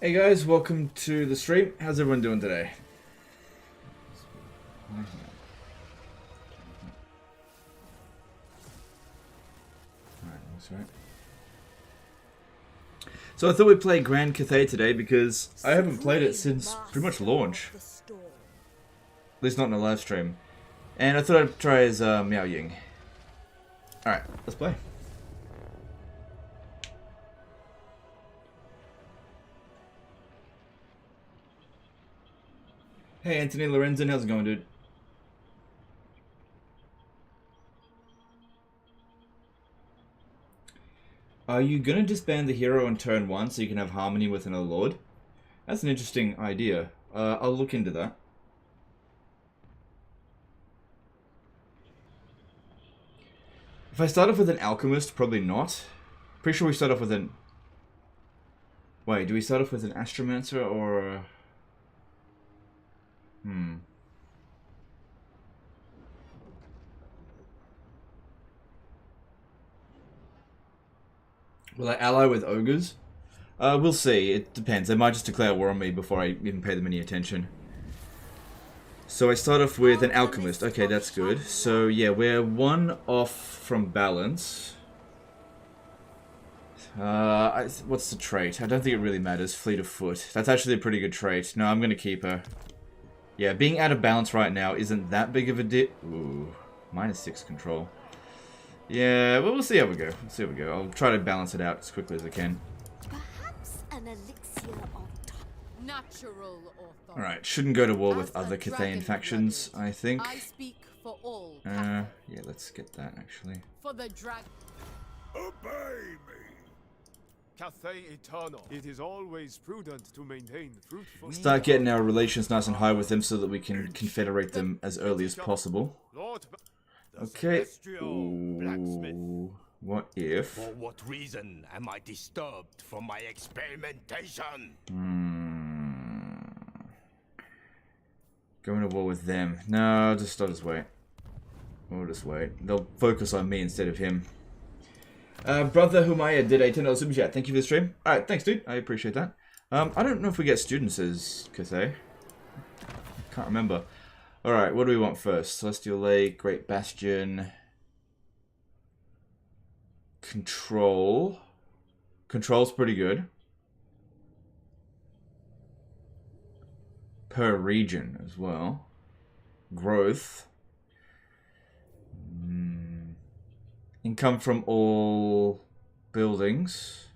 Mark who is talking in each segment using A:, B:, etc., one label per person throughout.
A: Hey guys, welcome to the stream. How's everyone doing today? Alright, that's right. So I thought we'd play Grand Cathay today because I haven't played it since pretty much launch. At least not in a live stream. And I thought I'd try as Miao Ying. Alright, let's play. Hey Anthony Lorenzen, how's it going, dude? Are you gonna disband the hero on turn 1 so you can have harmony with another lord? That's an interesting idea. I'll look into that. If I start off with an alchemist, probably not. Pretty sure we start off with an... Wait, do we start off with an astromancer or... Will I ally with ogres? We'll see. It depends. They might just declare war on me before I even pay them any attention. So I start off with an alchemist. Okay, that's good. So yeah, we're 1 off from balance. What's the trait? I don't think it really matters. Fleet of foot. That's actually a pretty good trait. No, I'm going to keep her. Yeah, being out of balance right now isn't that big of a dip. Ooh, -6 control. Yeah, well, we'll see how we go. We'll see how we go. I'll try to balance it out as quickly as I can.
B: Perhaps an elixir of natural authority.
A: Alright, shouldn't go to war with other Cathayan factions, I think.
B: I speak for all.
A: Yeah, let's get that actually.
B: For the drag.
C: Obey me. Cathay Eternal. It is always prudent to maintain fruitful.
A: Start getting our relations nice and high with them so that we can confederate them as early as possible. Okay. Ooh, what if?
D: For what reason am I disturbed from my experimentation?
A: Going to war with them. No, I'll just wait. We'll just wait. They'll focus on me instead of him. Brother Humaya did a $10 super chat. Thank you for the stream. Alright, thanks dude. I appreciate that. I don't know if we get students as Cathay. Can't remember. Alright, what do we want first? Celestial Lake, Great Bastion. Control. Control's pretty good. Per region as well. Growth. Income from all buildings.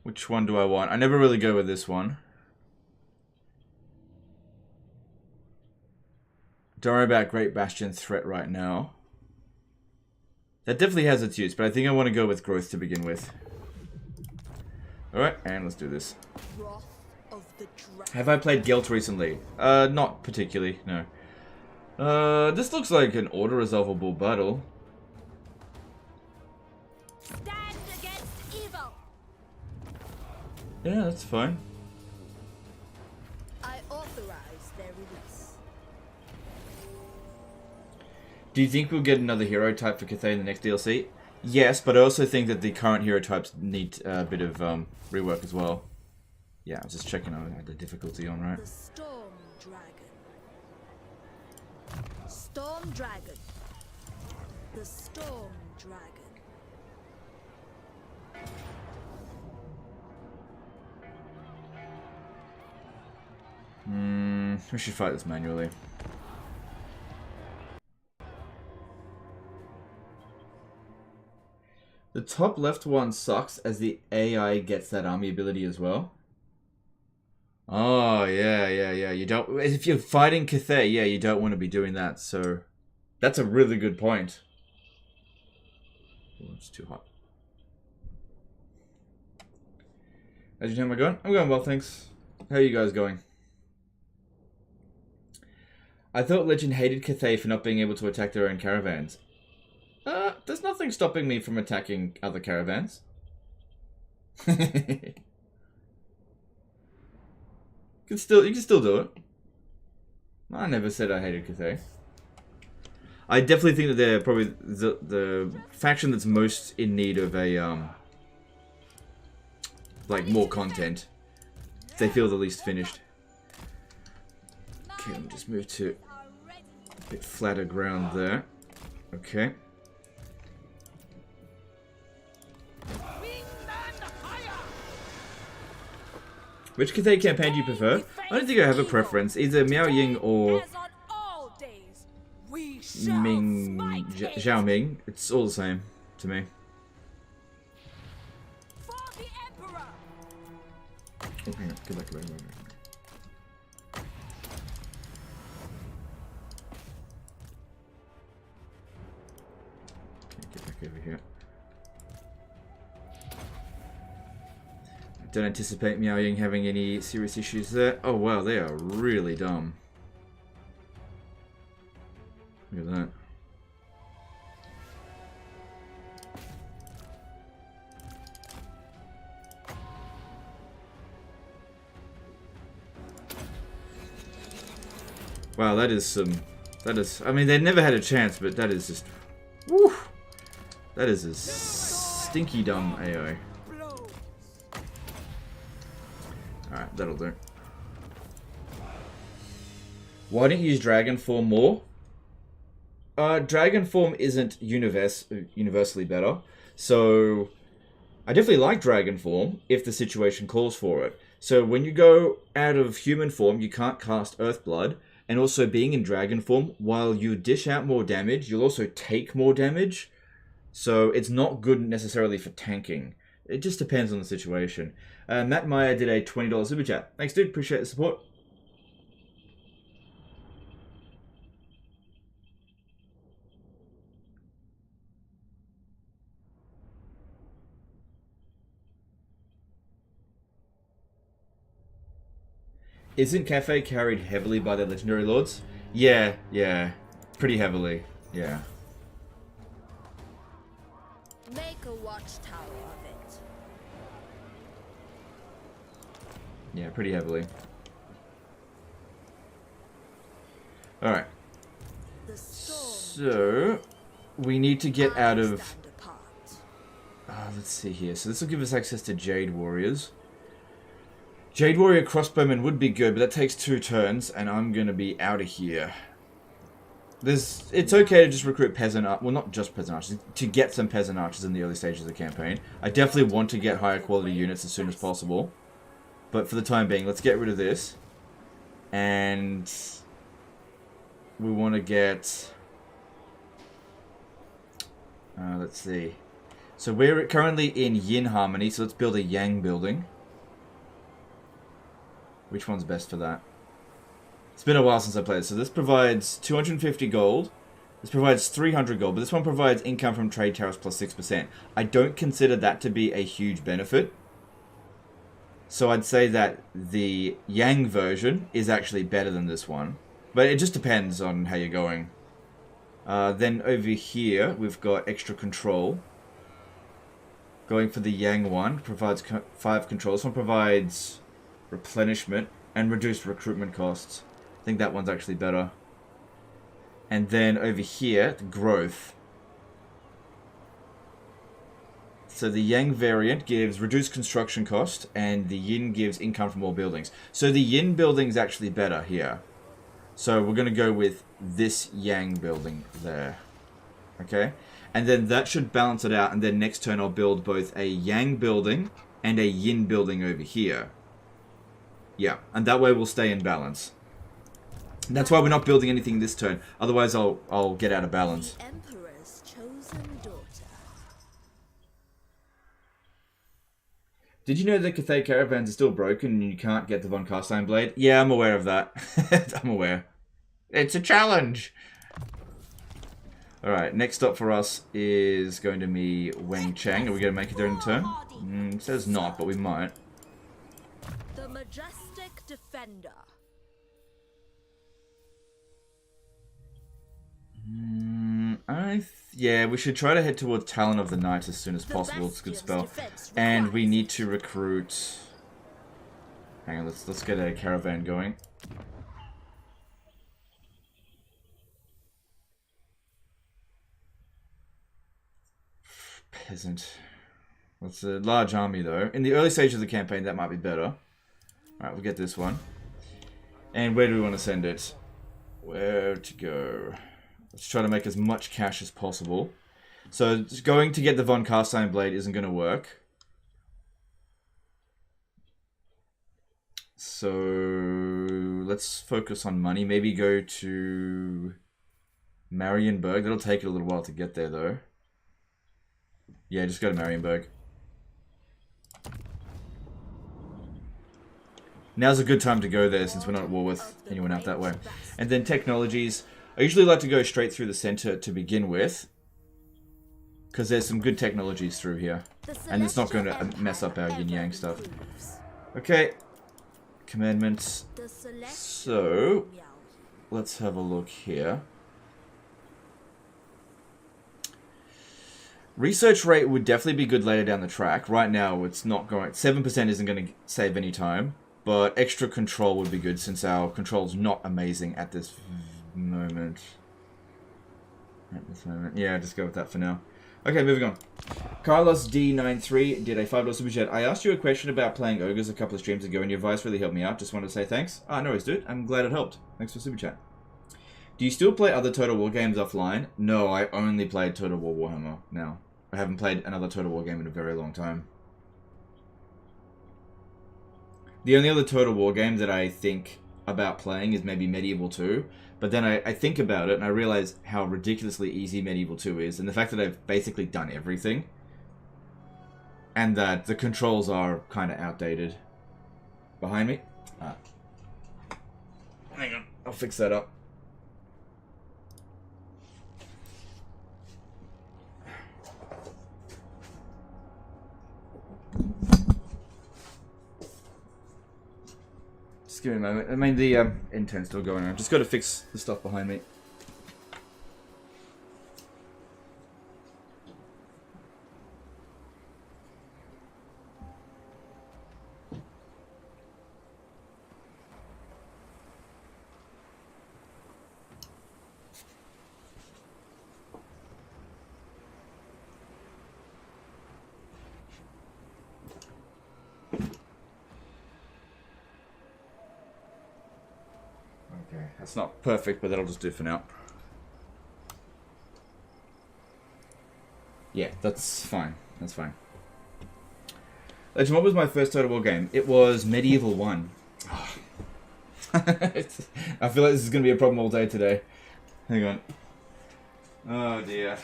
A: Which one do I want? I never really go with this one. Don't worry about Great Bastion threat right now. That definitely has its use, but I think I want to go with growth to begin with. Alright, and let's do this. Have I played Gelt recently? Not particularly, no. This looks like an auto-resolvable battle.
B: Stand against evil.
A: Yeah, that's fine.
B: I authorize their release.
A: Do you think we'll get another hero type for Cathay in the next DLC? Yes, but I also think that the current hero types need a bit of rework as well. Yeah, I was just checking on the difficulty on, right?
B: The Storm Dragon. Storm Dragon. The Storm Dragon.
A: We should fight this manually. The top left one sucks as the AI gets that army ability as well. Oh, yeah. You don't... If you're fighting Cathay, yeah, you don't want to be doing that, so... That's a really good point. Oh, it's too hot. How's your time going? I'm going well, thanks. How are you guys going? I thought Legend hated Cathay for not being able to attack their own caravans. There's nothing stopping me from attacking other caravans. You can still do it. I never said I hated Cathay. I definitely think that they're probably the faction that's most in need of a like more content. They feel the least finished. Okay, let me just move to a bit flatter ground there. Okay. Which Cathay campaign do you prefer? I don't think I have a preference. Either Miao Ying or Zhao Ming. It's all the same to me. Oh, hang on. Go back. Get back over here. Don't anticipate Miao Ying having any serious issues there. Oh wow, they are really dumb. Look at that. Wow, that is some... That is... I mean, they never had a chance, but that is just... Woo! That is a stinky dumb AI. Alright, that'll do. Why don't you use Dragon Form more? Dragon Form isn't universally better. So, I definitely like Dragon Form if the situation calls for it. So, when you go out of human form, you can't cast Earthblood. And also being in Dragon Form, while you dish out more damage, you'll also take more damage. So, it's not good necessarily for tanking. It just depends on the situation. Matt Meyer did a $20 super chat. Thanks, dude. Appreciate the support. Isn't Cafe carried heavily by the legendary lords? Yeah. Pretty heavily. Yeah.
B: Make a watchtower of it.
A: Yeah, pretty heavily. Alright. So, we need to get out of... let's see here. So this will give us access to Jade Warriors. Jade Warrior Crossbowman would be good, but that takes 2 turns, and I'm going to be out of here. It's okay to just recruit peasant archers, well not just peasant archers, to get some peasant archers in the early stages of the campaign. I definitely want to get higher quality units as soon as possible. But for the time being, let's get rid of this. And we want to get... let's see. So we're currently in Yin Harmony, so let's build a Yang building. Which one's best for that? It's been a while since I played. So this provides 250 gold. This provides 300 gold, but this one provides income from trade tariffs plus 6%. I don't consider that to be a huge benefit. So I'd say that the Yang version is actually better than this one. But it just depends on how you're going. Then over here, we've got extra control. Going for the Yang one, provides 5 control. This one provides replenishment and reduced recruitment costs. I think that one's actually better. And then over here, the growth. So the Yang variant gives reduced construction cost, and the Yin gives income from all buildings. So the Yin building's actually better here. So we're going to go with this Yang building there. Okay? And then that should balance it out, and then next turn I'll build both a Yang building and a Yin building over here. Yeah, and that way we'll stay in balance. And that's why we're not building anything this turn. Otherwise I'll get out of balance.
B: The Emperor's chosen daughter.
A: Did you know that Cathay Caravans are still broken and you can't get the Von Carstein Blade? Yeah, I'm aware of that. I'm aware. It's a challenge! Alright, next stop for us is going to be Wang Chang. Are we going to make it there in turn? It says not, but we might.
B: The majestic defender.
A: Yeah, we should try to head towards Talon of the Night as soon as possible. It's a good spell. And we need to recruit... Hang on, let's get a caravan going. Peasant. It's a large army, though. In the early stage of the campaign, that might be better. Alright, we'll get this one. And where do we want to send it? Where to go? Let's try to make as much cash as possible. So, just going to get the Von Carstein Blade isn't going to work. So, let's focus on money. Maybe go to Marienburg. That'll take it a little while to get there, though. Yeah, just go to Marienburg. Now's a good time to go there since we're not at war with anyone out that way. And then technologies. I usually like to go straight through the center to begin with, because there's some good technologies through here. And it's not going to mess up our yin-yang stuff. Okay. Commandments. So, let's have a look here. Research rate would definitely be good later down the track. Right now, it's not going... 7% isn't going to save any time. But extra control would be good since our control is not amazing at this moment. Yeah, just go with that for now. Okay, moving on. Carlos D93 did a $5 super chat. I asked you a question about playing ogres a couple of streams ago and your advice really helped me out. Just wanted to say thanks. Ah, no worries, dude. I'm glad it helped. Thanks for super chat. Do you still play other Total War games offline? No, I only played Total War Warhammer now. I haven't played another Total War game in a very long time. The only other Total War game that I think about playing is maybe Medieval 2. But then I think about it and I realize how ridiculously easy Medieval 2 is. And the fact that I've basically done everything. And that the controls are kind of outdated. Behind me? Hang on, I'll fix that up. Just give me a moment. I mean, the internet's still going on. Just got to fix the stuff behind me. That's not perfect, but that'll just do for now. Yeah, that's fine. That's fine. Legend, what was my first Total War game? It was Medieval 1. I feel like this is going to be a problem all day today. Hang on. Oh dear.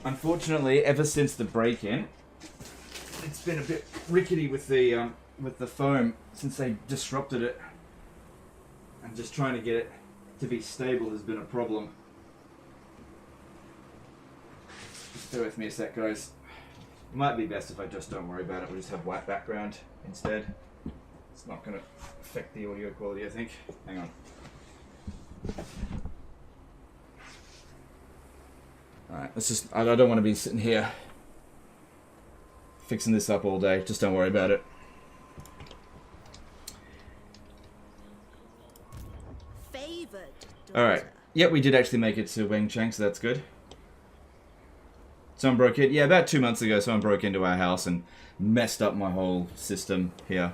A: Unfortunately, ever since the break-in, it's been a bit rickety with the foam since they disrupted it. And just trying to get it to be stable has been a problem. Just bear with me a sec, guys. It might be best if I just don't worry about it. We'll just have white background instead. It's not going to affect the audio quality, I think. Hang on. Alright, let's just... I don't want to be sitting here fixing this up all day. Just don't worry about it. Alright. Yep, we did actually make it to Wengchang, so that's good. Someone broke in. Yeah, about 2 months ago, someone broke into our house and messed up my whole system here.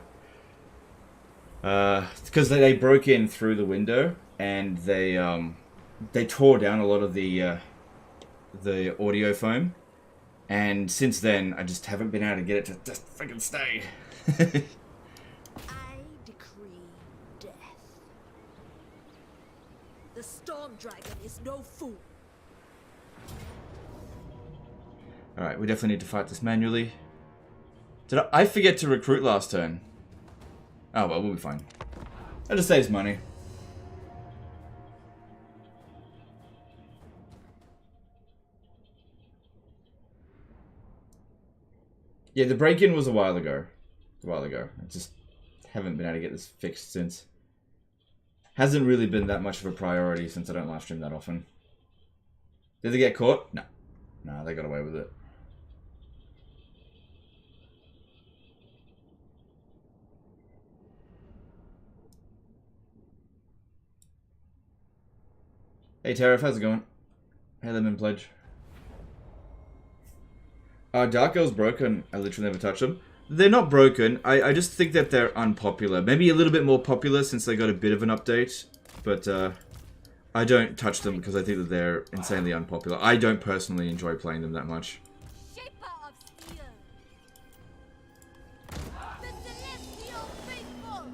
A: Because they broke in through the window and they tore down a lot of the audio foam. And since then, I just haven't been able to get it to just freaking stay.
B: The Storm Dragon is no fool.
A: Alright, we definitely need to fight this manually. Did I forget to recruit last turn? Oh well, we'll be fine. That just saves money. Yeah, the break-in was a while ago. I just haven't been able to get this fixed since. Hasn't really been that much of a priority since I don't live stream that often. Did they get caught? No. No, they got away with it. Hey Tariff, how's it going? Hey Lemon Pledge. Dark Elves broken. I literally never touch them. They're not broken. I just think that they're unpopular. Maybe a little bit more popular since they got a bit of an update. But I don't touch them because I think that they're insanely unpopular. I don't personally enjoy playing them that much.
B: Shaper of steel. The celestial faithful.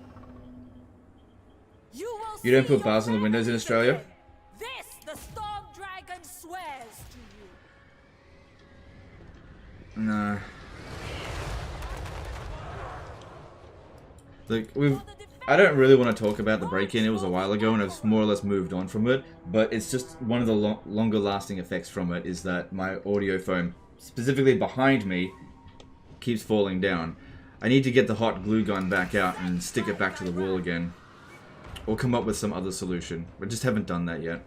A: You don't put bars on the windows in Australia?
B: This the storm dragon swears to you.
A: No. Look, I don't really want to talk about the break-in. It was a while ago and I've more or less moved on from it. But it's just one of the longer lasting effects from it is that my audio foam, specifically behind me, keeps falling down. I need to get the hot glue gun back out and stick it back to the wall again. Or come up with some other solution. I just haven't done that yet.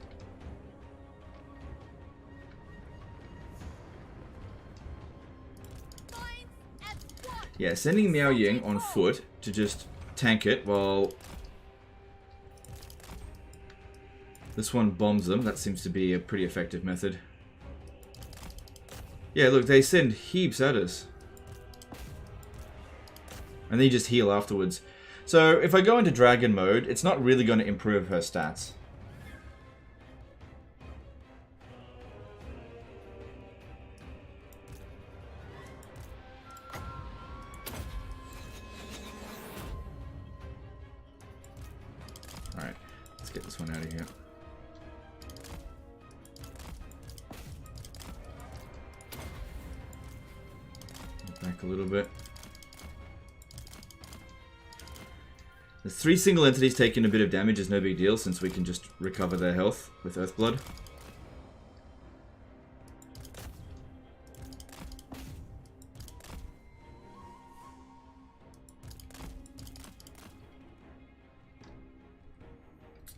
A: Yeah, sending Miao Ying on foot to just tank it while this one bombs them. That seems to be a pretty effective method. Yeah, look, they send heaps at us. And then you just heal afterwards. So, if I go into dragon mode, it's not really going to improve her stats. Alright, let's get this one out of here. Back a little bit. The 3 single entities taking a bit of damage is no big deal since we can just recover their health with Earthblood.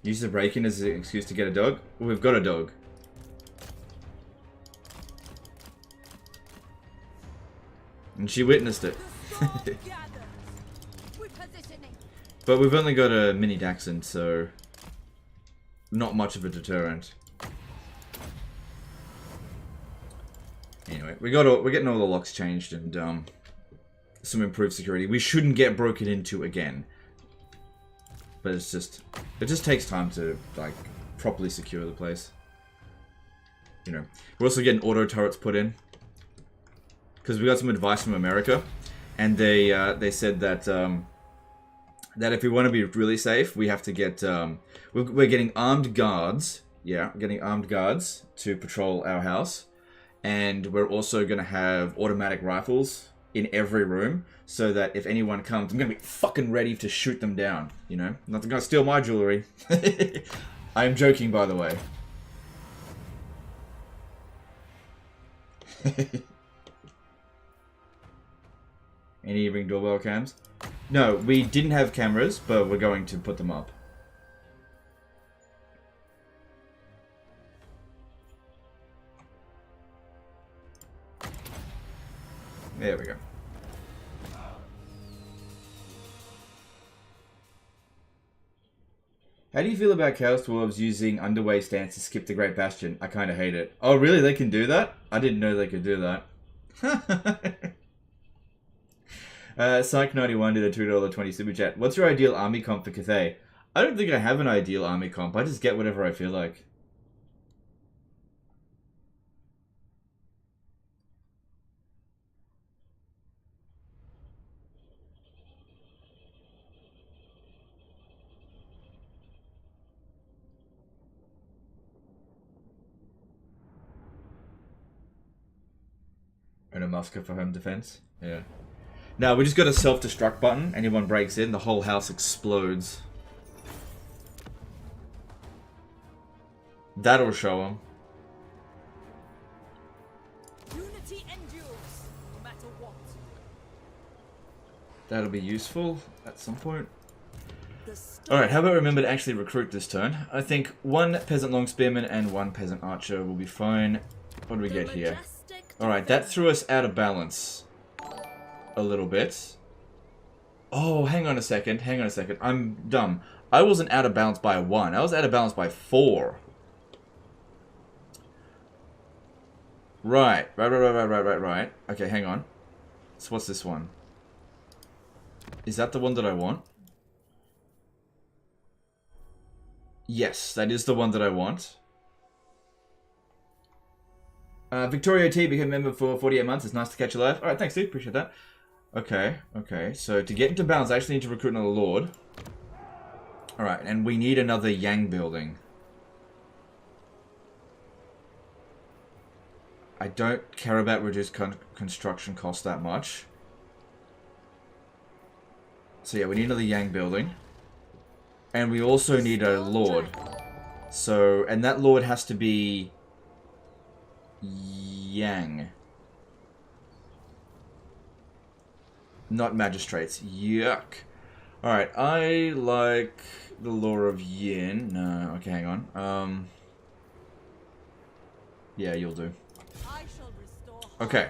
A: Use the break-in as an excuse to get a dog? Well, we've got a dog. And she witnessed it. But we've only got a mini Dachshund, so not much of a deterrent. Anyway, we're getting all the locks changed and some improved security. We shouldn't get broken into again. But it just takes time to like properly secure the place. You know, we're also getting auto turrets put in because we got some advice from America, and they said that that if we want to be really safe, we have to get we're getting armed guards. Yeah, getting armed guards to patrol our house, and we're also gonna have automatic rifles in every room, so that if anyone comes, I'm gonna be fucking ready to shoot them down. You know, not gonna steal my jewelry. I am joking, by the way. Any Ring doorbell cams? No, we didn't have cameras, but we're going to put them up. There we go. How do you feel about Chaos Dwarves using underway stance to skip the Great Bastion? I kind of hate it. Oh, really? They can do that? I didn't know they could do that. Psych91 did a $2.20 super chat. What's your ideal army comp for Cathay? I don't think I have an ideal army comp. I just get whatever I feel like. And a Musker for home defense? Yeah. Now, we just got a self-destruct button. Anyone breaks in, the whole house explodes. That'll show them.
B: Unity endures, no matter what.
A: That'll be useful at some point. Alright, how about remember to actually recruit this turn? I think 1 peasant long spearman and 1 peasant archer will be fine. What do we get here? Alright, that threw us out of balance a little bit. Oh, hang on a second. I'm dumb. I wasn't out of balance by 1. I was out of balance by 4. Right. Okay, hang on. So what's this one? Is that the one that I want? Yes, that is the one that I want. Victoria T became a member for 48 months. It's nice to catch you live. Alright, thanks dude, appreciate that. Okay. So to get into balance, I actually need to recruit another lord. Alright, and we need another Yang building. I don't care about reduced construction cost that much. So yeah, we need another Yang building. And we also need a lord. So, and that lord has to be Yang. Not magistrates. Yuck. Alright, I like the law of Yin. No, okay, hang on. Yeah, you'll do. Okay.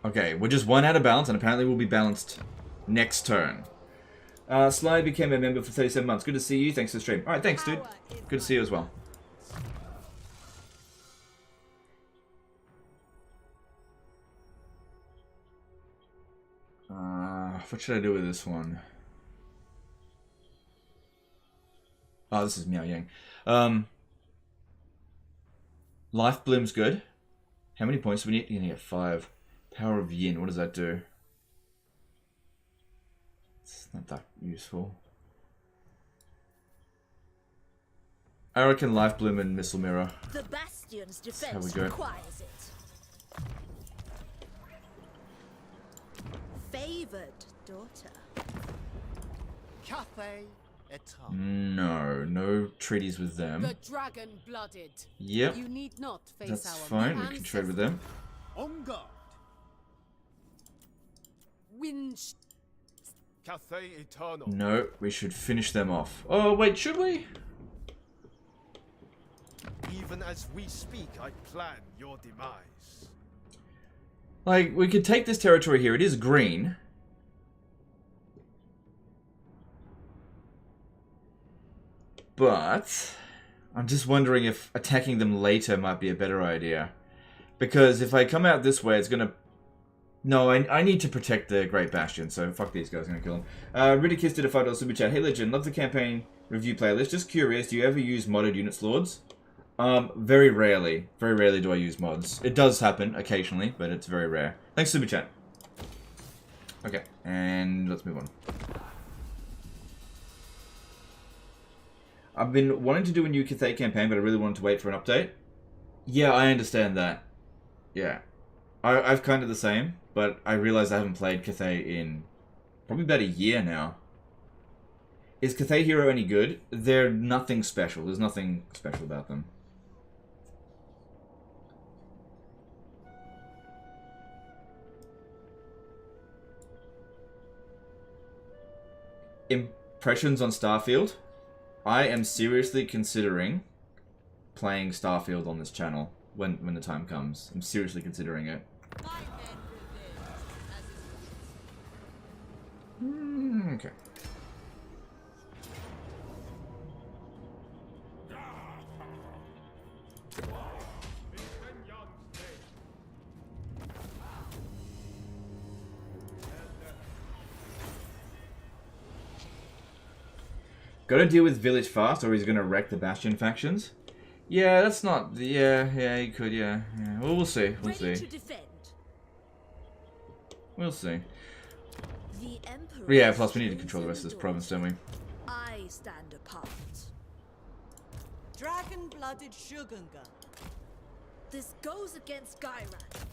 A: Okay, we're just one out of balance, and apparently we'll be balanced next turn. Sly became a member for 37 months. Good to see you. Thanks for the stream. Alright, thanks, dude. Good to see you as well. What should I do with this one? Oh, this is Miao Ying. Life Bloom's good. How many points do we need? You're gonna get 5. Power of Yin, what does that do? It's not that useful. I reckon Life Bloom and Missile Mirror.
B: The Bastion's
A: That's how
B: defense
A: we go.
B: requires it. Favored daughter.
D: Cathay Eternal.
A: No treaties with them.
B: The dragon-blooded.
A: Yep,
B: You need not face
A: that's
B: our
A: fine. We can trade with them.
D: On guard.
B: Wind.
C: Cathay Eternal.
A: No, we should finish them off. Oh, wait, should we?
C: Even as we speak, I plan your demise.
A: Like, we could take this territory here. It is green. But I'm just wondering if attacking them later might be a better idea. Because if I come out this way, it's going to... No, I need to protect the Great Bastion, so fuck these guys, I'm going to kill them. Ridicus did a $5 super chat. Hey Legend, love the campaign review playlist. Just curious, do you ever use modded units lords? Very rarely. Very rarely do I use mods. It does happen occasionally, but it's very rare. Thanks, super chat. Okay, and let's move on. I've been wanting to do a new Cathay campaign, but I really wanted to wait for an update. Yeah, I understand that. Yeah. I've kind of the same, but I realize I haven't played Cathay in probably about a year now. Is Cathay Hero any good? They're nothing special. There's nothing special about them. Impressions on Starfield? I am seriously considering playing Starfield on this channel when the time comes. I'm seriously considering it. Okay. Gotta deal with Village fast, or he's gonna wreck the Bastion factions. Yeah, that's not... Yeah, he could, yeah. Well, we'll see, we'll see. We'll see. Yeah, plus we need to control the rest of this province, don't we?
B: I stand apart.
E: Dragon-blooded Shugunga.
B: This goes against Gyran.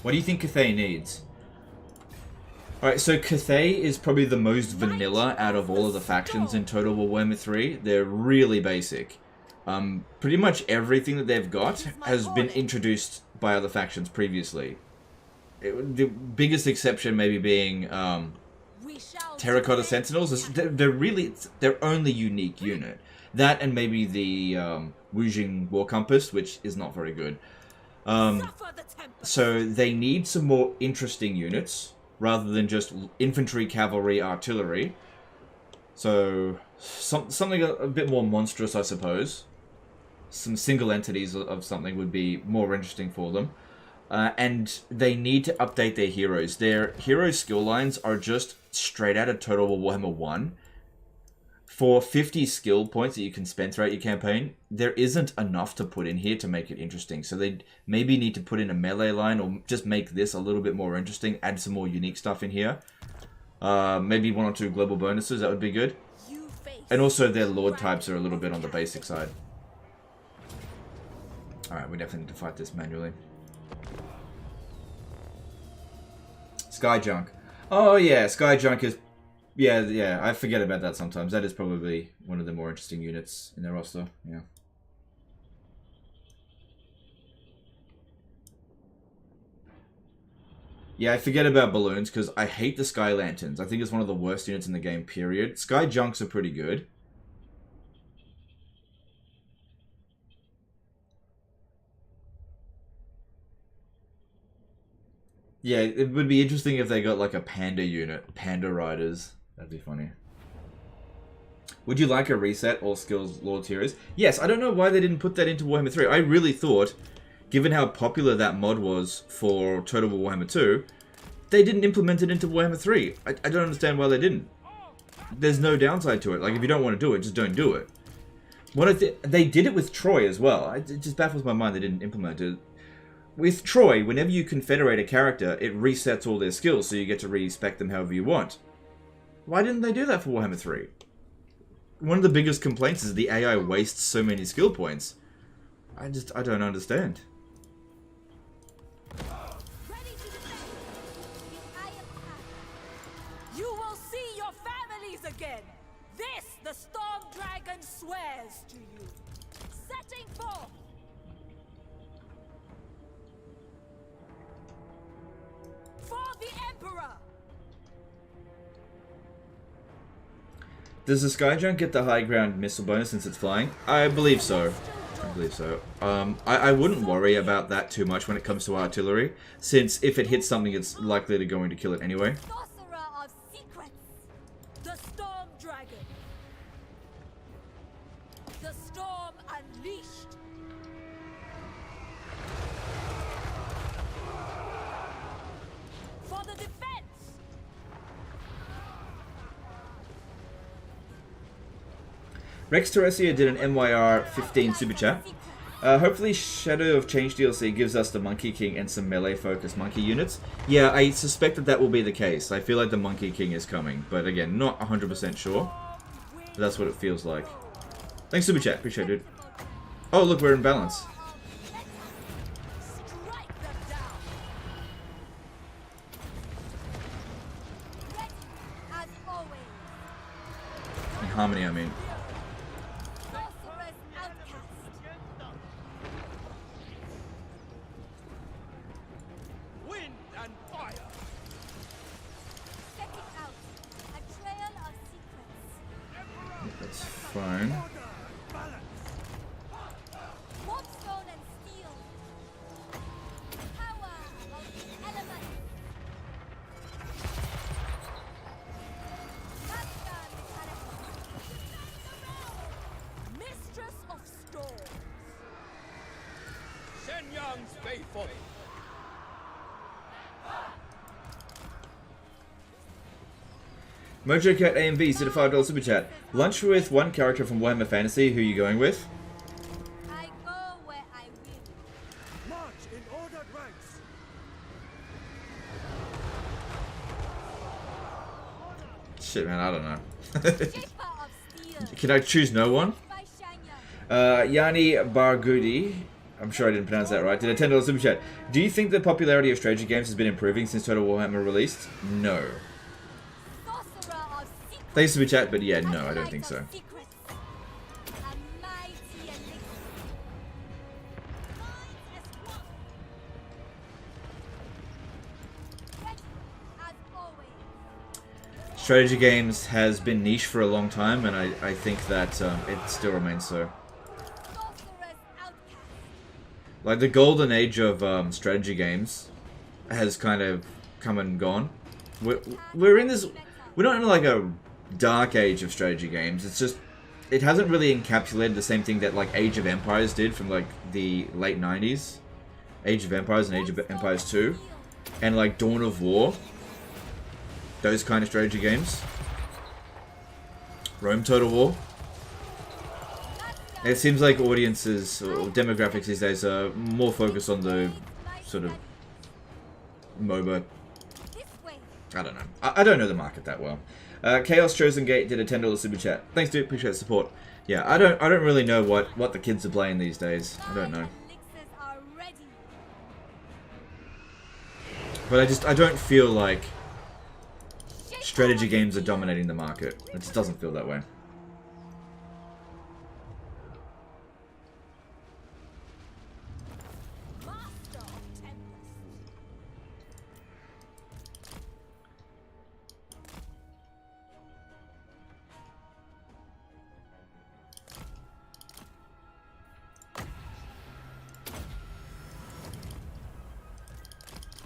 A: What do you think Cathay needs? Alright, so Cathay is probably the most vanilla out of all of the factions in Total Warhammer 3. They're really basic. Pretty much everything that they've got has been introduced by other factions previously. The biggest exception maybe being Terracotta Sentinels. They're their only unique unit. That and maybe the Wujing War Compass, which is not very good. So they need some more interesting units, rather than just infantry, cavalry, artillery. So, something a bit more monstrous, I suppose. some single entities of something would be more interesting for them. And they need to update their heroes. Their hero skill lines are just straight out of Total War Warhammer 1. For 50 skill points that you can spend throughout your campaign, there isn't enough to put in here to make it interesting. So they maybe need to put in a melee line, or just make this a little bit more interesting, add some more unique stuff in here. Maybe 1 or 2 global bonuses, that would be good. And also their lord types are a little bit on the basic side. Alright, we definitely need to fight this manually. Sky Junk. Oh yeah, Sky Junk is... Yeah, I forget about that sometimes. That is probably one of the more interesting units in their roster, yeah. Yeah, I forget about balloons because I hate the Sky Lanterns. I think it's one of the worst units in the game, period. Sky Junks are pretty good. Yeah, it would be interesting if they got like a panda unit. Panda riders. That'd be funny. Would you like a reset all skills lord heroes? Yes, I don't know why they didn't put that into Warhammer 3. I really thought, given how popular that mod was for Total War Warhammer 2, they didn't implement it into Warhammer 3. I don't understand why they didn't. There's no downside to it. Like, if you don't want to do it, just don't do it. They did it with Troy as well. It just baffles my mind they didn't implement it. With Troy, whenever you confederate a character, it resets all their skills, so you get to respec them however you want. Why didn't they do that for Warhammer 3? One of the biggest complaints is the AI wastes so many skill points. I don't understand.
B: You will see your families again. This the Storm Dragon swears to you. Setting forth. For the Emperor.
A: Does the Skyjunk get the high ground missile bonus since it's flying? I believe so. I believe so. I wouldn't worry about that too much when it comes to artillery, since if it hits something, it's likely to going to kill it anyway.
B: Sorcerer of secrets. The Storm Dragon. The Storm Unleashed. For the defense.
A: Rex Teresia did an MYR 15 super chat. Hopefully Shadow of Change DLC gives us the Monkey King and some melee focused monkey units. Yeah, I suspect that will be the case. I feel like the Monkey King is coming, but again, not 100% sure. But that's what it feels like. Thanks super chat, appreciate it. Oh look, we're in balance.
B: Strike them down. Ready as always.
A: In harmony, I mean.
B: Sorcerer's outcast.
D: Wind and fire.
B: Setting out a trail of secrets.
A: That's fine.
B: Warpstone and steel. Power of the elements. Master Caravan. Mistress of storms.
D: Shenyang's faithful.
A: Mojo Cat AMV did a $5 super chat. Lunch with one character from Warhammer Fantasy. Who are you going with?
B: I go where I will.
C: March in ordered ranks.
A: Shit, man, I don't know.
B: Shaper of steel.
A: Can I choose no one?
B: By Shanya.
A: Yanni Bargudi. I'm sure I didn't pronounce that right. Did a $10 super chat. Do you think the popularity of strategy games has been improving since Total Warhammer released? No.
B: Sorcerer of secrets.
A: Thanks super chat, but yeah, no, I don't think so.
B: Secrets. A mighty elixir. Minds as one. Ready as always.
A: Strategy games has been niche for a long time, and I think that it still remains so.
B: Sorcerer's outcast.
A: Like, the golden age of strategy games has kind of come and gone. We're in this... We're not in like a dark age of strategy games. It's just it hasn't really encapsulated the same thing that like Age of Empires did from like the late 90s. Age of Empires and Age of Empires 2. And like Dawn of War. Those kind of strategy games. Rome Total War. It seems like audiences or demographics these days are more focused on the sort of MOBA. I don't know. I don't know the market that well. Chaos Chosen Gate did a $10 super chat. Thanks, dude. Appreciate the support. Yeah, I don't really know what the kids are playing these days. I don't know. But I don't feel like strategy games are dominating the market. It just doesn't feel that way.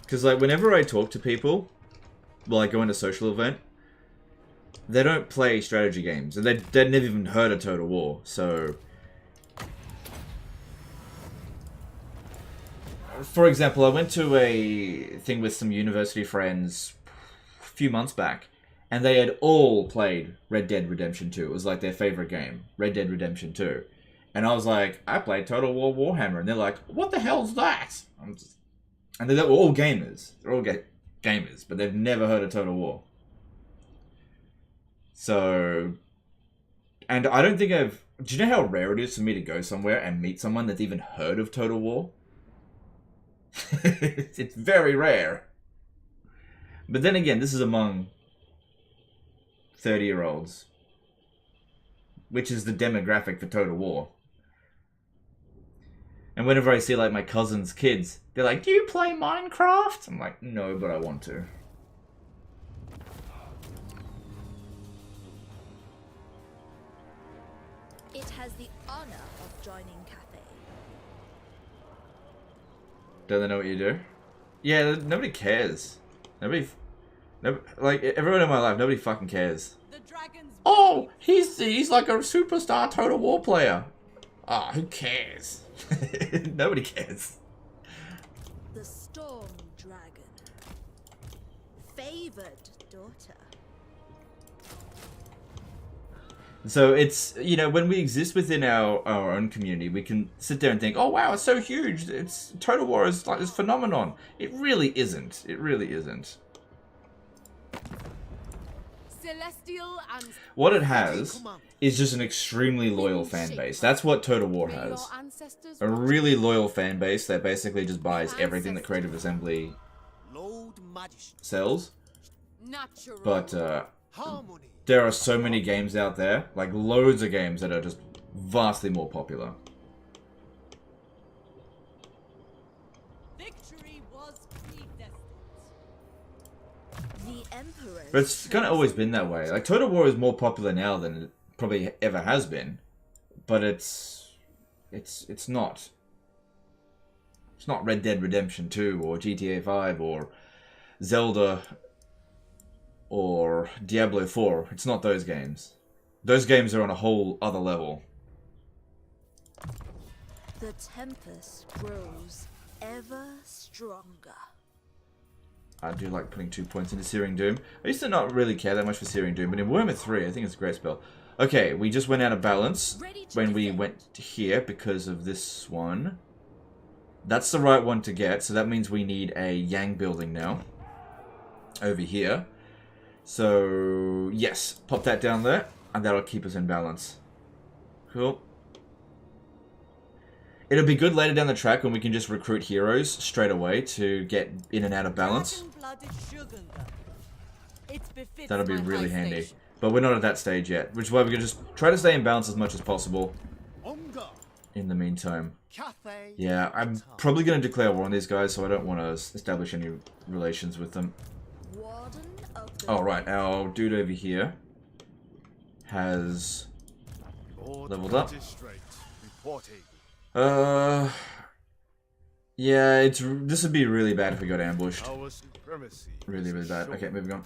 A: Because, like, whenever I talk to people, well, I go into a social event, they don't play strategy games. And they've never even heard of Total War, so... For example, I went to a thing with some university friends a few months back, and they had all played Red Dead Redemption 2. It was, like, their favorite game, Red Dead Redemption 2. And I was like, I played Total War Warhammer. And they're like, what the hell's that? And they're all gamers. They're all gamers, but they've never heard of Total War. So... And I don't think I've... Do you know how rare it is for me to go somewhere and meet someone that's even heard of Total War? It's very rare. But then again, this is among 30-year-olds. Which is the demographic for Total War. And whenever I see, like, my cousin's kids, they're like, do you play Minecraft? I'm like, no, but I want to.
B: It has the honor of joining Cathay.
A: Don't they know what you do? Yeah, nobody cares. Like, everyone in my life, nobody fucking cares.
E: The dragon's
A: Oh, he's like a superstar Total War player. Ah, oh, who cares? Nobody cares.
B: The Storm Dragon. Favored daughter.
A: So it's, you know, when we exist within our own community, we can sit there and think, oh wow, it's so huge. It's Total War is like this phenomenon. It really isn't. It really isn't.
B: Celestial and
A: What it has is just an extremely loyal fan base. That's what Total War has. A really loyal fan base that basically just buys everything that Creative Assembly sells. But there are so many games out there, like loads of games that are just vastly more popular.
E: victory was predestined.
B: the Emperor.
A: But it's kind of always been that way. Like, Total War is more popular now than it probably ever has been. But it's not. It's not Red Dead Redemption 2 or GTA 5 or Zelda or Diablo 4. It's not those games. Those games are on a whole other level.
B: The tempest grows ever stronger.
A: I do like putting 2 points into Searing Doom. I used to not really care that much for Searing Doom, but in Warhammer 3, I think it's a great spell. Okay, we just went out of balance when we went here because of this one. That's the right one to get, so that means we need a Yang building now. Over here. So, yes, pop that down there, and that'll keep us in balance. Cool. It'll be good later down the track when we can just recruit heroes straight away to get in and out of balance. That'll be really handy. But we're not at that stage yet, which is why we're going to just try to stay in balance as much as possible in the meantime. Yeah, I'm probably going to declare war on these guys, so I don't want to establish any relations with them. Alright, our dude over here has leveled up. Yeah, this would be really bad if we got ambushed. Really, really bad. Okay, moving on.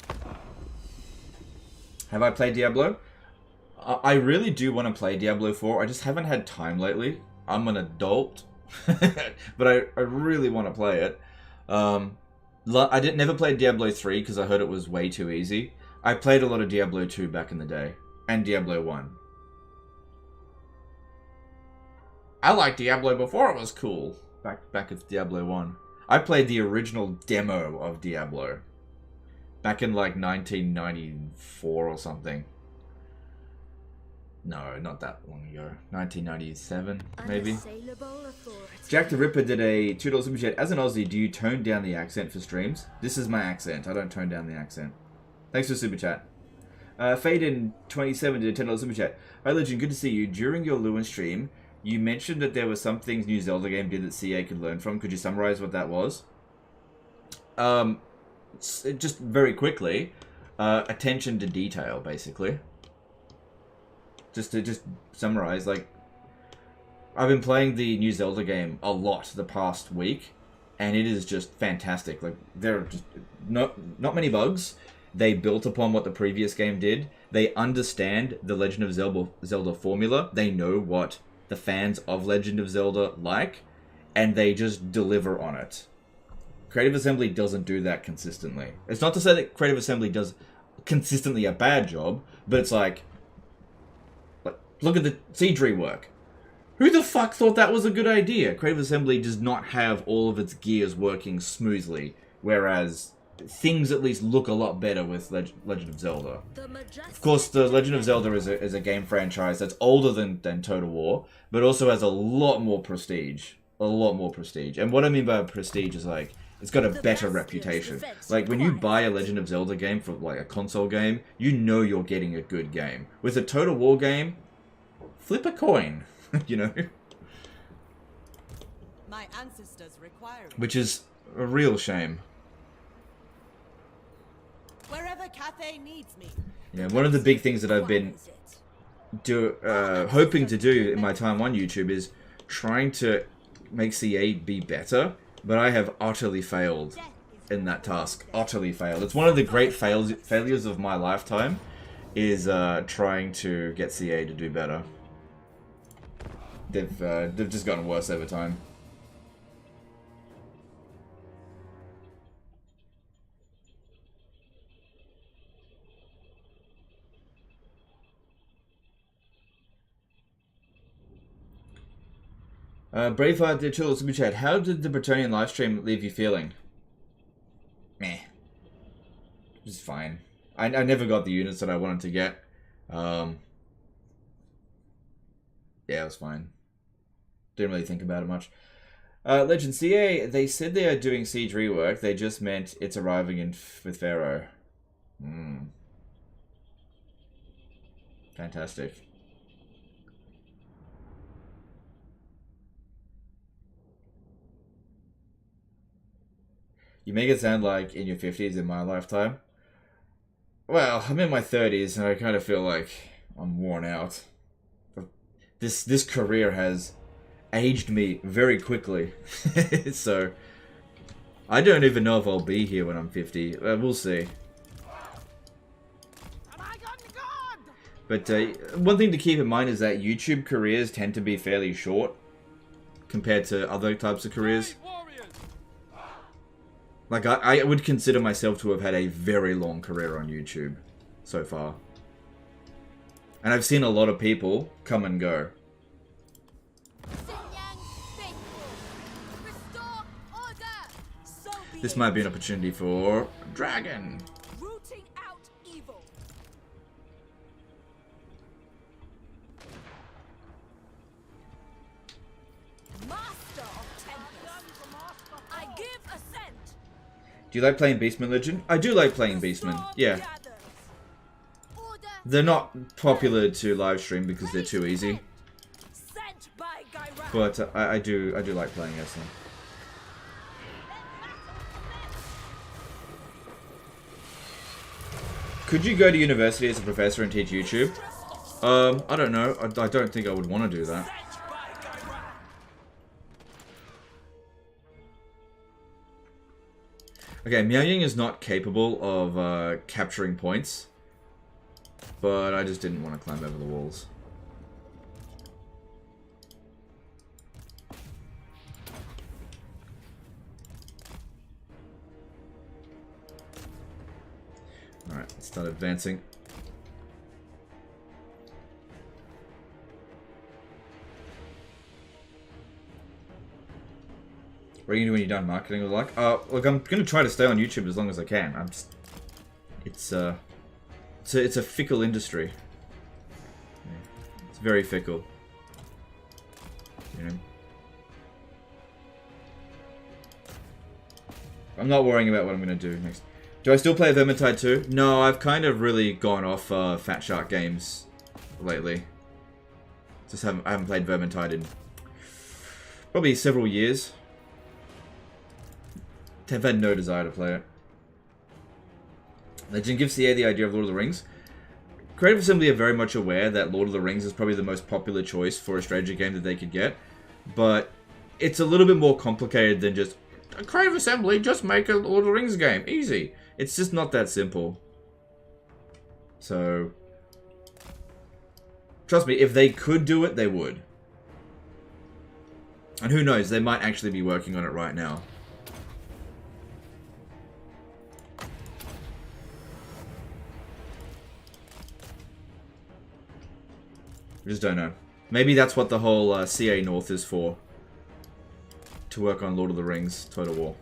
A: Have I played Diablo? I really do want to play Diablo 4. I just haven't had time lately. I'm an adult, but I really want to play it. I never played Diablo 3 because I heard it was way too easy. I played a lot of Diablo 2 back in the day, and Diablo 1. I liked Diablo before it was cool. Back with Diablo 1. I played the original demo of Diablo. Back in like 1994 or something. No, not that long ago. 1997, maybe. Jack the Ripper did a $2 super chat. As an Aussie, do you tone down the accent for streams? This is my accent. I don't tone down the accent. Thanks for super chat. Faden27 did a $10 super chat. Hi Legend, good to see you. During your Lewin stream, you mentioned that there were some things new Zelda game did that CA could learn from. Could you summarize what that was? Just very quickly, attention to detail, basically. Just to summarize, like, I've been playing the new Zelda game a lot the past week, and it is just fantastic. Like, there are just not many bugs. They built upon what the previous game did. They understand the Legend of Zelda formula. They know what the fans of Legend of Zelda like, and they just deliver on it. Creative Assembly doesn't do that consistently. It's not to say that Creative Assembly does consistently a bad job, but it's like look at the siege rework. Who the fuck thought that was a good idea? Creative Assembly does not have all of its gears working smoothly, whereas things at least look a lot better with Legend of Zelda. Of course, the Legend of Zelda is a game franchise that's older than Total War, but also has a lot more prestige. A lot more prestige. And what I mean by prestige is, like, it's got a better reputation. Like, when you buy a Legend of Zelda game for, like, a console game, you know you're getting a good game. With a Total War game, flip a coin, you know?
E: My ancestors require it.
A: Which is a real shame.
E: Wherever Cathay needs me.
A: Yeah, one of the big things that I've been hoping to do in my time on YouTube is trying to make CA be better, but I have utterly failed in that task. Utterly failed. It's one of the great failures of my lifetime, is trying to get CA to do better. They've just gotten worse over time. Braveheart did chill super chat. How did the Bretonian livestream leave you feeling? Meh. It's fine. I never got the units that I wanted to get. Yeah, it was fine. Didn't really think about it much. Legend CA, they said they are doing siege rework. They just meant it's arriving with Pharaoh. Fantastic. You make it sound like in your 50s in my lifetime. Well, I'm in my 30s and I kind of feel like I'm worn out. This career has aged me very quickly. So, I don't even know if I'll be here when I'm 50. We'll see. But one thing to keep in mind is that YouTube careers tend to be fairly short compared to other types of careers. Like, I would consider myself to have had a very long career on YouTube so far. And I've seen a lot of people come and go. This might be an opportunity for Dragon.
B: Rooting out evil. Master of Tempest. I give assent.
A: Do you like playing Beastman Legend? I do like playing Beastman, yeah. They're not popular to live stream because they're too easy. But I do like playing as them. Could you go to university as a professor and teach YouTube? I don't know. I don't think I would want to do that. Okay, Miao Ying is not capable of capturing points. but I just didn't want to climb over the walls. Alright, let's start advancing. What are you gonna do when you're done marketing or like? Look, I'm gonna try to stay on YouTube as long as I can. It's a fickle industry. Yeah, it's very fickle. You know. I'm not worrying about what I'm gonna do next. Do I still play Vermintide 2? No, I've kind of really gone off Fat Shark games lately. I haven't played Vermintide in probably several years. I've had no desire to play it. Legend gives CA the idea of Lord of the Rings. Creative Assembly are very much aware that Lord of the Rings is probably the most popular choice for a strategy game that they could get. But it's a little bit more complicated than just Creative Assembly, just make a Lord of the Rings game. Easy. It's just not that simple. So, trust me, if they could do it, they would. And who knows, they might actually be working on it right now. I just don't know. Maybe that's what the whole CA North is for. To work on Lord of the Rings Total War.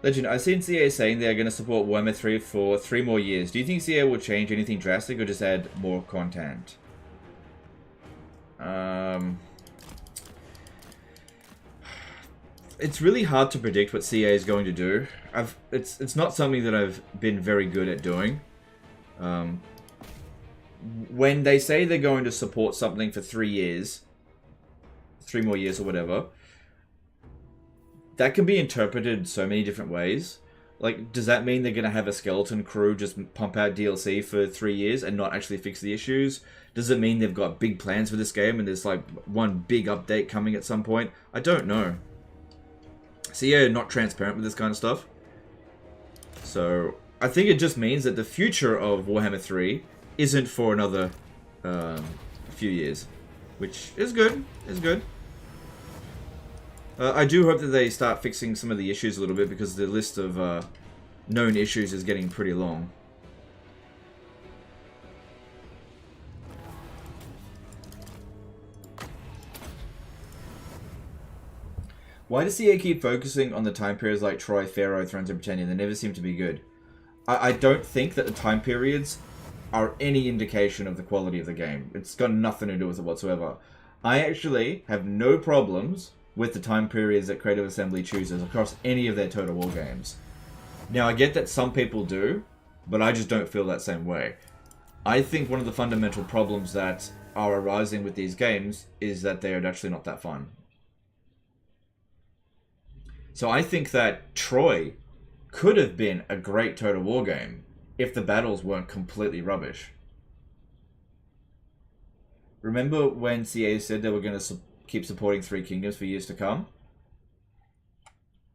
A: Legend, I've seen CA saying they're going to support Warhammer 3 for 3 more years. Do you think CA will change anything drastic or just add more content? It's really hard to predict what CA is going to do. It's not something that I've been very good at doing. When they say they're going to support something for 3 years, 3 more years or whatever, that can be interpreted so many different ways. Like, does that mean they're going to have a skeleton crew just pump out DLC for 3 years and not actually fix the issues? Does it mean they've got big plans for this game and there's like one big update coming at some point? I don't know. CA are not transparent with this kind of stuff. So, I think it just means that the future of Warhammer 3 isn't for another few years. Which is good. Is good. I do hope that they start fixing some of the issues a little bit because the list of known issues is getting pretty long. Why does CA keep focusing on the time periods like Troy, Pharaoh, Thrones of Britannia? They never seem to be good. I don't think that the time periods are any indication of the quality of the game. It's got nothing to do with it whatsoever. I actually have no problems with the time periods that Creative Assembly chooses across any of their Total War games. Now, I get that some people do, but I just don't feel that same way. I think one of the fundamental problems that are arising with these games is that they are actually not that fun. So I think that Troy could have been a great Total War game if the battles weren't completely rubbish. Remember when CA said they were going to keep supporting Three Kingdoms for years to come?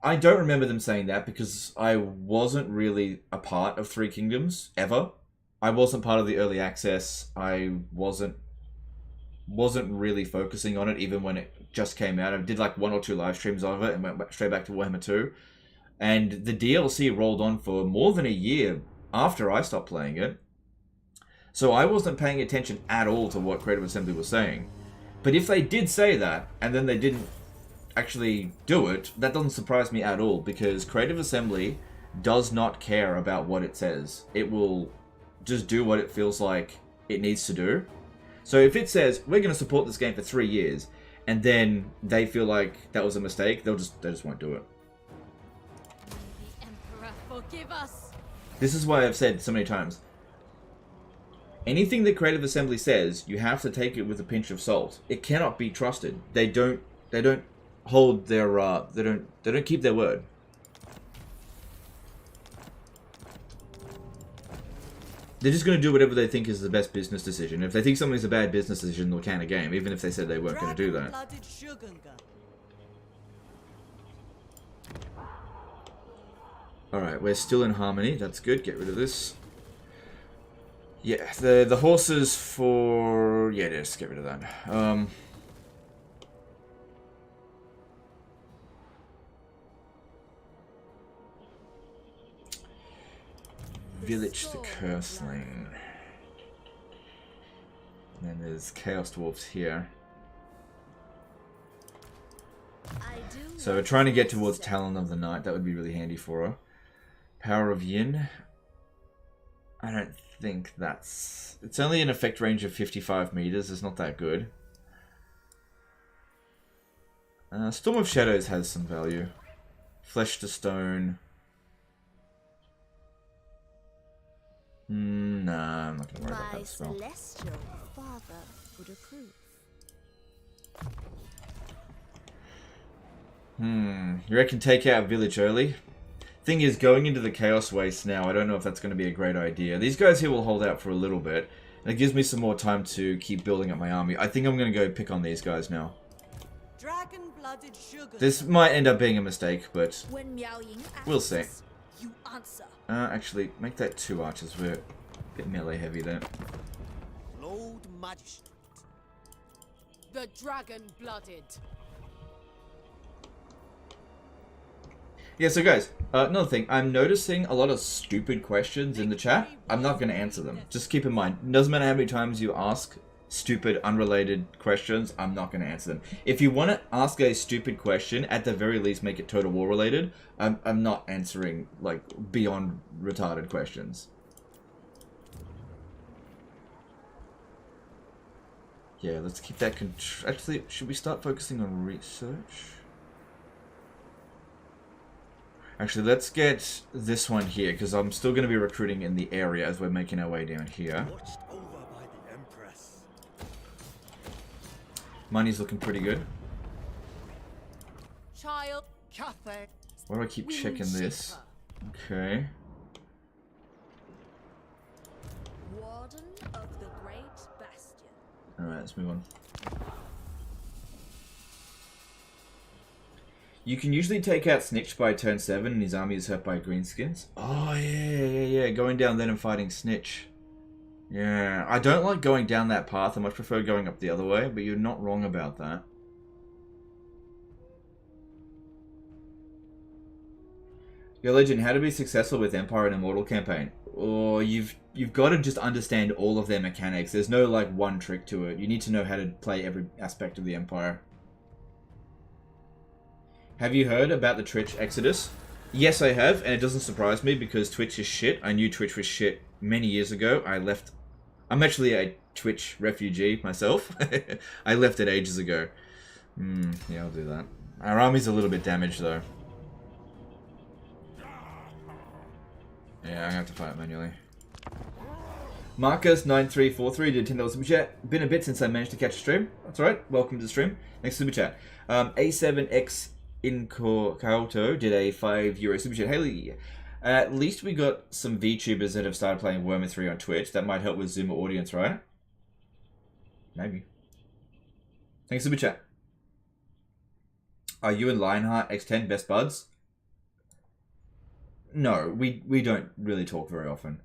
A: I don't remember them saying that because I wasn't really a part of Three Kingdoms, ever. I wasn't part of the early access. I wasn't really focusing on it even when it just came out. I did like 1 or 2 live streams of it and went straight back to Warhammer 2. And the DLC rolled on for more than a year after I stopped playing it. So I wasn't paying attention at all to what Creative Assembly was saying. But if they did say that, and then they didn't actually do it, that doesn't surprise me at all, because Creative Assembly does not care about what it says. It will just do what it feels like it needs to do. So if it says, we're going to support this game for 3 years, and then they feel like that was a mistake, they just won't do it.
B: The Emperor forgive us.
A: This is why I've said so many times, anything that Creative Assembly says, you have to take it with a pinch of salt. It cannot be trusted. They don't hold their they don't keep their word. They're just going to do whatever they think is the best business decision. If they think something's a bad business decision, they'll can a game, even if they said they weren't going to do that.
E: Dragon-blooded Shogunga.
A: Alright, we're still in harmony. That's good. Get rid of this. Yeah, the horses for... Yeah, just get rid of that. Village the Curseling. And then there's Chaos Dwarfs here. So we're trying to get towards Talon of the Night. That would be really handy for her. Power of Yin. I don't think that's... It's only an effect range of 55 meters. It's not that good. Storm of Shadows has some value. Flesh to Stone. Nah, I'm not going to worry about that spell.
B: My celestial father would approve.
A: You reckon take out Village early? Thing is, going into the Chaos Waste now, I don't know if that's going to be a great idea. These guys here will hold out for a little bit, and it gives me some more time to keep building up my army. I think I'm going to go pick on these guys now.
E: Dragon-blooded Shogunga.
A: This might end up being a mistake, but
B: When Miao Ying asks,
A: we'll see.
B: you answer.
A: Actually, make that 2 archers. We're a bit melee heavy there.
E: Lord Magistrate.
B: The dragon-blooded.
A: Yeah, so guys, another thing. I'm noticing a lot of stupid questions in the chat. I'm not going to answer them. Just keep in mind, it doesn't matter how many times you ask stupid, unrelated questions, I'm not going to answer them. If you want to ask a stupid question, at the very least make it Total War related. I'm not answering, like, beyond retarded questions. Yeah, let's keep that actually, should we start focusing on research? Actually, let's get this one here, because I'm still going to be recruiting in the area as we're making our way down here.
D: Watched over by the Empress.
A: Money's looking pretty good.
B: Child Cathay.
A: Why do I keep checking this? Okay.
B: Warden of the Great Bastion.
A: Alright, let's move on. You can usually take out Snitch by turn 7 and his army is hurt by greenskins. Oh, yeah. Going down then and fighting Snitch. Yeah, I don't like going down that path. I much prefer going up the other way, but you're not wrong about that. Yo, Legend, how to be successful with Empire and Immortal campaign? Or you've got to just understand all of their mechanics. There's no, like, one trick to it. You need to know how to play every aspect of the Empire. Have you heard about the Twitch exodus? Yes, I have, and it doesn't surprise me because Twitch is shit. I knew Twitch was shit many years ago. I left... I'm actually a Twitch refugee myself. I left it ages ago. Yeah, I'll do that. Our army's a little bit damaged, though. Yeah, I'm gonna have to fight it manually. Marcus9343 did $10 super chat. Been a bit since I managed to catch a stream. That's right. Welcome to the stream. Next super chat. A7X Incauto did a €5 super chat. Haley, at least we got some VTubers that have started playing Warhammer 3 on Twitch. That might help with Zoomer audience, right? Maybe. Thanks super chat. Are you and Lionheart X10 best buds? No, we don't really talk very often.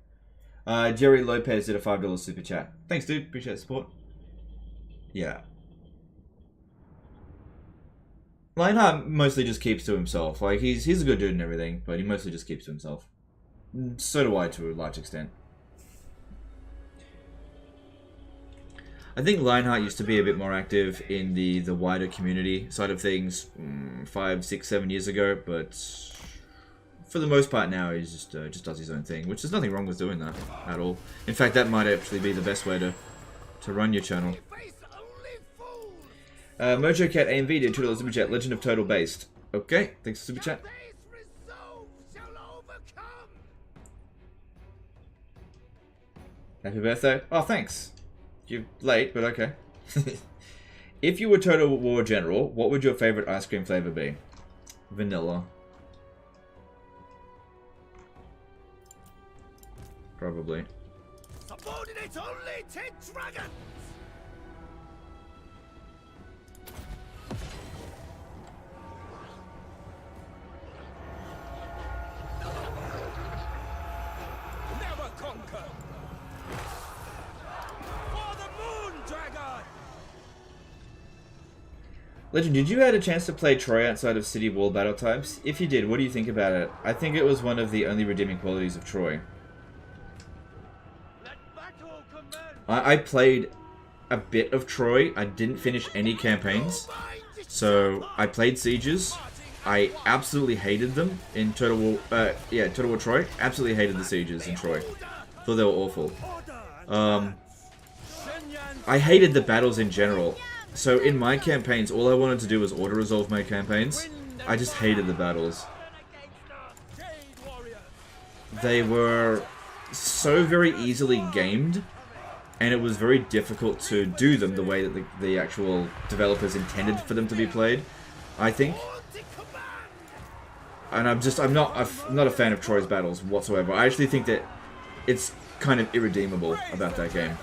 A: Jerry Lopez did a $5 super chat. Thanks, dude. Appreciate the support. Yeah. Lionheart mostly just keeps to himself. Like, he's a good dude and everything, but he mostly just keeps to himself. So do I, to a large extent. I think Lionheart used to be a bit more active in the wider community side of things 5, 6, 7 years ago, but for the most part now he just does his own thing, which there's nothing wrong with doing that at all. In fact, that might actually be the best way to run your channel. Mojo Cat AMV did $2 super chat. Legend of Total based. Okay, thanks for super chat. Happy birthday. Oh, thanks. You're late, but okay. If you were Total War General, what would your favorite ice cream flavor be? Vanilla. Probably.
D: Subordinate only to dragons! Never conquer! For the moon, dragon!
A: Legend, did you have a chance to play Troy outside of city wall battle types? If you did, what do you think about it? I think it was one of the only redeeming qualities of Troy. I played a bit of Troy. I didn't finish any campaigns. So I played sieges. I absolutely hated them in Total War. Total War Troy. Absolutely hated the sieges in Troy. Thought they were awful. I hated the battles in general. So in my campaigns, all I wanted to do was auto-resolve my campaigns. I just hated the battles. They were so very easily gamed, and it was very difficult to do them the way that the actual developers intended for them to be played, I think. And I'm not a fan of Troy's battles whatsoever. I actually think that it's kind of irredeemable about that game.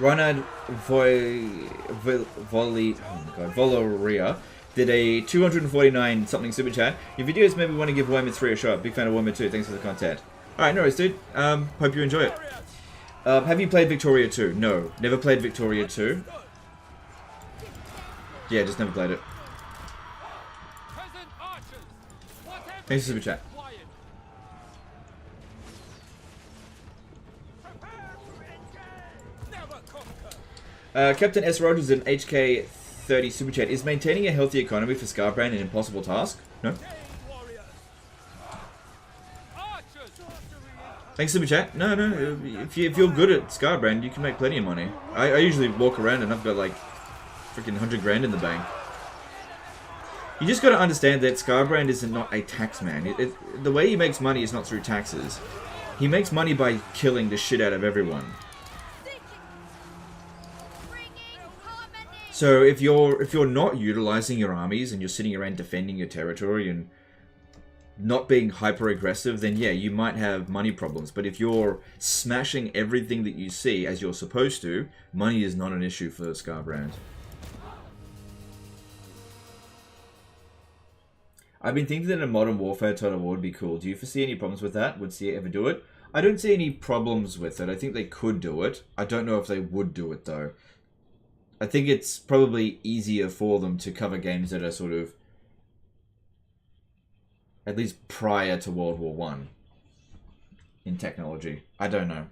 A: Reinhard Voloria did a 249 something super chat. Your videos made me want to give Warhammer 3 a shot. Big fan of Warhammer 2. Thanks for the content. Alright, no worries, dude. Hope you enjoy it. Have you played Victoria 2? No. Never played Victoria 2. Yeah, just never played it. Thanks for the super chat. Captain S. Rogers in HK 30 Super Chat. Is maintaining a healthy economy for Scarbrand an impossible task? No. Thanks, Super Chat. No. If you're good at Scarbrand, you can make plenty of money. I usually walk around and I've got like freaking 100 grand in the bank. You just got to understand that Scarbrand is not a tax man. The way he makes money is not through taxes. He makes money by killing the shit out of everyone. So if you're not utilizing your armies and you're sitting around defending your territory and not being hyper aggressive, then yeah, you might have money problems. But if you're smashing everything that you see as you're supposed to, money is not an issue for Scarbrand. I've been thinking that a Modern Warfare Total War would be cool. Do you foresee any problems with that? Would CA ever do it? I don't see any problems with it. I think they could do it. I don't know if they would do it though. I think it's probably easier for them to cover games that are sort of at least prior to World War I in technology. I don't know.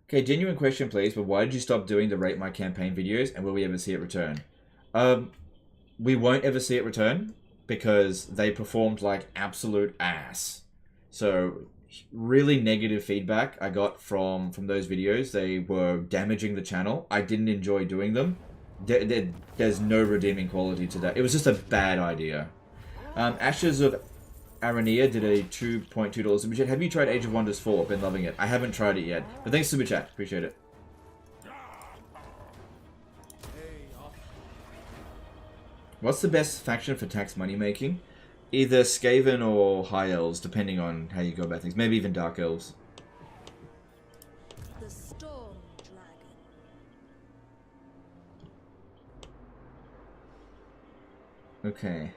A: Okay, genuine question please, but why did you stop doing the Rate My Campaign videos and will we ever see it return? We won't ever see it return because they performed like absolute ass. So really negative feedback I got from those videos. They were damaging the channel. I didn't enjoy doing them. There's no redeeming quality to that. It was just a bad idea. Ashes of Arania did a $2.2 super chat. Have you tried Age of Wonders 4? Been loving it. I haven't tried it yet, but thanks super chat. Appreciate it. What's the best faction for tax money making? Either Skaven or High Elves, depending on how you go about things. Maybe even Dark Elves.
B: The Storm Dragon.
A: Okay.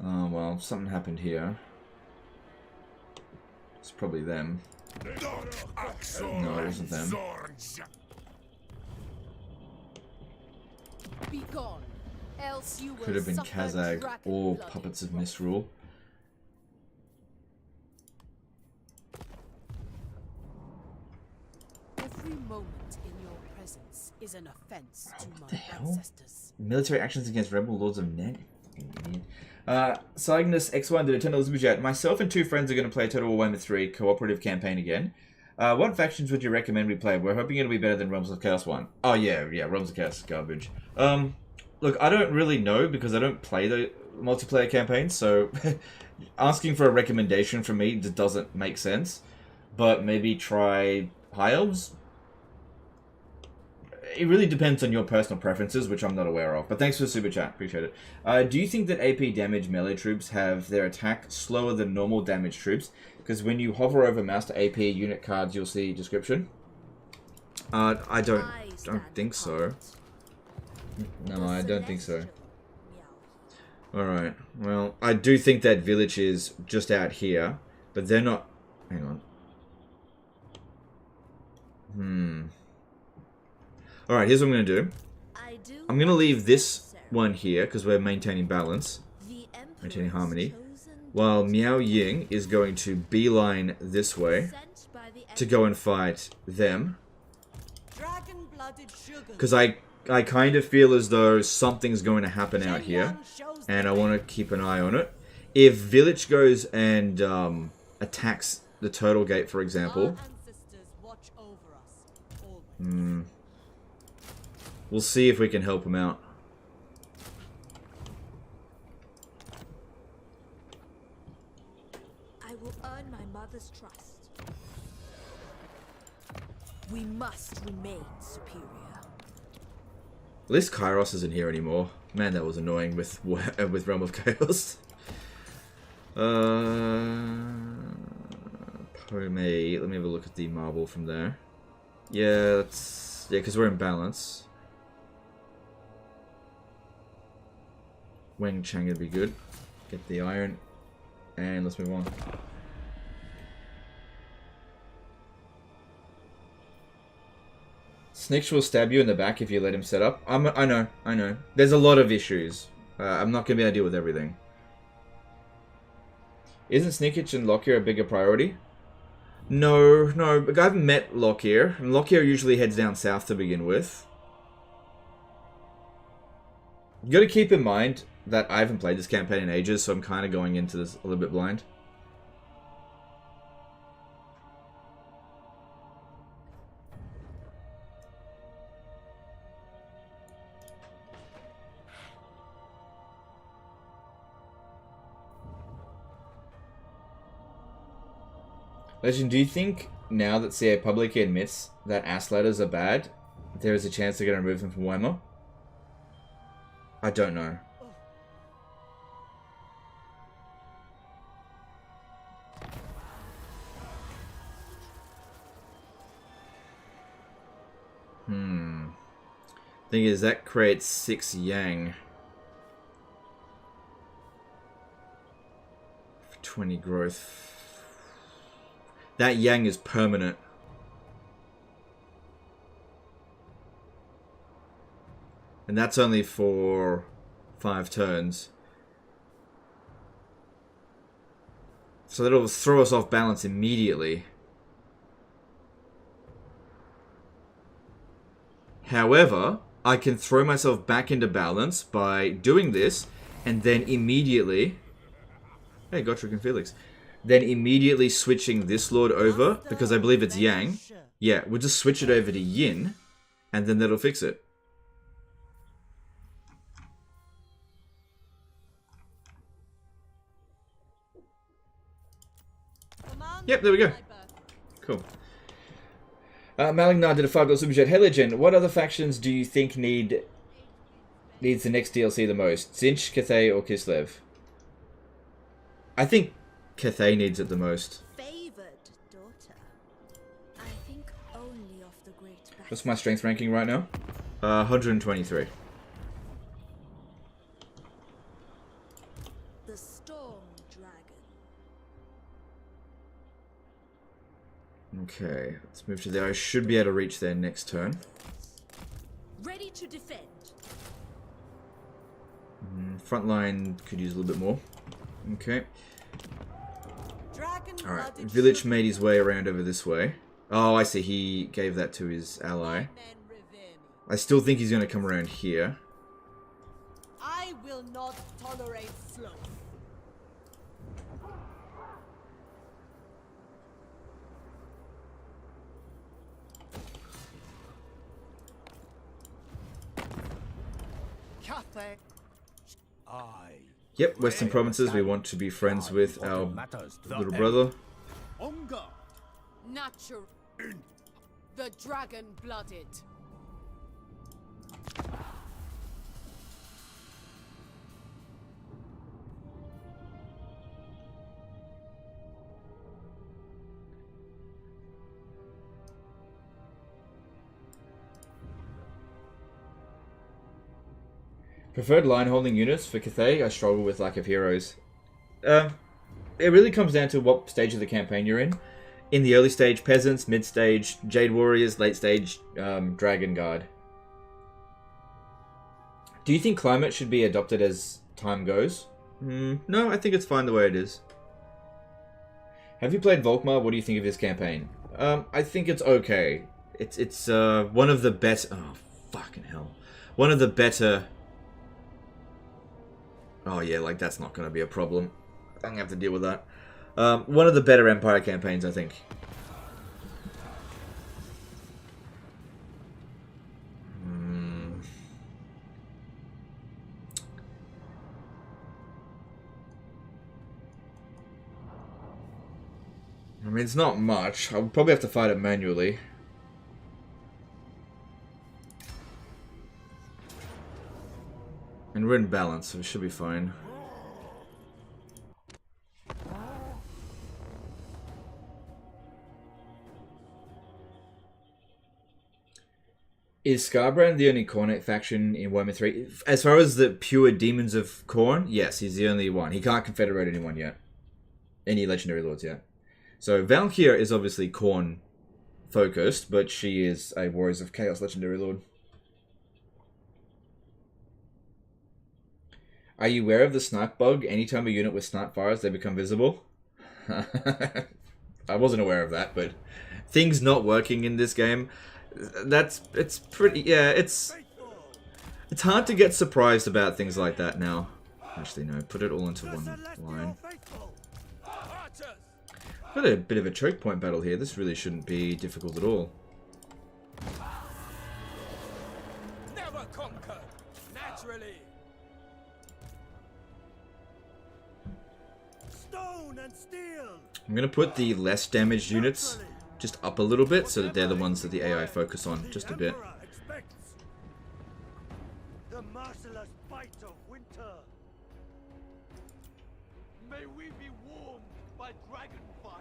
A: Oh, well, something happened here. It's probably them. No, it wasn't them.
B: Be gone. Else you will
A: Could have been
B: suffer
A: Kazakh
B: dragon
A: or
B: blood.
A: Puppets of Misrule.
B: Every moment in your presence is an offense to
A: What
B: my
A: the hell?
B: ancestors.
A: Military actions against rebel lords of Neg. Cygnus X1 did a $10 super chat. Myself and 2 friends are going to play Total War Warhammer 3 cooperative campaign again. What factions would you recommend we play? We're hoping it'll be better than Realms of Chaos 1. Oh yeah, Realms of Chaos is garbage. Look, I don't really know because I don't play the multiplayer campaigns, so asking for a recommendation from me just doesn't make sense. But maybe try High Elves? It really depends on your personal preferences, which I'm not aware of. But thanks for the super chat, appreciate it. Do you think that AP damage melee troops have their attack slower than normal damage troops? Because when you hover over mouse to AP unit cards, you'll see description. I don't think so. No, I don't think so. Alright, well, I do think that village is just out here, but they're not... Hang on. Alright, here's what I'm going to do. I'm going to leave this one here, because we're maintaining balance. Maintaining harmony. While Miao Ying is going to beeline this way to go and fight them. Because I kind of feel as though something's going to happen out here. And I want to keep an eye on it. If Village goes and attacks the Turtle Gate, for example... we'll see if we can help him out.
B: I will earn my mother's trust. We must remain superior.
A: At least Kairos isn't here anymore. Man, that was annoying with Realm of Chaos. Pomei. Let me have a look at the marble from there. Yeah, that's... Yeah, because we're in balance. Wang Chang would be good. Get the iron. And let's move on. Snitch will stab you in the back if you let him set up. I know. There's a lot of issues. I'm not going to be able to deal with everything. Isn't Sneakage and Lockyer a bigger priority? No. But I haven't met Lockyer. And Lockyer usually heads down south to begin with. You got to keep in mind that I haven't played this campaign in ages, so I'm kind of going into this a little bit blind. Legend, do you think now that CA publicly admits that ass ladders are bad, there is a chance they're going to remove them from Warhammer? I don't know. Thing is, that creates 6 Yang. For 20 growth. That Yang is permanent. And that's only for 5 turns. So that'll throw us off balance immediately. However, I can throw myself back into balance by doing this, and then immediately... Hey, Gotrek and Felix. Then immediately switching this Lord over, because I believe it's Yang. Yeah, we'll just switch it over to Yin, and then that'll fix it. Yep, there we go. Cool. Malignar did a $5 super chat. Hey Legend, what other factions do you think needs the next DLC the most? Zinch, Cathay, or Kislev? I think Cathay needs it the most.
B: Favored daughter. I think only of the great.
A: What's my strength ranking right now? 123.
B: The Storm Dragon.
A: Okay, let's move to there. I should be able to reach there next turn.
B: Ready to defend.
A: Front line could use a little bit more. Okay. Alright, Village made his way around over this way. Oh, I see. He gave that to his ally. I still think he's going to come around here.
E: I I will not tolerate sloth. Cathay.
A: Yep, Western provinces, we want to be friends with our little brother.
E: On guard.
B: Natural. The dragon-blooded.
A: Preferred line holding units for Cathay, I struggle with lack of heroes. It really comes down to what stage of the campaign you're in. In the early stage, peasants, mid stage, Jade Warriors, late stage, Dragon Guard. Do you think climate should be adopted as time goes? No, I think it's fine the way it is. Have you played Volkmar? What do you think of his campaign? I think it's okay. It's one of the best. Oh, fucking hell. One of the better. Oh yeah, like that's not going to be a problem. I'm going to have to deal with that. One of the better Empire campaigns, I think. I mean, it's not much. I'll probably have to fight it manually. And we're in balance, so it should be fine. Is Scarbrand the only Khornet faction in Warhammer 3? As far as the pure Demons of Khorne, yes, he's the only one. He can't confederate anyone yet. Any Legendary Lords yet. So Valkyria is obviously Khorne focused, but she is a Warriors of Chaos Legendary Lord. Are you aware of the snipe bug? Anytime a unit with snipe fires, they become visible. I wasn't aware of that, but things not working in this game, it's pretty, yeah, it's hard to get surprised about things like that now. Actually, no, put it all into one line. Got a bit of a choke point battle here. This really shouldn't be difficult at all.
C: Never conquer, naturally.
E: Stone and steel.
A: I'm going to put the less damaged units just up a little bit so that they're the ones that the AI focus on just a bit.
E: The merciless bite of winter. May we be warmed by dragon fire.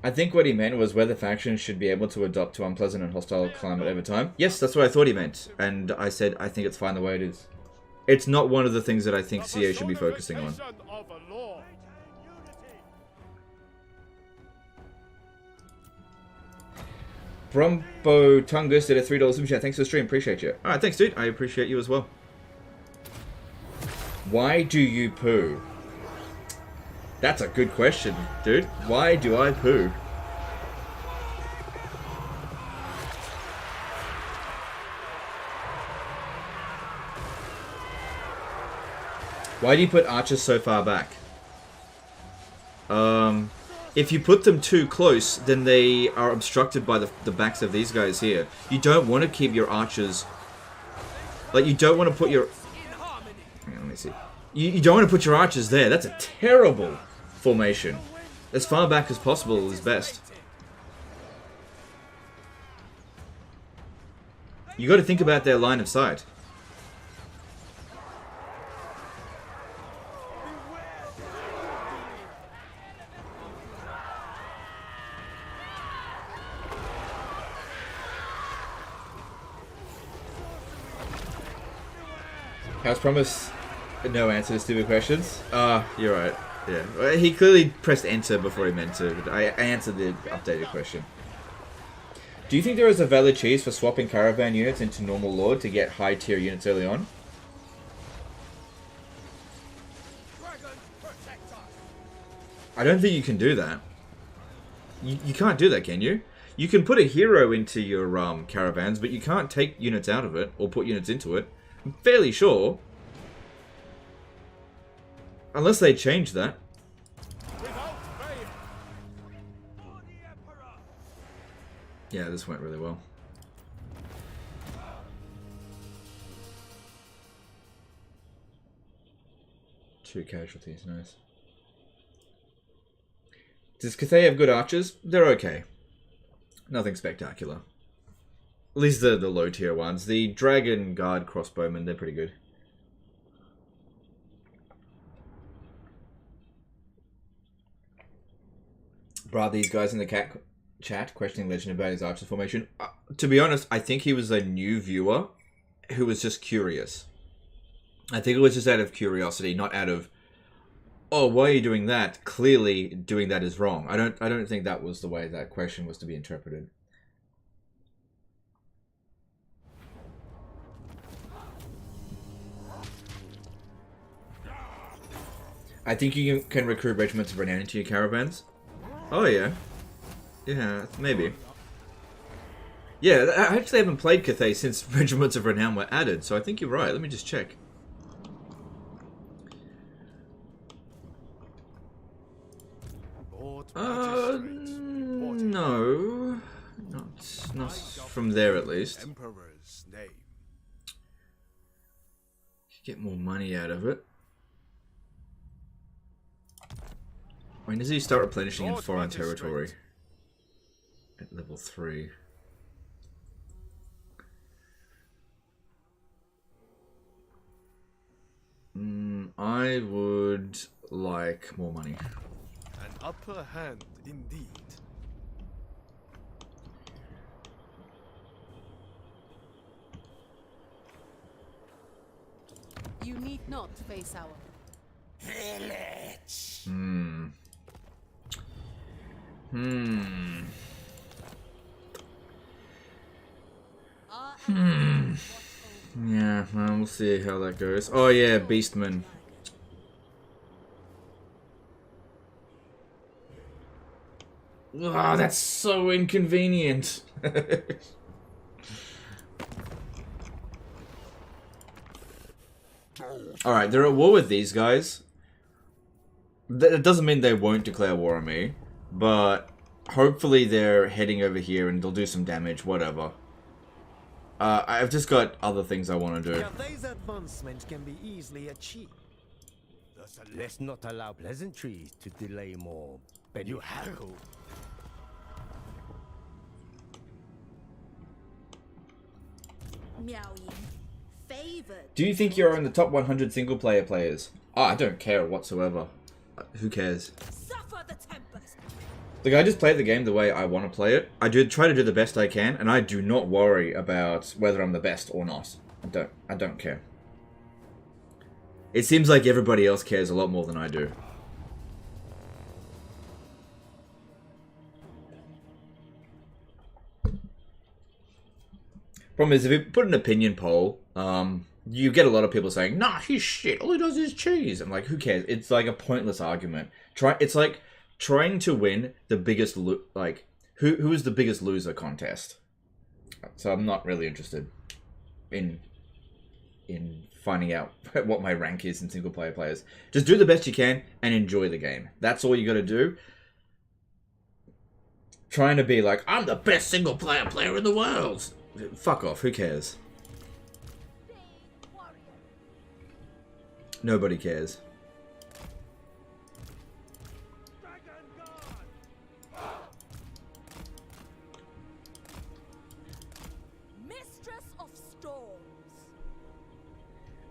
A: I think what he meant was whether factions should be able to adopt to unpleasant and hostile climate over time. Yes, that's what I thought he meant. And I said I think it's fine the way it is. It's not one of the things that I think CA should be focusing on. Brumbo Tungus did a $3 super chat. Thanks for the stream. Appreciate you. Alright, thanks, dude. I appreciate you as well. Why do you poo? That's a good question, dude. Why do I poo? Why do you put archers so far back? If you put them too close, then they are obstructed by the backs of these guys here. You don't want to keep your archers... Like, you don't want to put your... Hang on, let me see. You don't want to put your archers there. That's a terrible formation. As far back as possible is best. You got to think about their line of sight. As promised, no answer to stupid questions. You're right. Yeah, he clearly pressed enter before he meant to, but I answered the updated question. Do you think there is a valid cheese for swapping Caravan units into normal Lord to get high tier units early on? I don't think you can do that. You can't do that, can you? You can put a hero into your caravans, but you can't take units out of it or put units into it. I'm fairly sure. Unless they change that. Yeah, this went really well. Two casualties, nice. Does Cathay have good archers? They're okay. Nothing spectacular. At least the low tier ones. The Dragon Guard crossbowmen, they're pretty good. Bruh, these guys in the chat questioning Legend about his archer formation. To be honest, I think he was a new viewer who was just curious. I think it was just out of curiosity, not out of, oh, why are you doing that? Clearly, doing that is wrong. I don't think that was the way that question was to be interpreted. I think you can recruit regiments of renown into your caravans. Oh yeah, yeah, maybe. Yeah, I actually haven't played Cathay since regiments of renown were added, so I think you're right. Let me just check. No, not from there at least.
C: Emperor's name.
A: Get more money out of it. When does he start replenishing in foreign territory? At level 3. I would like more money.
C: An upper hand indeed.
B: You need not face our
D: Village.
A: Yeah, well, we'll see how that goes. Oh yeah, Beastman. Oh, that's so inconvenient. Alright, they're at war with these guys. That doesn't mean they won't declare war on me, but hopefully they're heading over here and they'll do some damage, whatever. I've just got other things I want to do.
F: Cathay's advancement can be easily achieved.
D: Let's not allow pleasantries to delay more. But you have to.
B: Miao Ying. Favored.
A: Do you think you're in the top 100 single-player players? Oh, I don't care whatsoever. Who cares?
B: Suffer the tempest.
A: Look, I just play the game the way I want to play it. I do try to do the best I can, and I do not worry about whether I'm the best or not. I don't care. It seems like everybody else cares a lot more than I do. Problem is, if you put an opinion poll, you get a lot of people saying, "Nah, he's shit. All he does is cheese." I'm like, who cares? It's like a pointless argument. It's like trying to win the biggest who is the biggest loser contest. So I'm not really interested in finding out what my rank is in single player players. Just do the best you can and enjoy the game. That's all you got to do. Trying to be like, I'm the best single player in the world. Fuck off. Who cares? Nobody cares.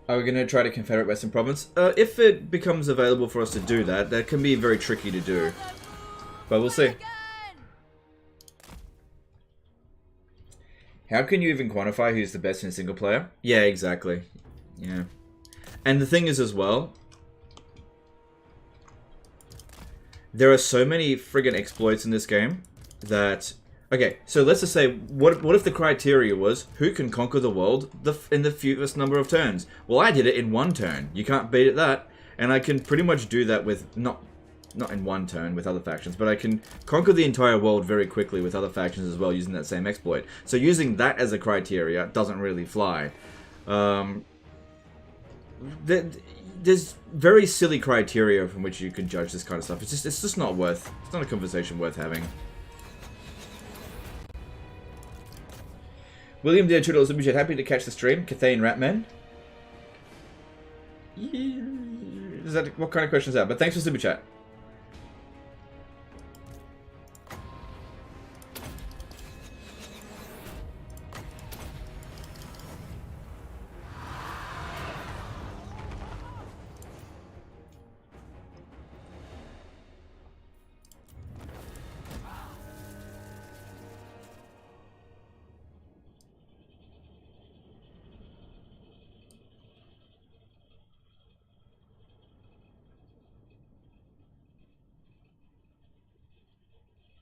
A: Are we going to try to Confederate Western Province? If it becomes available for us to do that, that can be very tricky to do. But we'll see. How can you even quantify who's the best in single player? Yeah, exactly. Yeah. And the thing is as well, there are so many friggin' exploits in this game that... Okay, so let's just say, what if the criteria was, who can conquer the world in the fewest number of turns? Well, I did it in 1 turn. You can't beat it that. And I can pretty much do that with not not in one turn with other factions, but I can conquer the entire world very quickly with other factions as well using that same exploit. So using that as a criteria doesn't really fly. There's very silly criteria from which you can judge this kind of stuff. It's just not worth. It's not a conversation worth having. William Dear $2 Super Chat, happy to catch the stream. Cathayan Ratman. Yeah. Is that what kind of question is that? But thanks for Super Chat.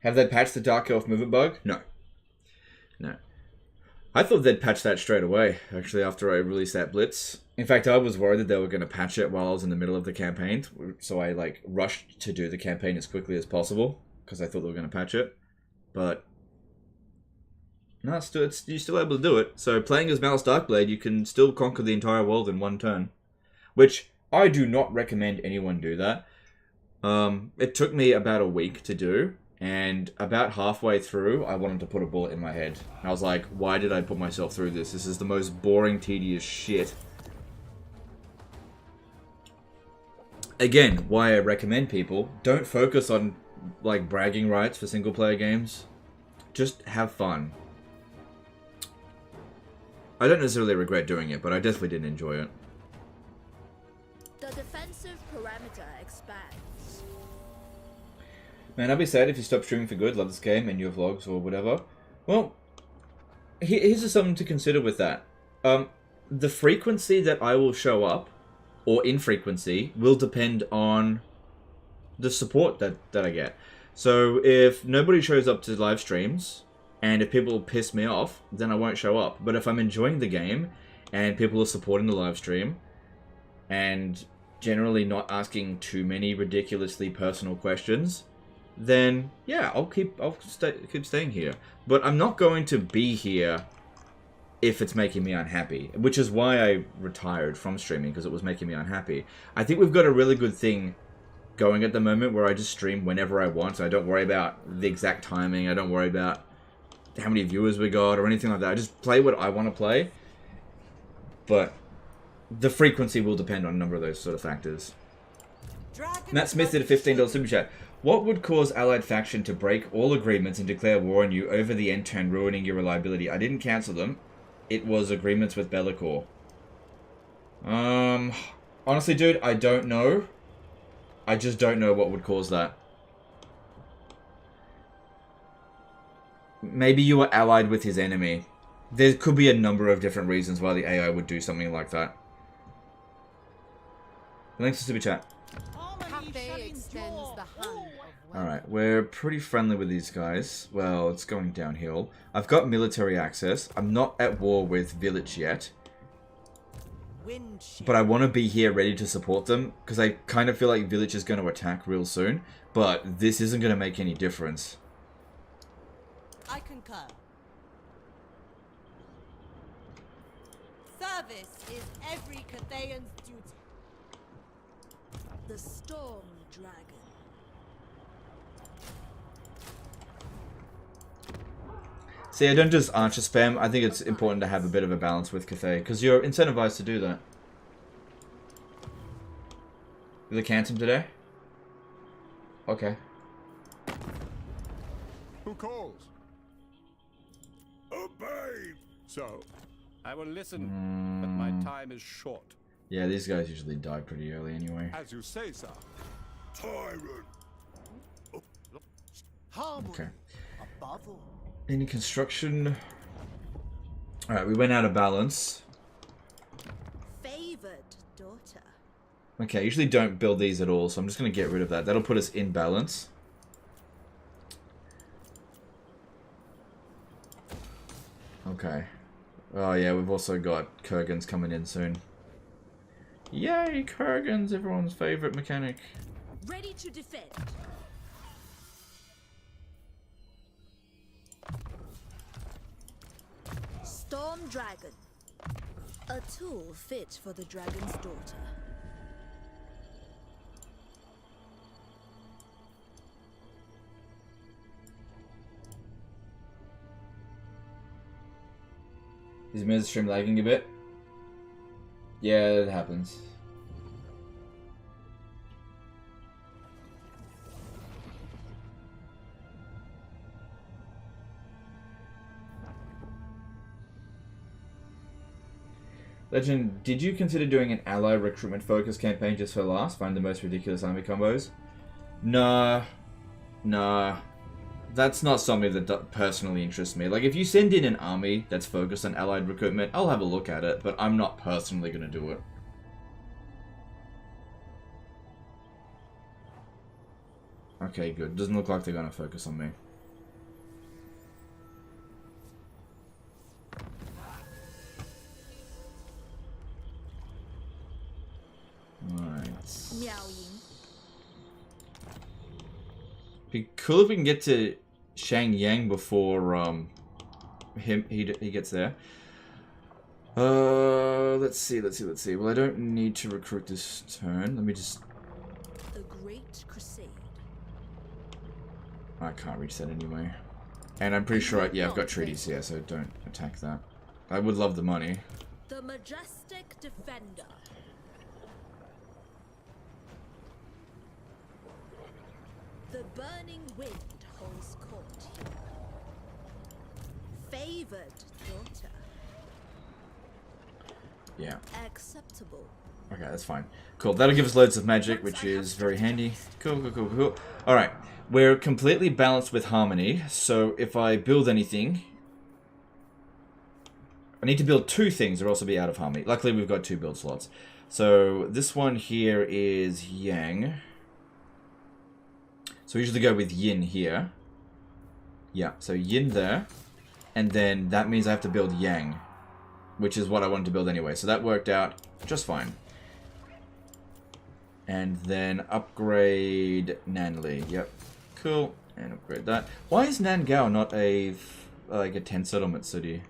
A: Have they patched the Dark Elf movement bug? No. No. I thought they'd patch that straight away, actually, after I released that Blitz. In fact, I was worried that they were going to patch it while I was in the middle of the campaign, so I, like, rushed to do the campaign as quickly as possible, because I thought they were going to patch it. But no, you're still able to do it. So playing as Malice Darkblade, you can still conquer the entire world in one turn, which I do not recommend anyone do that. It took me about a week to do. And about halfway through, I wanted to put a bullet in my head. I was like, why did I put myself through this? This is the most boring, tedious shit. Again, why I recommend people, don't focus on, like, bragging rights for single-player games. Just have fun. I don't necessarily regret doing it, but I definitely didn't enjoy it.
B: The defensive parameter expands.
A: Man, I'll be sad if you stop streaming for good, love this game, and your vlogs or whatever. Well, here's just something to consider with that. The frequency that I will show up, or infrequency, will depend on the support that I get. So if nobody shows up to live streams, and if people piss me off, then I won't show up. But if I'm enjoying the game, and people are supporting the live stream, and generally not asking too many ridiculously personal questions, then yeah, I'll keep staying here. But I'm not going to be here if it's making me unhappy, which is why I retired from streaming, because it was making me unhappy. I think we've got a really good thing going at the moment where I just stream whenever I want, so I don't worry about the exact timing, I don't worry about how many viewers we got or anything like that. I just play what I want to play, but the frequency will depend on a number of those sort of factors. Matt Smith did a $15 super chat. What would cause Allied faction to break all agreements and declare war on you over the end turn, ruining your reliability? I didn't cancel them. It was agreements with Bellicor. Honestly, dude, I don't know. I just don't know what would cause that. Maybe you were allied with his enemy. There could be a number of different reasons why the AI would do something like that. Thanks for super chat. Alright, we're pretty friendly with these guys. Well, it's going downhill. I've got military access. I'm not at war with Village yet. But I want to be here ready to support them, because I kind of feel like Village is going to attack real soon. But this isn't going to make any difference.
B: I concur. Service is every Cathayan's duty. The Storm Dragon.
A: See, I don't just archer spam. I think it's important to have a bit of a balance with Cathay, because you're incentivized to do that. Did they cancel him today? Okay.
C: Who calls? Obey! So, I will listen, but my time is short.
A: Yeah, these guys usually die pretty early anyway.
C: As you say, sir. Tyrant!
A: Okay. Any construction? Alright, we went out of balance.
B: Favored daughter.
A: Okay, I usually don't build these at all, so I'm just going to get rid of that. That'll put us in balance. Okay. Oh yeah, we've also got Kurgans coming in soon. Yay, Kurgans, everyone's favourite mechanic.
B: Ready to defend. Storm Dragon. A tool fit for the dragon's daughter.
A: Is Mia's stream lagging a bit? Yeah, it happens. Legend, did you consider doing an ally recruitment focus campaign just for laughs? Find the most ridiculous army combos? Nah. That's not something that personally interests me. Like, if you send in an army that's focused on allied recruitment, I'll have a look at it, but I'm not personally going to do it. Okay, good. Doesn't look like they're going to focus on me. Alright.
B: Miao Ying.
A: Be cool if we can get to Shang Yang before he gets there. Let's see. Well, I don't need to recruit this turn. Let me just.
B: The Great Crusade.
A: I can't reach that anyway. And I'm pretty sure, I've got treaties here, so don't attack that. I would love the money.
B: The Majestic Defender. The Burning Wind holds court here. Favored daughter.
A: Yeah.
B: Acceptable.
A: Okay, that's fine. Cool. That'll give us loads of magic, which is very handy. Cool. Alright. We're completely balanced with harmony, so if I build anything... I need to build 2 things or else I'll be out of harmony. Luckily, we've got 2 build slots. So, this one here is Yang. So we usually go with Yin here. Yeah, so Yin there. And then that means I have to build Yang, which is what I wanted to build anyway. So that worked out just fine. And then upgrade Nanli. Yep, cool. And upgrade that. Why is Nangao not a, like a 10 settlement city?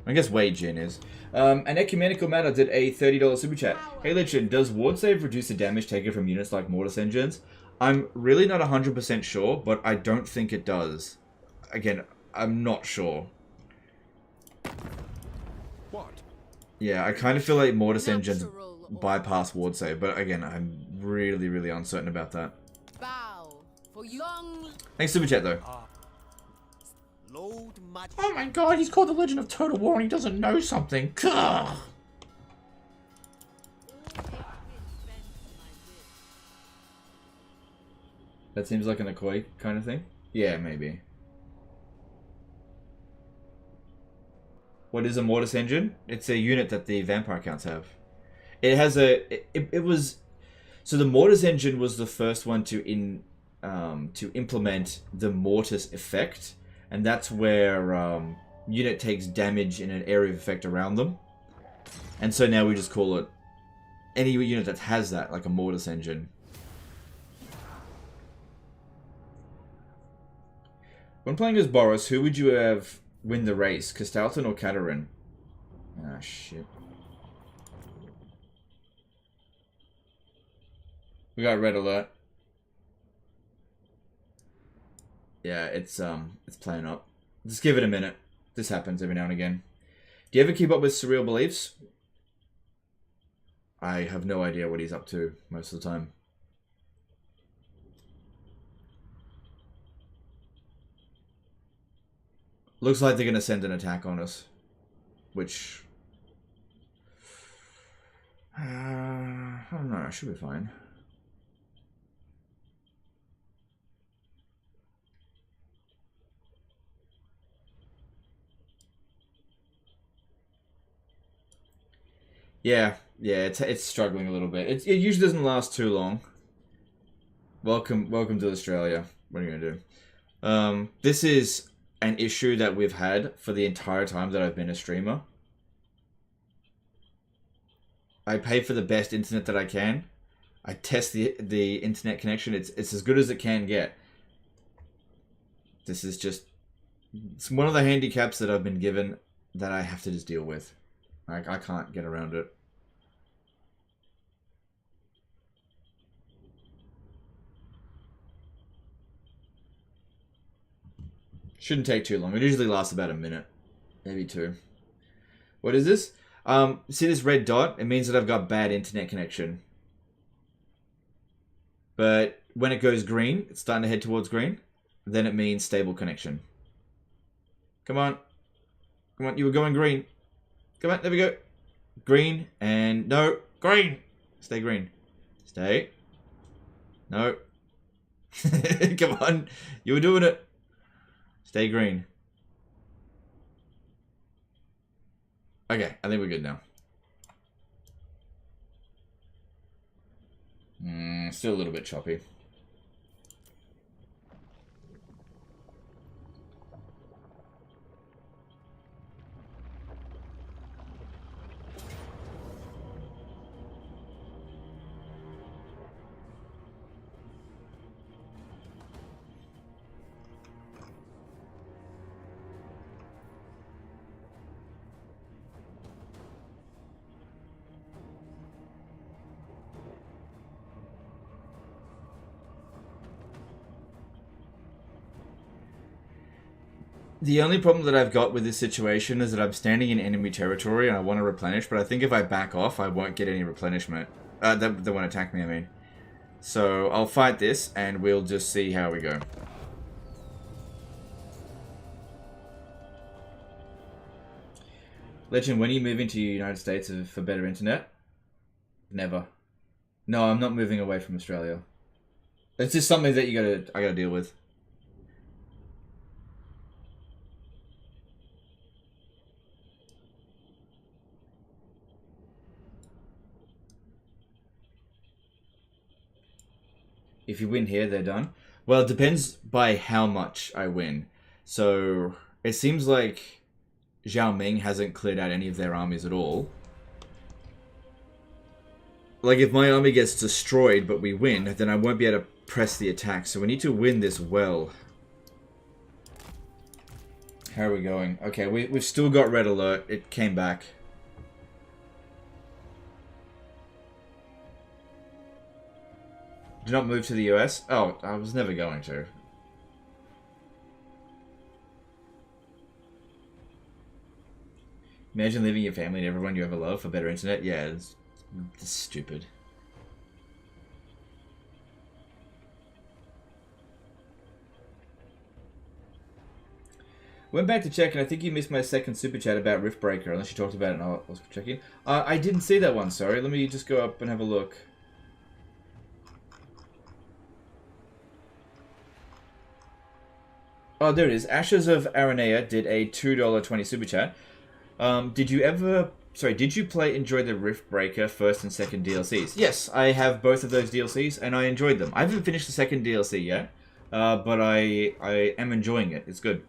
A: I guess Wei Jin is. An Ecumenical Matter did a $30 super chat. Hey Legend, does ward save reduce the damage taken from units like Mortis Engines? I'm really not 100% sure, but I don't think it does. Again, I'm not sure.
C: What?
A: Yeah, I kind of feel like Mortis Engines bypass ward save, but again, I'm really uncertain about that.
B: Bow for long.
A: Thanks super chat though.
F: Load much.
A: Oh my god, he's called the Legend of Total War and he doesn't know something. Gah! That seems like an Akoi kind of thing? Yeah, maybe. What is a Mortis Engine? It's a unit that the Vampire Counts have. It has a... It was... So the Mortis Engine was the first one to implement the Mortis effect. And that's where unit takes damage in an area of effect around them. And so now we just call it... Any unit that has that, like a Mortis Engine. When playing as Boris, who would you have win the race? Castalton or Caravan? Ah, shit. We got red alert. Yeah, it's playing up. Just give it a minute. This happens every now and again. Do you ever keep up with Surreal Beliefs? I have no idea what he's up to most of the time. Looks like they're going to send an attack on us. Which... I don't know, should be fine. Yeah, it's struggling a little bit. It usually doesn't last too long. Welcome to Australia. What are you going to do? This is an issue that we've had for the entire time that I've been a streamer. I pay for the best internet that I can, I test the internet connection. It's as good as it can get. This is just... It's one of the handicaps that I've been given that I have to just deal with. Like, I can't get around it. Shouldn't take too long. It usually lasts about a minute. Maybe 2. What is this? See this red dot? It means that I've got bad internet connection. But when it goes green, it's starting to head towards green, then it means stable connection. Come on. Come on, you were going green. Come on, there we go. Green, and no, green. Stay green. Stay. No. Come on, you were doing it. Stay green. Okay, I think we're good now. Still a little bit choppy. The only problem that I've got with this situation is that I'm standing in enemy territory and I want to replenish, but I think if I back off, I won't get any replenishment. They won't attack me, I mean. So I'll fight this and we'll just see how we go. Legend, when are you moving to the United States for better internet? Never. No, I'm not moving away from Australia. It's just something that I gotta deal with. If you win here, they're done. Well, it depends by how much I win. So, it seems like Miao Ying hasn't cleared out any of their armies at all. Like, if my army gets destroyed, but we win, then I won't be able to press the attack. So we need to win this well. How are we going? Okay, we've still got red alert. It came back. Do not move to the US? Oh, I was never going to. Imagine leaving your family and everyone you ever love for better internet. Yeah, it's stupid. Went back to check and I think you missed my second super chat about Riftbreaker, unless you talked about it and I was checking. I didn't see that one, sorry. Let me just go up and have a look. Oh, there it is. Ashes of Aranea did a $2.20 super chat. Did you enjoy the Riftbreaker first and second DLCs? Yes, I have both of those DLCs and I enjoyed them. I haven't finished the second DLC yet, but I am enjoying it. It's good.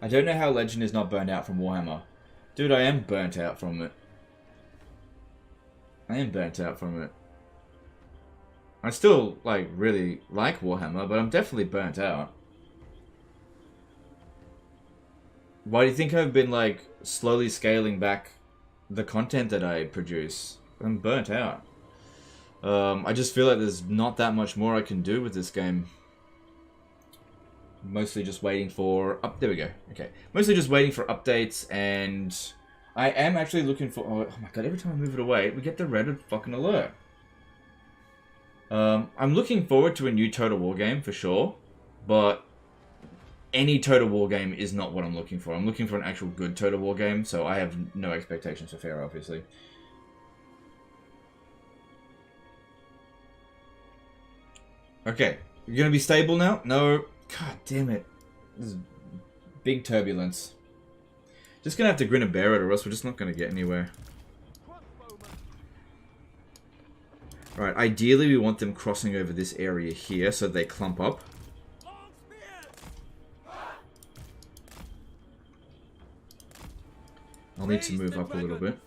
A: I don't know how Legend is not burnt out from Warhammer. Dude, I am burnt out from it. I still, like, really like Warhammer, but I'm definitely burnt out. Why do you think I've been, like, slowly scaling back the content that I produce? I'm burnt out. I just feel like there's not that much more I can do with this game. Mostly just waiting for... there we go. Okay. Mostly just waiting for updates, and I am actually looking for... Oh my god, every time I move it away, we get the red fucking alert. I'm looking forward to a new Total War game, for sure, but any Total War game is not what I'm looking for. I'm looking for an actual good Total War game, so I have no expectations for Pharaoh, obviously. Okay. You're gonna be stable now? No. God damn it. This is big turbulence. Just gonna have to grin and bear it or else we're just not gonna get anywhere. Right, ideally we want them crossing over this area here so they clump up. I'll need to move up a little bit.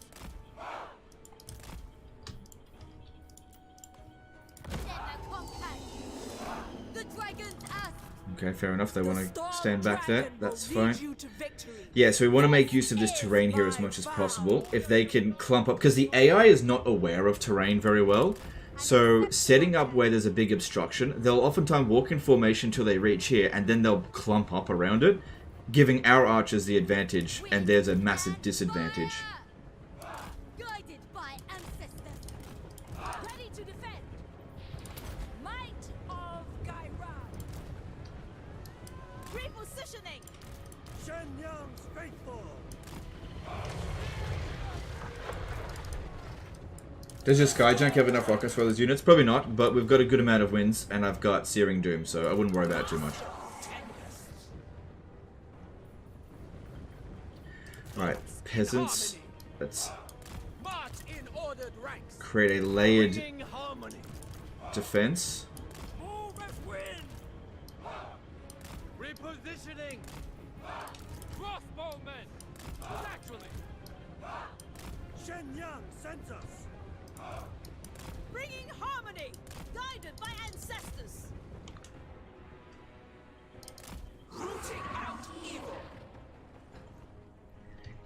A: Okay, fair enough. They want to stand back there. That's fine. Yeah, so we want to make use of this terrain here as much as possible. If they can clump up, because the AI is not aware of terrain very well. So setting up where there's a big obstruction, they'll oftentimes walk in formation till they reach here, and then they'll clump up around it, giving our archers the advantage, and there's a massive disadvantage.
B: Guided by ancestors, ready to defend. Might of Caravan. Repositioning.
F: Shenyang's faithful.
A: Does your Skyjunk have enough rockets for those units? Probably not, but we've got a good amount of wins, and I've got Searing Doom, so I wouldn't worry about it too much. Alright, peasants. Let's create a layered defense.
E: Repositioning. Crossbowmen. Naturally.
F: Shenyang sends us.
B: Bringing harmony, guided by ancestors. Rooting out evil.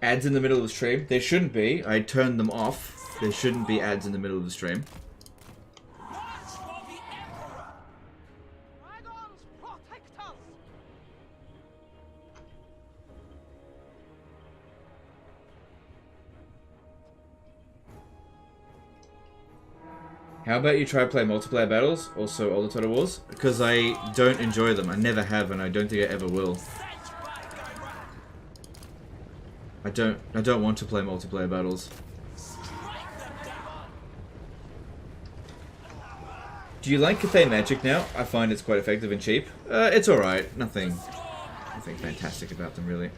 A: Ads in the middle of the stream. There shouldn't be. I turned them off. There shouldn't be ads in the middle of the stream.
E: March for the Emperor. Dragons protect us.
A: How about you try play multiplayer battles, also all the Total Wars? Because I don't enjoy them. I never have, and I don't think I ever will. I don't want to play multiplayer battles. Do you like Cathay Magic now? I find it's quite effective and cheap. It's alright. Nothing fantastic about them, really.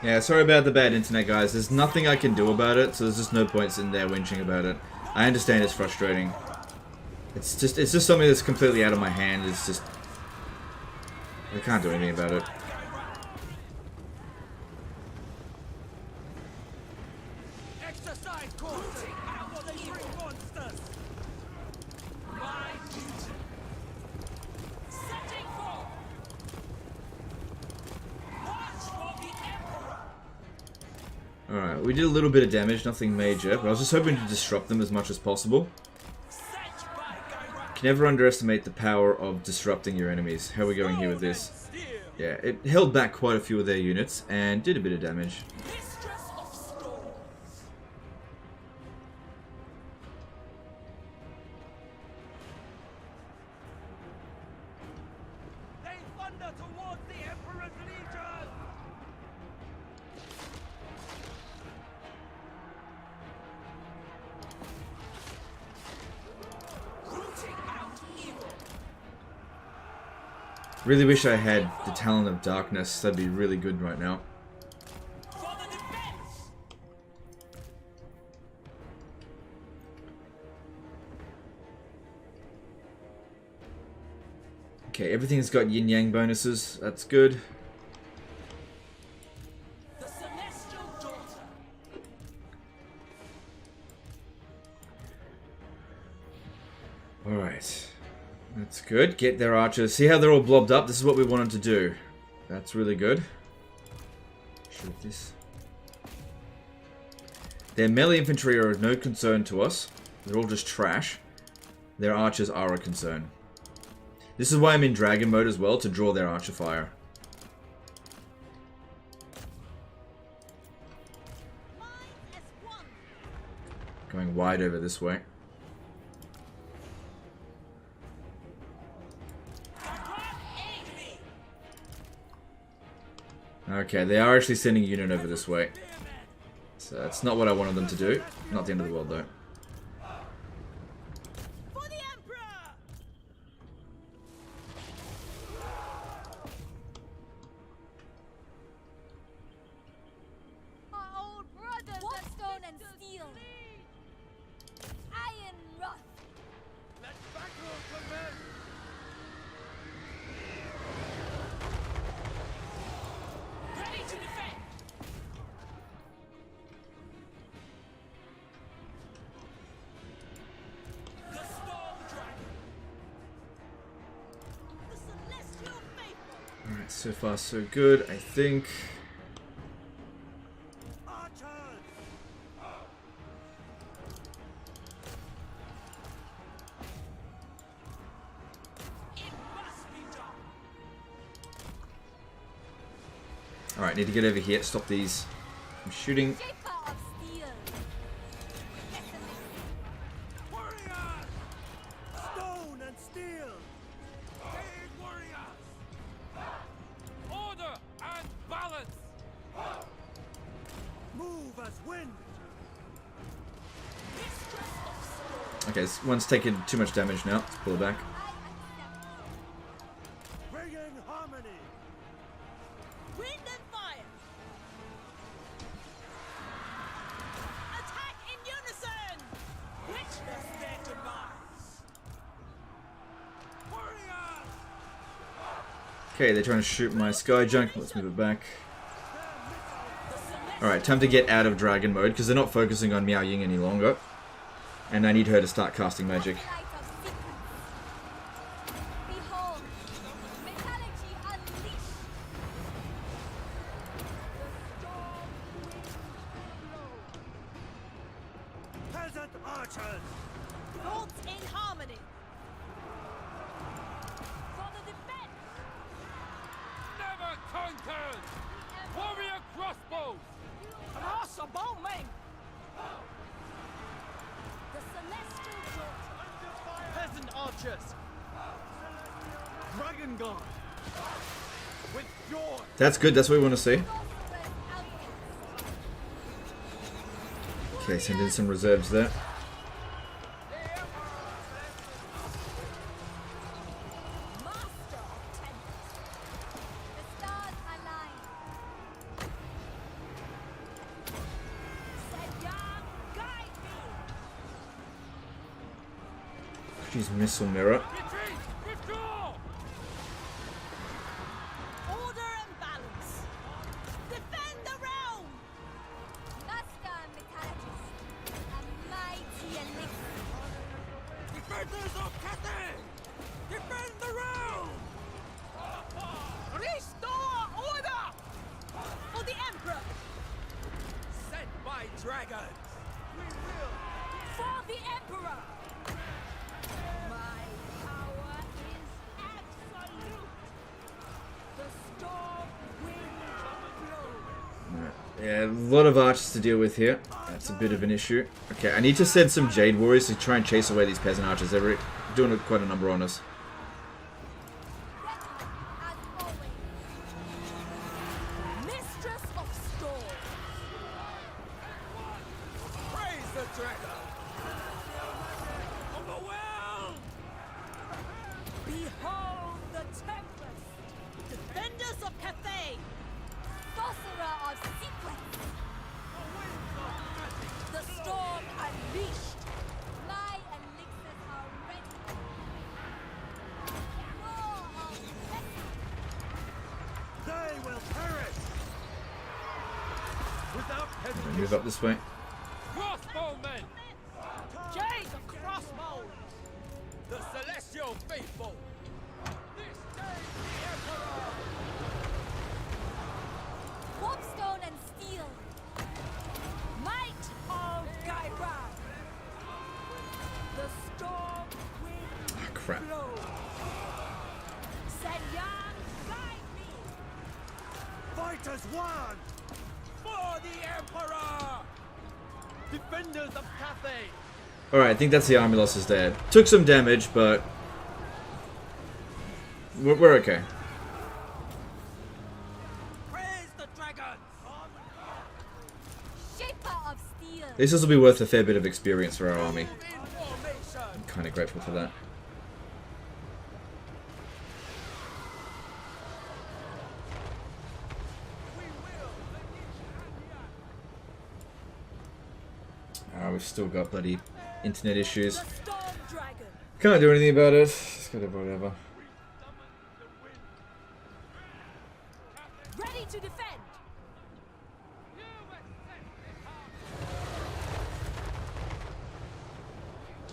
A: Yeah, sorry about the bad internet, guys. There's nothing I can do about it, so there's just no point sitting there whinging about it. I understand it's frustrating. It's just something that's completely out of my hand. It's just... I can't do anything about it.
F: Exercise course. Out the evil monsters.
E: My duty. Setting forth. March for the Emperor.
A: Alright, we did a little bit of damage, nothing major, but I was just hoping to disrupt them as much as possible. You can never underestimate the power of disrupting your enemies. How are we going here with this? Yeah, it held back quite a few of their units and did a bit of damage.
E: Mistress of storms.
F: They thunder towards the Emperor's Legion.
E: Rooting out evil.
A: Really wish I had the Talent of Darkness. That'd be really good right now.
E: For the defense.
A: Okay, everything's got yin-yang bonuses. That's good.
E: The celestial daughter.
A: Alright. That's good. Get their archers. See how they're all blobbed up? This is what we wanted to do. That's really good. Shoot this. Their melee infantry are of no concern to us. They're all just trash. Their archers are a concern. This is why I'm in dragon mode as well, to draw their archer fire. Going wide over this way. Okay, they are actually sending a unit over this way. So that's not what I wanted them to do. Not the end of the world though.
B: For the Emperor! Our old brothers of stone and steel. Iron wrath.
E: Let battle commence! Ready to defend! The Storm Dragon!
B: The celestial faithful.
A: Alright, so far so good, I think.
F: Archers!
E: It must be done!
A: Alright, need to get over here, stop these from shooting.
B: Shaper of steel.
F: Warriors! Stone and steel!
E: Brave warriors! Order and balance!
F: Move as wind!
E: Mistress of Storm!
A: Okay, this one's taking too much damage now. Let's pull it back.
F: Bringing harmony!
B: Wind and fire. Attack in unison.
E: Witness their demise!
F: Warriors!
A: Okay, they're trying to shoot my sky junk. Let's move it back. Alright, time to get out of dragon mode because they're not focusing on Miao Ying any longer. And I need her to start casting magic.
B: Light of secrets. Behold, metallurgy unleashed. The storm winds blow.
F: Peasant archers!
B: Thoughts in harmony. For the defense.
E: Never conquered! Warrior crossbows!
B: Cross a bowman. The celestial daughter.
E: Peasant archers! Dragon guard! With joy!
A: That's good, that's what we want to see.
B: Sorcerer's outcast.
A: Okay, send in some reserves there.
B: Master of tempest. The stars align. Senyang, guide me.
A: She's missile mirror.
E: Retreat! Withdraw!
B: Order and balance. Defend the realm. Master and metallurgist. A mighty elixir.
E: Defenders of Cathay! Defend the realm!
B: Restore order. For the Emperor.
E: Sent by dragons!
B: For the Emperor. My power is absolute. The storm wind blows.
A: Yeah, a lot of archers to deal with here. That's a bit of an issue. Okay, I need to send some Jade Warriors to try and chase away these peasant archers. They're doing quite a number on us.
B: Ready as always. Mistress of storm.
E: Praise the dragon! Overwhelmed!
B: Behold the tempest. Defenders of Cathay. Sorcerer of secrets. The storm unleashed. My elixirs are ready. Roar of Rethinking.
F: They will perish!
E: Without hesitation!
A: Move up this way.
E: Crossbowmen!
B: Jade of crossbow.
E: The celestial faithful! This day the Emperor!
B: Warpstone and steel. Might of Caravan. The storm wind
A: Ah, crap.
B: blow.
F: Fight as one! For the Emperor!
E: Defenders of Cathay!
A: Alright, I think that's the army losses there. Took some damage, but we're okay.
F: Praise the dragons!
B: Shaper of steel.
A: This will be worth a fair bit of experience for our army.
F: In formation!
A: I'm kind of grateful for that.
F: We will
A: We've still got bloody internet issues.
B: The storm dragon.
A: Can't do anything about it. Just gotta whatever.
B: Ready to defend.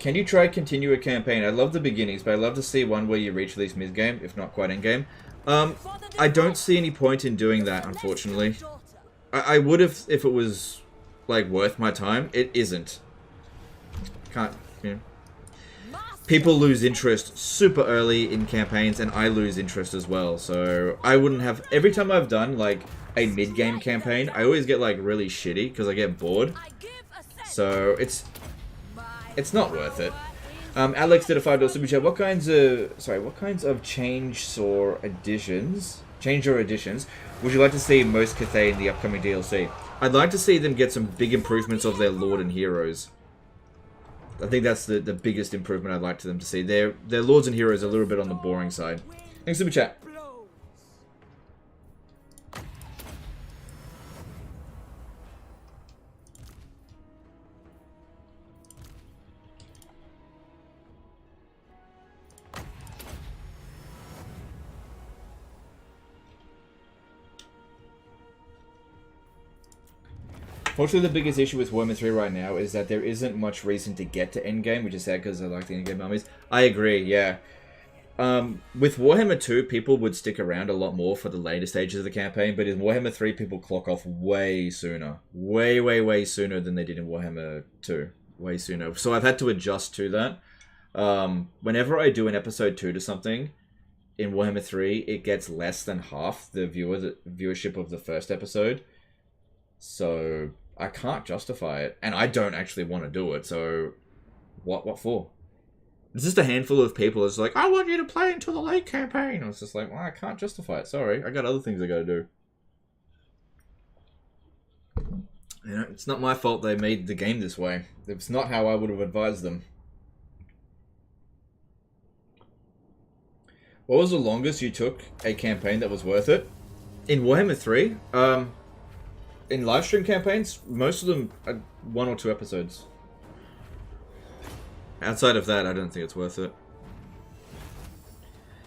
A: Can you try continue a campaign? I love the beginnings, but I love to see one where you reach at least mid-game, if not quite end-game. I don't see any point in doing that, unfortunately. I would if it was, like, worth my time. It isn't. Can't, you know. People lose interest super early in campaigns, and I lose interest as well. So I wouldn't have... Every time I've done, like, a mid-game campaign, I always get, like, really shitty, because I get bored. So it's not worth it. Alex did a $5 super chat. What kinds of change or additions would you like to see most Cathay in the upcoming DLC? I'd like to see them get some big improvements of their Lord and Heroes. I think that's the biggest improvement I'd like to them to see. Their Lords and Heroes are a little bit on the boring side. Thanks, super chat. Fortunately, the biggest issue with Warhammer 3 right now is that there isn't much reason to get to endgame, which is sad because I like the endgame armies. I agree, yeah. With Warhammer 2, people would stick around a lot more for the later stages of the campaign, but in Warhammer 3, people clock off way sooner. Way sooner than they did in Warhammer 2. Way sooner. So I've had to adjust to that. Whenever I do an episode 2 to something, in Warhammer 3, it gets less than half the viewership of the first episode. So I can't justify it, and I don't actually want to do it, so what for? It's just a handful of people that's like, I want you to play until the late campaign. I was just like, well, I can't justify it, sorry. I got other things I gotta do. You know, it's not my fault they made the game this way. It's not how I would have advised them. What was the longest you took a campaign that was worth it? In Warhammer 3, in livestream campaigns, most of them are 1 or 2 episodes. Outside of that, I don't think it's worth it.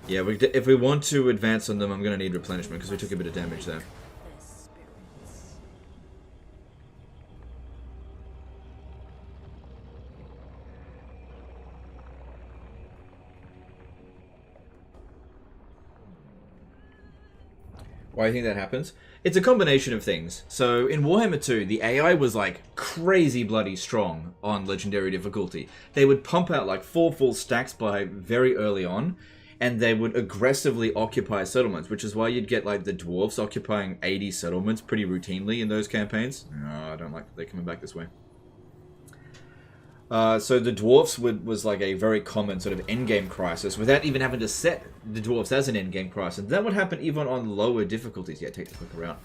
A: Yeah, if we want to advance on them, I'm going to need replenishment, because we took a bit of damage there. Why do you think that happens? It's a combination of things. So in Warhammer 2, the AI was like crazy bloody strong on legendary difficulty. They would pump out like 4 full stacks by very early on, and they would aggressively occupy settlements, which is why you'd get like the dwarves occupying 80 settlements pretty routinely in those campaigns. No, I don't like that they're coming back this way. So the dwarfs was like a very common sort of endgame crisis without even having to set the dwarfs as an endgame crisis. And that would happen even on lower difficulties. Yeah, take the clicker out.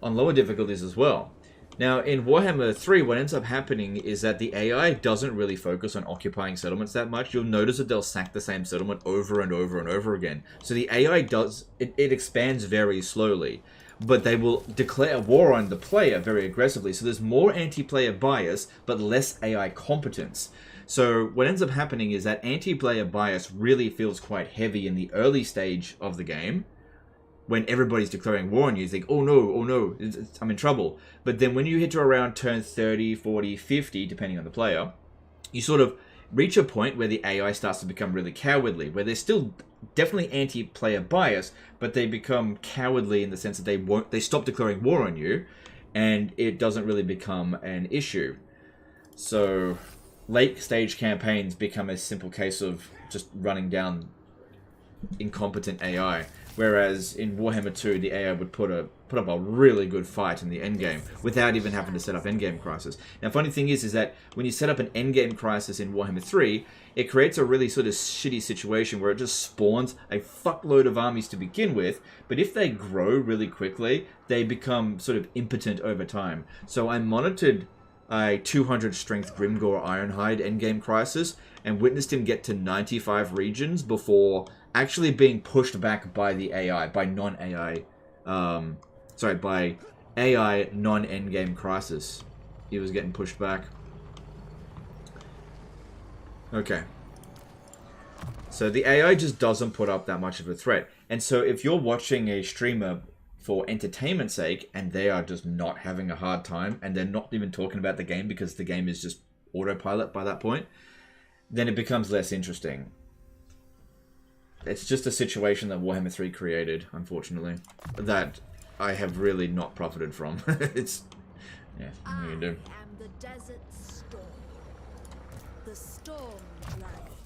A: On lower difficulties as well. Now, in Warhammer 3, what ends up happening is that the AI doesn't really focus on occupying settlements that much. You'll notice that they'll sack the same settlement over and over and over again. So the AI it expands very slowly. But they will declare war on the player very aggressively. So there's more anti-player bias, but less AI competence. So what ends up happening is that anti-player bias really feels quite heavy in the early stage of the game. When everybody's declaring war on you, you think, oh no, I'm in trouble. But then when you hit to around turn 30, 40, 50, depending on the player, you sort of reach a point where the AI starts to become really cowardly, where there's still definitely anti-player bias, but they become cowardly in the sense that they stop declaring war on you, and it doesn't really become an issue. So late stage campaigns become a simple case of just running down incompetent AI. Whereas in Warhammer 2, the AI would put up a really good fight in the endgame without even having to set up endgame crisis. Now, funny thing is that when you set up an endgame crisis in Warhammer 3, it creates a really sort of shitty situation where it just spawns a fuckload of armies to begin with, but if they grow really quickly, they become sort of impotent over time. So I monitored a 200 strength Grimgore Ironhide endgame crisis and witnessed him get to 95 regions before actually being pushed back by the AI, by non-AI, by AI non-endgame crisis. He was getting pushed back. Okay. So the AI just doesn't put up that much of a threat. And so if you're watching a streamer for entertainment's sake, and they are just not having a hard time, and they're not even talking about the game because the game is just autopilot by that point, then it becomes less interesting. It's just a situation that Warhammer 3 created, unfortunately, that I have really not profited from. It's... yeah, what you do.
B: I am the desert storm. The storm dragon.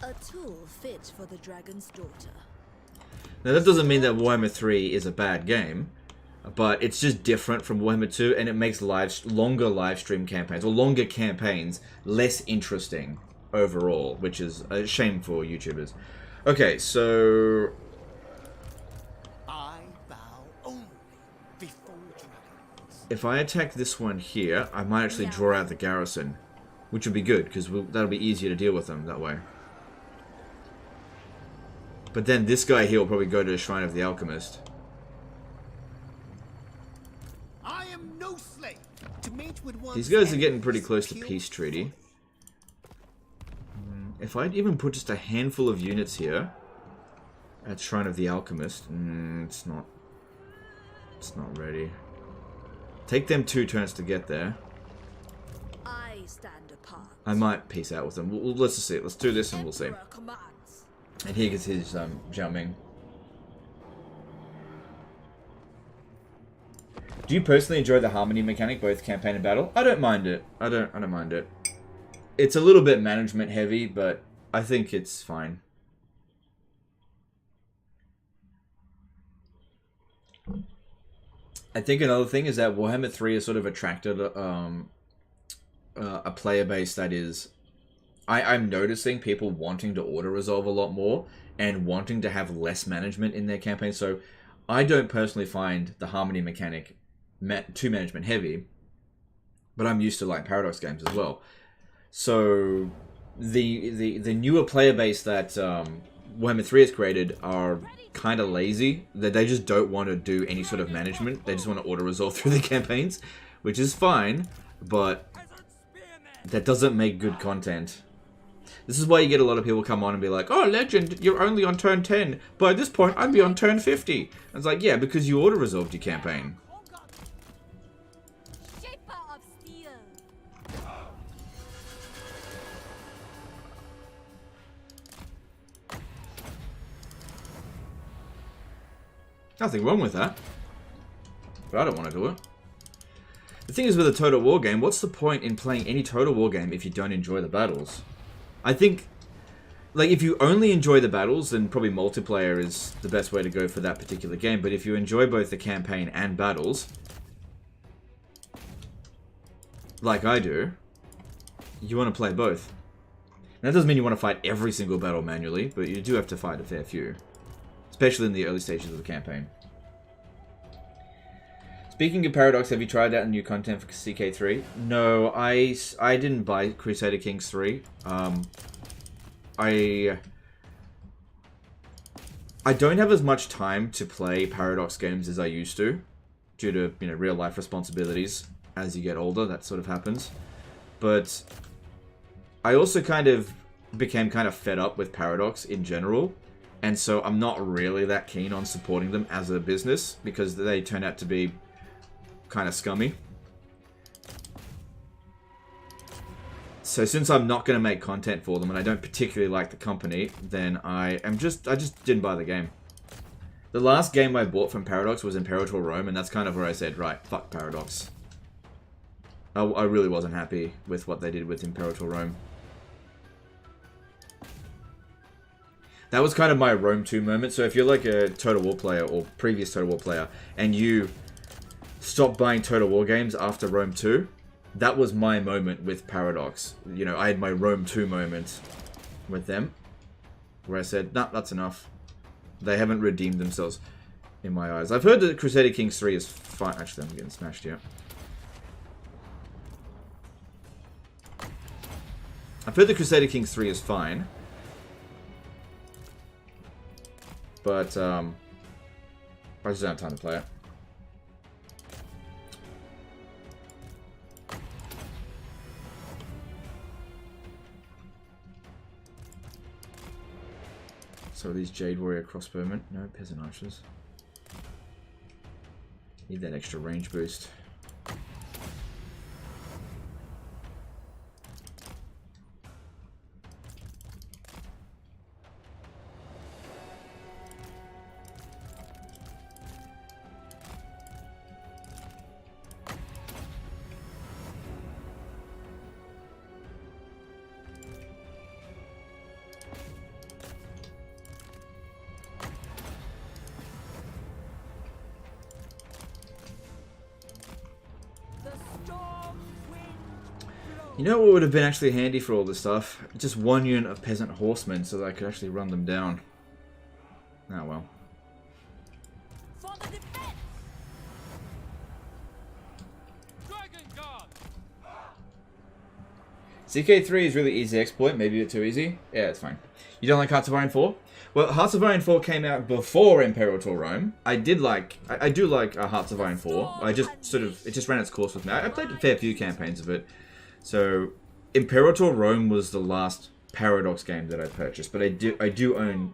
B: A tool fit for the dragon's daughter.
A: Now that doesn't mean that Warhammer 3 is a bad game, but it's just different from Warhammer 2, and it makes longer live stream campaigns, or longer campaigns, less interesting overall, which is a shame for YouTubers. Okay, so...
F: I bow only before dragons.
A: if I attack this one here, I might actually draw out the garrison, which would be good, because that'll be easier to deal with them that way. But then this guy here will probably go to the Shrine of the Alchemist.
F: I am no slave to mate with one.
A: These guys are getting pretty close to peace treaty. If I'd even put just a handful of units here at Shrine of the Alchemist, it's not ready. Take them 2 turns to get there.
B: I stand apart.
A: I might peace out with them. Let's just see. Let's do this and we'll see.
B: Emperor commands.
A: And here gets his Zhao Ming. Do you personally enjoy the harmony mechanic, both campaign and battle? I don't mind it. I don't mind it. It's a little bit management heavy, but I think it's fine. I think another thing is that Warhammer 3 has sort of attracted a player base that is... I'm noticing people wanting to auto-resolve a lot more and wanting to have less management in their campaign. So I don't personally find the harmony mechanic too management heavy, but I'm used to like Paradox games as well. So the newer player base that Warhammer 3 has created are kind of lazy. They just don't want to do any sort of management. They just want to auto-resolve through the campaigns, which is fine, but that doesn't make good content. This is why you get a lot of people come on and be like, oh, Legend, you're only on turn 10. By this point, I'd be on turn 50. And it's like, yeah, because you auto-resolved your campaign.
B: Shaper of steel.
A: Nothing wrong with that. But I don't want to do it. The thing is with a Total War game, what's the point in playing any Total War game if you don't enjoy the battles? I think, like, if you only enjoy the battles, then probably multiplayer is the best way to go for that particular game. But if you enjoy both the campaign and battles, like I do, you want to play both. Now, that doesn't mean you want to fight every single battle manually, but you do have to fight a fair few. Especially in the early stages of the campaign. Speaking of Paradox, have you tried out new content for CK3? No, I didn't buy Crusader Kings 3. I don't have as much time to play Paradox games as I used to, due to, you know, real life responsibilities. As you get older, that sort of happens. But I also kind of became kind of fed up with Paradox in general, and so I'm not really that keen on supporting them as a business, because they turn out to be kind of scummy. So since I'm not going to make content for them and I don't particularly like the company, then I just didn't buy the game. The last game I bought from Paradox was Immortal Rome, and that's kind of where I said, right, fuck Paradox. I really wasn't happy with what they did with Immortal Rome. That was kind of my Rome 2 moment. So if you're like a Total War player or previous Total War player and you stopped buying Total War games after Rome 2, that was my moment with Paradox. You know, I had my Rome 2 moment with them where I said, nah, that's enough. They haven't redeemed themselves in my eyes. I've heard that Crusader Kings 3 is fine. Actually, I'm getting smashed here. I've heard that Crusader Kings 3 is fine. But, I just don't have time to play it. So these Jade Warrior crossbowmen. No, Peasant Archers. Need that extra range boost. You know what would have been actually handy for all this stuff? Just one unit of peasant horsemen so that I could actually run them down. Ah well.
F: For the defense! Dragon Guard!
A: CK3 is really easy to exploit, maybe a bit too easy. Yeah, it's fine. You don't like Hearts of Iron 4? Well, Hearts of Iron 4 came out before Imperator Rome. I do like Hearts of Iron 4. I just it just ran its course with me. I played a fair few campaigns of it. So, Imperator Rome was the last Paradox game that I purchased, but I do own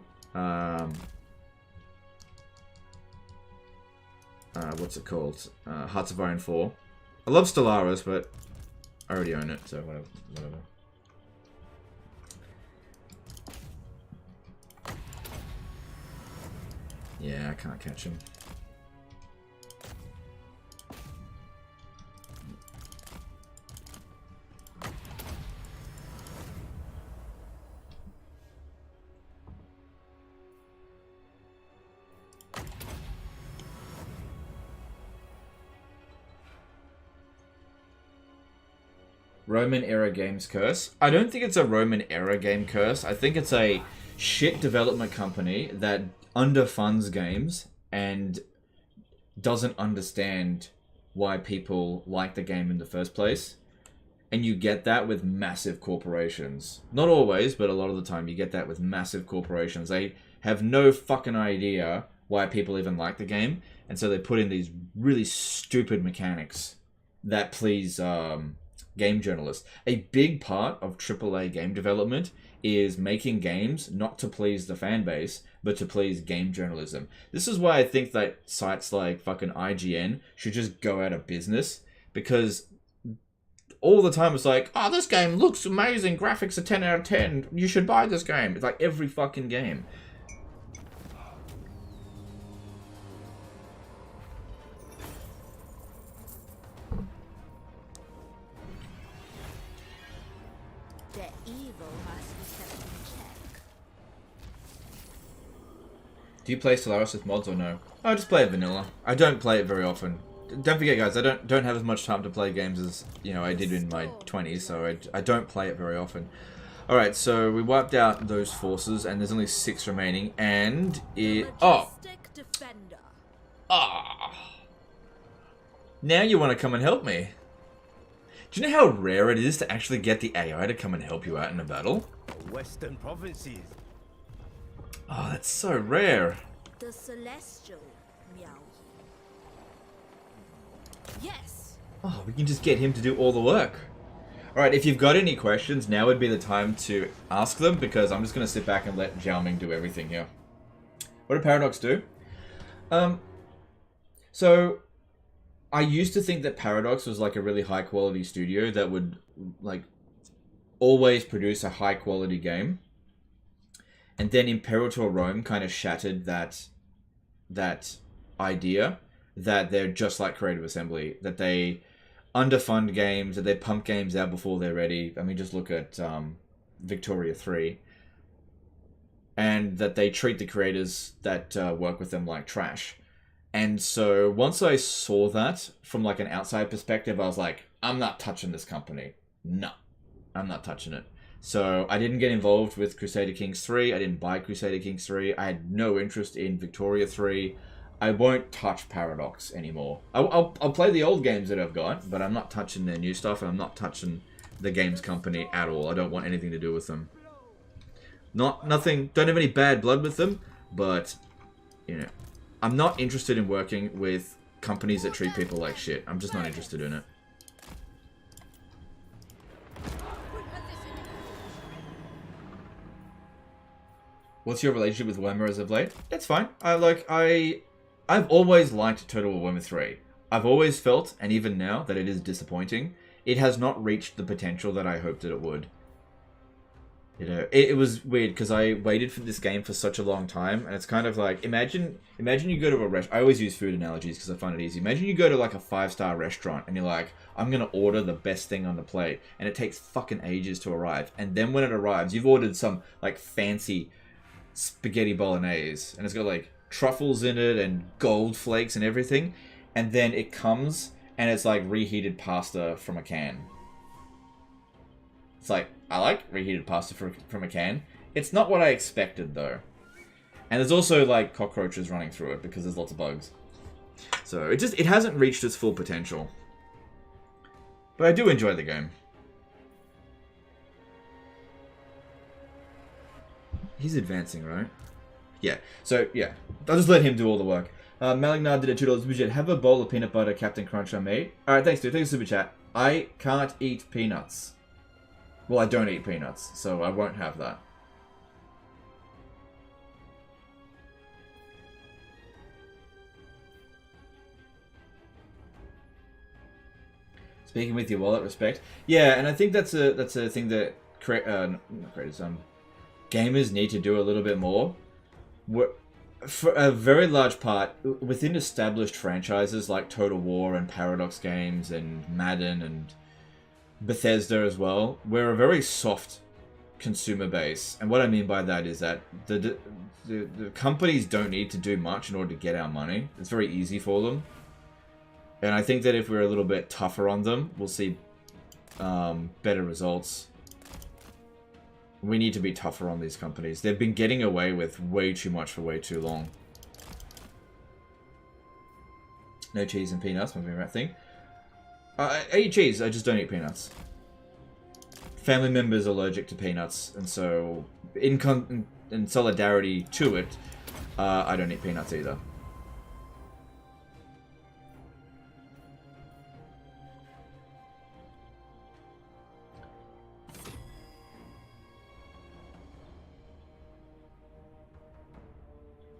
A: what's it called? Hearts of Iron 4. I love Stellaris, but I already own it, so whatever. Yeah, I can't catch him. Roman era games curse. I don't think it's a Roman era game curse. I think it's a shit development company that underfunds games and doesn't understand why people like the game in the first place. And you get that with massive corporations. Not always, but a lot of the time you get that with massive corporations. They have no fucking idea why people even like the game. And so they put in these really stupid mechanics that please game journalists. A big part of AAA game development is making games not to please the fan base, but to please game journalism. This is why I think that sites like fucking IGN should just go out of business, because all the time it's like, oh, this game looks amazing, graphics are 10 out of 10, you should buy this game. It's like every fucking game. Do you play Stellaris with mods or no? I just play it vanilla. I don't play it very often. Don't forget, guys, I don't have as much time to play games as, you know, I did in my 20s, so I don't play it very often. Alright, so we wiped out those forces, and there's only 6 remaining, and it... Oh! Ah! Now you want to come and help me. Do you know how rare it is to actually get the AI to come and help you out in a battle?
D: Western provinces.
A: Oh, that's so rare.
B: The celestial Miao Ying. Yes.
A: Oh, we can just get him to do all the work. Alright, if you've got any questions, now would be the time to ask them, because I'm just going to sit back and let Zhao Ming do everything here. What did Paradox do? So, I used to think that Paradox was like a really high quality studio that would like always produce a high quality game. And then Imperator Rome kind of shattered that idea that they're just like Creative Assembly, that they underfund games, that they pump games out before they're ready. I mean, just look at Victoria 3. and that they treat the creators that work with them like trash. And so once I saw that from like an outside perspective, I was like, I'm not touching this company. No, I'm not touching it. So I didn't get involved with Crusader Kings 3. I didn't buy Crusader Kings 3. I had no interest in Victoria 3. I won't touch Paradox anymore. I'll play the old games that I've got, but I'm not touching their new stuff, and I'm not touching the games company at all. I don't want anything to do with them. Nothing. Don't have any bad blood with them, but you know, I'm not interested in working with companies that treat people like shit. I'm just not interested in it. What's your relationship with Warhammer as of late? It's fine. I've always liked Total War Warhammer 3. I've always felt, and even now, that it is disappointing. It has not reached the potential that I hoped that it would. You know, it was weird because I waited for this game for such a long time, and it's kind of like, imagine you go to a restaurant. I always use food analogies because I find it easy. Imagine you go to like a 5-star restaurant and you're like, I'm going to order the best thing on the plate, and it takes fucking ages to arrive. And then when it arrives, you've ordered some like fancy spaghetti bolognese, and it's got like truffles in it and gold flakes and everything, and then it comes and it's like reheated pasta from a can. It's like, I like reheated pasta from a can. It's not what I expected though. And there's also like cockroaches running through it because there's lots of bugs. So it hasn't reached its full potential. But I do enjoy the game. He's advancing, right? Yeah. So, yeah. I'll just let him do all the work. Malignar did a $2 super chat. Have a bowl of peanut butter Captain Crunch on me. Alright, thanks, dude. Thanks, super chat. I can't eat peanuts. Well, I don't eat peanuts, so I won't have that. Speaking with your wallet, respect. Yeah, and I think that's a thing that gamers need to do a little bit more. For a very large part, within established franchises like Total War and Paradox Games and Madden and Bethesda as well, we're a very soft consumer base. And what I mean by that is that the companies don't need to do much in order to get our money. It's very easy for them. And I think that if we're a little bit tougher on them, we'll see better results. We need to be tougher on these companies. They've been getting away with way too much for way too long. No cheese and peanuts, my favorite thing. I eat cheese, I just don't eat peanuts. Family members are allergic to peanuts, and so in solidarity to it, I don't eat peanuts either.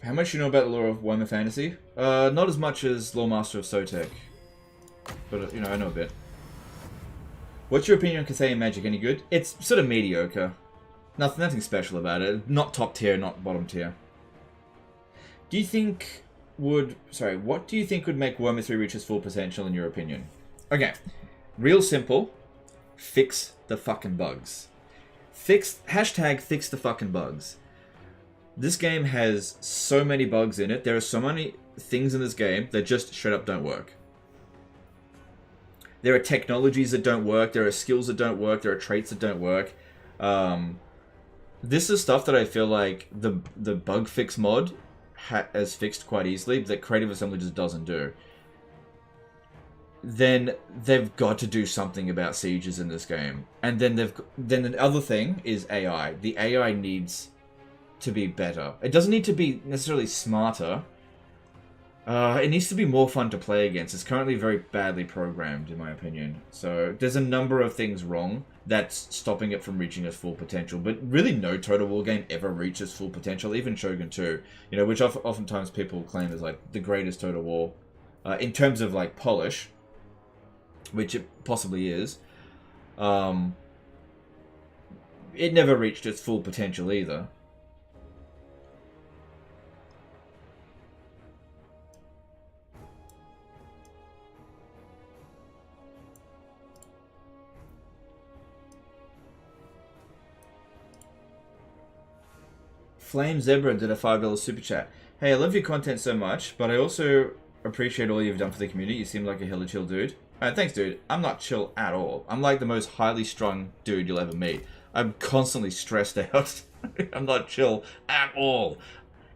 A: How much do you know about the lore of Warhammer Fantasy? Not as much as Lore Master of Sotek. But, you know, I know a bit. What's your opinion on Cathay Magic? Any good? It's sort of mediocre. Nothing special about it. Not top tier, not bottom tier. Do you think would... Sorry, what do you think would make Warhammer 3 reach its full potential in your opinion? Okay. Real simple. Fix the fucking bugs. Hashtag fix the fucking bugs. This game has so many bugs in it. There are so many things in this game that just straight up don't work. There are technologies that don't work. There are skills that don't work. There are traits that don't work. This is stuff that I feel like the bug fix mod has fixed quite easily, that Creative Assembly just doesn't do. Then they've got to do something about sieges in this game. And then the other thing is AI. The AI needs to be better. It doesn't need to be necessarily smarter. It needs to be more fun to play against. It's currently very badly programmed, in my opinion. So there's a number of things wrong that's stopping it from reaching its full potential. But really no Total War game ever reaches full potential. Even Shogun 2, you know, which oftentimes people claim is like the greatest Total War. In terms of like polish, which it possibly is. It never reached its full potential either. Flame Zebra did a $5 super chat. Hey, I love your content so much, but I also appreciate all you've done for the community. You seem like a hella chill dude. Thanks, dude. I'm not chill at all. I'm like the most highly strung dude you'll ever meet. I'm constantly stressed out. I'm not chill at all.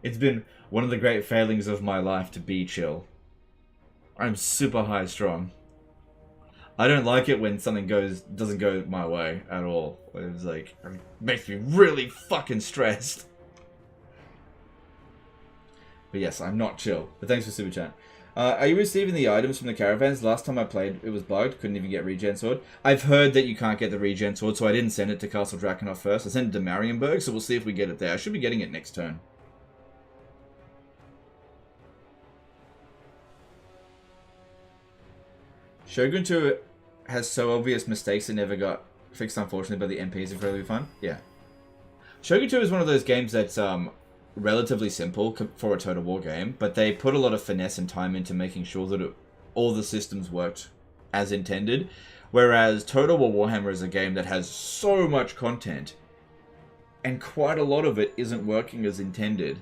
A: It's been one of the great failings of my life to be chill. I'm super high strung. I don't like it when something doesn't go my way at all. It's like, it makes me really fucking stressed. But yes, I'm not chill. But thanks for super chat. Are you receiving the items from the caravans? Last time I played, it was bugged. Couldn't even get regen sword. I've heard that you can't get the regen sword, so I didn't send it to Castle Drakenhof first. I sent it to Marienburg, so we'll see if we get it there. I should be getting it next turn. Shogun 2 has so obvious mistakes it never got fixed, unfortunately, but the MP is incredibly fun. Yeah. Shogun 2 is one of those games that's relatively simple for a Total War game, but they put a lot of finesse and time into making sure that all the systems worked as intended, whereas Total War Warhammer is a game that has so much content, and quite a lot of it isn't working as intended.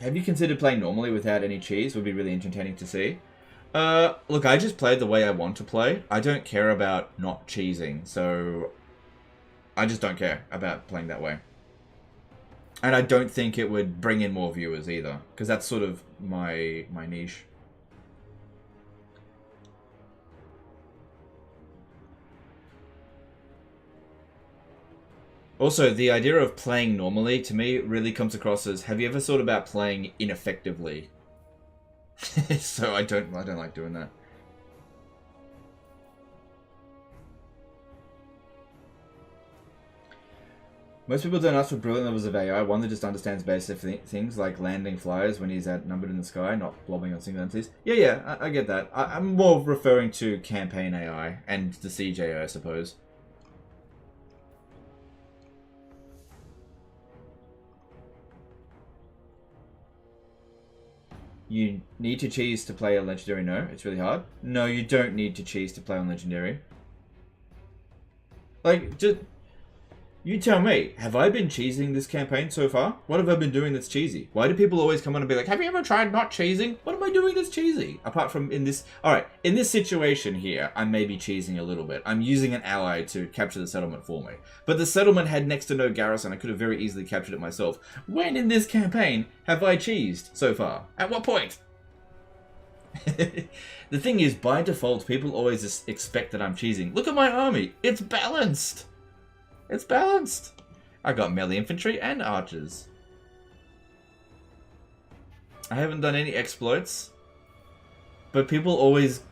A: Have you considered playing normally without any cheese? Would be really entertaining to see. Look, I just played the way I want to play. I don't care about not cheesing, so I just don't care about playing that way. And I don't think it would bring in more viewers either, because that's sort of my niche. Also, the idea of playing normally, to me, really comes across as, have you ever thought about playing ineffectively? So I don't like doing that. Most people don't ask for brilliant levels of AI, one that just understands basic things like landing flyers when he's outnumbered in the sky, not blobbing on single entities. Yeah, I get that. I'm more referring to campaign AI and the siege AI, I suppose. You need to cheese to play a legendary? No, it's really hard. No, you don't need to cheese to play on legendary. Like, just... You tell me, have I been cheesing this campaign so far? What have I been doing that's cheesy? Why do people always come on and be like, have you ever tried not cheesing? What am I doing that's cheesy? Apart from in this... Alright, in this situation here, I may be cheesing a little bit. I'm using an ally to capture the settlement for me. But the settlement had next to no garrison. I could have very easily captured it myself. When in this campaign have I cheesed so far? At what point? The thing is, by default, people always just expect that I'm cheesing. Look at my army. It's balanced. It's balanced. I got melee infantry and archers. I haven't done any exploits, but people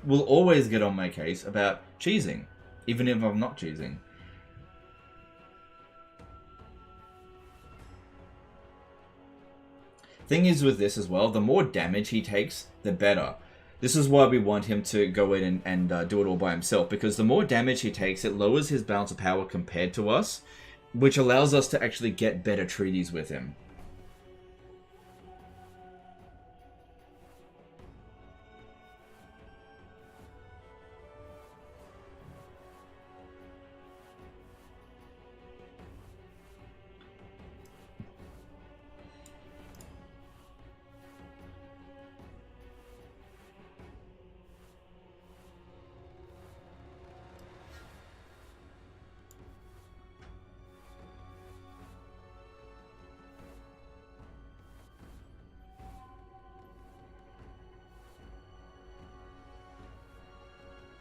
A: will always get on my case about cheesing, even if I'm not cheesing. Thing is with this as well, the more damage he takes, the better. This is why we want him to go in and do it all by himself, because the more damage he takes, it lowers his balance of power compared to us, which allows us to actually get better treaties with him.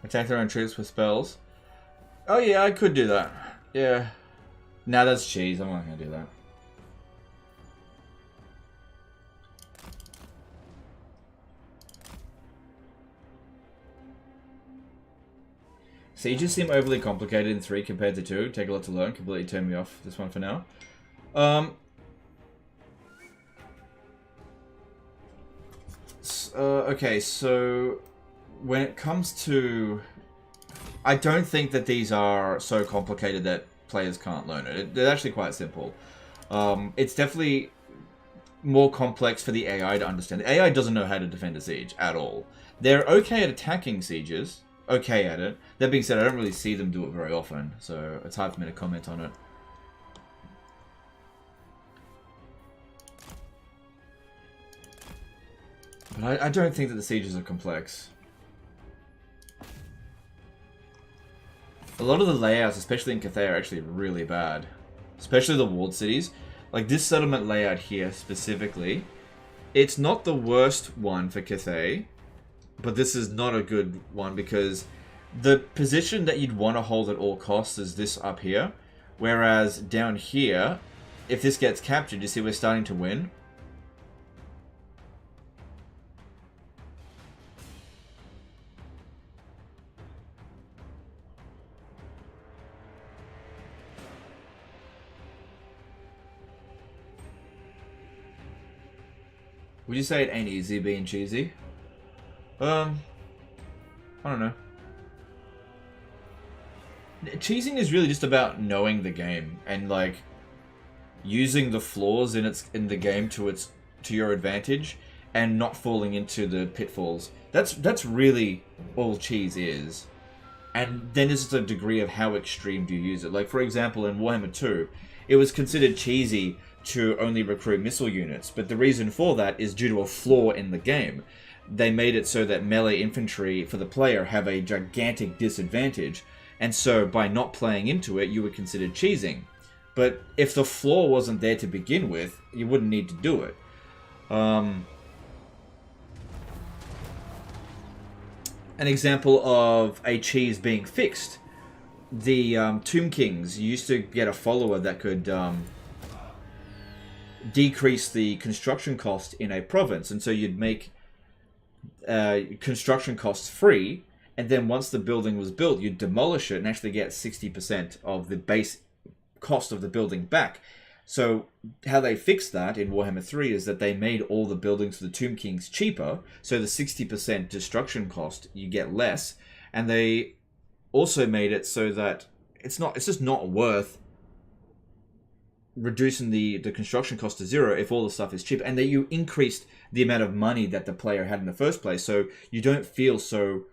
A: Attack their own troops with spells. Oh yeah, I could do that. Yeah. Nah, that's cheese. I'm not gonna do that. Sieges seem overly complicated in 3 compared to 2. Take a lot to learn. Completely turn me off this one for now. Okay, so when it comes to... I don't think that these are so complicated that players can't learn it. They're actually quite simple. It's definitely more complex for the AI to understand. The AI doesn't know how to defend a siege at all. They're okay at attacking sieges, okay at it. That being said, I don't really see them do it very often, so it's hard for me to comment on it. But I don't think that the sieges are complex. A lot of the layouts, especially in Cathay, are actually really bad. Especially the walled cities. Like this settlement layout here specifically, it's not the worst one for Cathay, but this is not a good one because the position that you'd want to hold at all costs is this up here. Whereas down here, if this gets captured, you see we're starting to win. Would you say it ain't easy being cheesy? I don't know. Cheesing is really just about knowing the game and like using the flaws in the game to your advantage and not falling into the pitfalls. That's really all cheese is. And then there's a degree of how extreme do you use it. Like for example in Warhammer 2, it was considered cheesy to only recruit missile units, but the reason for that is due to a flaw in the game. They made it so that melee infantry for the player have a gigantic disadvantage, and so by not playing into it, you were considered cheesing. But if the flaw wasn't there to begin with, you wouldn't need to do it. An example of a cheese being fixed. The Tomb Kings used to get a follower that could decrease the construction cost in a province, and so you'd make construction costs free, and then once the building was built, you'd demolish it and actually get 60% of the base cost of the building back. So how they fixed that in Warhammer 3 is that they made all the buildings for the Tomb Kings cheaper, so the 60% destruction cost you get less, and they also made it so that it's just not worth reducing the construction cost to zero if all the stuff is cheap, and that you increased the amount of money that the player had in the first place, so you don't feel so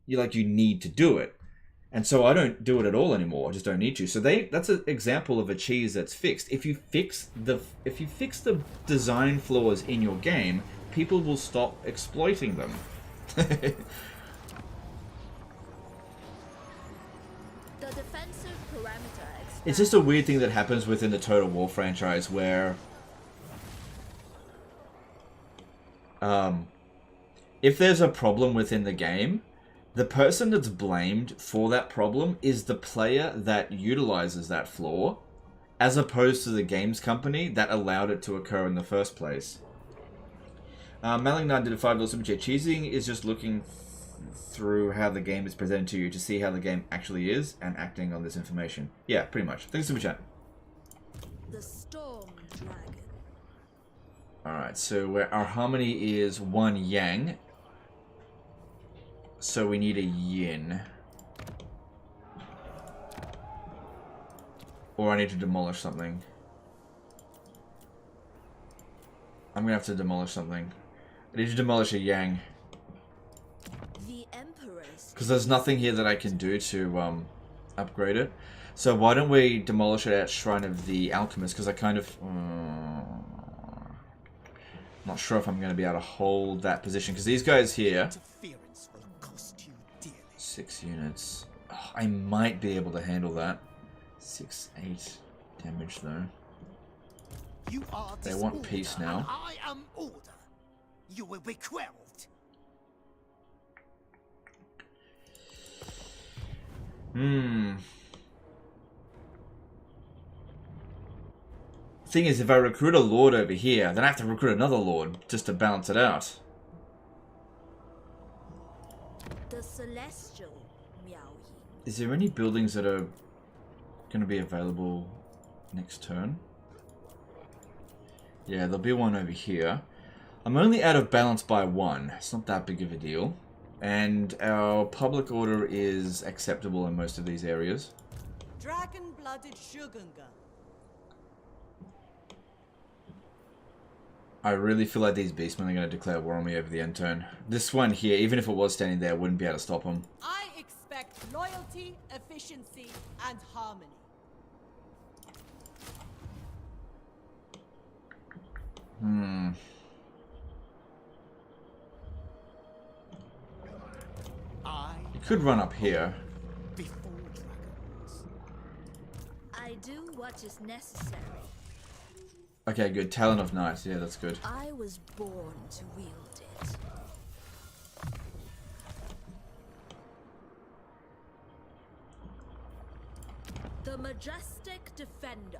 A: you need to do it. And so I don't do it at all anymore. I just don't need to. So that's an example of a cheese that's fixed. If you fix the design flaws in your game, people will stop exploiting them.
B: The defensive parameter
A: It's just a weird thing that happens within the Total War franchise where if there's a problem within the game, the person that's blamed for that problem is the player that utilizes that flaw, as opposed to the games company that allowed it to occur in the first place. Maling9 did a $5 super chat. Cheesing is just looking through how the game is presented to you to see how the game actually is and acting on this information. Yeah, pretty much. Thanks super chat.
B: The Storm Dragon.
A: Alright, so our harmony is 1 yang. So we need a yin. Or I need to demolish something. I'm gonna have to demolish something. I need to demolish a yang.
B: The Emperor's
A: Because there's nothing here that I can do to upgrade it. So why don't we demolish it at Shrine of the Alchemist? Because I kind of... not sure if I'm going to be able to hold that position. Because these guys here... 6 units. Oh, I might be able to handle that. 6, 8 damage though.
F: You are
A: They want peace
F: disorder,
A: now.
F: and I am order. You will be quelled.
A: Thing is, if I recruit a lord over here, then I have to recruit another lord just to balance it out.
B: The Celestial Miao Ying.
A: Is there any buildings that are going to be available next turn? Yeah, there'll be one over here. I'm only out of balance by 1. It's not that big of a deal. And our public order is acceptable in most of these areas.
G: Dragon-blooded Shugunga.
A: I really feel like these beastmen are going to declare war on me over the end turn. This one here, even if it was standing there, wouldn't be able to stop them.
G: I respect loyalty, efficiency, and harmony.
A: You could run up here.
D: Before dragons.
B: I do what is necessary.
A: Okay, good. Talon of Knights. Yeah, that's good.
B: I was born to wield it. The majestic defender.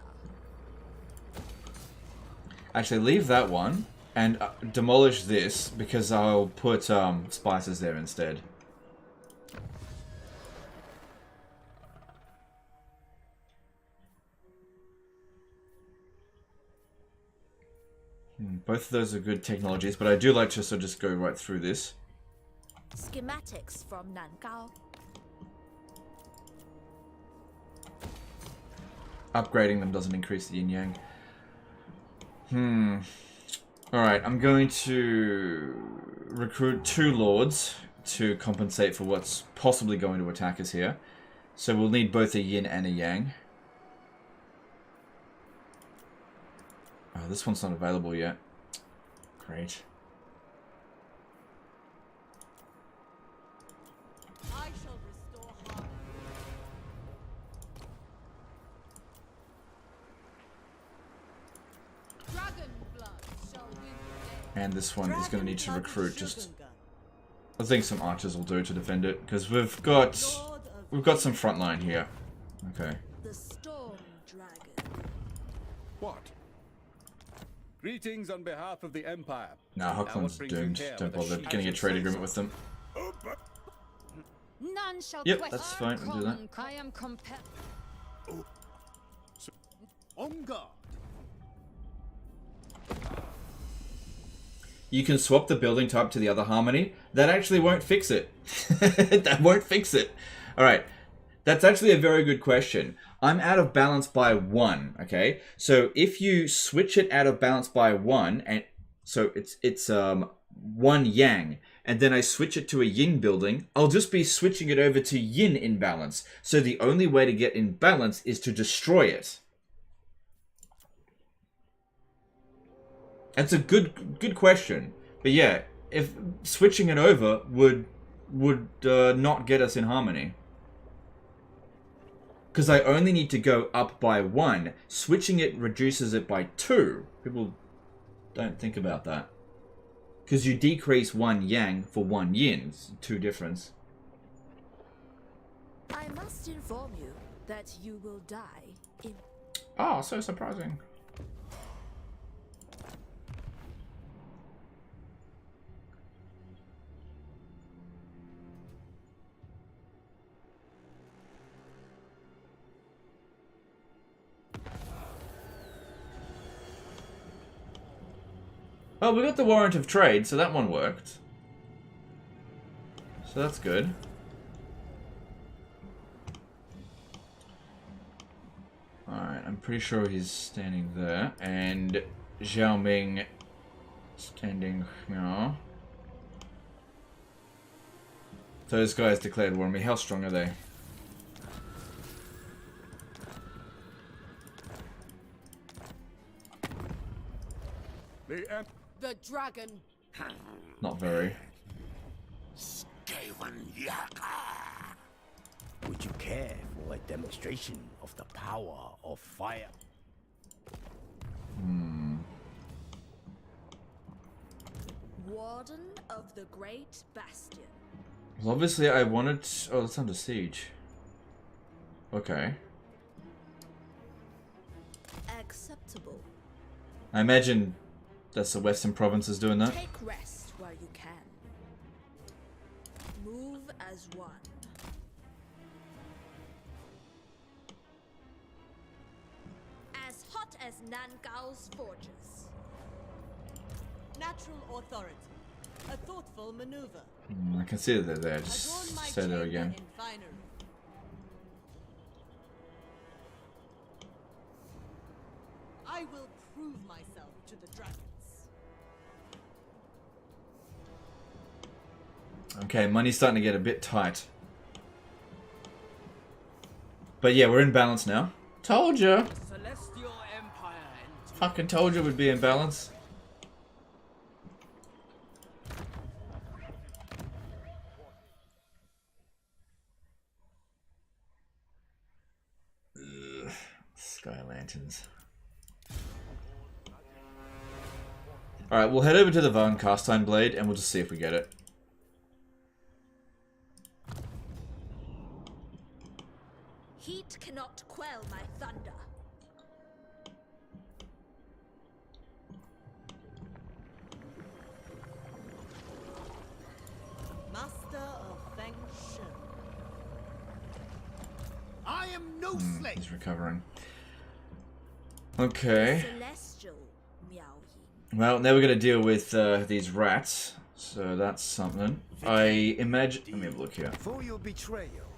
A: Actually, leave that one and demolish this because I'll put spices there instead. Both of those are good technologies, but I do like to sort of just go right through this.
B: Schematics from Nangao.
A: Upgrading them doesn't increase the yin-yang. Alright, I'm going to recruit 2 lords to compensate for what's possibly going to attack us here. So we'll need both a yin and a yang. Oh, this one's not available yet. Great.
G: I shall restore harmony. Dragon blood shall win the day.
A: And this one is going to need to
G: Dragon-blooded
A: recruit just...
G: Shogunga,
A: I think some archers will do to defend it, because we've got some front line here. Okay.
B: The storm dragon.
H: What? Greetings on behalf of the Empire.
A: Nah, Hookland's doomed. Don't bother getting a trade agreement with them.
I: None shall
A: Yep,
I: question.
A: that's fine. We'll do that.
I: I am compelled.
H: On guard.
A: You can swap the building type to the other harmony. That actually won't fix it. That won't fix it. Alright. That's actually a very good question. I'm out of balance by 1, okay? So if you switch it out of balance by 1, and so it's 1 yang, and then I switch it to a yin building, I'll just be switching it over to yin in balance. So the only way to get in balance is to destroy it. That's a good question. But yeah, if switching it over would not get us in harmony. Because I only need to go up by 1. Switching it reduces it by 2. People don't think about that. Because you decrease 1 yang for 1 yin. It's 2 difference.
B: I must inform you that you will die in...
A: Oh, so surprising. Oh, we got the warrant of trade, so that one worked. So that's good. Alright, I'm pretty sure he's standing there. And Zhao Ming standing here. Those guys declared war on me. How strong are they?
G: The dragon.
A: Not very.
D: Would you care for a demonstration of the power of fire?
B: Warden of the Great Bastion.
A: Well, obviously I wanted... Oh, it's under siege. Okay.
B: Acceptable.
A: I imagine that's the Western provinces doing that.
B: Take rest where you can. Move as one. As hot as Nangao's forges.
G: Natural authority. A thoughtful maneuver.
A: I can see that they're there.
G: Adorn
A: Just
G: my
A: stay there
G: chamber
A: again.
G: in finery. I will prove myself to the dragons.
A: Okay, money's starting to get a bit tight. But yeah, we're in balance now. Told ya!
F: Celestial Empire and
A: Fucking told you we'd be in balance. Ugh, Sky Lanterns. Alright, we'll head over to the Van Castine Blade and we'll just see if we get it.
B: Heat cannot quell my thunder.
G: Master of Feng Shen.
H: I am no slave.
A: He's recovering. Okay.
B: Celestial Miao Ying.
A: Well, now we're going to deal with these rats. So that's something. I imagine... Let me have a look here.
D: For your betrayal.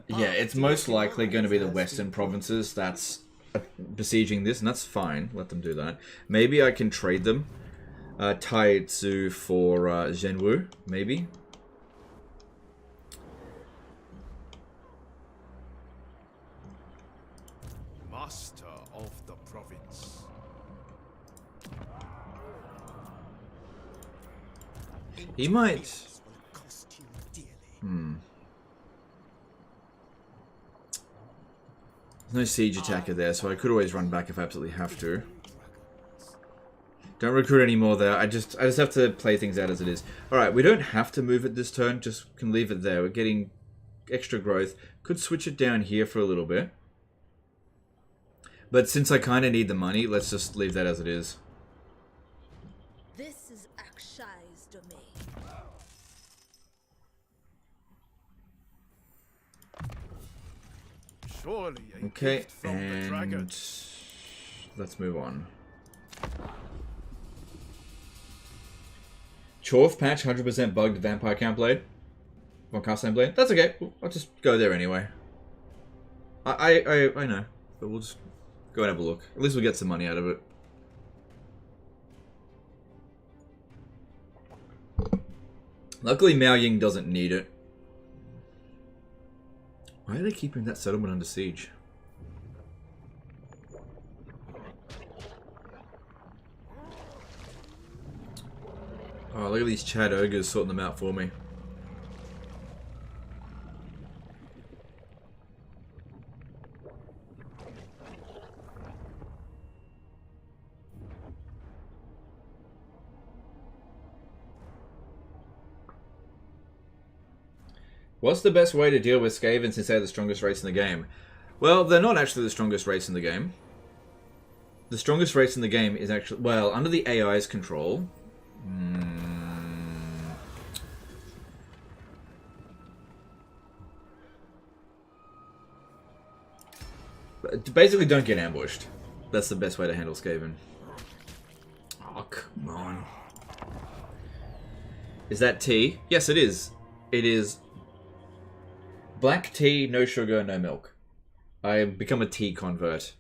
A: Yeah, it's most likely going to be the western provinces that's besieging this, and that's fine. Let them do that. Maybe I can trade them. Tai Tzu for Zhenwu, maybe.
C: Master of the province.
A: He might... There's no siege attacker there, so I could always run back if I absolutely have to. Don't recruit anymore there. I just have to play things out as it is. Alright, we don't have to move it this turn, just can leave it there. We're getting extra growth. Could switch it down here for a little bit. But since I kind of need the money, let's just leave that as it is.
B: This is Akshai's domain.
C: Surely a
A: Okay,
C: gift from the
A: and
C: dragon.
A: let's move on. Chorf patch 100% bugged Vampire Count Blade. Von Castine Blade. That's okay. I'll just go there anyway. I know, but we'll just go and have a look. At least we'll get some money out of it. Luckily, Miao Ying doesn't need it. Why are they keeping that settlement under siege? Oh, look at these Chad ogres sorting them out for me. What's the best way to deal with Skaven since they're the strongest race in the game? Well, they're not actually the strongest race in the game. The strongest race in the game is actually... Well, under the AI's control... Basically, don't get ambushed. That's the best way to handle Skaven. Oh, come on. Is that tea? Yes, it is. It is... Black tea, no sugar, no milk. I become a tea convert.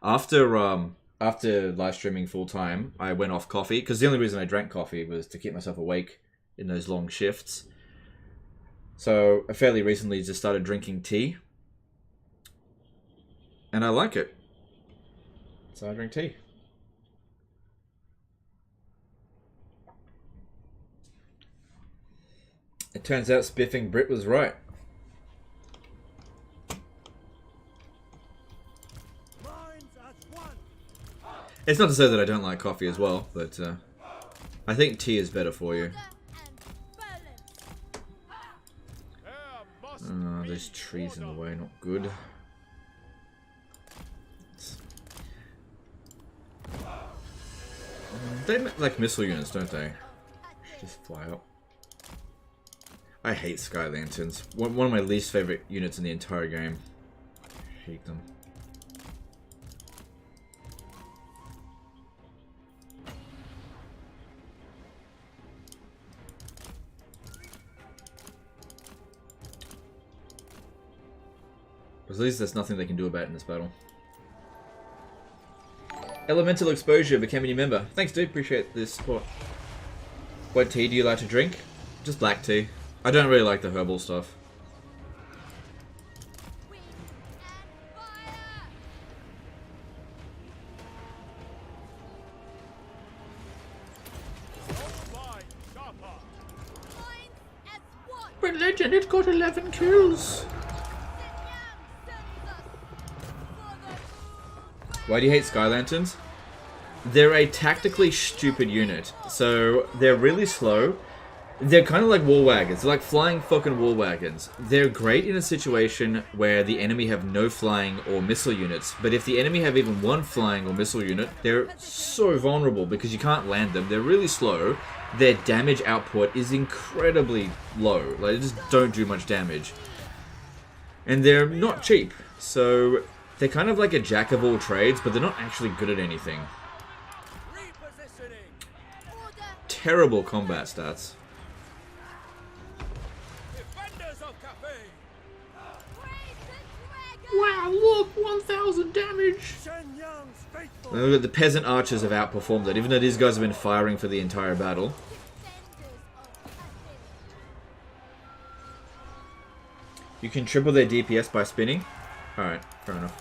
A: After live streaming full time, I went off coffee because the only reason I drank coffee was to keep myself awake in those long shifts. So I fairly recently just started drinking tea, and I like it. So I drink tea. It turns out Spiffing Brit was right. It's not to say that I don't like coffee as well, but I think tea is better for you. Oh, there's trees in the way, not good. They like missile units, don't they? Just fly up. I hate Sky Lanterns. One of my least favorite units in the entire game. I hate them. At least there's nothing they can do about it in this battle. Elemental Exposure became a new member. Thanks, dude. Appreciate this support. What tea do you like to drink? Just black tea. I don't really like the herbal stuff. Legend, it got 11 kills. Why do you hate Sky Lanterns? They're a tactically stupid unit. So they're really slow. They're kind of like war wagons. They're like flying fucking war wagons. They're great in a situation where the enemy have no flying or missile units. But if the enemy have even one flying or missile unit, they're so vulnerable because you can't land them. They're really slow. Their damage output is incredibly low. Like, they just don't do much damage. And they're not cheap. So they're kind of like a jack of all trades, but they're not actually good at anything. Terrible combat stats. Wow, look, 1,000 damage! Look at the peasant archers have outperformed it, even though these guys have been firing for the entire battle. You can triple their DPS by spinning? Alright, fair enough.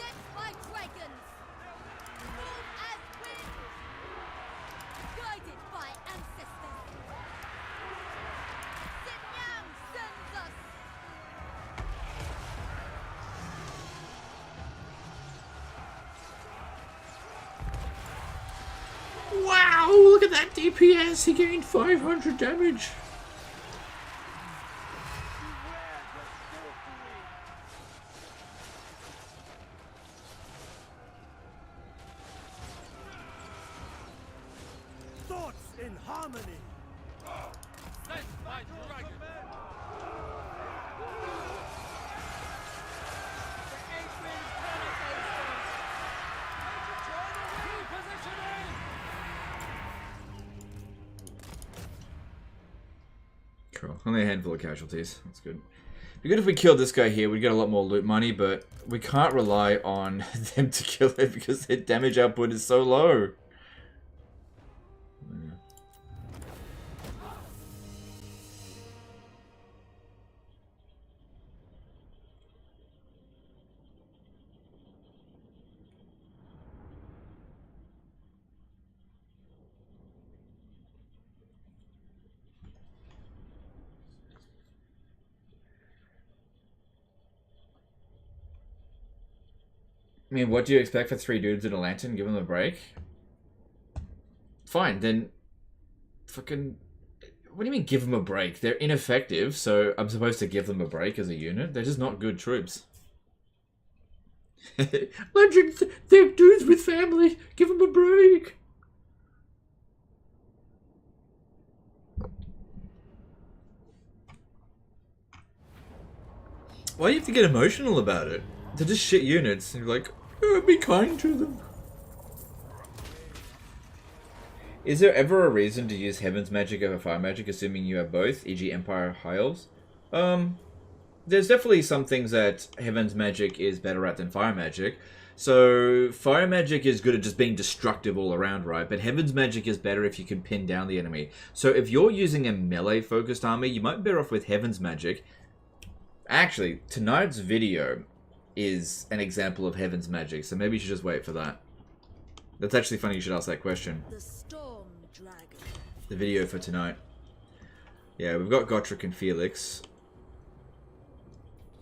A: Wow, look at that DPS, he gained 500 damage.
F: Thoughts in harmony.
E: Sent by dragon.
A: Cool. Only a handful of casualties. That's good. It'd be good if we killed this guy here. We'd get a lot more loot money, but we can't rely on them to kill it because their damage output is so low. Yeah. I mean, what do you expect for 3 dudes in a lantern? Give them a break? Fine, then... Fucking... What do you mean, give them a break? They're ineffective, so I'm supposed to give them a break as a unit? They're just not good troops. Legends! They're dudes with family! Give them a break! Why do you have to get emotional about it? They're just shit units, and you're like, oh, be kind to them. Is there ever a reason to use Heaven's Magic over Fire Magic, assuming you have both, e.g. Empire High Elves? There's definitely some things that Heaven's Magic is better at than Fire Magic. So, Fire Magic is good at just being destructive all around, right? But Heaven's Magic is better if you can pin down the enemy. So if you're using a melee-focused army, you might be better off with Heaven's Magic. Actually, tonight's video is an example of Heaven's Magic, so maybe you should just wait for that. That's actually funny you should ask that question.
B: The Storm Dragon.
A: The video for tonight. Yeah, we've got Gotrek and Felix.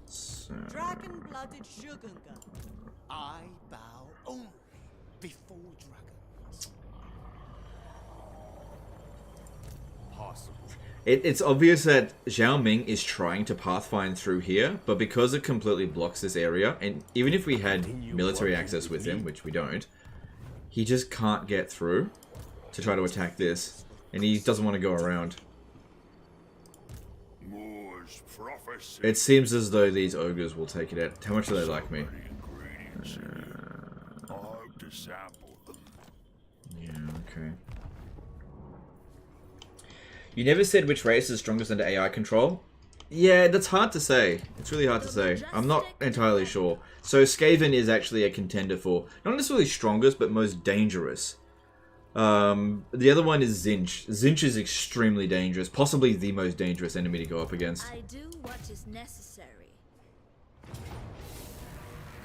A: So...
G: Dragon-blooded Shogunga.
H: I bow only before dragons.
C: Possible.
A: It's obvious that Zhao Ming is trying to pathfind through here, but because it completely blocks this area, and even if we had military access with him, which we don't, he just can't get through to try to attack this, and he doesn't want to go around. It seems as though these ogres will take it out. How much do they like me? Yeah, okay. You never said which race is strongest under AI control? Yeah, that's hard to say. It's really hard to say. I'm not entirely sure. So Skaven is actually a contender for, not necessarily strongest, but most dangerous. The other one is Zinch. Zinch is extremely dangerous, possibly the most dangerous enemy to go up against.
B: I do what is necessary.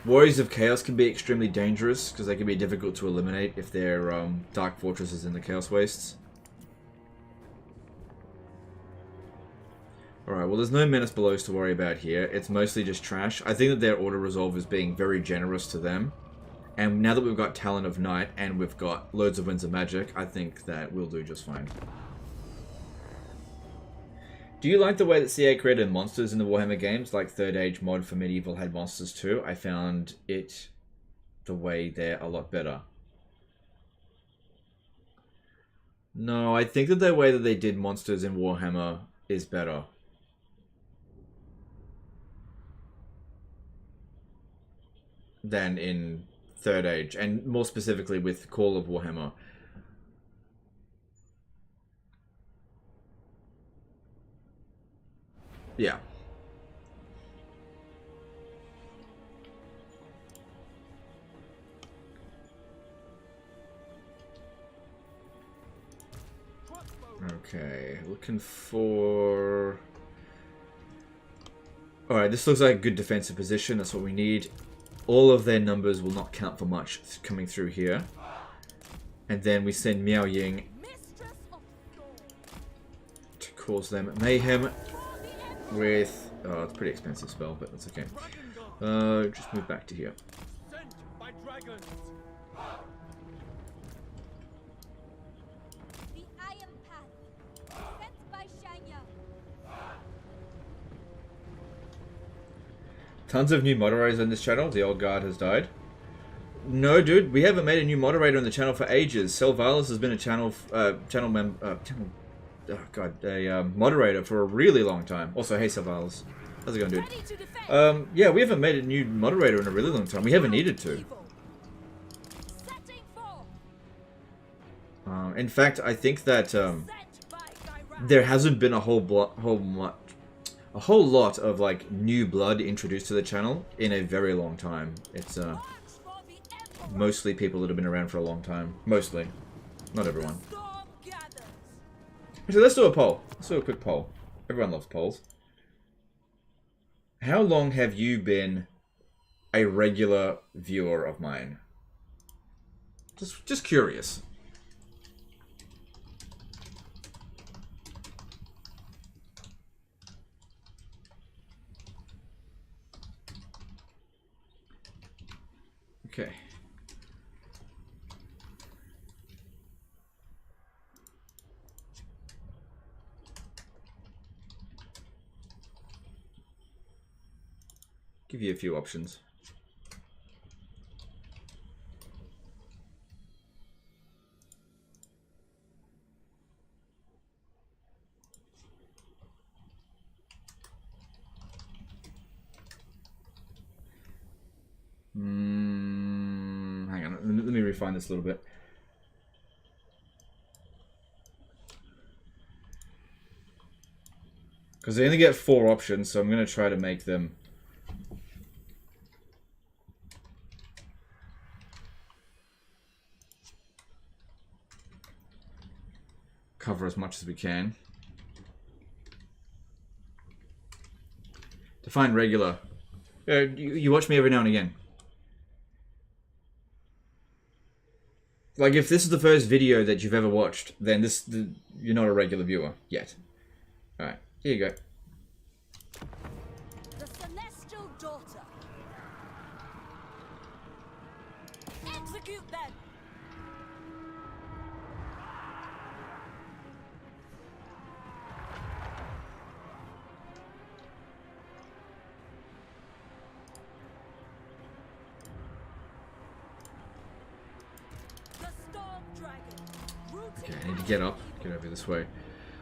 A: Warriors of Chaos can be extremely dangerous, because they can be difficult to eliminate if they're Dark Fortresses in the Chaos Wastes. Alright. Alright, well there's no Menace Belows to worry about here. It's mostly just trash. I think that their auto-resolve is being very generous to them. And now that we've got Talon of Night and we've got loads of Winds of Magic, I think that we'll do just fine. Do you like the way that CA created monsters in the Warhammer games, like 3rd Age mod for Medieval had monsters too? I found it the way they're a lot better. No, I think that the way that they did monsters in Warhammer is better. Than in 3rd Age, and more specifically with Call of Warhammer. Yeah. Okay, looking for... Alright, this looks like a good defensive position, that's what we need. All of their numbers will not count for much coming through here. And then we send Miao Ying to cause them mayhem with... Oh, it's a pretty expensive spell, but that's okay. Just move back to here. Tons of new moderators on this channel. The old guard has died. No, dude, we haven't made a new moderator on the channel for ages. Selvalis has been a moderator for a really long time. Also, hey Selvalis, how's it going, dude? Yeah, we haven't made a new moderator in a really long time. We haven't needed to. In fact, I think that there hasn't been a whole lot of like new blood introduced to the channel in a very long time. It's mostly people that have been around for a long time. Mostly, not everyone. So let's do a poll. Let's do a quick poll. Everyone loves polls. How long have you been a regular viewer of mine? Just curious. Okay. Give you a few options. Hang on, let me refine this a little bit. Because they only get 4 options, so I'm going to try to make them cover as much as we can. Define regular. You watch me every now and again. Like, if this is the first video that you've ever watched, then you're not a regular viewer yet. Alright, here you go.
B: The Celestial Daughter. Execute them.
A: Okay, I need to get up. Get over this way.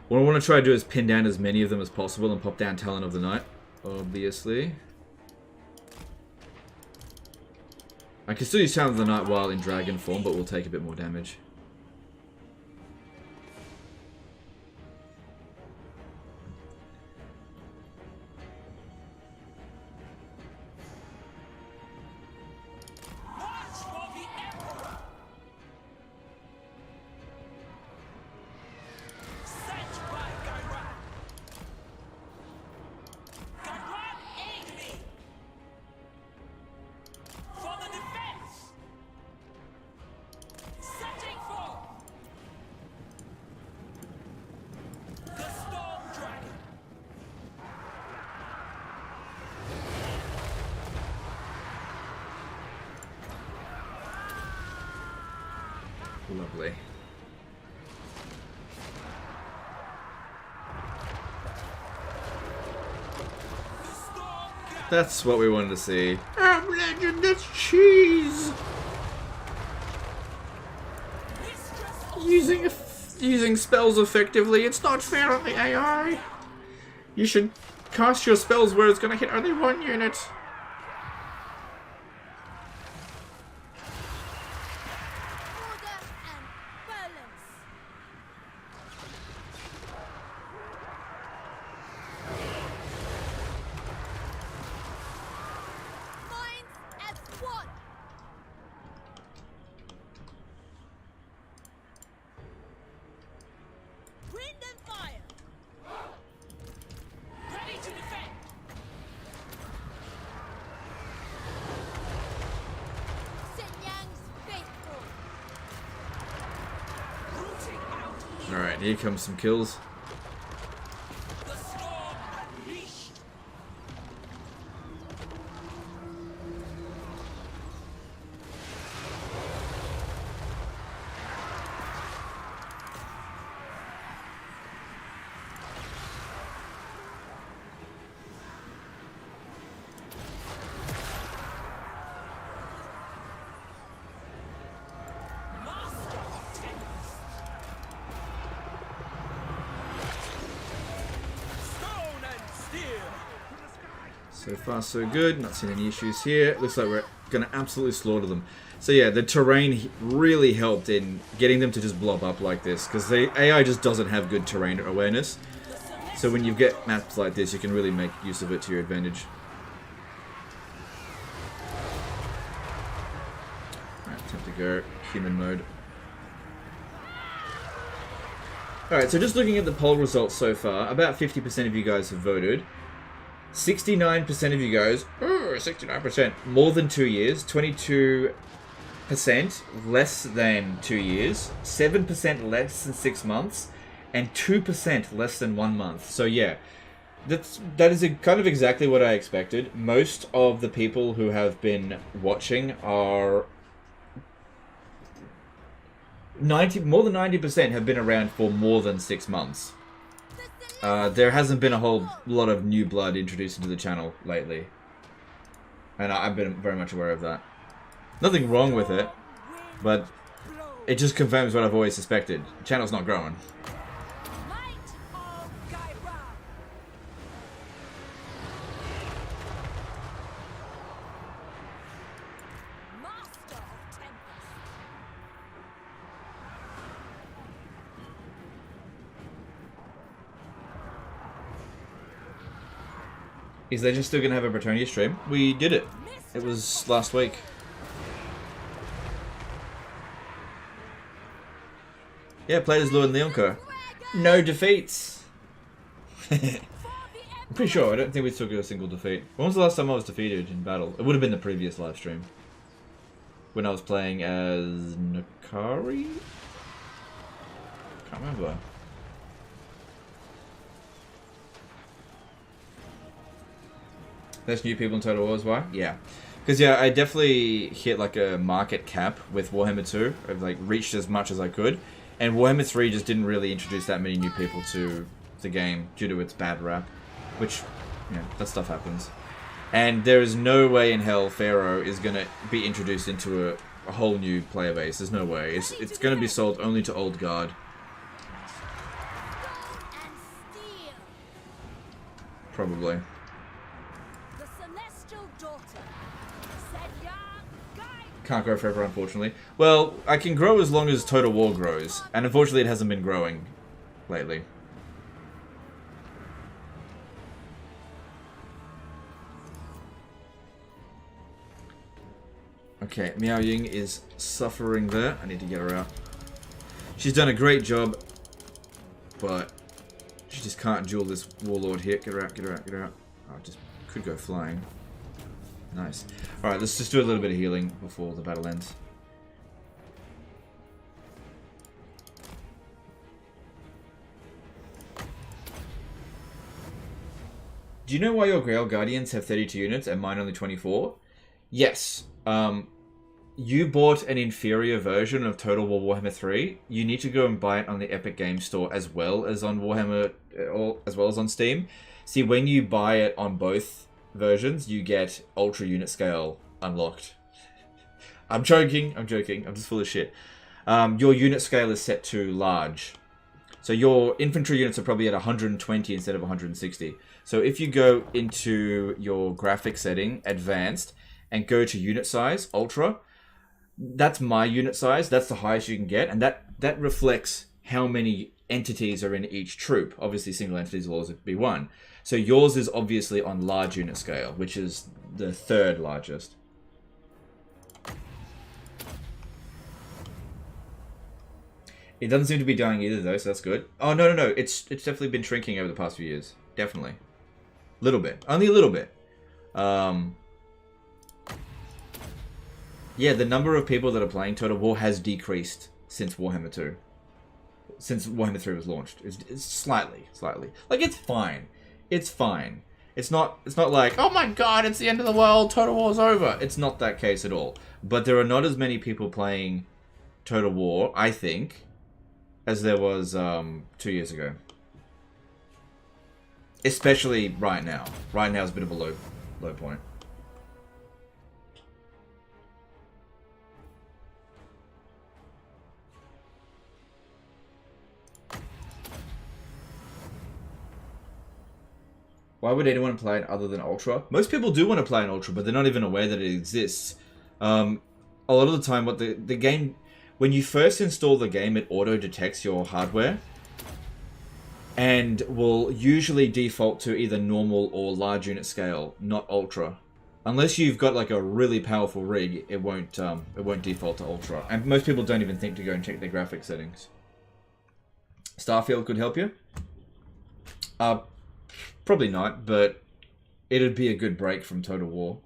A: What I want to try to do is pin down as many of them as possible and pop down Talon of the Night, obviously. I can still use Talon of the Night while in dragon form, but we'll take a bit more damage. Lovely. That's what we wanted to see. I'm legend, it's cheese! Using spells effectively, it's not fair on the AI. You should cast your spells where it's gonna hit only one unit.
B: Order and balance. Minds as one. Wind and fire. Ready to defend. Shenyang's faithful.
F: Rooting out
A: Alright, here comes some kills.
F: the storm unleashed. Master of Tempest. Stone and steel.
A: So far so good, not seeing any issues here. Looks like we're gonna absolutely slaughter them. So yeah, the terrain really helped in getting them to just blob up like this, because the AI just doesn't have good terrain awareness. So when you get maps like this, you can really make use of it to your advantage. Alright, time to go human mode. Alright, so just looking at the poll results so far, about 50% of you guys have voted. 69% of you guys, 69%, more than 2 years, 22% less than 2 years, 7% less than 6 months, and 2% less than 1 month. So yeah, that is kind of exactly what I expected. Most of the people who have been watching are more than 90% have been around for more than 6 months. There hasn't been a whole lot of new blood introduced into the channel lately. And I've been very much aware of that. Nothing wrong with it, but it just confirms what I've always suspected. The channel's not growing.
B: Might of Caravan. Master of Tempest.
A: Is Legend still going to have a Bretonia stream? We did it. It was last week. Yeah, played as Lord Leonco. No defeats! I'm pretty sure. I don't think we took a single defeat. When was the last time I was defeated in battle? It would have been the previous live stream. When I was playing as Nakari? Can't remember. There's new people in Total Wars, why? Yeah. Because, yeah, I definitely hit, like, a market cap with Warhammer 2. I've, like, reached as much as I could. And Warhammer 3 just didn't really introduce that many new people to the game due to its bad rap. Which, you know, that stuff happens. And there is no way in hell Pharaoh is going to be introduced into a whole new player base. There's no way. It's going to be sold only to Old Guard.
B: Stone and steel.
A: Probably.
B: The celestial daughter. Shenyang guide.
A: Can't grow forever, unfortunately. Well, I can grow as long as Total War grows. And unfortunately it hasn't been growing lately. Okay, Miao Ying is suffering there. I need to get her out. She's done a great job, but she just can't duel this warlord here. Get her out, get her out, get her out. Oh, just could go flying. Nice. Alright, let's just do a little bit of healing before the battle ends. Do you know why your Grail Guardians have 32 units and mine only 24? Yes. you bought an inferior version of Total War Warhammer 3, you need to go and buy it on the Epic Games Store as well as on Warhammer, or as well as on Steam. See, when you buy it on both versions, you get Ultra Unit Scale unlocked. I'm joking, I'm just full of shit. Your unit scale is set to large. So your infantry units are probably at 120 instead of 160. So if you go into your graphic setting, advanced, and go to unit size, ultra, that's my unit size, that's the highest you can get, and that reflects how many entities are in each troop. Obviously single entities will always be one. So yours is obviously on large unit scale, which is the third largest. It doesn't seem to be dying either though, so that's good. Oh, no. It's definitely been shrinking over the past few years. Definitely. Little bit. Only a little bit. Yeah, the number of people that are playing Total War has decreased since Warhammer 2. Since Warhammer 3 was launched. It's slightly. Like, it's fine. It's fine. It's not like, oh my god, it's the end of the world, Total War's over. It's not that case at all. But there are not as many people playing Total War, I think, as there was 2 years ago. Especially right now. Right now is a bit of a low point. Why would anyone play it other than Ultra? Most people do want to play an Ultra, but they're not even aware that it exists. A lot of the time, what the game... When you first install the game, it auto-detects your hardware. And will usually default to either normal or large unit scale, not Ultra. Unless you've got like a really powerful rig, it won't default to Ultra. And most people don't even think to go and check their graphics settings. Starfield could help you? Probably not, but it'd be a good break from Total War.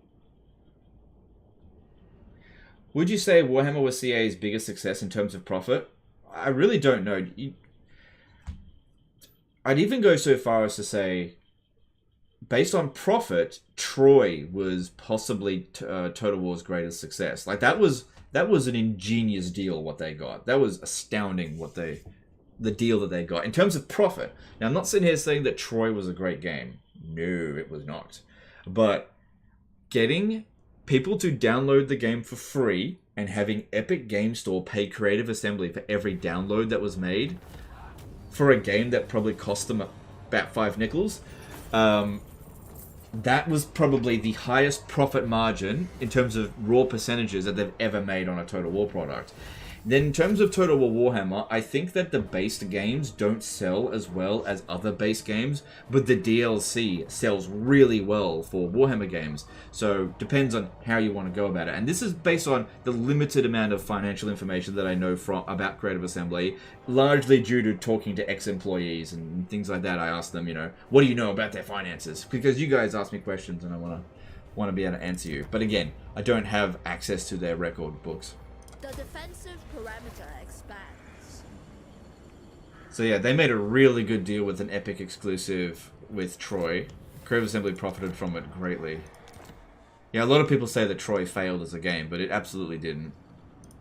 A: Would you say Warhammer was CA's biggest success in terms of profit? I really don't know. I'd even go so far as to say, based on profit, Troy was possibly Total War's greatest success. Like that was an ingenious deal what they got. That was astounding the deal that they got in terms of profit. Now I'm not sitting here saying that Troy was a great game. No, it was not. But getting people to download the game for free and having Epic Game Store pay Creative Assembly for every download that was made for a game that probably cost them about 5 nickels, that was probably the highest profit margin in terms of raw percentages that they've ever made on a Total War product. Then in terms of Total War Warhammer, I think that the base games don't sell as well as other base games, but the DLC sells really well for Warhammer games. So depends on how you want to go about it. And this is based on the limited amount of financial information that I know about Creative Assembly, largely due to talking to ex-employees and things like that. I asked them, what do you know about their finances? Because you guys ask me questions and I want to be able to answer you. But again, I don't have access to their record books.
B: The defensive parameter expands.
A: So yeah, they made a really good deal with an Epic exclusive with Troy. Creative Assembly profited from it greatly. Yeah, a lot of people say that Troy failed as a game, but it absolutely didn't.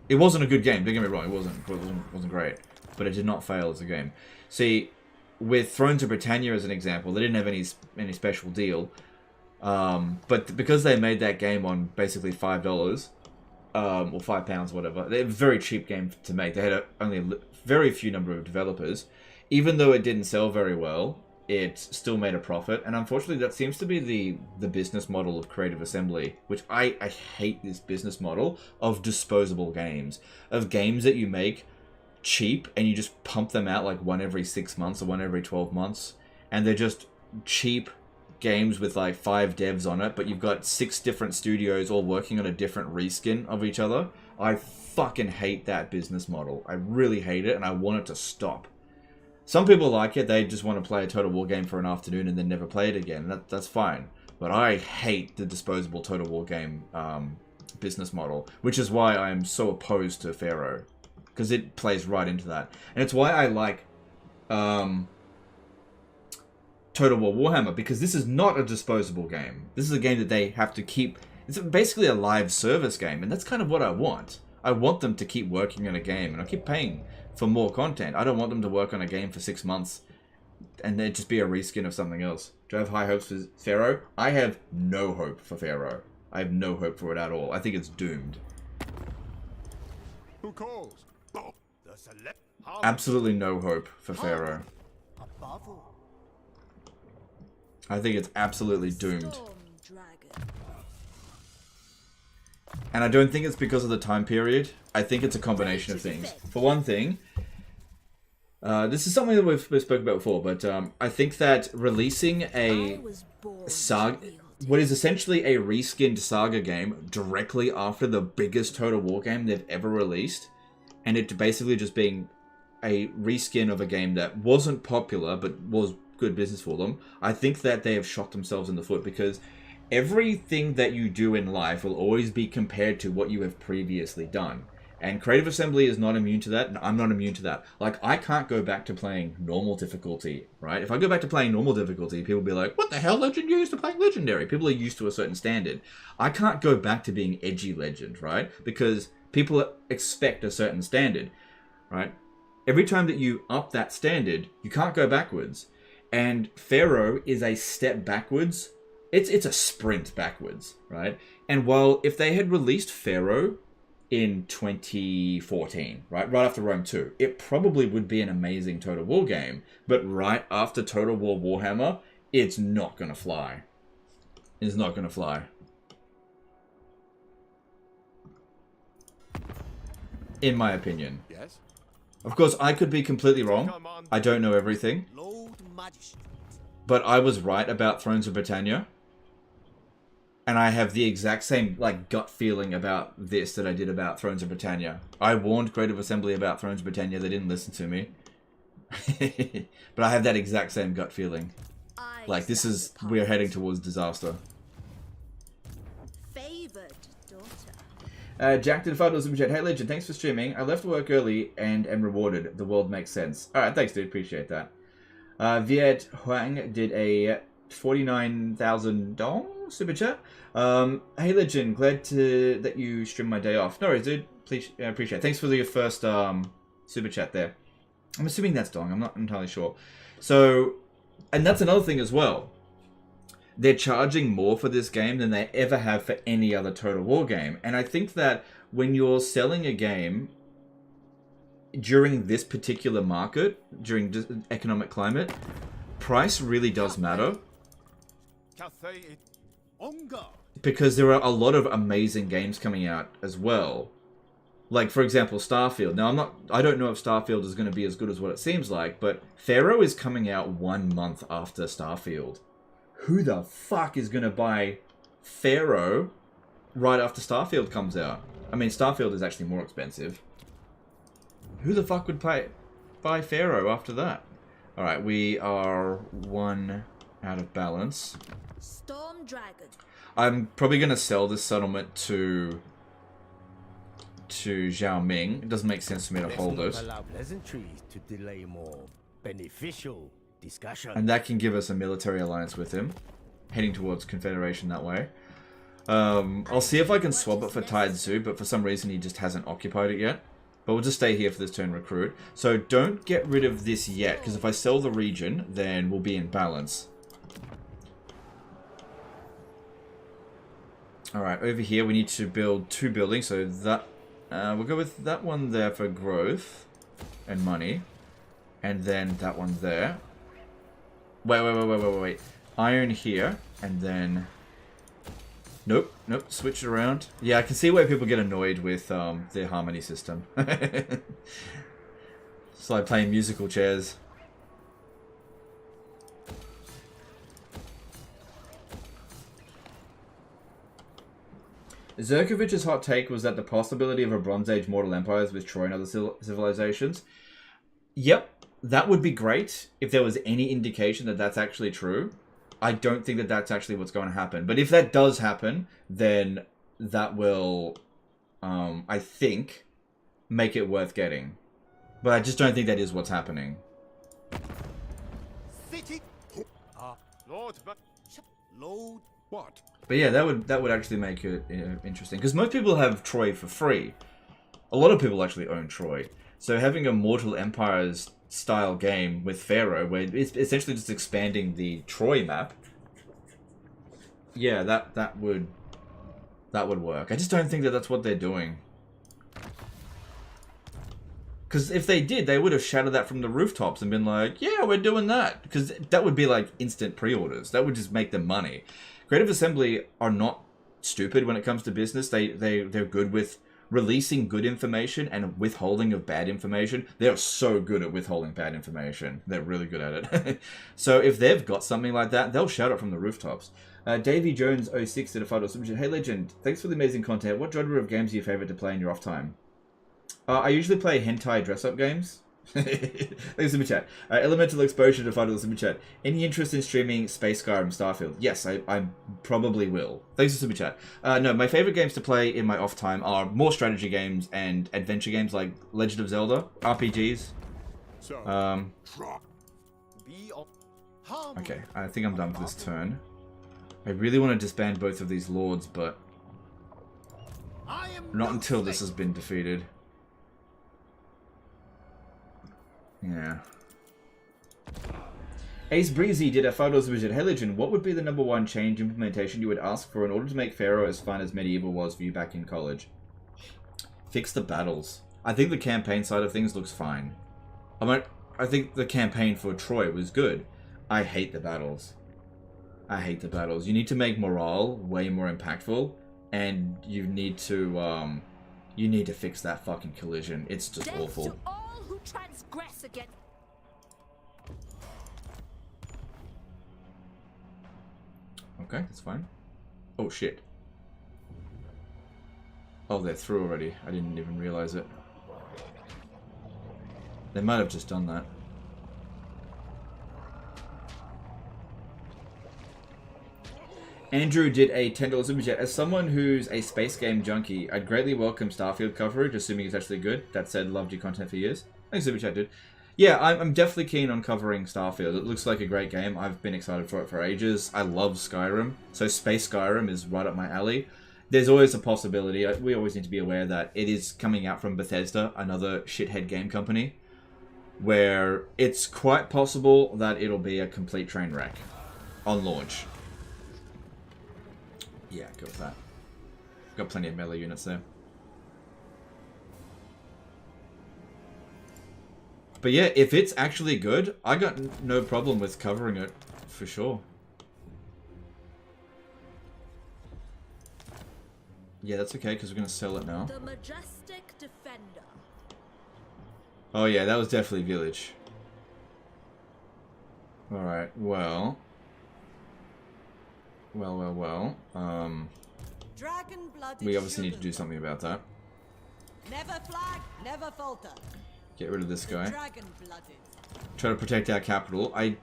A: It wasn't a good game, don't get me wrong, it wasn't great. But it did not fail as a game. See, with Thrones of Britannia as an example, they didn't have any special deal. But because they made that game on basically $5, or £5, whatever. They're a very cheap game to make. They had only a very few number of developers. Even though it didn't sell very well, it still made a profit. And unfortunately, that seems to be the business model of Creative Assembly, which I hate this business model of disposable games. Of games that you make cheap and you just pump them out like one every 6 months or one every 12 months. And they're just cheap games with like 5 devs on it, but you've got 6 different studios all working on a different reskin of each other. I fucking hate that business model. I really hate it, and I want it to stop. Some people like it. They just want to play a Total War game for an afternoon and then never play it again. That's fine. But I hate the disposable Total War game business model, which is why I am so opposed to Pharaoh, because it plays right into that. And it's why I like Total War Warhammer, because this is not a disposable game. This is a game that they have to keep It's basically a live service game, and that's kind of what I want. I want them to keep working on a game, and I keep paying for more content. I don't want them to work on a game for 6 months and then just be a reskin of something else. Do I have high hopes for Pharaoh? I have no hope for Pharaoh. I have no hope for it at all. I think it's doomed.
C: Who calls? The select.
A: Absolutely no hope for Pharaoh.
H: Above all,
A: I think it's absolutely doomed.
B: Storm dragon.
A: And I don't think it's because of the time period. I think it's a combination of things. For one thing, this is something that we've spoken about before, but I think that releasing a saga, what is essentially a reskinned saga game directly after the biggest Total War game they've ever released, and it basically just being a reskin of a game that wasn't popular but was good business for them, I think that they have shot themselves in the foot, because everything that you do in life will always be compared to what you have previously done. And Creative Assembly is not immune to that, and I'm not immune to that. Like, I can't go back to playing normal difficulty, right? If I go back to playing normal difficulty, people will be like, what the hell, Legend? You used to play Legendary. People are used to a certain standard. I can't go back to being edgy Legend, right? Because people expect a certain standard, right? Every time that you up that standard, you can't go backwards. And Pharaoh is a step backwards. It's a sprint backwards, right? And while if they had released Pharaoh in 2014, right after Rome 2, it probably would be an amazing Total War game. But right after Total War Warhammer, it's not going to fly. It's not going to fly. In my opinion.
C: Yes.
A: Of course, I could be completely wrong. I don't know everything.
H: Lord Magistrate.
A: But I was right about Thrones of Britannia. And I have the exact same gut feeling about this that I did about Thrones of Britannia. I warned Creative Assembly about Thrones of Britannia. They didn't listen to me. But I have that exact same gut feeling. We're heading towards disaster.
B: Favored daughter.
A: Jack did $5 super chat. Hey Legend, thanks for streaming. I left work early and am rewarded. The world makes sense. Alright, thanks dude. Appreciate that. Viet Huang did a 49,000 dong super chat. Hey Legend, glad that you streamed my day off. No worries, dude. Please, appreciate it. Thanks for your first super chat there. I'm assuming that's dong. I'm not entirely sure. So, and that's another thing as well. They're charging more for this game than they ever have for any other Total War game. And I think that when you're selling a game during this particular market, during economic climate, price really does matter. Because there are a lot of amazing games coming out as well. Like, for example, Starfield. Now, I don't know if Starfield is going to be as good as what it seems like, but Pharaoh is coming out 1 month after Starfield. Who the fuck is going to buy Pharaoh right after Starfield comes out? I mean, Starfield is actually more expensive. Who the fuck would buy Pharaoh after that? Alright, we are 1 out of balance.
B: Storm dragon.
A: I'm probably going to sell this settlement to Zhao Ming. It doesn't make sense for me to hold it.
D: Allow pleasantries to delay more beneficial discussion.
A: And that can give us a military alliance with him, heading towards Confederation that way. I'll see if I can swap it for Taizu, but for some reason he just hasn't occupied it yet. But we'll just stay here for this turn recruit. So don't get rid of this yet, because if I sell the region, then we'll be in balance. Alright, over here we need to build 2 buildings, so that we'll go with that one there for growth and money. And then that one there. Wait. Iron here, and then... Nope, switch it around. Yeah, I can see where people get annoyed with their harmony system. It's like playing musical chairs. Zerkovic's hot take was that the possibility of a Bronze Age mortal empires with Troy and other civilizations. Yep, that would be great if there was any indication that that's actually true. I don't think that that's actually what's going to happen. But if that does happen, then that will, I think, make it worth getting. But I just don't think that is what's happening.
H: City.
C: Lord,
H: Load.
C: what?
A: But yeah, that would actually make it interesting, because most people have Troy for free. A lot of people actually own Troy. So having a Mortal Empires style game with Pharaoh, where it's essentially just expanding the Troy map, yeah, that would work. I just don't think that that's what they're doing. Because if they did, they would have shouted that from the rooftops and been like, yeah, we're doing that. Because that would be like instant pre-orders. That would just make them money. Creative Assembly are not stupid when it comes to business. They're good with releasing good information and withholding of bad information. They're so good at withholding bad information. They're really good at it. So if they've got something like that, they'll shout it from the rooftops. Davy Jones 06 did a $5 super. Hey Legend, thanks for the amazing content. What genre of games are your favorite to play in your off time? I usually play hentai dress-up games. Thanks, Super Chat. Elemental Exposure to $5 Super Chat. Any interest in streaming Space Skyrim Starfield? Yes, I probably will. Thanks for Super Chat. No, my favorite games to play in my off time are more strategy games and adventure games like Legend of Zelda, RPGs. Okay, I think I'm done for this turn. I really want to disband both of these lords, but not until this has been defeated. Yeah. Ace Breezy did a $5 visit. Hey Legend, what would be the #1 change implementation you would ask for in order to make Pharaoh as fun as Medieval was for you back in college? Fix the battles. I think the campaign side of things looks fine. I think the campaign for Troy was good. I hate the battles. I hate the battles. You need to make morale way more impactful, and you need to fix that fucking collision. It's just awful.
B: Who transgress against.
A: Okay, that's fine. Oh shit. Oh, they're through already. I didn't even realize it. They might have just done that. Andrew did a $10 super chat. As someone who's a space game junkie, I'd greatly welcome Starfield coverage, assuming it's actually good. That said, loved your content for years. Thanks, super chat, dude. Yeah, I'm definitely keen on covering Starfield. It looks like a great game. I've been excited for it for ages. I love Skyrim, so Space Skyrim is right up my alley. There's always a possibility. We always need to be aware that it is coming out from Bethesda, another shithead game company, where it's quite possible that it'll be a complete train wreck on launch. Yeah, go with that. Got plenty of melee units there. But yeah, if it's actually good, I got no problem with covering it, for sure. Yeah, that's okay, because we're going to sell it now.
B: The majestic defender.
A: Oh yeah, that was definitely village. Alright, well. Well. We obviously need to do something about that.
G: Never flag, never falter.
A: Get rid of this guy. Try to protect our capital. I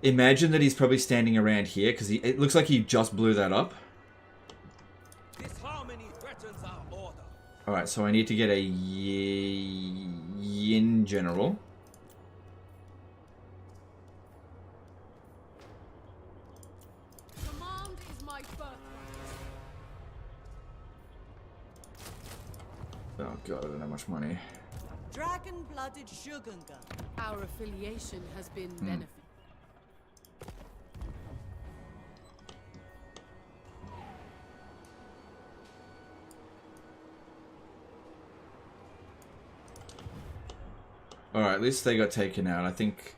A: imagine that he's probably standing around here because it looks like he just blew that up. Alright, so I need to get a Yin general.
B: Command is my birthright.
A: Oh god, I don't have much money.
G: Dragon-blooded Shugunga.
B: Our affiliation has been benefited.
A: Alright, at least they got taken out. I think...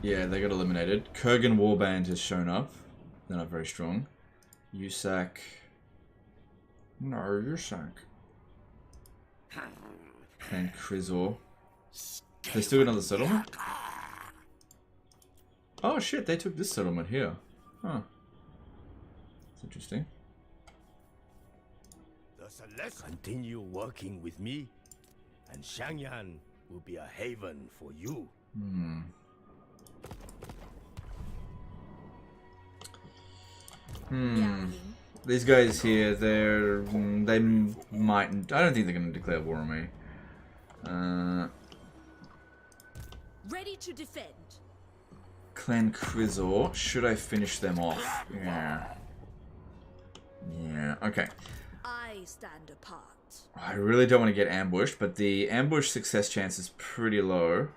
A: Yeah, they got eliminated. Kurgan Warband has shown up. They're not very strong. Usak... No, Usak. And Krizor. They still got another settlement? Oh shit, they took this settlement here. Huh. That's interesting.
D: Continue working with me, and Xiangyan will be a haven for you.
A: These guys here, they mightn't. I don't think they're going to declare war on me.
B: Ready to defend.
A: Clan Crizor. Should I finish them off? Yeah. Yeah, okay.
B: I stand apart.
A: I really don't want to get ambushed, but the ambush success chance is pretty low.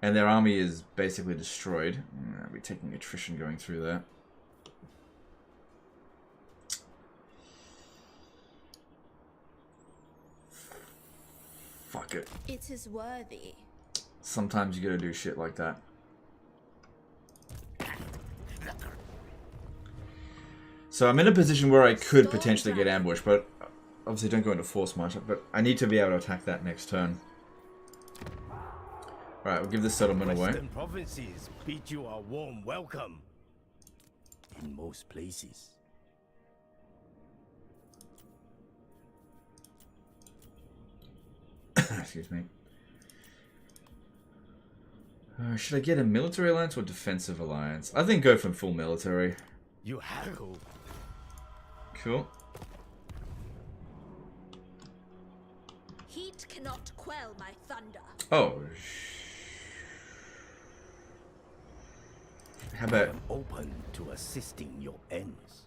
A: And their army is basically destroyed. I'll be taking attrition going through that. Fuck it.
B: It is worthy.
A: Sometimes you gotta do shit like that. So I'm in a position where I could potentially get ambushed, but obviously don't go into force much, but I need to be able to attack that next turn. Alright, we'll give this settlement away.
D: Western provinces bid you a warm welcome. In most places.
A: Excuse me. Should I get a military alliance or defensive alliance? I think go from full military.
D: You have to.
A: Cool.
B: Heat cannot quell my thunder.
A: Oh. How about...
D: I'm open to assisting your ends.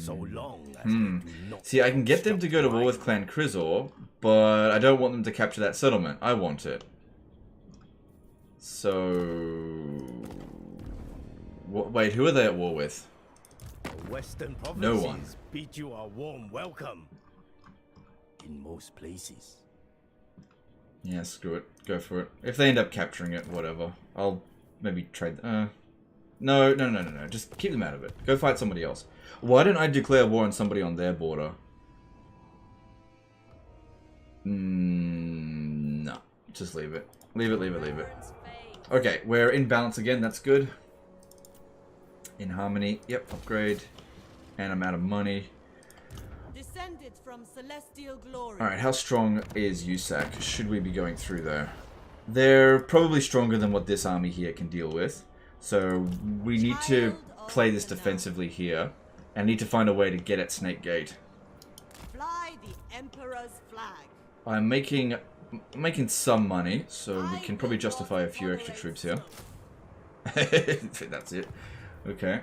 D: So long as they do not.
A: See, I can get them to go to war with Clan Crizor, but I don't want them to capture that settlement. I want it. So... Wait, who are they at war with?
D: The Western provinces
A: No one.
D: bid you a warm welcome. In most places.
A: Yeah, screw it. Go for it. If they end up capturing it, whatever. I'll maybe trade... No. Just keep them out of it. Go fight somebody else. Why don't I declare war on somebody on their border? No. Just leave it. Leave it. Okay, we're in balance again. That's good. In harmony. Yep, upgrade. And I'm out of money.
G: Descended from celestial glory.
A: Alright, how strong is USAC? Should we be going through there? They're probably stronger than what this army here can deal with. So we need to play this defensively here. And need to find a way to get at Snake Gate.
G: Fly the Emperor's flag.
A: I'm making some money, so we can probably justify a few extra troops here. That's it. Okay.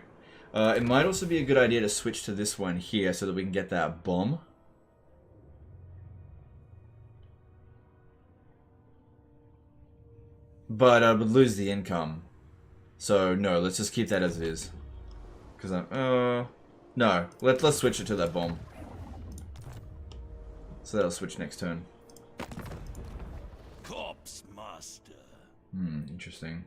A: It might also be a good idea to switch to this one here so that we can get that bomb. But I would lose the income. So no, let's just keep that as it is. Because I'm no, let's switch it to that bomb. So that'll switch next turn.
E: Corpse Master.
A: Interesting.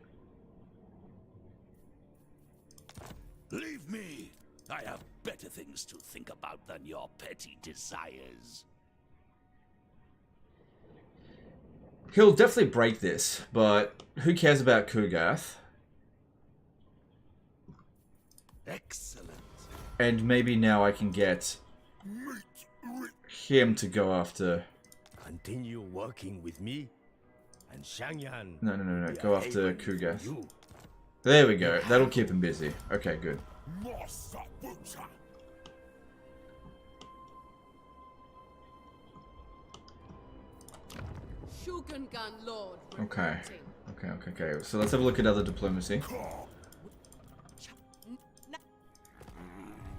E: Leave me. I have better things to think about than your petty desires.
A: He'll definitely break this, but who cares about Kugath?
E: Excellent.
A: And maybe now I can get him to go after...
D: Continue working with me, and Shangyan.
A: No. Go after Kugath. There we go. That'll keep him busy. Okay, good.
G: Shugengan Lord.
A: Okay. Okay. So let's have a look at other diplomacy.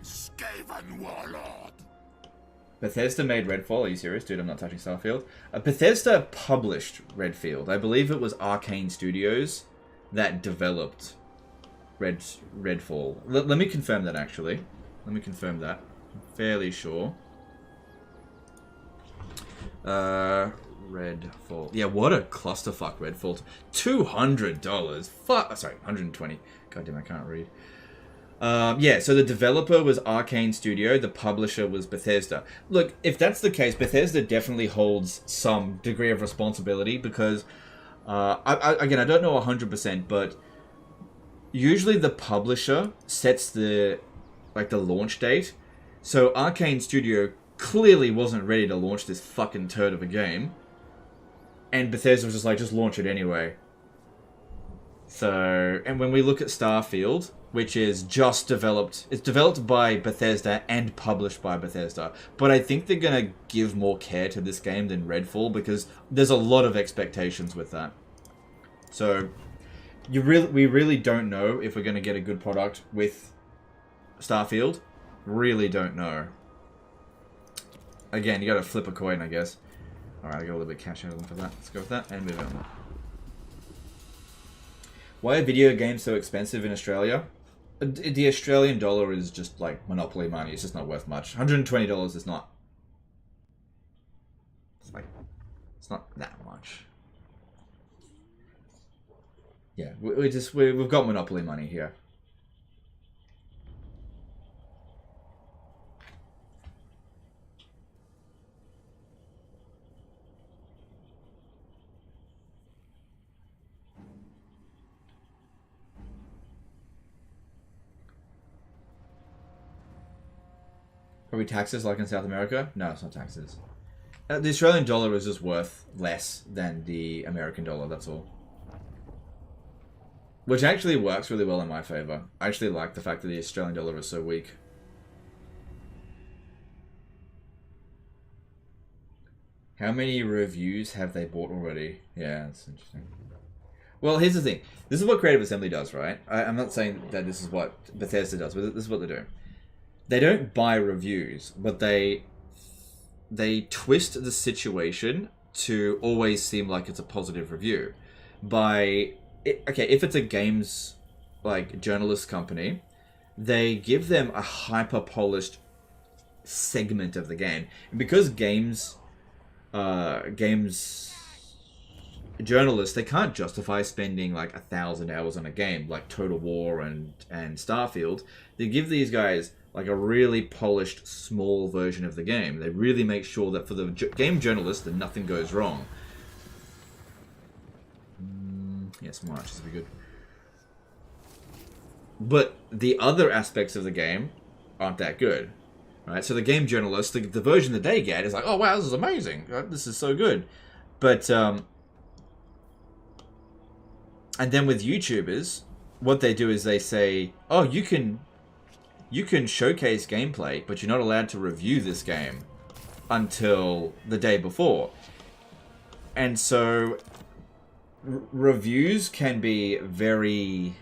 E: Skaven Warlord.
A: Bethesda made Redfall. Are you serious? Dude, I'm not touching Starfield. Bethesda published Redfield. I believe it was Arcane Studios that developed Redfall. Let me confirm that, actually. Let me confirm that. I'm fairly sure. Redfall. Yeah, what a clusterfuck Redfall. $200. Fuck. Sorry, 120. God damn, I can't read. Yeah, so the developer was Arcane Studio, the publisher was Bethesda. Look, if that's the case, Bethesda definitely holds some degree of responsibility because, again, I don't know 100%, but usually the publisher sets the launch date. So Arcane Studio clearly wasn't ready to launch this fucking turd of a game. And Bethesda was just like, just launch it anyway. So, and when we look at Starfield, which is just developed, it's developed by Bethesda and published by Bethesda. But I think they're going to give more care to this game than Redfall because there's a lot of expectations with that. So, we really don't know if we're going to get a good product with Starfield. Really don't know. Again, you got to flip a coin, I guess. Alright, I got a little bit of cash out of them for that. Let's go with that and move on. Why are video games so expensive in Australia? The Australian dollar is just like monopoly money. It's just not worth much. $120 is not. It's not that much. Yeah, we've got monopoly money here. Are we taxes like in South America? No, it's not taxes. The Australian dollar is just worth less than the American dollar, that's all. Which actually works really well in my favour. I actually like the fact that the Australian dollar is so weak. How many reviews have they bought already? Yeah, that's interesting. Well, here's the thing. This is what Creative Assembly does, right? I'm not saying that this is what Bethesda does, but this is what they do. They don't buy reviews, but they twist the situation to always seem like it's a positive review. Okay, if it's a games like journalist company, they give them a hyper polished segment of the game, and because games journalists, they can't justify spending like 1,000 hours on a game like Total War and Starfield. They give these guys like a really polished small version of the game. They really make sure that for the game journalist that nothing goes wrong. Yes, March is good. But the other aspects of the game aren't that good. Right? So the game journalist, the version that they get is like, oh wow, this is amazing. This is so good. But and then with YouTubers, what they do is they say, oh, you can showcase gameplay, but you're not allowed to review this game until the day before. And so reviews can be very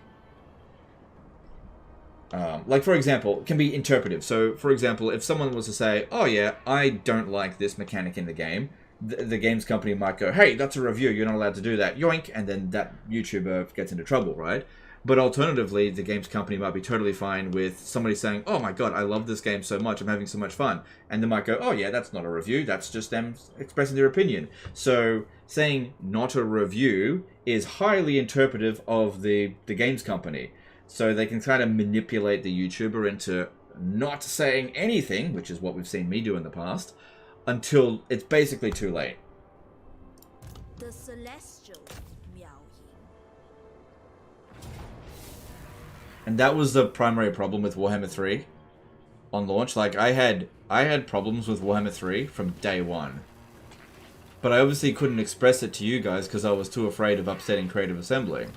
A: like, for example, can be interpretive. So for example, if someone was to say, oh yeah, I don't like this mechanic in the game, the games company might go, hey, that's a review, you're not allowed to do that, yoink, and then that YouTuber gets into trouble, right? But alternatively, the games company might be totally fine with somebody saying, oh my god, I love this game so much, I'm having so much fun. And they might go, oh yeah, that's not a review, that's just them expressing their opinion. So saying not a review is highly interpretive of the games company. So they can kind of manipulate the YouTuber into not saying anything, which is what we've seen me do in the past, until it's basically too late.
B: The celestial Miao Ying.
A: And that was the primary problem with Warhammer 3 on launch. Like, I had problems with Warhammer 3 from day one. But I obviously couldn't express it to you guys because I was too afraid of upsetting Creative Assembly.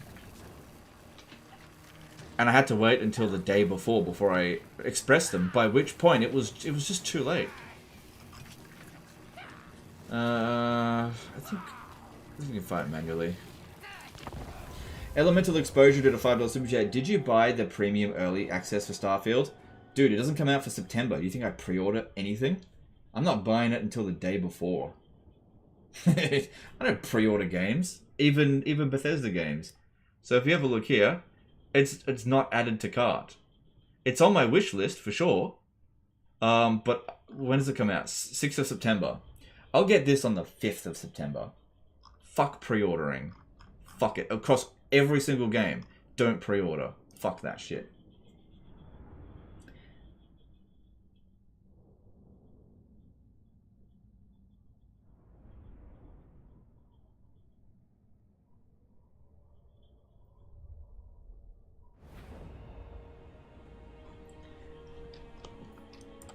A: And I had to wait until the day before I expressed them, by which point it was just too late. I think you can fight manually. Elemental Exposure did a $5 super chat. Did you buy the premium early access for Starfield? Dude, it doesn't come out for September. Do you think I pre-order anything? I'm not buying it until the day before. I don't pre-order games, even Bethesda games. So if you have a look here, it's not added to cart. It's on my wish list for sure. But when does it come out? 6th of September. I'll get this on the 5th of September. Fuck pre-ordering. Fuck it. Across every single game. Don't pre-order. Fuck that shit.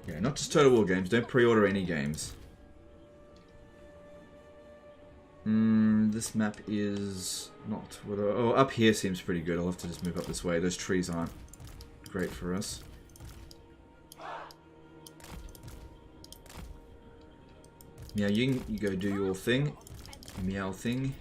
A: Yeah, not just Total War games. Don't pre-order any games. This map is not what oh, up here seems pretty good. I'll have to just move up this way. Those trees aren't great for us. Miao Ying, you go do your thing. Miao thing.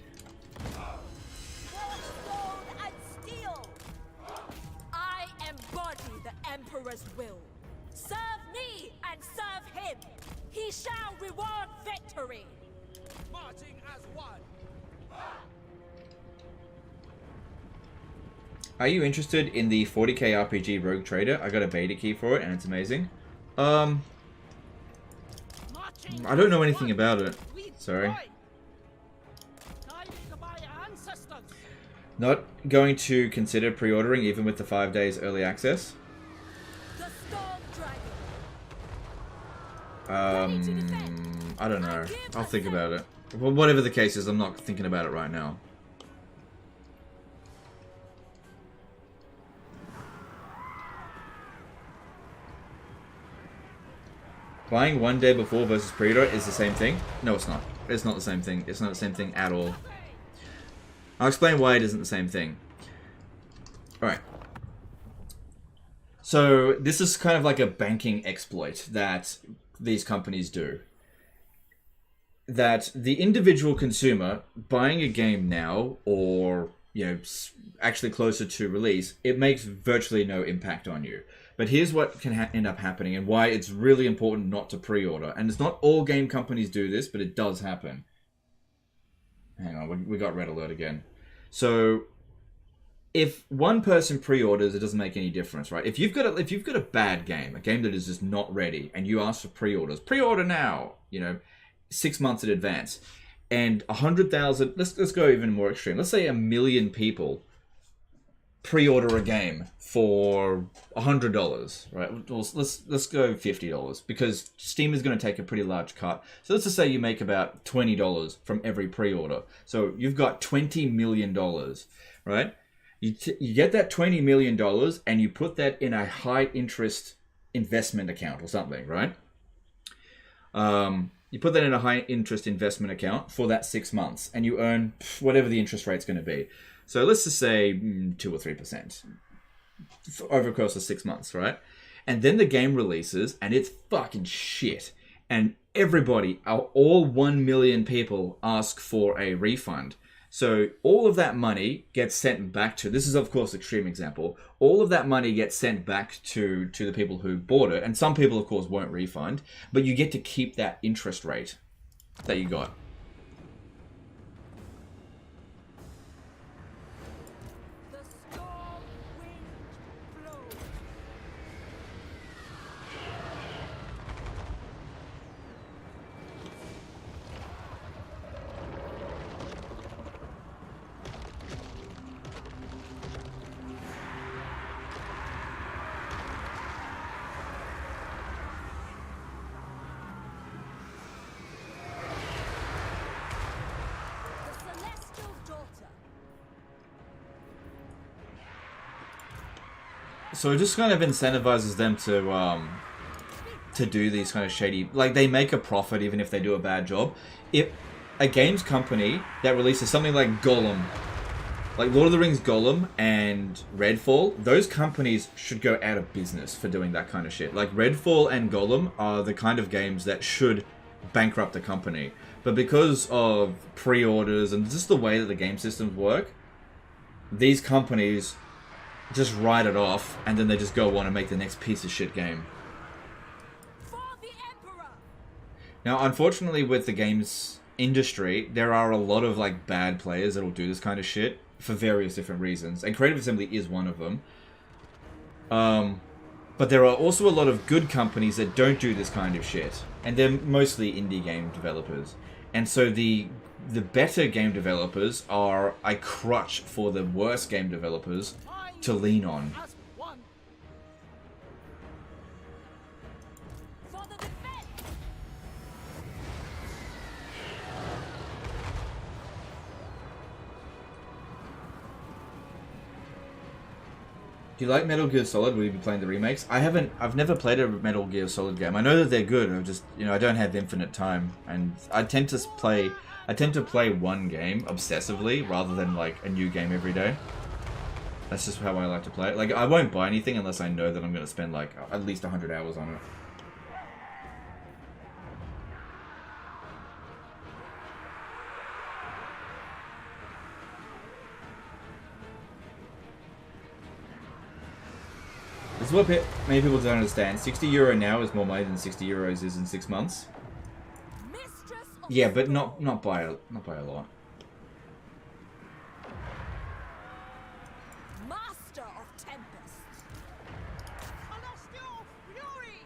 B: We shall reward victory.
F: Marching as one.
A: Are you interested in the 40k RPG Rogue Trader? I got a beta key for it and it's amazing.
F: Marching
A: I don't know
F: as
A: anything
F: one.
A: about it.
F: We
A: Sorry.
F: destroy. Guided by ancestors.
A: Not going to consider pre-ordering even with the 5 days early access.
B: The Storm Dragon.
A: I don't know. I'll think about it. Well, whatever the case is, I'm not thinking about it right now. Buying 1 day before versus pre-order is the same thing? No, it's not. It's not the same thing. It's not the same thing at all. I'll explain why it isn't the same thing. Alright. So, this is kind of like a banking exploit that these companies do. That the individual consumer buying a game now, or, you know, actually closer to release, it makes virtually no impact on you. But here's what can end up happening and why it's really important not to pre-order. And it's not all game companies do this, but it does happen. Hang on, we got red alert again. So, if one person pre-orders, it doesn't make any difference, right? If you've got a bad game, a game that is just not ready, and you ask for pre-orders, pre-order now, you know, 6 months in advance, and 100,000. Let's go even more extreme. Let's say 1 million people pre-order a game for $100, right? Well, let's go $50 because Steam is going to take a pretty large cut. So let's just say you make about $20 from every pre-order. So you've got $20 million, right? You get that $20 million and you put that in a high interest investment account or something, right? You put that in a high interest investment account for that 6 months and you earn whatever the interest rate's going to be. So let's just say 2 or 3% over the course of 6 months, right? And then the game releases and it's fucking shit. And everybody, all 1 million people ask for a refund. So all of that money gets sent back to, this is of course extreme example, all of that money gets sent back to the people who bought it. And some people of course won't refund, but you get to keep that interest rate that you got. So it just kind of incentivizes them to do these kind of shady, like they make a profit even if they do a bad job. If a games company that releases something like Gollum, like Lord of the Rings Gollum and Redfall, those companies should go out of business for doing that kind of shit. Like Redfall and Gollum are the kind of games that should bankrupt a company. But because of pre-orders and just the way that the game systems work, these companies just write it off, and then they just go on and make the next piece of shit game.
B: For the Emperor.
A: Now, unfortunately, with the games industry, there are a lot of like bad players that will do this kind of shit for various different reasons, and Creative Assembly is one of them. But there are also a lot of good companies that don't do this kind of shit, and they're mostly indie game developers. And so the better game developers are a crutch for the worse game developers to lean on.
F: As one.
B: For the defense.
A: Do you like Metal Gear Solid? Will you be playing the remakes? I've never played a Metal Gear Solid game. I know that they're good. I just, I don't have infinite time, and I tend to play one game obsessively rather than like a new game every day. That's just how I like to play it. Like, I won't buy anything unless I know that I'm going to spend, like, at least 100 hours on it. This is what many people don't understand. €60 now is more money than €60 is in 6 months. Yeah, but not by a lot.
B: Master of tempests.
F: Celestial fury!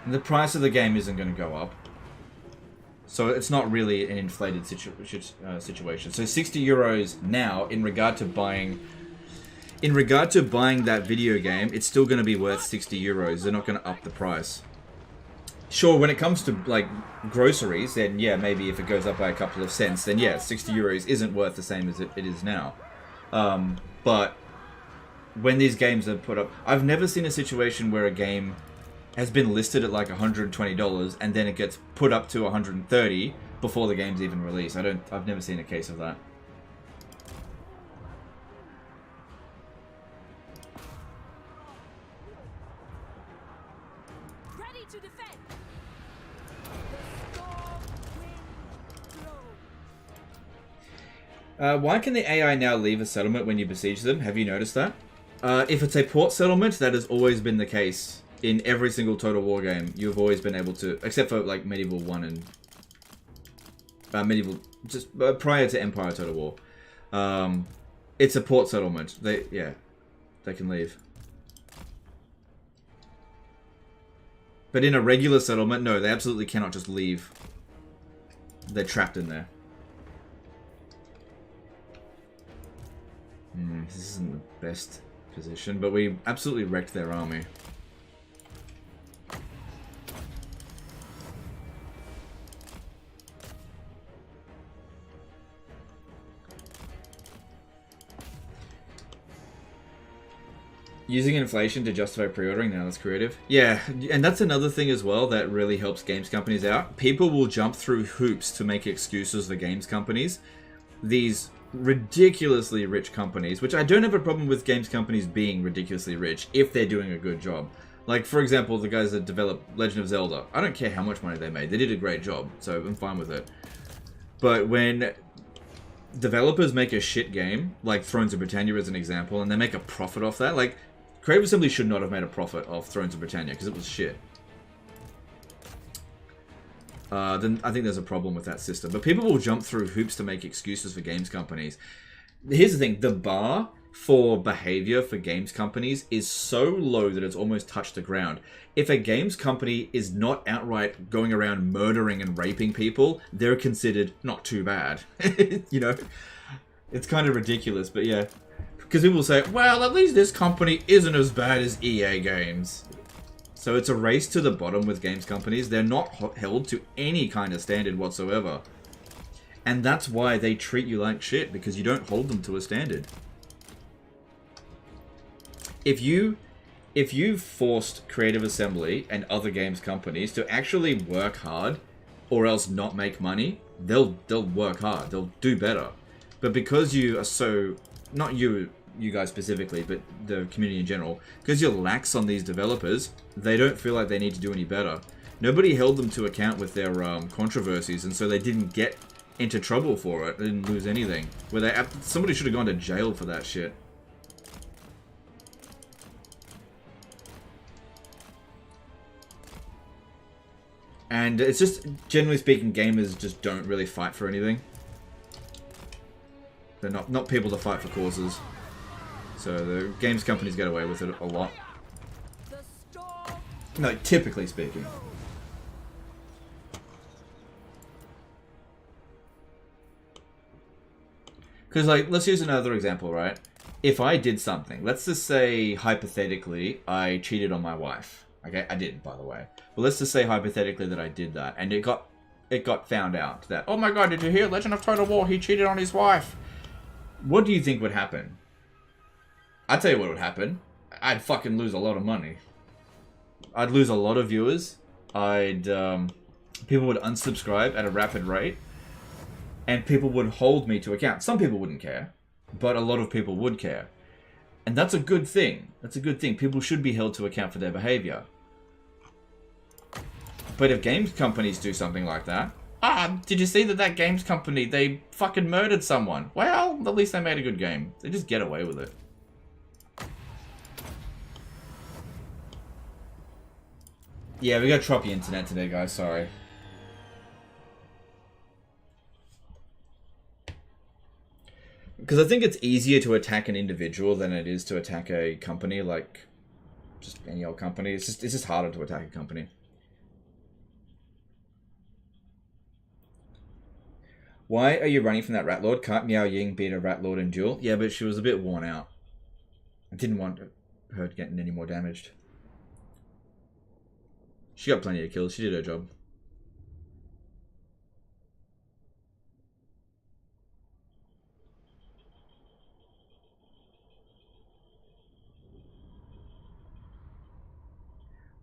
A: The price of the game isn't going to go up. So it's not really an inflated situation. So 60 euros now in regard to buying that video game, it's still going to be worth 60 euros. They're not going to up the price. Sure, when it comes to like groceries, then yeah, maybe if it goes up by a couple of cents, then yeah, 60 euros isn't worth the same as it is now. But when these games are put up, I've never seen a situation where a game has been listed at like $120 and then it gets put up to $130 before the game's even released. I've never seen a case of that.
B: Ready to defend. The storm wind blows.
A: Why can the AI now leave a settlement when you besiege them? Have you noticed that? If it's a port settlement, that has always been the case. In every single Total War game, you've always been able to, except for like Medieval 1 and Medieval, just prior to Empire Total War. It's a port settlement. They can leave. But in a regular settlement, no, they absolutely cannot just leave. They're trapped in there. This isn't the best position, but we absolutely wrecked their army. Using inflation to justify pre-ordering, now that's creative. Yeah, and that's another thing as well that really helps games companies out. People will jump through hoops to make excuses for games companies. These ridiculously rich companies, which I don't have a problem with games companies being ridiculously rich if they're doing a good job. Like, for example, the guys that developed Legend of Zelda. I don't care how much money they made. They did a great job, so I'm fine with it. But when developers make a shit game, like Thrones of Britannia as an example, and they make a profit off that, like, Creative Assembly should not have made a profit off Thrones of Britannia, because it was shit. Then I think there's a problem with that system. But people will jump through hoops to make excuses for games companies. Here's the thing, the bar for behavior for games companies is so low that it's almost touched the ground. If a games company is not outright going around murdering and raping people, they're considered not too bad. You know? It's kind of ridiculous, but yeah. Because people will say, well, at least this company isn't as bad as EA Games. So it's a race to the bottom with games companies. They're not held to any kind of standard whatsoever. And that's why they treat you like shit, because you don't hold them to a standard. If you forced Creative Assembly and other games companies to actually work hard or else not make money, they'll work hard. They'll do better. But because you are so, not you guys specifically, but the community in general, because you're lax on these developers, they don't feel like they need to do any better. Nobody held them to account with their controversies, and so they didn't get into trouble for it. They didn't lose anything. Somebody should have gone to jail for that shit. And it's just, generally speaking, gamers just don't really fight for anything. They're not people to fight for causes. So the games companies get away with it a lot. No, typically speaking. Because, like, let's use another example, right? If I did something, let's just say, hypothetically, I cheated on my wife. Okay, I didn't, by the way. But let's just say, hypothetically, that I did that. And it got found out that, oh my god, did you hear? Legend of Total War, he cheated on his wife. What do you think would happen? I'd tell you what would happen. I'd fucking lose a lot of money. I'd lose a lot of viewers. People would unsubscribe at a rapid rate. And people would hold me to account. Some people wouldn't care. But a lot of people would care. And that's a good thing. That's a good thing. People should be held to account for their behavior. But if games companies do something like that, did you see that games company, they fucking murdered someone? Well, at least they made a good game. They just get away with it. Yeah, we got troppy internet today, guys. Sorry. Because I think it's easier to attack an individual than it is to attack a company, like just any old company. It's just harder to attack a company. Why are you running from that rat lord? Can't Miao Ying beat a rat lord in duel? Yeah, but she was a bit worn out. I didn't want her getting any more damaged. She got plenty of kills. She did her job.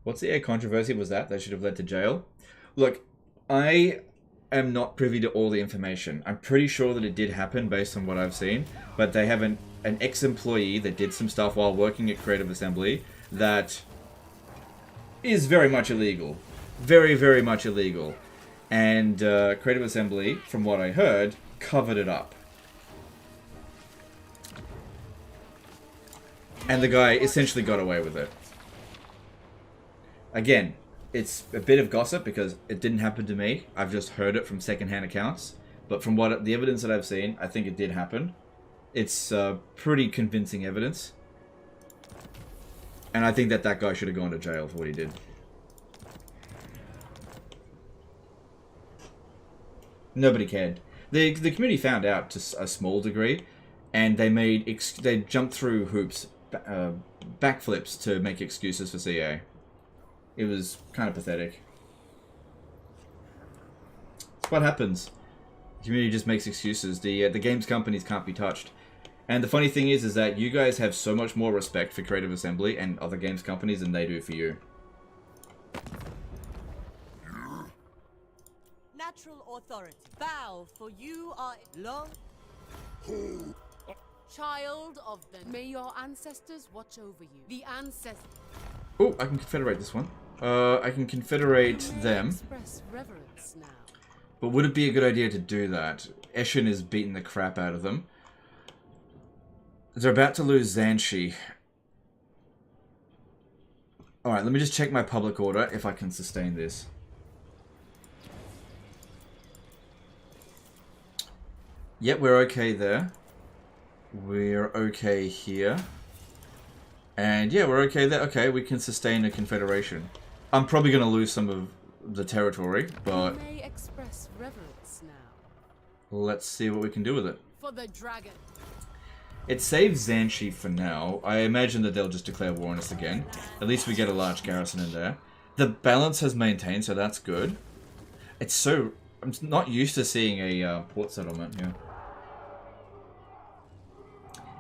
A: What's the controversy was that? Should have led to jail? Look, I am not privy to all the information. I'm pretty sure that it did happen based on what I've seen, but they have an ex-employee that did some stuff while working at Creative Assembly that is very much illegal. Very, very much illegal. And Creative Assembly, from what I heard, covered it up. And the guy essentially got away with it. Again, it's a bit of gossip because it didn't happen to me. I've just heard it from secondhand accounts. But from what the evidence that I've seen, I think it did happen. It's pretty convincing evidence. And I think that that guy should have gone to jail for what he did. Nobody cared. The community found out to a small degree, and they jumped through hoops, backflips to make excuses for CA. It was kind of pathetic. It's what happens. The community just makes excuses. The games companies can't be touched. And the funny thing is that you guys have so much more respect for Creative Assembly and other games companies than they do for you.
G: Natural authority. Bow, for you are long. Child of the...
I: May your ancestors watch over you. The ancestors...
A: Oh, I can confederate this one. I can confederate them.
I: Express reverence now.
A: But would it be a good idea to do that? Eshin is beating the crap out of them. They're about to lose Zanshi. Alright, let me just check my public order if I can sustain this. Yep, we're okay there. We're okay here. And yeah, we're okay there. Okay, we can sustain a confederation. I'm probably going to lose some of the territory, but...
I: You may express reverence now.
A: Let's see what we can do with it.
I: For the dragon.
A: It saves Zanshi for now. I imagine that they'll just declare war on us again. At least we get a large garrison in there. The balance has maintained, so that's good. It's so... I'm not used to seeing a port settlement here.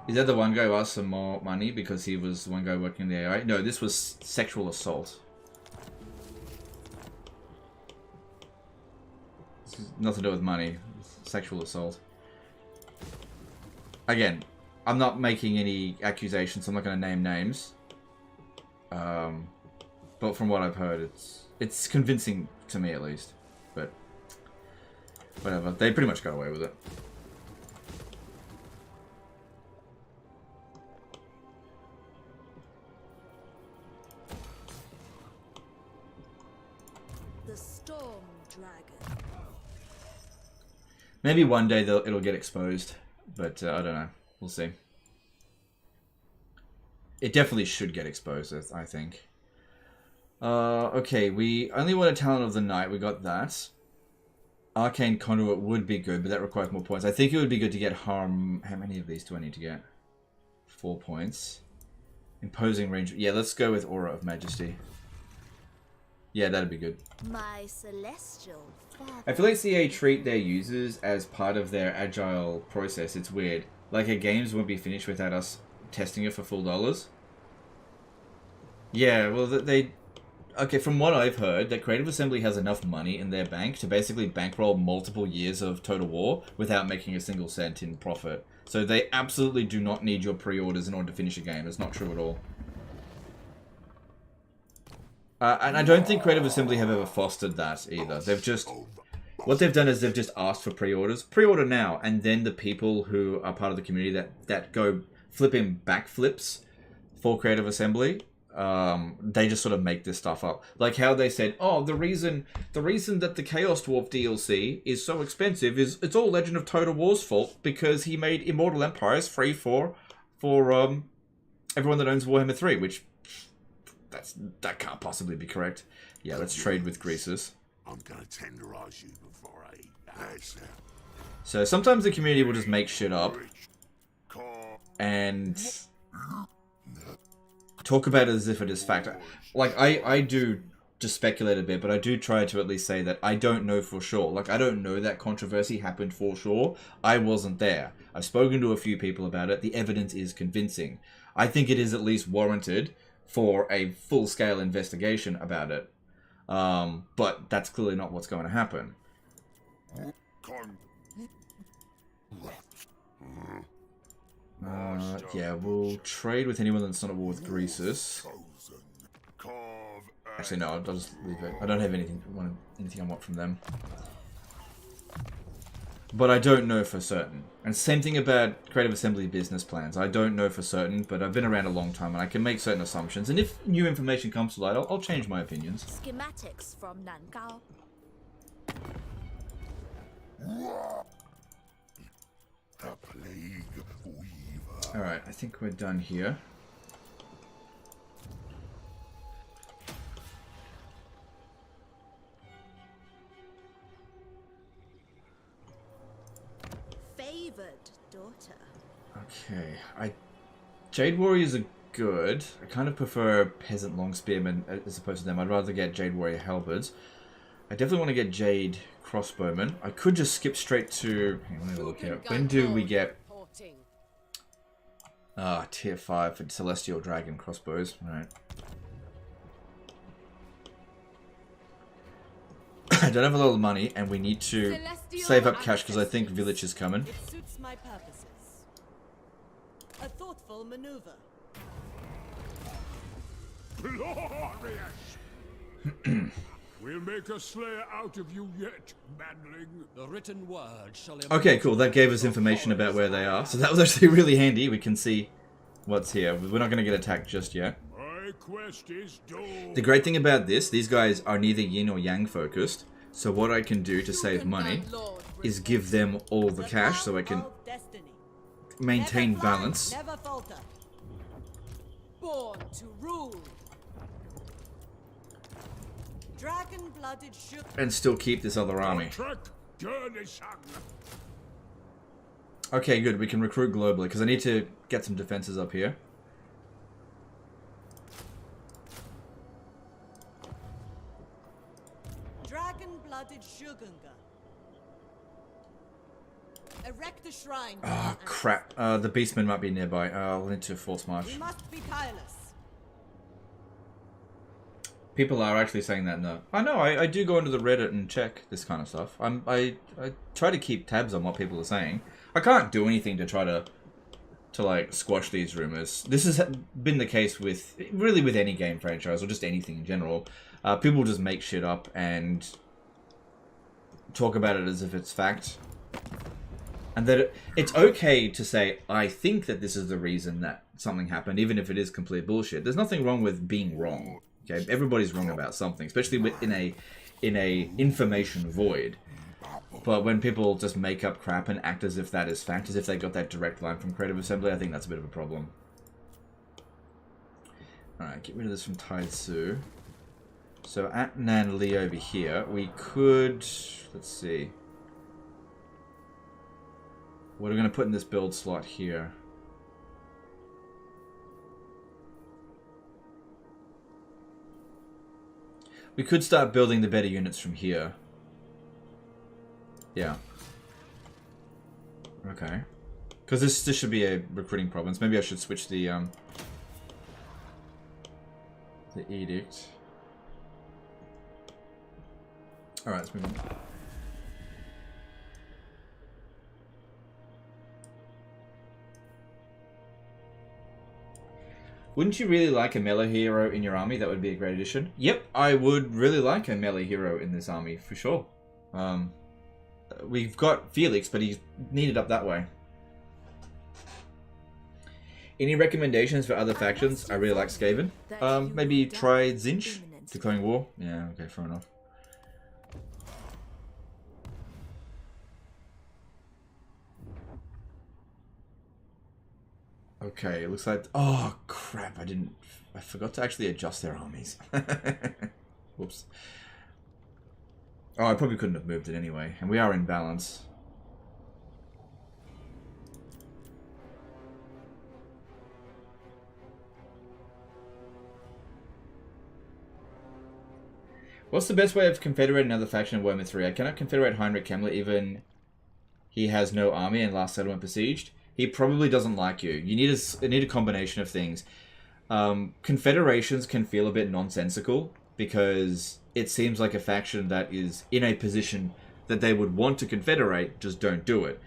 A: Is that the one guy who asked for more money because he was the one guy working in the AI? No, this was sexual assault. This has nothing to do with money. It's sexual assault. Again, I'm not making any accusations. I'm not going to name names. But from what I've heard, it's convincing to me at least. But whatever. They pretty much got away with it. Maybe one day it'll get exposed, but I don't know. We'll see. It definitely should get exposed, I think. Okay, we only want a Talent of the Night. We got that. Arcane Conduit would be good, but that requires more points. I think it would be good to get Harm... How many of these do I need to get? 4 points. Imposing Range... Yeah, let's go with Aura of Majesty. Yeah, that'd be good.
B: My celestial father.
A: I feel like CA treat their users as part of their agile process. It's weird. Like, our games won't be finished without us testing it for full dollars. Yeah, well, they... Okay, from what I've heard, that Creative Assembly has enough money in their bank to basically bankroll multiple years of Total War without making a single cent in profit. So they absolutely do not need your pre-orders in order to finish a game. It's not true at all. And I don't think Creative Assembly have ever fostered that either. They've just... What they've done is they've just asked for pre-orders. Pre-order now, and then the people who are part of the community that go flipping backflips for Creative Assembly they just sort of make this stuff up. Like how they said, oh, the reason that the Chaos Dwarf DLC is so expensive is it's all Legend of Total War's fault because he made Immortal Empires free for everyone that owns Warhammer 3, which that can't possibly be correct. Yeah, let's trade with greasers.
E: I'm gonna tenderize you before I eat that.
A: So sometimes the community will just make shit up and talk about it as if it is fact. Like, I do just speculate a bit, but I do try to at least say that I don't know for sure. Like, I don't know that controversy happened for sure. I wasn't there. I've spoken to a few people about it. The evidence is convincing. I think it is at least warranted for a full-scale investigation about it. But that's clearly not what's going to happen. Yeah, we'll trade with anyone that's not at war with greasers. Actually, no, I'll just leave it. I don't have anything I want from them. But I don't know for certain. And same thing about Creative Assembly business plans. I don't know for certain, but I've been around a long time and I can make certain assumptions. And if new information comes to light, I'll change my opinions.
B: Schematics from Nangao.
E: The Plague Weaver.
A: Alright, I think we're done here.
B: Favored daughter.
A: Okay, Jade Warriors are good. I kind of prefer Peasant Long Spearmen as opposed to them. I'd rather get Jade Warrior Halberds. I definitely want to get Jade Crossbowmen. I could just skip straight to... Hang on, let me have a look here. When do we get... Tier 5 for Celestial Dragon Crossbows. Alright. I don't have a lot of money, and we need to save up cash because I think Village is coming.
G: It suits my purposes. A thoughtful maneuver.
C: Glorious! We'll make a slayer out of you yet, manling.
F: The written word shall...
A: Okay, cool. That gave us information about where they are. So that was actually really handy. We can see what's here. We're not going to get attacked just yet.
C: My quest is done.
A: The great thing about this, these guys are neither yin or yang focused. So what I can do to save money is give them all the cash so I can maintain balance.
G: Never falter.
I: Born to rule.
G: Dragon-blooded sugar.
A: And still keep this other army. Okay, good. We can recruit globally because I need to get some defenses up here.
G: Dragon-blooded Shugunga. Erect a shrine.
A: Oh, crap. The beastmen might be nearby. I'll need to force march.
G: We must be tireless.
A: People are actually saying that now. I know, I do go into the Reddit and check this kind of stuff. I try to keep tabs on what people are saying. I can't do anything to try to like squash these rumors. This has been the case with really with any game franchise or just anything in general. People just make shit up and talk about it as if it's fact. And that it's okay to say, I think that this is the reason that something happened, even if it is complete bullshit. There's nothing wrong with being wrong. Okay, everybody's wrong about something, especially in a information void. But when people just make up crap and act as if that is fact, as if they got that direct line from Creative Assembly, I think that's a bit of a problem. Alright, get rid of this from Taizu. So at Nanli over here, we could... Let's see. What are we going to put in this build slot here? We could start building the better units from here. Yeah. Okay. Because this should be a recruiting province. Maybe I should switch the edict. Alright, let's move on. Wouldn't you really like a melee hero in your army? That would be a great addition. Yep, I would really like a melee hero in this army, for sure. We've got Felix, but he's needed up that way. Any recommendations for other factions? I really like Skaven. Maybe try Zinch, Declaring War. Yeah, okay, fair enough. Okay, it looks like... Oh, crap, I forgot to actually adjust their armies. Whoops. Oh, I probably couldn't have moved it anyway. And we are in balance. What's the best way of confederating another faction in Warhammer 3? I cannot confederate Heinrich Kemmler even he has no army and last settlement besieged. He probably doesn't like you. You need a combination of things. Confederations can feel a bit nonsensical because it seems like a faction that is in a position that they would want to confederate, just don't do it.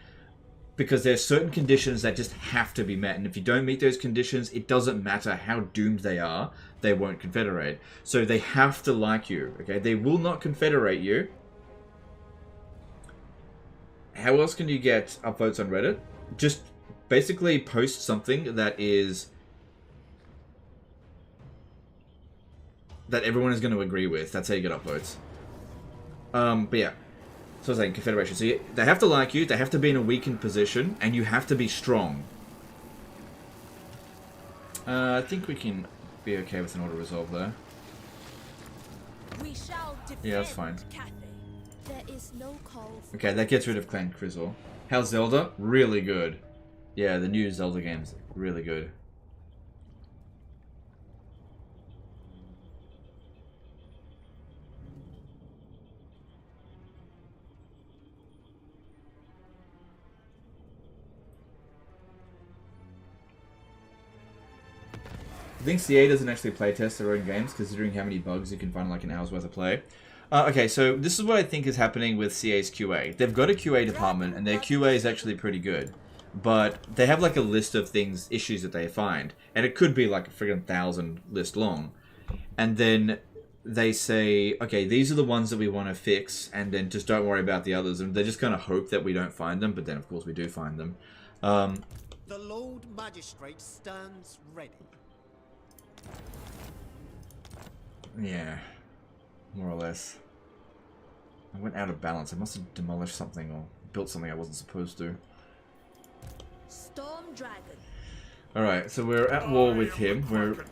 A: Because there's certain conditions that just have to be met, and if you don't meet those conditions, it doesn't matter how doomed they are, they won't confederate. So they have to like you, okay? They will not confederate you. How else can you get upvotes on Reddit? Just basically post something that everyone is going to agree with. That's how you get upvotes. But yeah. So I was saying, Confederation. So they have to like you, they have to be in a weakened position, and you have to be strong. I think we can be okay with an auto-resolve there.
B: We shall defend
A: Yeah, that's fine.
B: Cathay. There is no call for
A: Okay, that gets rid of Clan Crizzle. How's Zelda? Really good. Yeah, the new Zelda game's really good. I think CA doesn't actually playtest their own games, considering how many bugs you can find in like an hour's worth of play. Okay, so this is what I think is happening with CA's QA. They've got a QA department, and their QA is actually pretty good. But they have like a list of things, issues that they find. And it could be like a friggin' 1,000 list long. And then they say, okay, these are the ones that we want to fix, and then just don't worry about the others. And they just kind of hope that we don't find them, but then of course we do find them.
H: The Lord Magistrate stands ready.
A: Yeah, more or less. I went out of balance. I must have demolished something or built something I wasn't supposed to.
B: Storm Dragon.
A: Alright, so we're at war with him. We're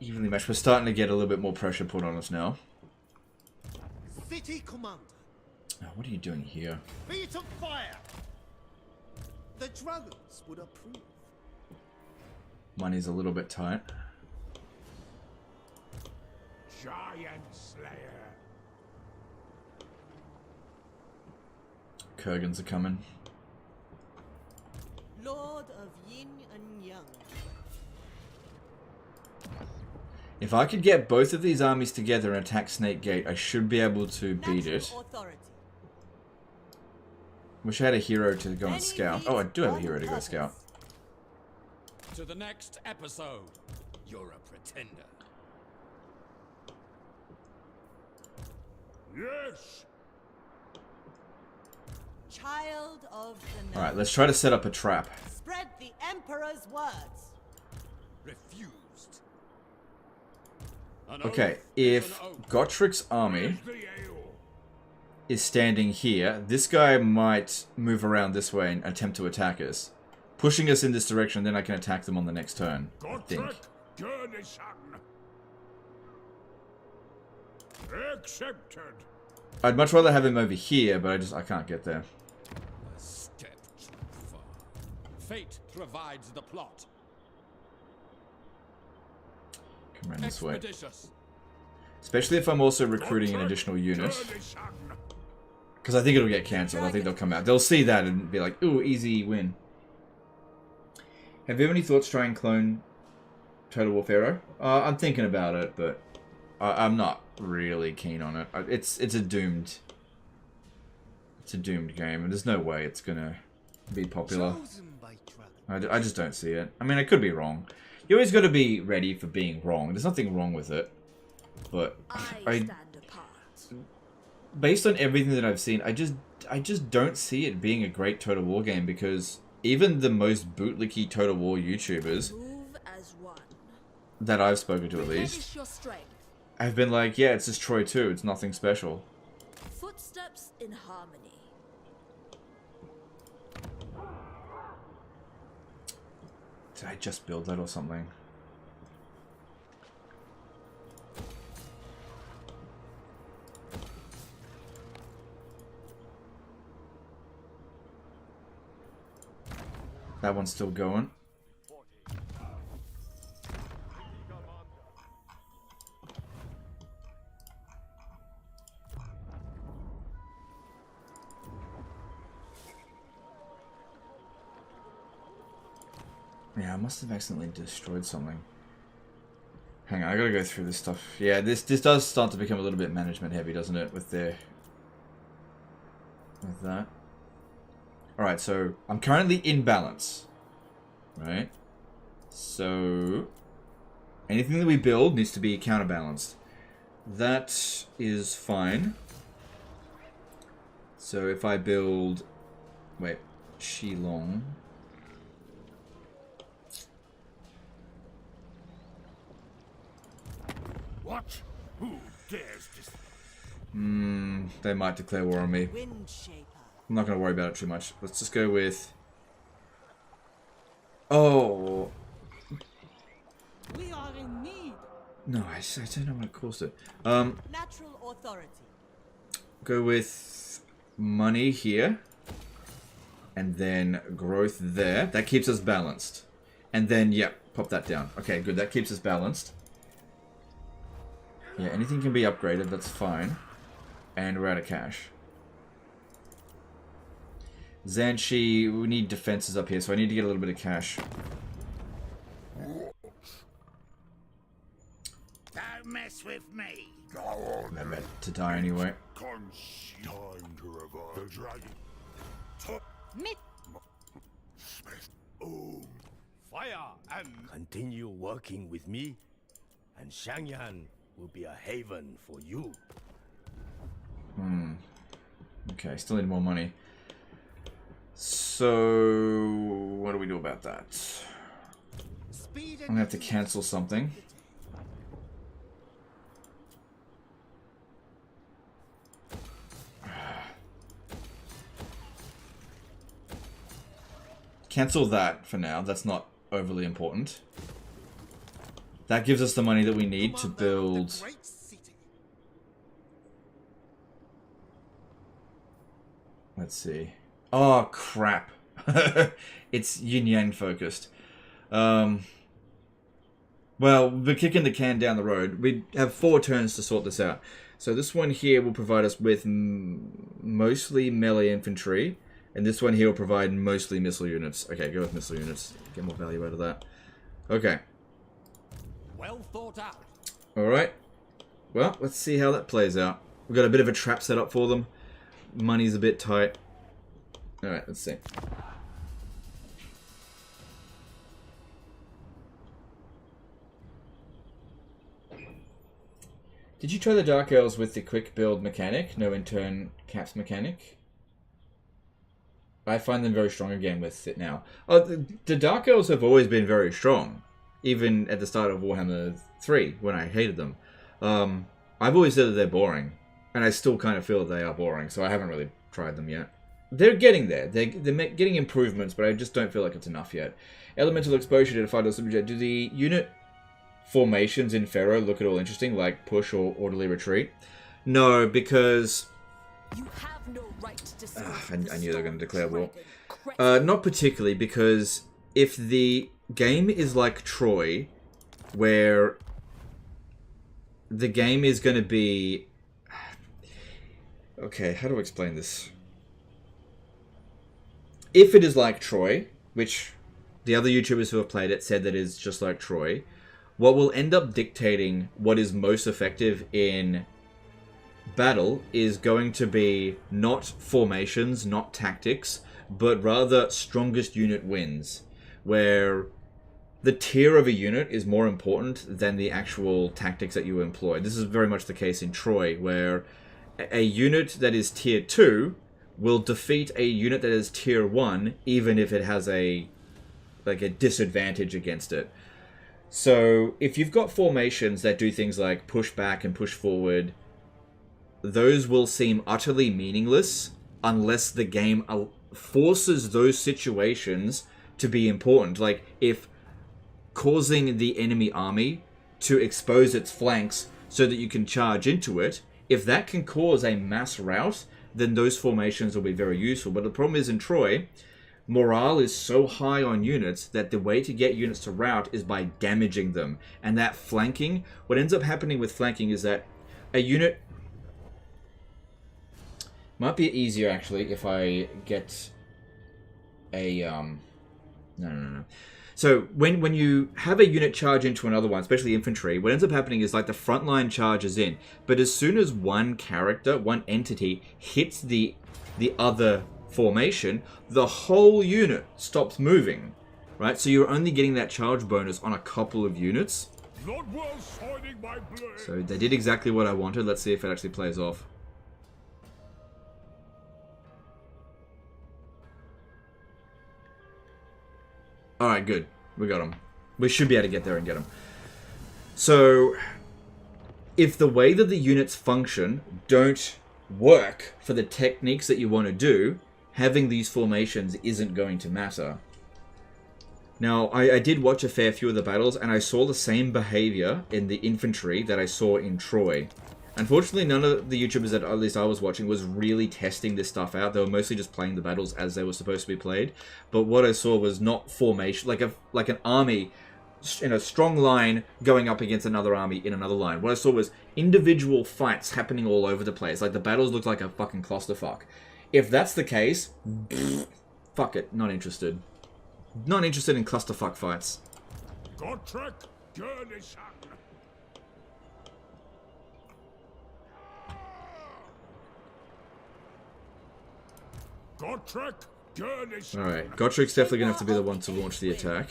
A: evenly matched. We're starting to get a little bit more pressure put on us now.
H: City Commander.
A: Oh, what are you doing here?
H: Feet of fire. The dragons would approve.
A: Money's a little bit tight.
C: Giant Slayer.
A: Kurgans are coming.
G: Lord of Yin and Yang.
A: If I could get both of these armies together and attack Snake Gate, I should be able to beat it.
G: Authority.
A: Wish I had a hero to go and scout. Oh, I do have a hero to go scout.
E: To the next episode. You're a pretender.
C: Yes.
G: Child of the night.
A: Alright, let's try to set up a trap.
G: Spread the Emperor's words.
E: Refused.
A: Okay, if Gottrik's army is standing here, this guy might move around this way and attempt to attack us. Pushing us in this direction, then I can attack them on the next turn, I think.
C: Accepted.
A: I'd much rather have him over here, but I can't get there.
E: A step too far. Fate provides the plot.
A: Come around this way.
E: Expeditious.
A: Especially if I'm also recruiting an additional unit. Because I think it'll get cancelled. I think they'll come out. They'll see that and be like, ooh, easy win. Have you any thoughts to try and clone Total War Pharaoh? I'm thinking about it, but I'm not really keen on it. It's a doomed game, and there's no way it's gonna be popular. I just don't see it. I mean, I could be wrong. You always got to be ready for being wrong. There's nothing wrong with it, but based on everything that I've seen, I just don't see it being a great Total War game, because even the most bootlicky Total War YouTubers that I've spoken to at least,
B: Replenish your strength.
A: have been like, yeah, it's just Troy 2, it's nothing special.
B: Footsteps in harmony.
A: Did I just build that or something? That one's still going. Yeah, I must have accidentally destroyed something. Hang on, I gotta go through this stuff. Yeah, this does start to become a little bit management heavy, doesn't it? With that. Alright, so I'm currently in balance. Right? So anything that we build needs to be counterbalanced. That is fine. So if I build... Wait, Shilong...
E: What? Who dares this?
A: They might declare war on me.
G: Wind shaper.
A: I'm not going to worry about it too much. Let's just go with... Oh!
G: We are in need.
A: No, I don't know what it caused it.
G: Natural authority.
A: Go with money here. And then growth there. That keeps us balanced. And then, yep, pop that down. Okay, good. That keeps us balanced. Yeah, anything can be upgraded. That's fine. And we're out of cash. Zanshi, we need defenses up here, so I need to get a little bit of cash.
E: Don't mess with me.
A: I'm meant to die anyway.
C: Time to revive the dragon.
D: Fire and continue working with me, and Shangyan will be a haven for you.
A: Okay, still need more money. So, what do we do about that? I'm gonna have to cancel something. Cancel that for now. That's not overly important. That gives us the money that we need to build... Let's see. Oh, crap. It's yin-yang focused. Well, we're kicking the can down the road. We have 4 turns to sort this out. So this one here will provide us with mostly melee infantry. And this one here will provide mostly missile units. Okay, go with missile units. Get more value out of that. Okay.
F: Well thought out.
A: Alright. Well, let's see how that plays out. We've got a bit of a trap set up for them. Money's a bit tight. Alright, let's see. Did you try the Dark Elves with the quick build mechanic? No in-turn caps mechanic? I find them very strong again with it now. Oh, the Dark Elves have always been very strong. Even at the start of Warhammer 3, when I hated them. I've always said that they're boring. And I still kind of feel that they are boring, so I haven't really tried them yet. They're getting there. They're getting improvements, but I just don't feel like it's enough yet. Elemental Exposure did a $5 subject. Do the unit formations in Pharaoh look at all interesting, like push or orderly retreat? No, because...
B: You have no right to
A: I knew they were going to declare war. Not particularly, because if the game is like Troy, where the game is going to be... Okay, how do I explain this? If it is like Troy, which the other YouTubers who have played it said that is just like Troy, what will end up dictating what is most effective in battle is going to be not formations, not tactics, but rather strongest unit wins, where the tier of a unit is more important than the actual tactics that you employ. This is very much the case in Troy, where a unit that is tier 2 will defeat a unit that is tier 1, even if it has a disadvantage against it. So if you've got formations that do things like push back and push forward, those will seem utterly meaningless unless the game forces those situations to be important. Like if causing the enemy army to expose its flanks so that you can charge into it, if that can cause a mass rout, then those formations will be very useful. But the problem is in Troy, morale is so high on units that the way to get units to rout is by damaging them. And that flanking, what ends up happening with flanking is that a unit... Might be easier actually if I get a... No. So when you have a unit charge into another one, especially infantry, what ends up happening is like the front line charges in, but as soon as one character, one entity hits the other formation, the whole unit stops moving, right? So you're only getting that charge bonus on a couple of units.
C: Not well shining my blade.
A: So they did exactly what I wanted. Let's see if it actually plays off. Alright, good. We got him. We should be able to get there and get him. So, if the way that the units function don't work for the techniques that you want to do, having these formations isn't going to matter. Now, I did watch a fair few of the battles, and I saw the same behavior in the infantry that I saw in Troy. Unfortunately, none of the YouTubers that at least I was watching was really testing this stuff out. They were mostly just playing the battles as they were supposed to be played. But what I saw was not formation, like an army in a strong line going up against another army in another line. What I saw was individual fights happening all over the place. Like the battles looked like a fucking clusterfuck. If that's the case, fuck it, not interested. Not interested in clusterfuck fights. Alright, Gottrik's definitely going to have to be the one to launch the attack.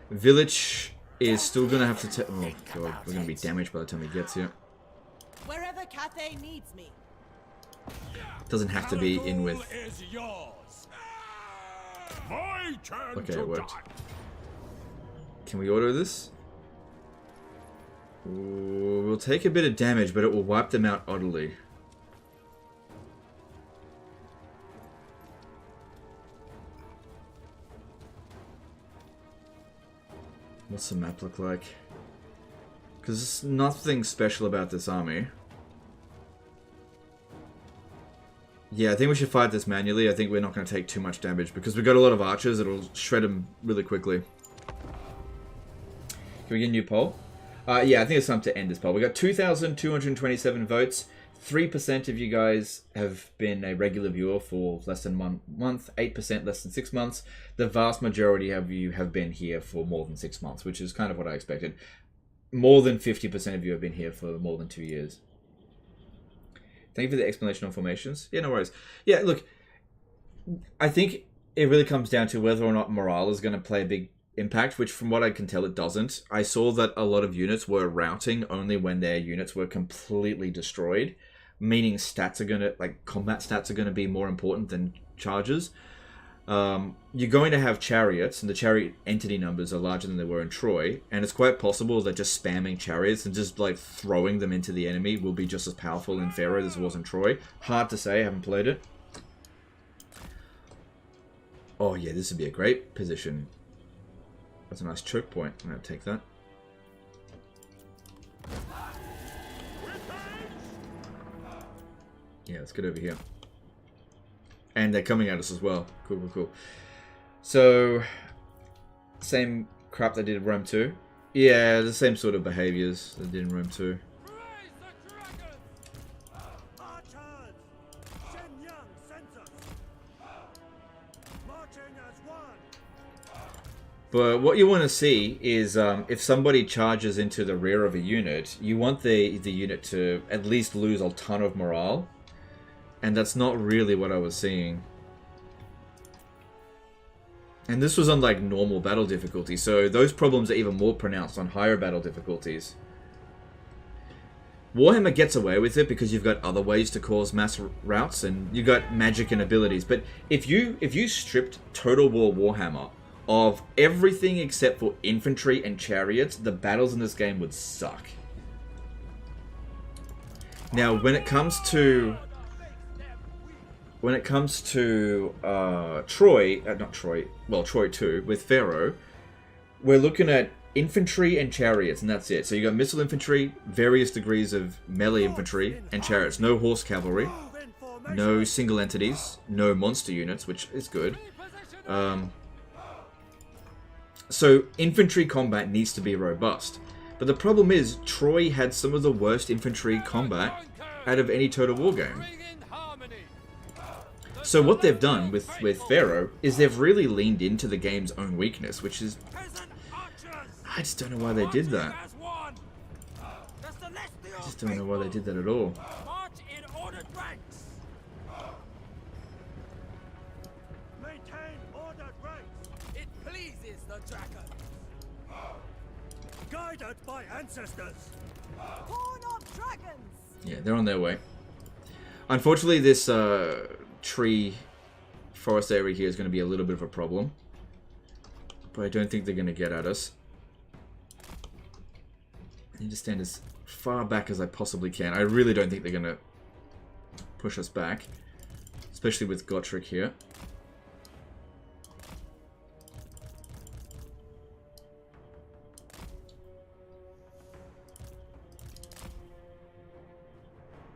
A: Village is still going to have to... Oh god, we're going to be damaged by the time he gets here.
G: Wherever Cathay needs me.
A: Doesn't have to be in with... Okay, it worked. Can we auto this? Ooh, we'll take a bit of damage, but it will wipe them out utterly. What's the map look like? Because there's nothing special about this army. Yeah, I think we should fight this manually. I think we're not going to take too much damage because we've got a lot of archers. It'll shred them really quickly. Can we get a new poll? Yeah, I think it's time to end this poll. We got 2,227 votes. 3% of you guys have been a regular viewer for less than 1 month. 8% less than 6 months. The vast majority of you have been here for more than 6 months, which is kind of what I expected. More than 50% of you have been here for more than 2 years. Thank you for the explanation on formations. Yeah, no worries. Yeah, look, I think it really comes down to whether or not morale is going to play a big impact, which from what I can tell it doesn't. I saw that a lot of units were routing only when their units were completely destroyed, meaning stats are going to, like combat stats are going to be more important than charges. You're going to have chariots, and the chariot entity numbers are larger than they were in Troy, and it's quite possible that just spamming chariots and just like throwing them into the enemy will be just as powerful in Pharaoh as it was in Troy. Hard to say, I haven't played it. Oh yeah, this would be a great position. That's a nice choke point. I'm going to take that. Yeah, let's get over here. And they're coming at us as well. Cool, cool, cool. So, same crap they did in Rome 2. Yeah, the same sort of behaviors they did in Rome 2. But what you want to see is if somebody charges into the rear of a unit, you want the unit to at least lose a ton of morale. And that's not really what I was seeing. And this was on like normal battle difficulty, so those problems are even more pronounced on higher battle difficulties. Warhammer gets away with it because you've got other ways to cause mass routes and you've got magic and abilities. But if you stripped Total War Warhammer of everything except for infantry and chariots, the battles in this game would suck. Now, when it comes to Troy, Troy 2 with Pharaoh, we're looking at infantry and chariots, and that's it. So you got missile infantry, various degrees of melee infantry, and chariots. No horse cavalry, no single entities, no monster units, which is good. So infantry combat needs to be robust. But the problem is, Troy had some of the worst infantry combat out of any Total War game. So what they've done with Pharaoh is they've really leaned into the game's own weakness, which is... I just don't know why they did that. I just don't know why they did that at all.
F: It pleases the dragon.
D: Guided by ancestors.
G: Horn of dragons!
A: Yeah, they're on their way. Unfortunately, this tree forest area here is going to be a little bit of a problem. But I don't think they're going to get at us. I need to stand as far back as I possibly can. I really don't think they're going to push us back. Especially with Gotrek here.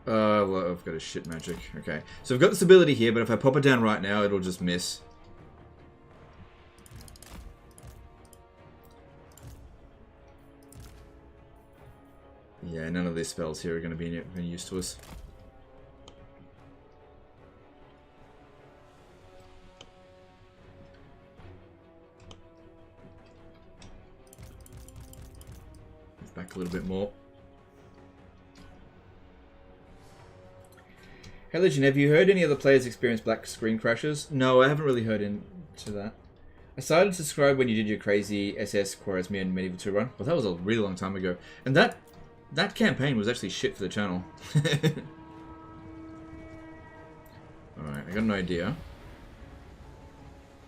A: Well, I've got a shit magic. Okay. So I've got this ability here, but if I pop it down right now, it'll just miss. Yeah, none of these spells here are going to be any use to us. Move back a little bit more. Hey Legend, have you heard any other players experience black screen crashes? No, I haven't really heard into that. I started to subscribe when you did your crazy SS Khwarezmian and Medieval 2 run. Well, that was a really long time ago. And that campaign was actually shit for the channel. Alright, I got an idea.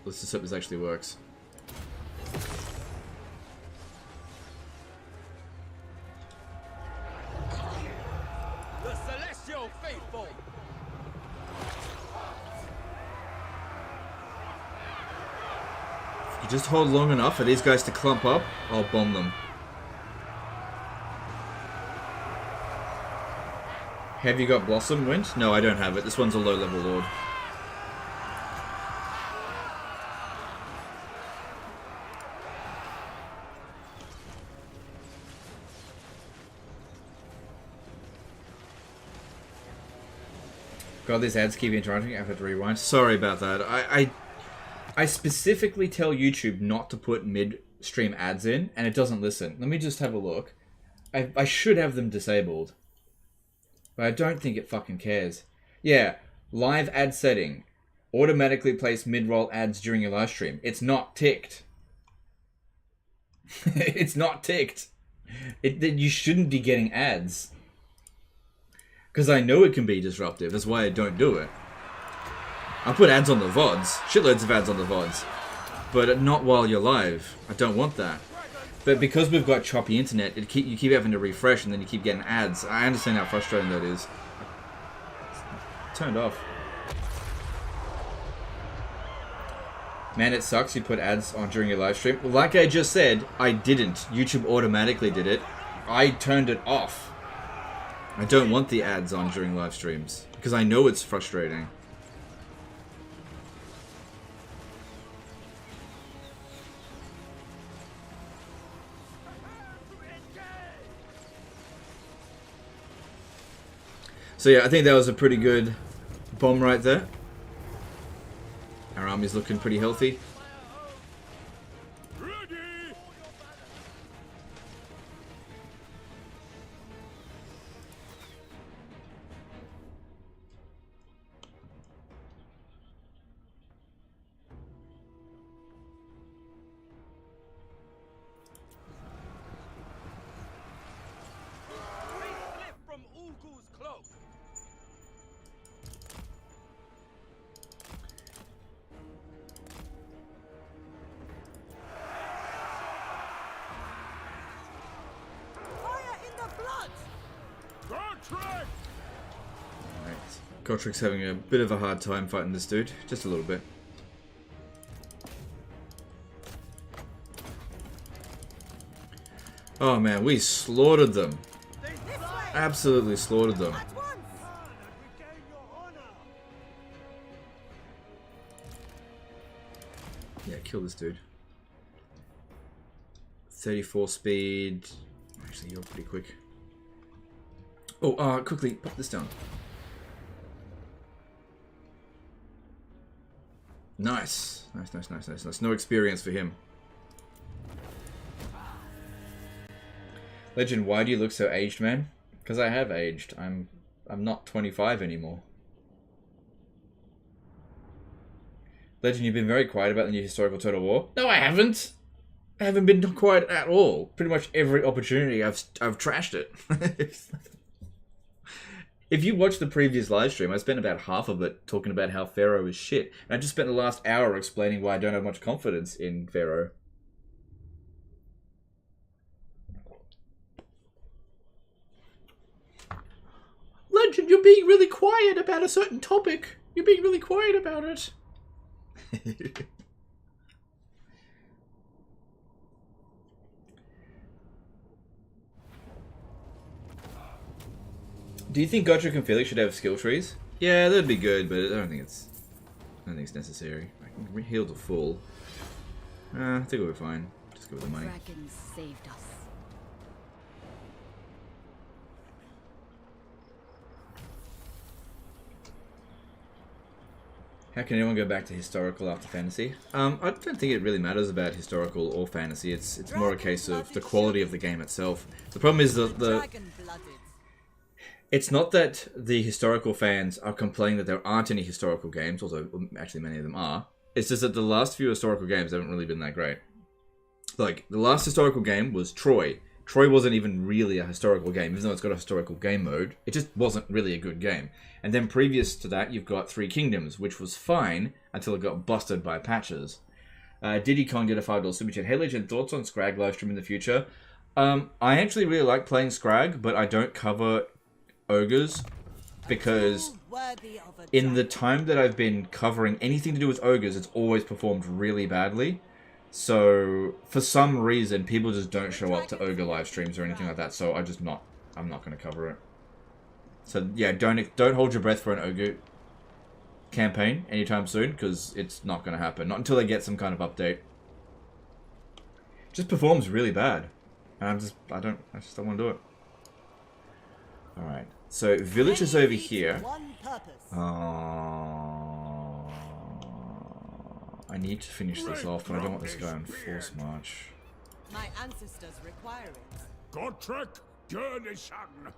A: Let's just hope this actually works.
F: The celestial faithful.
A: If you just hold long enough for these guys to clump up, I'll bomb them. Have you got Blossom Wind? No, I don't have it. This one's a low-level lord. God, these ads keep interrupting. I have to rewind. Sorry about that. I specifically tell YouTube not to put mid-stream ads in, and it doesn't listen. Let me just have a look. I should have them disabled. But I don't think it fucking cares. Yeah, live ad setting. Automatically place mid-roll ads during your live stream. It's not ticked. It's not ticked. You shouldn't be getting ads. Because I know it can be disruptive. That's why I don't do it. I put ads on the VODs. Shitloads of ads on the VODs. But not while you're live. I don't want that. But because we've got choppy internet, you keep having to refresh and then you keep getting ads. I understand how frustrating that is. It's turned off. Man, it sucks you put ads on during your live stream. Well, like I just said, I didn't. YouTube automatically did it. I turned it off. I don't want the ads on during live streams. Because I know it's frustrating. So yeah, I think that was a pretty good bomb right there. Our army's looking pretty healthy.
C: Godric!
A: Alright. Godric's having a bit of a hard time fighting this dude. Just a little bit. Oh man, we slaughtered them. Absolutely slaughtered them. Yeah, kill this dude. 34 speed. Actually, you're pretty quick. Oh, quickly, pop this down. Nice. Nice. No experience for him. Legend, why do you look so aged, man? Because I have aged. I'm not 25 anymore. Legend, you've been very quiet about the new historical Total War. No, I haven't. I haven't been quiet at all. Pretty much every opportunity, I've trashed it. If you watched the previous live stream, I spent about half of it talking about how Pharaoh is shit. And I just spent the last hour explaining why I don't have much confidence in Pharaoh. Legend, you're being really quiet about a certain topic. You're being really quiet about it. Do you think Godric and Felix should have skill trees? Yeah, that'd be good, but I don't think it's necessary. I can heal to full. I think we'll be fine. Just go with the money.
B: Dragons saved us.
A: How can anyone go back to historical after fantasy? I don't think it really matters about historical or fantasy. It's more a case of the quality of the game itself. The problem is it's not that the historical fans are complaining that there aren't any historical games, although actually many of them are. It's just that the last few historical games haven't really been that great. Like, the last historical game was Troy. Troy wasn't even really a historical game, even though it's got a historical game mode. It just wasn't really a good game. And then previous to that, you've got Three Kingdoms, which was fine until it got busted by patches. Diddy Kong did a $5 super chat. Hey Legend, thoughts on Scrag livestream in the future? I actually really like playing Scrag, but I don't cover ogres because in the time that I've been covering anything to do with ogres, it's always performed really badly. So for some reason, people just don't show up to ogre live streams or anything like that. So I'm not going to cover it. So yeah, don't hold your breath for an ogre campaign anytime soon, because it's not going to happen. Not until they get some kind of update. It just performs really bad, and I just don't want to do it. All right. So village is over here. I need to finish this off, but I don't want this guy on force march.
G: My ancestors require it.
C: Godric Gurnishan.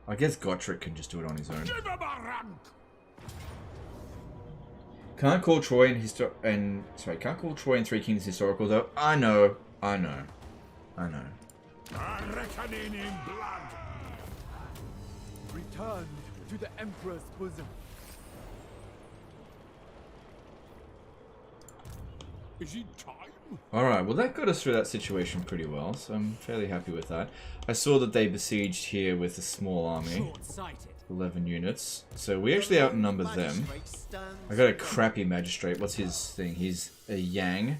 A: I guess Godric can just do it on his own.
C: Give him a rank.
A: Can't call Troy can't call Troy and Three Kings historical though. I know.
C: A reckoning in blood.
F: Return to the Emperor's bosom.
C: Is it time?
A: Alright, well that got us through that situation pretty well, so I'm fairly happy with that. I saw that they besieged here with a small army. 11 units. So we actually outnumbered them. I got a crappy magistrate. What's his thing? He's a Yang.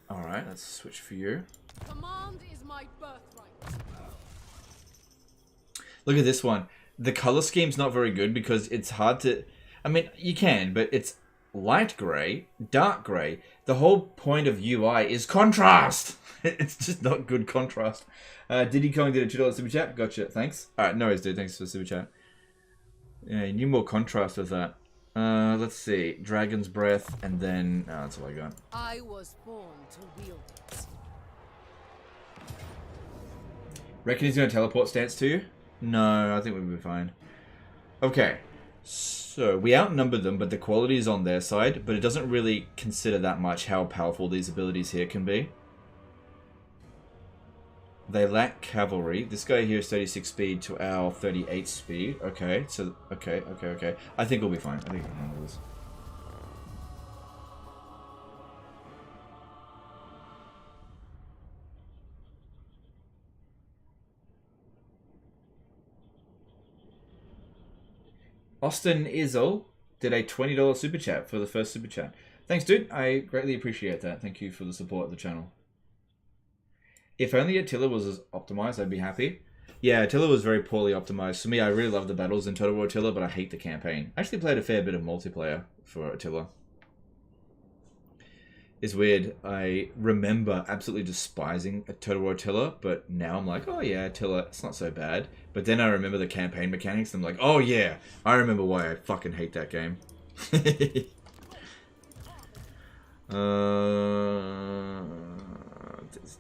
A: Alright, let's switch for you.
I: Command is my birthright.
A: Look at this one. The color scheme's not very good because it's hard to... I mean, you can, but it's light grey, dark grey. The whole point of UI is contrast! It's just not good contrast. Diddy Kong did a $2 super chat. Gotcha, thanks. Alright, no worries, dude. Thanks for the super chat. Yeah, you need more contrast with that. Let's see. Dragon's Breath, and then... Oh, that's all I got.
I: I was born to wield it.
A: Reckon he's going to teleport stance to you? No, I think we'll be fine. Okay, so we outnumbered them, but the quality is on their side, but it doesn't really consider that much how powerful these abilities here can be. They lack cavalry. This guy here is 36 speed to our 38 speed. Okay, so, okay. I think we'll be fine. I think we can handle this. Austin Izzle did a $20 super chat for the first super chat. Thanks, dude. I greatly appreciate that. Thank you for the support of the channel. If only Attila was as optimized, I'd be happy. Yeah, Attila was very poorly optimized. For me, I really love the battles in Total War Attila, but I hate the campaign. I actually played a fair bit of multiplayer for Attila. It's weird. I remember absolutely despising Total War Attila, but now I'm like, oh yeah, Attila, it's not so bad. But then I remember the campaign mechanics, and I'm like, oh yeah, I remember why I fucking hate that game. There's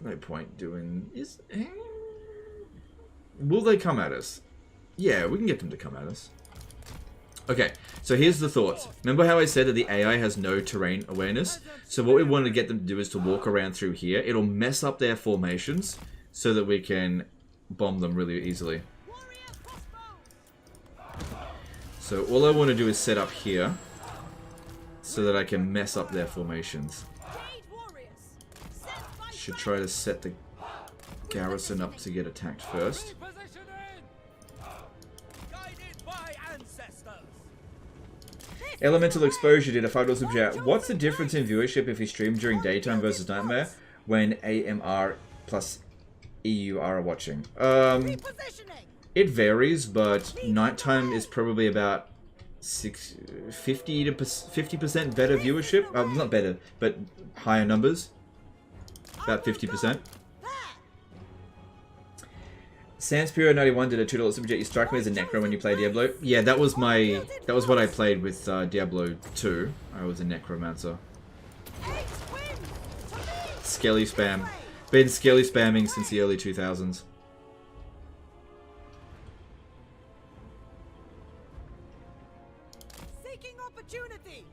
A: no point doing... Will they come at us? Yeah, we can get them to come at us. Okay, so here's the thoughts. Remember how I said that the AI has no terrain awareness? So what we want to get them to do is to walk around through here. It'll mess up their formations so that we can bomb them really easily. So all I want to do is set up here so that I can mess up their formations. Should try to set the garrison up to get attacked first. Elemental Exposure did a $5 super chat. What's the difference in viewership if you stream during daytime versus nightmare when AMR plus EU are watching? It varies, but nighttime is probably about 50 to 50% better viewership. Not better, but higher numbers. About 50%. Sanspiro91 did a $2 super chat. You strike me as a necro when you play Diablo. Yeah, that was what I played with Diablo 2. I was a necromancer. Skelly spam. Been skelly spamming since the early 2000s.
G: Seeking opportunity.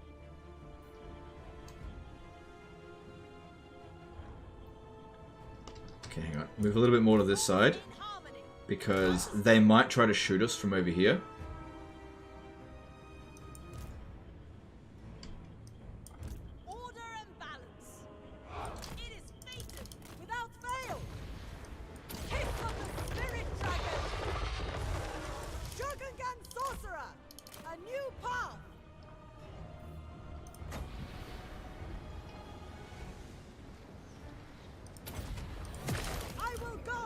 A: Okay, hang on. Move a little bit more to this side, because they might try to shoot us from over here.
G: Order and balance. It is fated without fail. Kiss of the spirit dragon. Dragongan sorcerer. A new path. I will go.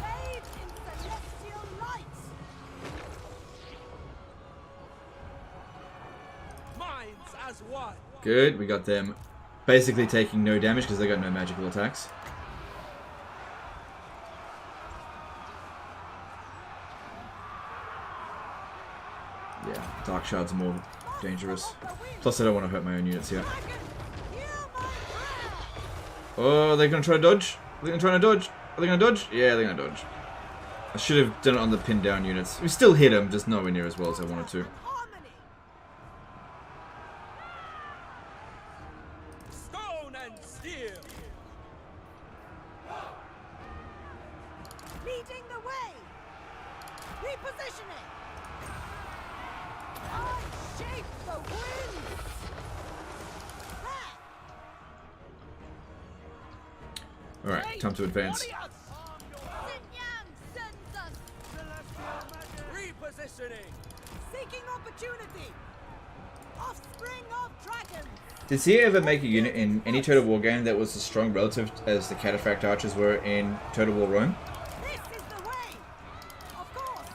G: Bathe in celestial light.
F: Minds as one.
A: Good, we got them basically taking no damage because they got no magical attacks. Yeah, Dark Shard's more dangerous. Plus I don't want to hurt my own units yet. Oh, they're going to try to dodge? Are they going to try to dodge? Are they going to dodge? Yeah, they're going to dodge. I should have done it on the pinned down units. We still hit them, just nowhere near as well as I wanted to.
F: Stone and steel.
G: Leading the way. Repositioning. I shape the winds.
A: Alright, time to advance.
F: Repositioning.
G: Seeking opportunity. Offspring of dragons.
A: Did CA ever make a unit in any Total War game that was as strong relative as the Cataphract Archers were in Total War Rome?
G: This is the way. Of course.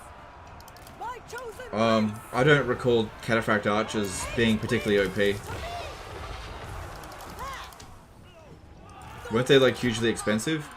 G: My chosen
A: I don't recall Cataphract Archers being particularly OP. Weren't they like hugely expensive?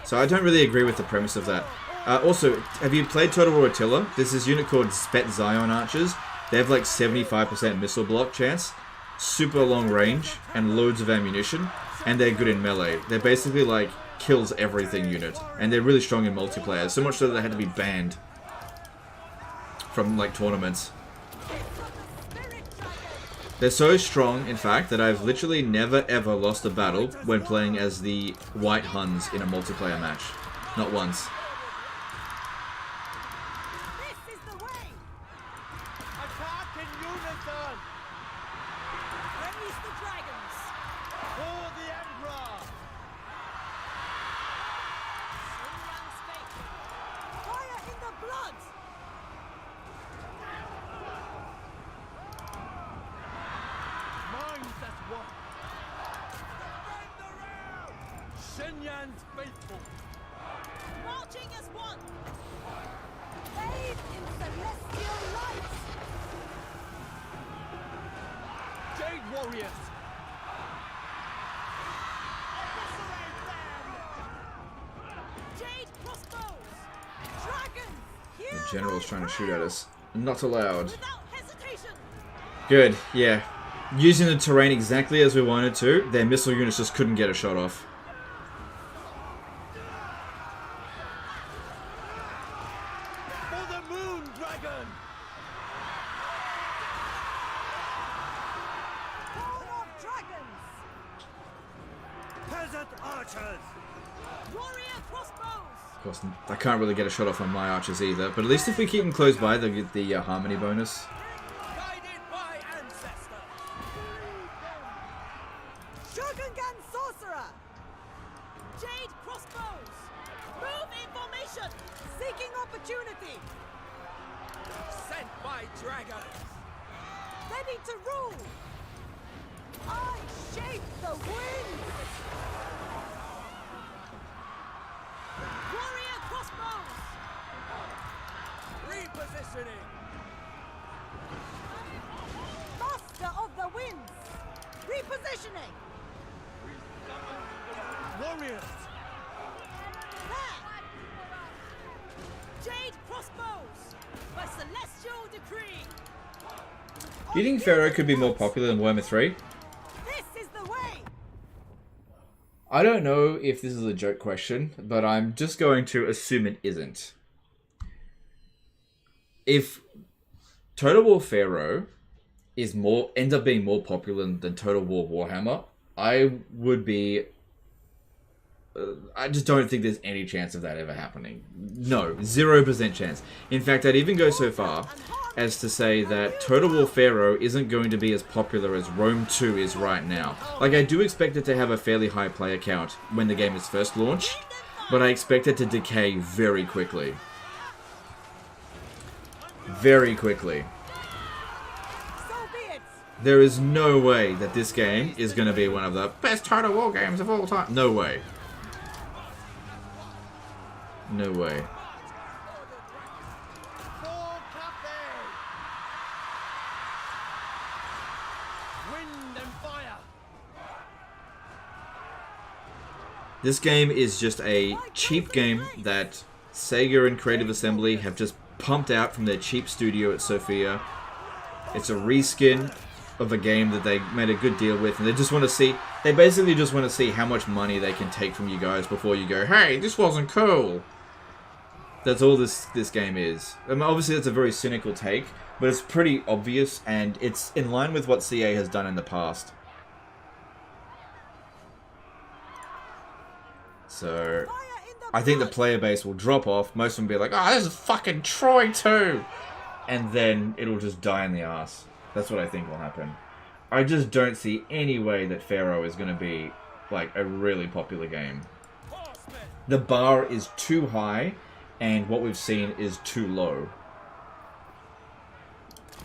A: So I don't really agree with the premise of that. Also, have you played Total War Attila? There's this unit called Spet Zion Archers. They have like 75% missile block chance, super long range, and loads of ammunition, and they're good in melee. They're basically like kills everything unit, and they're really strong in multiplayer, so much so that they had to be banned from like tournaments. They're so strong, in fact, that I've literally never ever lost a battle when playing as the White Huns in a multiplayer match. Not once.
G: This is the way.
F: Attack in unison.
G: Raise the dragons.
F: For the Emperor!
G: Fire in the blood!
F: Minds as one! Defend the realm! Shenyan's faithful!
G: Marching as one! Bathed in celestial light!
F: Jade warriors!
G: Jade crossbows! Dragons! Hear
A: The general's
G: my
A: trying to shoot
G: prayer!
A: at us. Not allowed.
G: Without hesitation!
A: Good, yeah. Using the terrain exactly as we wanted to, their missile units just couldn't get a shot off.
F: For the moon dragon!
G: Horn of dragons!
F: Peasant archers!
G: Warrior crossbows!
A: Of course, I can't really get a shot off on my archers either, but at least if we keep them close by, they'll get the harmony bonus.
F: Guided by ancestors!
G: Shogungan sorcerer! Jade crossbows! Move in formation! Seeking opportunity!
F: Sent by dragons!
G: Ready to rule! I shape the winds! Warrior crossbows!
F: Repositioning!
G: Master of the winds! Repositioning!
F: Warriors!
G: There! Jade crossbows! By celestial decree!
A: Do you think Pharaoh could be more popular than Warhammer 3?
G: This is the way!
A: I don't know if this is a joke question, but I'm just going to assume it isn't. If Total War Pharaoh ends up being more popular than Total War Warhammer, I would be... I just don't think there's any chance of that ever happening. No, 0% chance. In fact, I'd even go so far as to say that Total War Pharaoh isn't going to be as popular as Rome 2 is right now. Like, I do expect it to have a fairly high player count when the game is first launched, but I expect it to decay very quickly. Very quickly.
G: So be it!
A: There is no way that this game is going to be one of the best Total War games of all time. No way. No way.
F: For Cathay! Wind and fire!
A: This game is just a cheap game that Sega and Creative Assembly have just pumped out from their cheap studio at Sofia. It's a reskin of a game that they made a good deal with, and they just want to see, they basically just want to see how much money they can take from you guys before you go, hey, this wasn't cool. That's all this game is. I mean, obviously that's a very cynical take, but it's pretty obvious, and it's in line with what CA has done in the past. So, I think the player base will drop off. Most of them will be like, oh, this is fucking Troy 2! And then it'll just die in the ass. That's what I think will happen. I just don't see any way that Pharaoh is going to be, like, a really popular game. The bar is too high, and what we've seen is too low.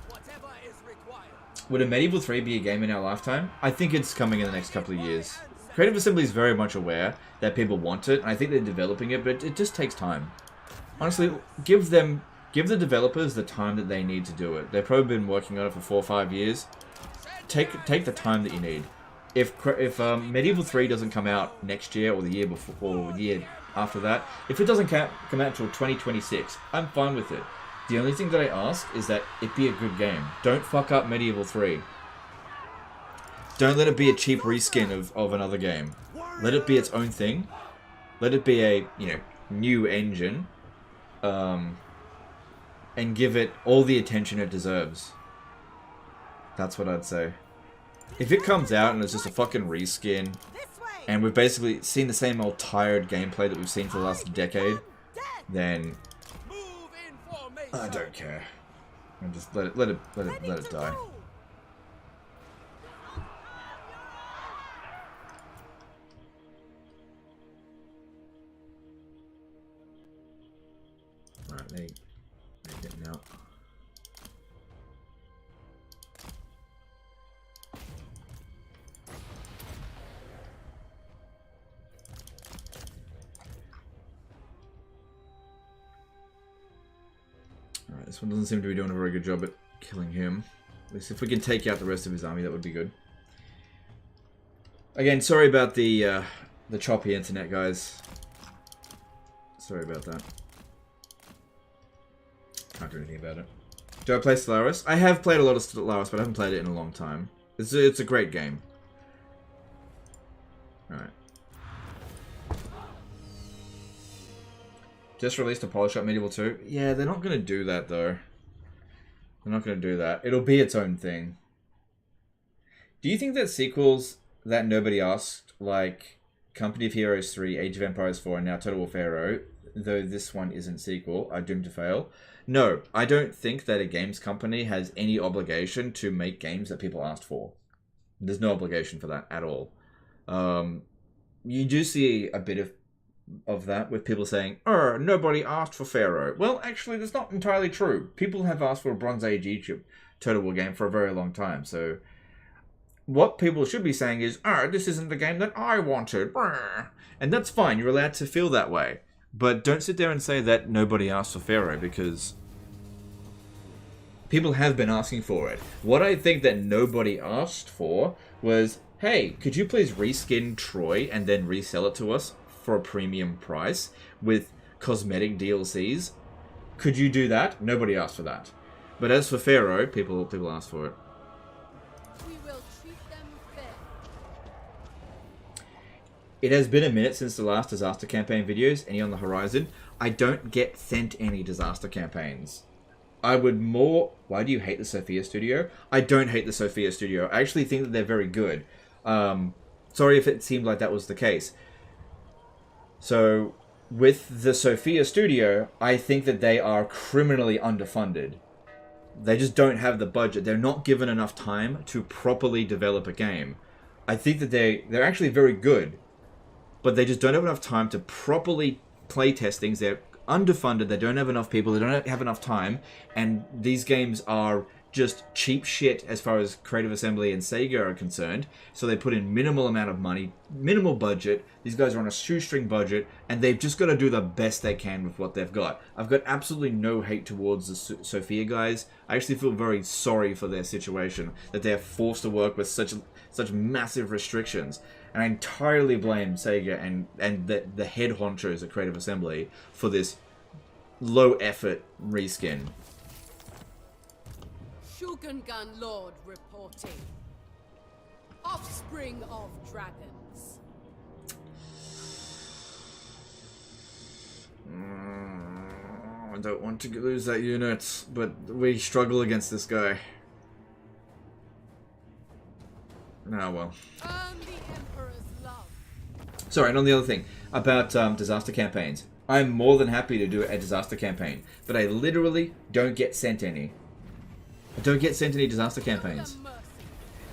F: Whatever is required.
A: Would a Medieval 3 be a game in our lifetime? I think it's coming in the next couple of years. Creative Assembly is very much aware that people want it, and I think they're developing it, but it just takes time. Honestly, give the developers the time that they need to do it. They've probably been working on it for 4 or 5 years. Take the time that you need. If Medieval 3 doesn't come out next year or the year before or the year after that, if it doesn't come out until 2026, I'm fine with it. The only thing that I ask is that it be a good game. Don't fuck up Medieval 3. Don't let it be a cheap reskin of another game. Let it be its own thing. Let it be a, new engine. And give it all the attention it deserves. That's what I'd say. If it comes out and it's just a fucking reskin, and we've basically seen the same old tired gameplay that we've seen for the last decade, then I don't care. And just let it die. Alright, they're getting out. Alright, this one doesn't seem to be doing a very good job at killing him. At least if we can take out the rest of his army, that would be good. Again, sorry about the choppy internet, guys. Sorry about that. Can't do anything about it. Do I play Stellaris? I have played a lot of Stellaris, but I haven't played it in a long time. It's a great game. Alright. Just released a Polish Up Medieval 2. Yeah, they're not going to do that, though. They're not going to do that. It'll be its own thing. Do you think that sequels that nobody asked, like Company of Heroes 3, Age of Empires 4, and now Total War Pharaoh, though this one isn't sequel, are doomed to fail? No, I don't think that a games company has any obligation to make games that people asked for. There's no obligation for that at all. You do see a bit of that with people saying, "Oh, nobody asked for Pharaoh." Well, actually, that's not entirely true. People have asked for a Bronze Age Egypt Total War game for a very long time, so what people should be saying is, "Oh, this isn't the game that I wanted." And that's fine, you're allowed to feel that way. But don't sit there and say that nobody asked for Pharaoh, because people have been asking for it. What I think that nobody asked for was, hey, could you please reskin Troy and then resell it to us for a premium price with cosmetic DLCs? Could you do that? Nobody asked for that. But as for Pharaoh, people asked for it.
I: We will treat them fair.
A: It has been a minute since the last disaster campaign videos. Any on the horizon? I don't get sent any disaster campaigns. I would more... Why do you hate the Sophia Studio? I don't hate the Sophia Studio. I actually think that they're very good. Sorry if it seemed like that was the case. So, with the Sophia Studio, I think that they are criminally underfunded. They just don't have the budget. They're not given enough time to properly develop a game. I think that they're actually very good, but they just don't have enough time to properly play test things. They're underfunded, they don't have enough people, they don't have enough time, and these games are just cheap shit as far as Creative Assembly and Sega are concerned. So they put in minimal amount of money, minimal budget. These guys are on a shoestring budget, and they've just got to do the best they can with what they've got. I've got absolutely no hate towards the Sophia guys. I actually feel very sorry for their situation, that they're forced to work with such massive restrictions. And I entirely blame Sega and the head honchos at Creative Assembly for this low effort reskin.
I: Shogungan Lord reporting. Offspring of dragons.
A: I don't want to lose that unit, but we struggle against this guy. Ah, well.
I: Earn the Emperor's love.
A: Sorry, and on the other thing, about disaster campaigns. I'm more than happy to do a disaster campaign, but I literally don't get sent any. I don't get sent any disaster campaigns.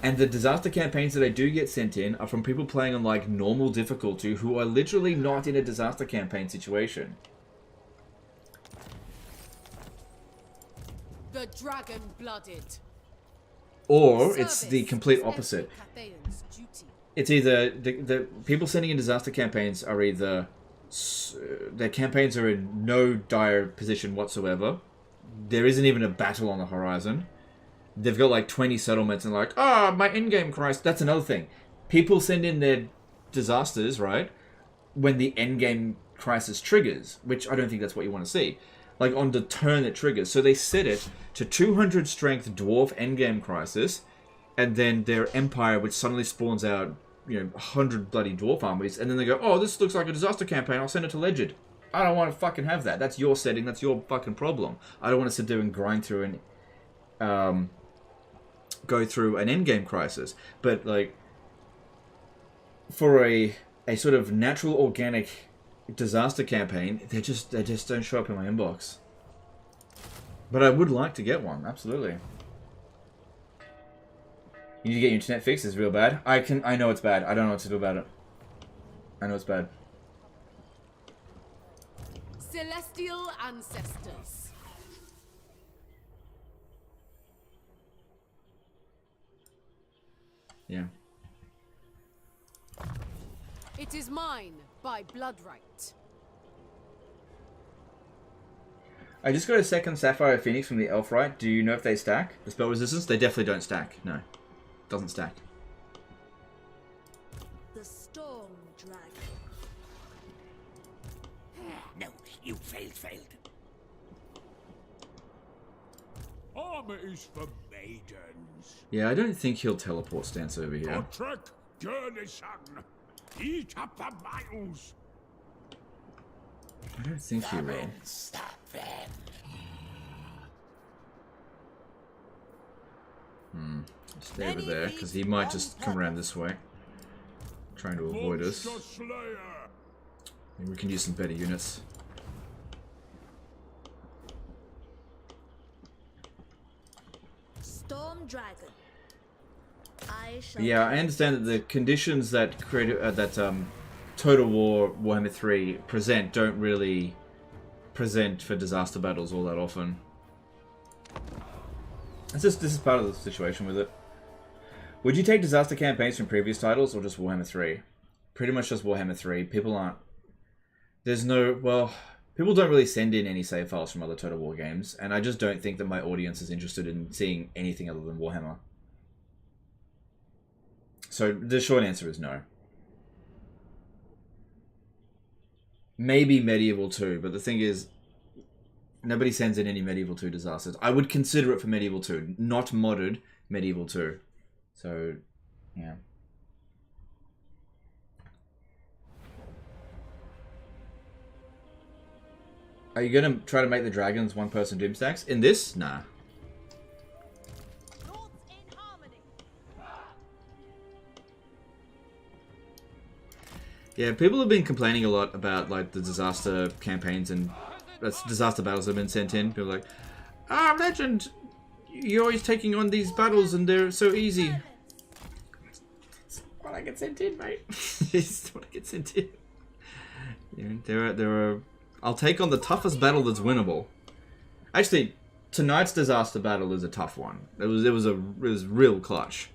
A: And the disaster campaigns that I do get sent in are from people playing on like normal difficulty who are literally not in a disaster campaign situation.
I: The dragon-blooded.
A: Or it's the complete opposite. It's either the people sending in disaster campaigns are either their campaigns are in no dire position whatsoever. There isn't even a battle on the horizon. They've got like 20 settlements and like, my endgame crisis. That's another thing. People send in their disasters, right, when the endgame crisis triggers, which I don't think that's what you want to see. Like on the turn it triggers. So they set it to 200 strength dwarf endgame crisis, and then their empire, which suddenly spawns out, 100 bloody dwarf armies, and then they go, oh, this looks like a disaster campaign, I'll send it to Legend. I don't want to fucking have that. That's your setting, that's your fucking problem. I don't want to sit there and grind through and go through an endgame crisis. But like for a sort of natural organic disaster campaign, they just don't show up in my inbox. But I would like to get one, absolutely. You need to get your internet fixed, it's real bad. I know it's bad. I don't know what to do about it. I know it's bad.
I: Celestial ancestors.
A: Yeah.
I: It is mine by blood right.
A: I just got a second Sapphire Phoenix from the Elf Right. Do you know if they stack? The spell resistance? They definitely don't stack. No. Doesn't stack.
B: The Storm Dragon.
E: No, you failed.
F: Armor is for maidens.
A: Yeah, I don't think he'll teleport stance over here.
F: Trek, Gurnison. Eat up the miles.
A: I don't think he will.
E: Stop them.
A: Stay over there, because he might just come around this way. Trying to avoid us. Maybe we can use some better units.
B: Storm Dragon.
A: Yeah, I understand that the conditions that Total War Warhammer 3 present don't really present for disaster battles all that often. This is part of the situation with it. Would you take disaster campaigns from previous titles or just Warhammer 3? Pretty much just Warhammer 3. People aren't... There's no... Well, people don't really send in any save files from other Total War games, and I just don't think that my audience is interested in seeing anything other than Warhammer. So the short answer is no. Maybe Medieval 2, but the thing is, nobody sends in any Medieval 2 disasters. I would consider it for Medieval 2, not modded Medieval 2. So, yeah. Are you going to try to make the dragons one-person doom stacks? In this? Nah. Yeah, people have been complaining a lot about like the disaster campaigns and disaster battles that have been sent in. People are like, ah, Legend, you're always taking on these battles and they're so easy. That's what I get sent in, mate. It's what I get sent in. Yeah, there are. I'll take on the toughest battle that's winnable. Actually, tonight's disaster battle is a tough one. It was real clutch,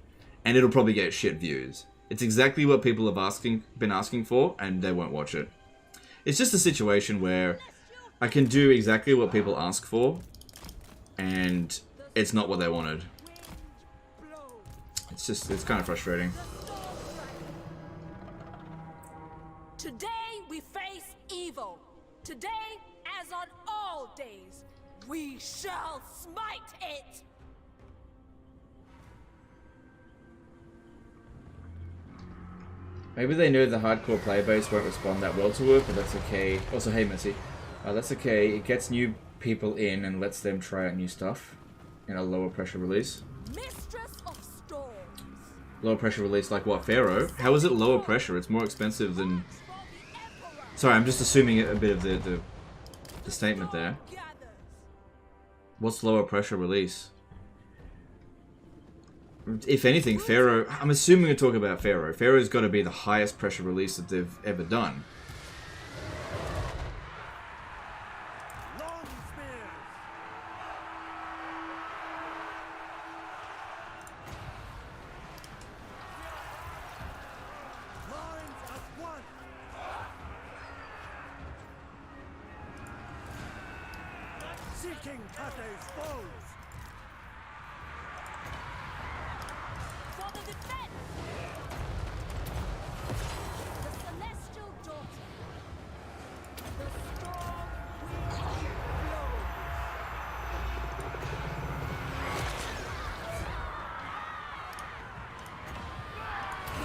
A: and it'll probably get shit views. It's exactly what people have been asking for, and they won't watch it. It's just a situation where I can do exactly what people ask for, and it's not what they wanted. It's kind of frustrating.
G: Today we face evil. Today, as on all days, we shall smite it.
A: Maybe they know the hardcore player base won't respond that well to it, but that's okay. Also, hey, Missy. That's okay. It gets new people in and lets them try out new stuff in a lower pressure release.
G: Mistress of storms.
A: Lower pressure release like what? Pharaoh? How is it lower pressure? It's more expensive than... Sorry, I'm just assuming a bit of the statement there. What's lower pressure release? If anything, Pharaoh... I'm assuming we're talking about Pharaoh. Pharaoh's got to be the highest pressure release that they've ever done.
F: Seeking Cathay's foes.
G: For the defense. The celestial daughter. The storm wind blows.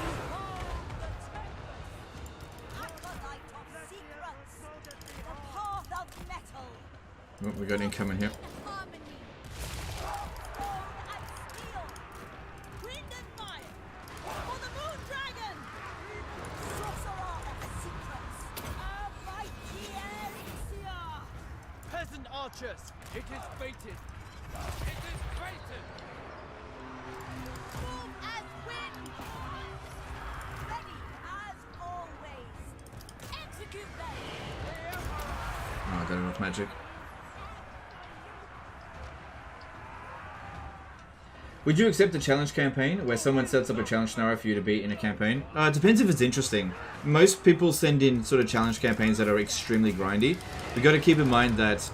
G: Behold the tempest. Acolyte of secrets. The path of metal.
A: Oh, we got incoming here.
G: Harmony. Stone and steel. Wind and fire. For the moon dragon. Sorcerer of secrets. A mighty elixir.
F: Peasant archers, it is fated. It is fated.
G: Move as wind. Ready as always. Execute them.
A: Oh, I don't have enough magic. Would you accept a challenge campaign where someone sets up a challenge scenario for you to beat in a campaign? It depends if it's interesting. Most people send in sort of challenge campaigns that are extremely grindy. We got to keep in mind that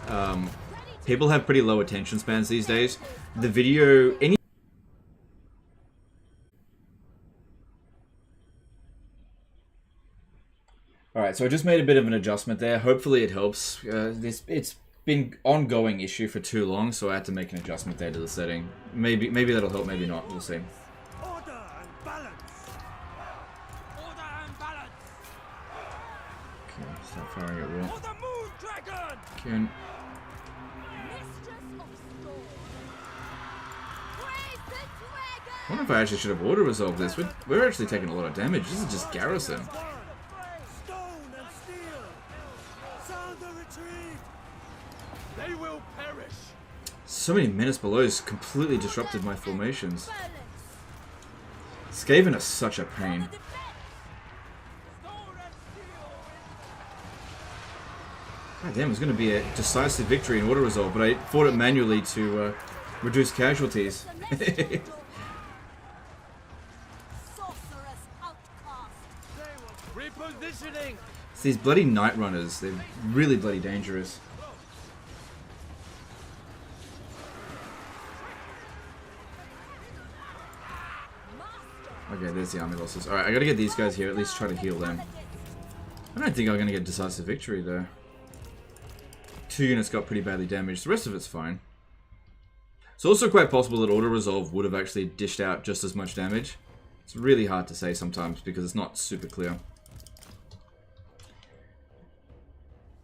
A: people have pretty low attention spans these days. The video, Alright, so I just made a bit of an adjustment there. Hopefully it helps. It's been ongoing issue for too long, so I had to make an adjustment there to the setting. Maybe that'll help, maybe not. We'll see.
F: Order and balance. Order and balance.
A: Okay, start firing at will.
F: For the moon dragon.
A: Can...
B: Mistress of storm. Praise the dragon.
A: I wonder if I actually should have auto-resolved this. We're actually taking a lot of damage. This is just garrison.
F: Stone and steel. Sound the retreat. They will perish.
A: So many menace belows completely disrupted my formations. Skaven are such a pain. God damn, it was going to be a decisive victory in auto-resolve, but I fought it manually to reduce casualties.
F: Repositioning.
A: It's these bloody night runners. They're really bloody dangerous. Okay, there's the army losses. Alright, I gotta get these guys here, at least try to heal them. I don't think I'm gonna get decisive victory though. 2 units got pretty badly damaged, the rest of it's fine. It's also quite possible that auto-resolve would have actually dished out just as much damage. It's really hard to say sometimes because it's not super clear.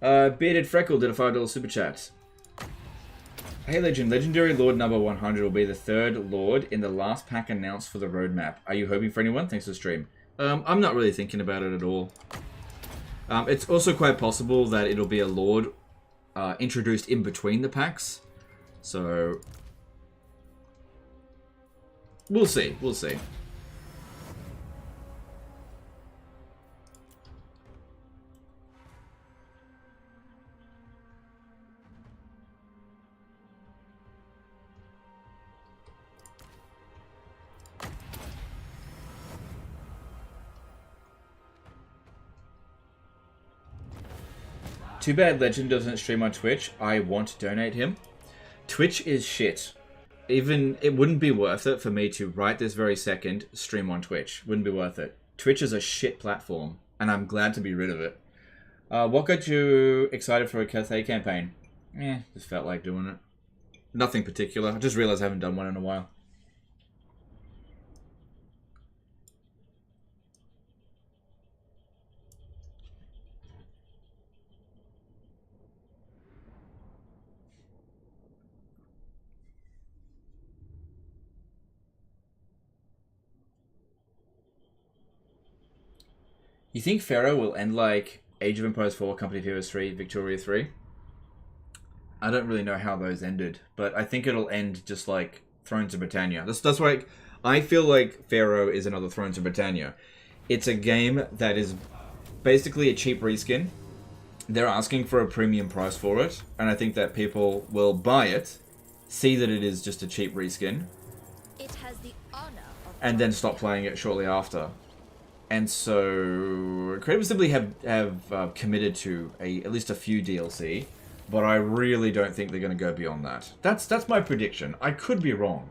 A: Bearded Freckle did a $5 super chat. Hey Legend, Legendary Lord number 100 will be the 3rd Lord in the last pack announced for the roadmap. Are you hoping for anyone? Thanks for the stream. I'm not really thinking about it at all. It's also quite possible that it'll be a Lord introduced in between the packs. So, we'll see, we'll see. Too bad Legend doesn't stream on Twitch. I want to donate him. Twitch is shit. Even, it wouldn't be worth it for me to, right this very second, stream on Twitch. Wouldn't be worth it. Twitch is a shit platform, and I'm glad to be rid of it. What got you excited for a Cathay campaign? Just felt like doing it. Nothing particular. I just realized I haven't done one in a while. You think Pharaoh will end like Age of Empires 4, Company of Heroes 3, Victoria 3? I don't really know how those ended, but I think it'll end just like Thrones of Britannia. That's why I feel like Pharaoh is another Thrones of Britannia. It's a game that is basically a cheap reskin. They're asking for a premium price for it, and I think that people will buy it, see that it is just a cheap reskin,
B: It has the honor of
A: and then stop playing it shortly after. And so, Creative Assembly have committed to at least a few DLC, but I really don't think they're going to go beyond that. That's my prediction. I could be wrong.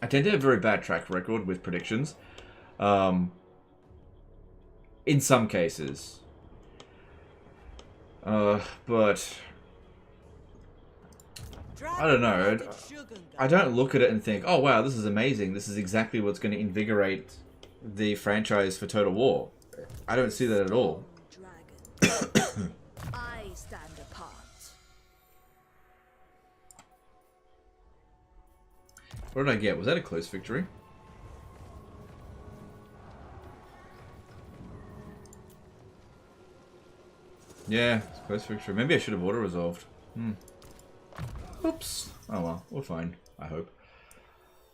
A: I tend to have a very bad track record with predictions. In some cases. But I don't know. I don't look at it and think, oh wow, this is amazing. This is exactly what's going to invigorate the franchise for Total War. I don't see that at all.
B: dragon. I stand apart.
A: What did I get? Was that a close victory? Yeah, it's a close victory. Maybe I should have auto-resolved. Oops. Oh well, we're fine, I hope.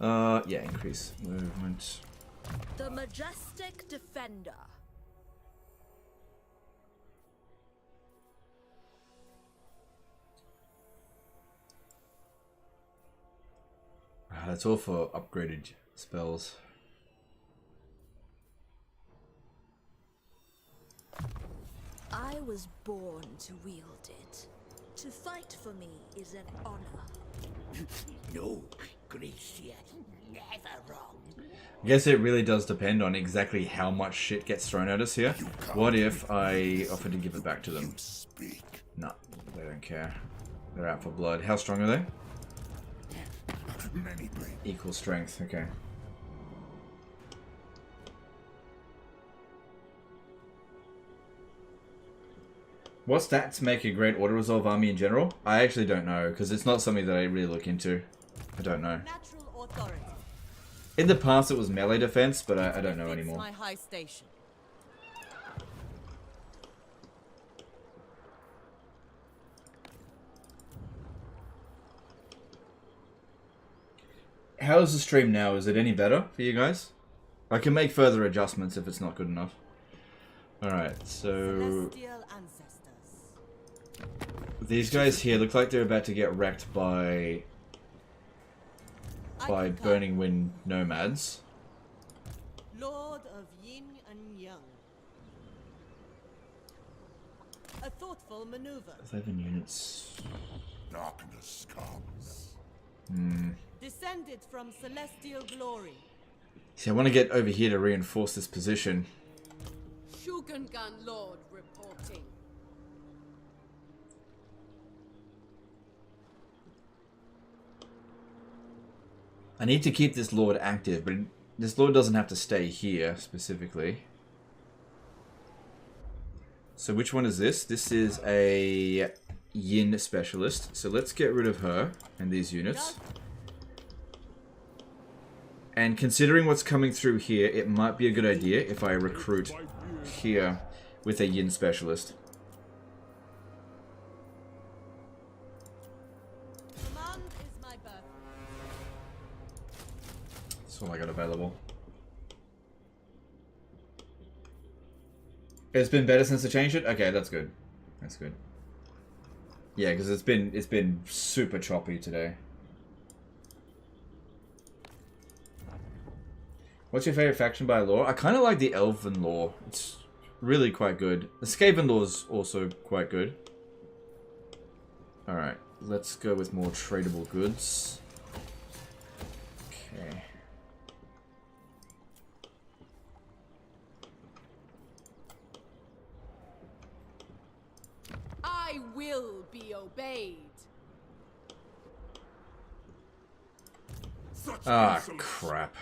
A: Yeah, increase movement.
B: The majestic defender.
A: That's all for upgraded spells.
B: I was born to wield it. To fight for me is an honor.
E: No, Gracia, never wrong.
A: I guess it really does depend on exactly how much shit gets thrown at us here. What if I offer to give it back to them? No, they don't care. They're out for blood. How strong are they? Equal strength, okay. What stats make a great auto-resolve army in general? I actually don't know, because it's not something that I really look into. I don't know.
G: Natural authority.
A: In the past it was melee defense, but I don't know
G: It's
A: anymore.
G: my high station.
A: How is the stream now? Is it any better for you guys? I can make further adjustments if it's not good enough. Alright, so...
G: Celestial ancestors.
A: These guys here look like they're about to get wrecked by Burning Wind nomads.
G: Lord of Yin and Yang. A thoughtful maneuver.
A: 11 units.
E: Darkness comes.
G: Descended from celestial glory.
A: See, I want to get over here to reinforce this position.
I: Shogungan Lord reporting.
A: I need to keep this lord active, but this lord doesn't have to stay here specifically. So which one is this? This is a Yin specialist. So let's get rid of her and these units. And considering what's coming through here, it might be a good idea if I recruit here with a Yin specialist.
G: Command is my birth.
A: That's all I got available. It's been better since I changed it? Okay, that's good. That's good. Yeah, because it's been super choppy today. What's your favorite faction by lore? I kind of like the Elven lore. It's really quite good. The Skaven lore is also quite good. Alright, let's go with more tradable goods. Okay.
I: I will be obeyed.
A: Ah, crap.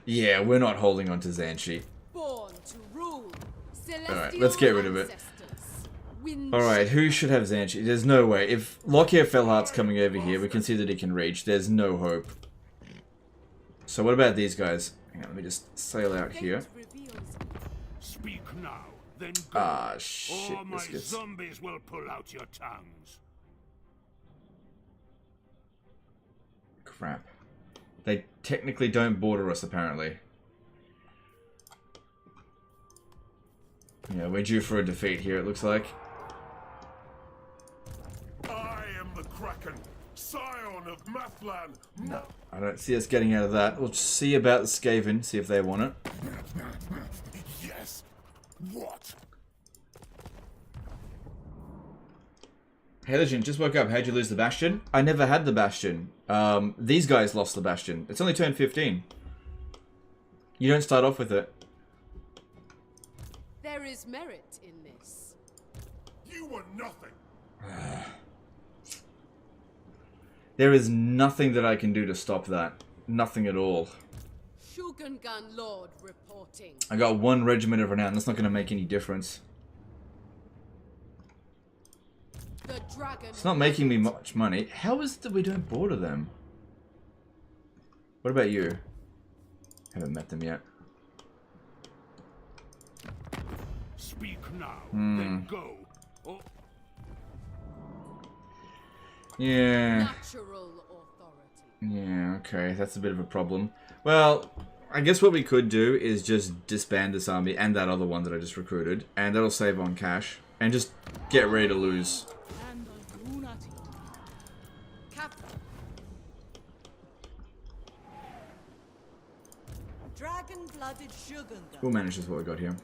A: Yeah, we're not holding on to Zanshi.
I: Born to rule.
A: Alright, let's get rid of it.
I: Wind
A: Alright, who should have Zanshi? There's no way. If Lockyer Fellheart's coming over here, we can see that he can reach. There's no hope. So what about these guys? Hang on, let me just sail out here.
E: Speak now, then go.
A: Ah, shit.
E: Or my
A: This gets...
E: zombies will pull out your tongues.
A: Crap. They technically don't border us, apparently. Yeah, we're due for a defeat here, it looks like.
E: I am the Kraken, scion of Mathlan.
A: No, I don't see us getting out of that. We'll see about the Skaven, see if they want it.
E: Yes. What?
A: Hey Legend, just woke up. How'd you lose the Bastion? I never had the Bastion. These guys lost the Bastion. It's only turn 15. You don't start off with it.
I: There is merit in this.
E: You were nothing.
A: There is nothing that I can do to stop that. Nothing at all.
I: Shogungan Lord reporting.
A: I got one regiment of renown. That's not going to make any difference.
I: The dragon.
A: It's not making me much money. How is it that we don't border them? What about you? Haven't met them yet.
E: Speak now, then go. Or
A: Yeah.
I: Natural authority.
A: Yeah, okay. That's a bit of a problem. Well, I guess what we could do is just disband this army and that other one that I just recruited. And that'll save on cash. And just get ready to lose.
G: Dragon-blooded Shugunga.
A: We'll manage this what we got here.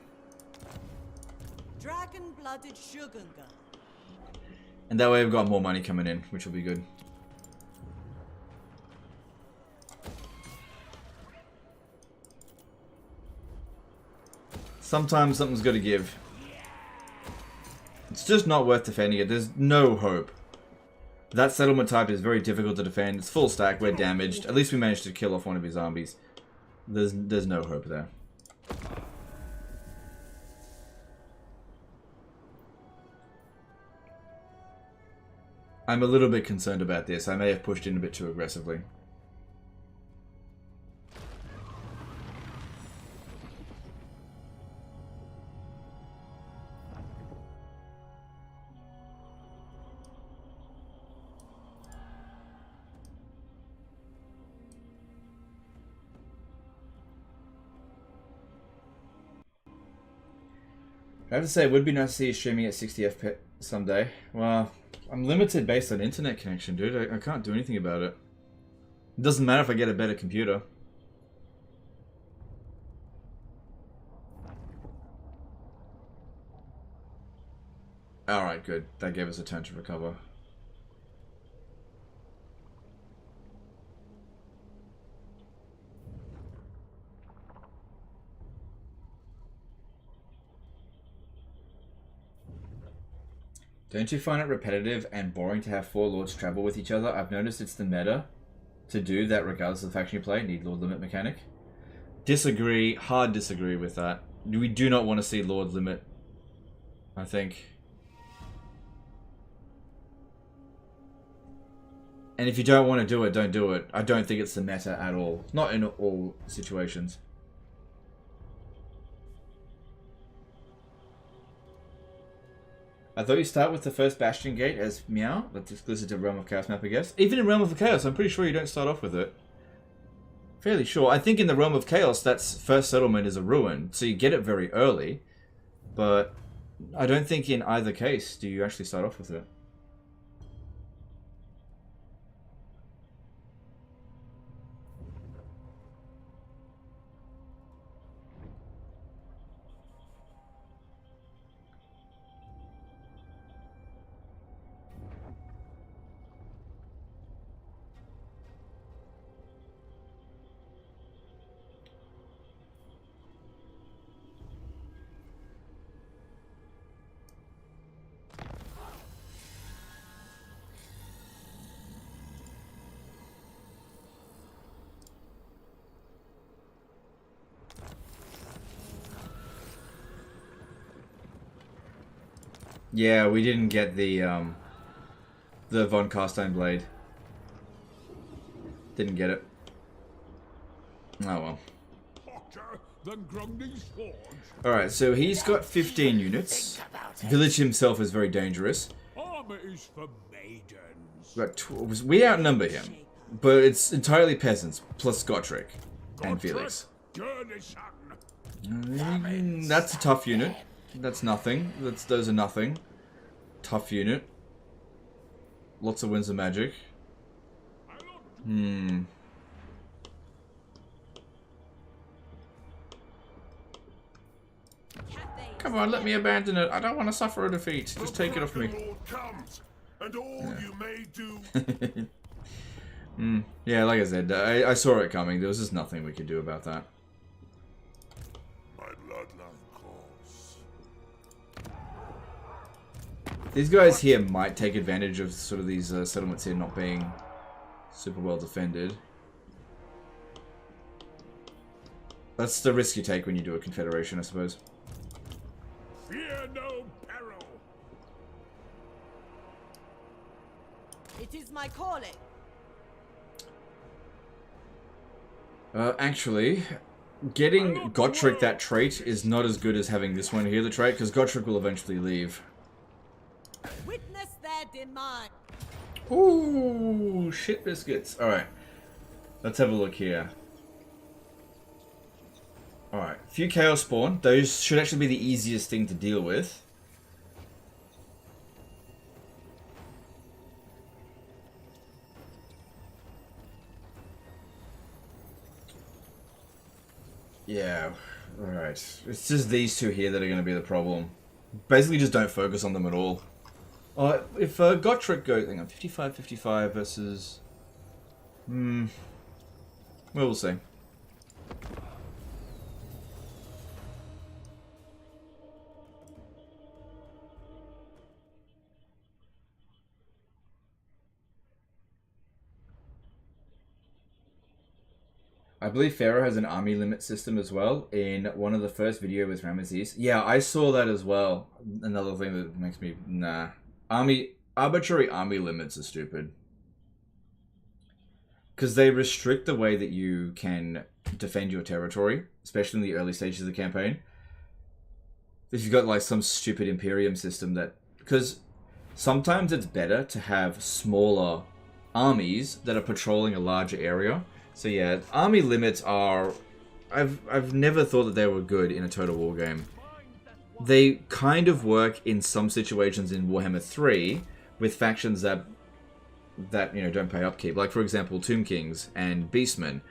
G: Dragon-blooded Shugunga.
A: And that way we've got more money coming in, which will be good. Sometimes something's got to give. It's just not worth defending it. There's no hope. That settlement type is very difficult to defend. It's full stack. We're damaged. At least we managed to kill off one of his zombies. There's no hope there. I'm a little bit concerned about this. I may have pushed in a bit too aggressively. I have to say, it would be nice to see you streaming at 60 FPS someday. Well, I'm limited based on internet connection, dude. I can't do anything about it. It doesn't matter if I get a better computer. Alright, good. That gave us a turn to recover. Don't you find it repetitive and boring to have 4 lords travel with each other? I've noticed it's the meta to do that regardless of the faction you play. Need lord limit mechanic. Disagree. Hard disagree with that. We do not want to see lord limit, I think. And if you don't want to do it, don't do it. I don't think it's the meta at all. Not in all situations. I thought you start with the first Bastion Gate as Miao. That's exclusive to Realm of Chaos map, I guess. Even in Realm of Chaos, I'm pretty sure you don't start off with it. Fairly sure. I think in the Realm of Chaos, that's first settlement is a ruin, so you get it very early. But I don't think in either case do you actually start off with it. Yeah, we didn't get the Von Carstein blade. Didn't get it. Oh well. Alright, so he's got 15 units. Village himself is very dangerous.
F: Armor is for maidens.
A: But we outnumber him, but it's entirely peasants plus Gotrek and Felix. That's a tough unit. That's nothing. Those are nothing. Tough unit. Lots of winds of magic. Come on, let me abandon it. I don't want to suffer a defeat. Just take it off me.
F: And all you may do.
A: Yeah, like I said, I saw it coming. There was just nothing we could do about that. These guys here might take advantage of sort of these settlements here not being super well defended. That's the risk you take when you do a Confederation, I suppose.
F: Fear no peril.
G: It is my calling.
A: Actually, getting Gotrek that trait is not as good as having this one here, the trait, because Gotrek will eventually leave.
G: Witness their demand.
A: Ooh, shit biscuits. Alright. Let's have a look here. Alright. Few Chaos Spawn. Those should actually be the easiest thing to deal with. Yeah, alright. It's just these two here that are going to be the problem. Basically, just don't focus on them at all. If Gotrek goes... Hang on, 55-55 versus... Well, we'll see. I believe Pharaoh has an army limit system as well in one of the first videos with Ramesses. Yeah, I saw that as well. Another thing that makes me... Nah. Arbitrary army limits are stupid. Because they restrict the way that you can defend your territory, especially in the early stages of the campaign. If you've got like some stupid Imperium system that... Because sometimes it's better to have smaller armies that are patrolling a larger area. So yeah, army limits are... I've never thought that they were good in a Total War game. They kind of work in some situations in Warhammer 3 with factions that you know, don't pay upkeep. Like, for example, Tomb Kings and Beastmen.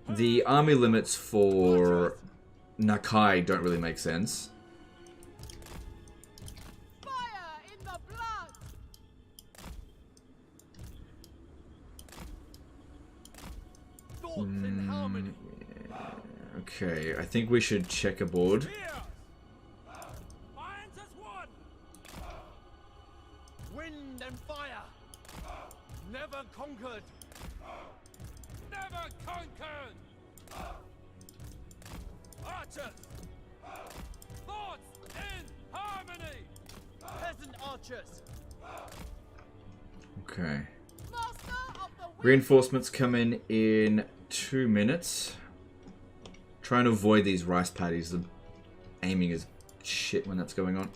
A: The army limits for Nakai don't really make sense.
I: Fire in the blood.
F: Thoughts in harmony.
A: Okay, I think we should check a board.
F: Irons as one. Wind and fire. Never conquered. Never conquered. Archers. Thoughts in harmony. Peasant archers.
A: Okay.
I: Master of the wind.
A: Reinforcements come in 2 minutes. Trying to avoid these rice paddies. The aiming is shit when that's going on.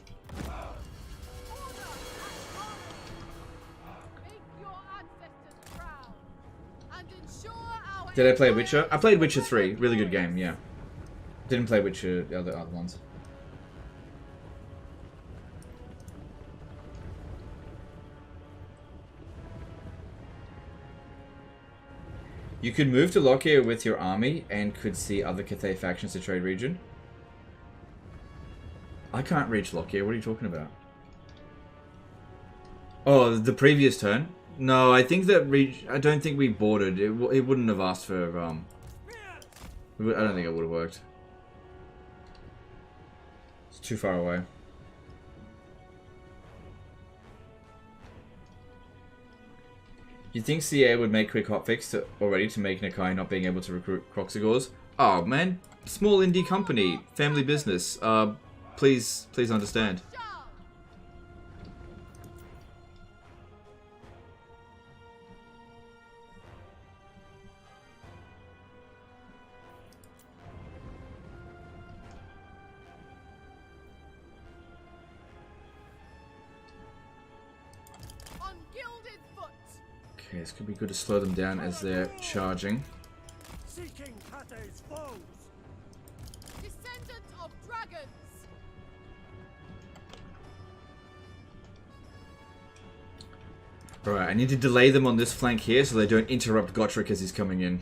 A: Did I play Witcher? I played Witcher 3. Really good game, yeah. Didn't play Witcher, the other ones. You could move to Lockyer with your army and could see other Cathay factions to trade region. I can't reach Lockyer. What are you talking about? Oh, the previous turn? No, I think that I don't think we boarded. It wouldn't have asked for. I don't think it would have worked. It's too far away. You think CA would make quick hotfix already to make Nakai not being able to recruit Croxigors? Oh man, small indie company, family business. Please understand. Okay, this could be good to slow them down as they're charging.
F: Seeking Cathay's foes.
I: Descendant of dragons.
A: Alright, I need to delay them on this flank here so they don't interrupt Gotrek as he's coming in.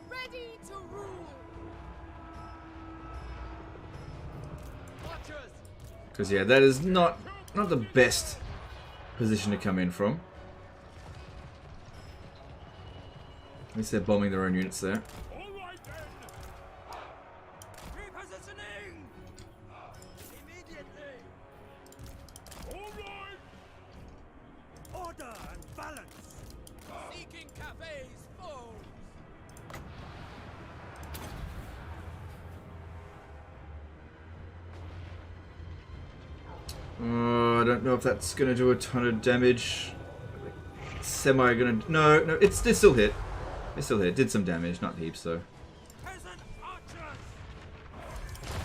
I: Ready to rule.
A: Because yeah, that is not the best position to come in from. At least they're bombing their own units there.
F: All right then. Repositioning. Immediately. All right. Order and balance. Seeking Cathay's foes.
A: I don't know if that's gonna do a ton of damage. Semi gonna... No, it's still hit. It still hit. Did some damage, not heaps though.
F: Peasant archers.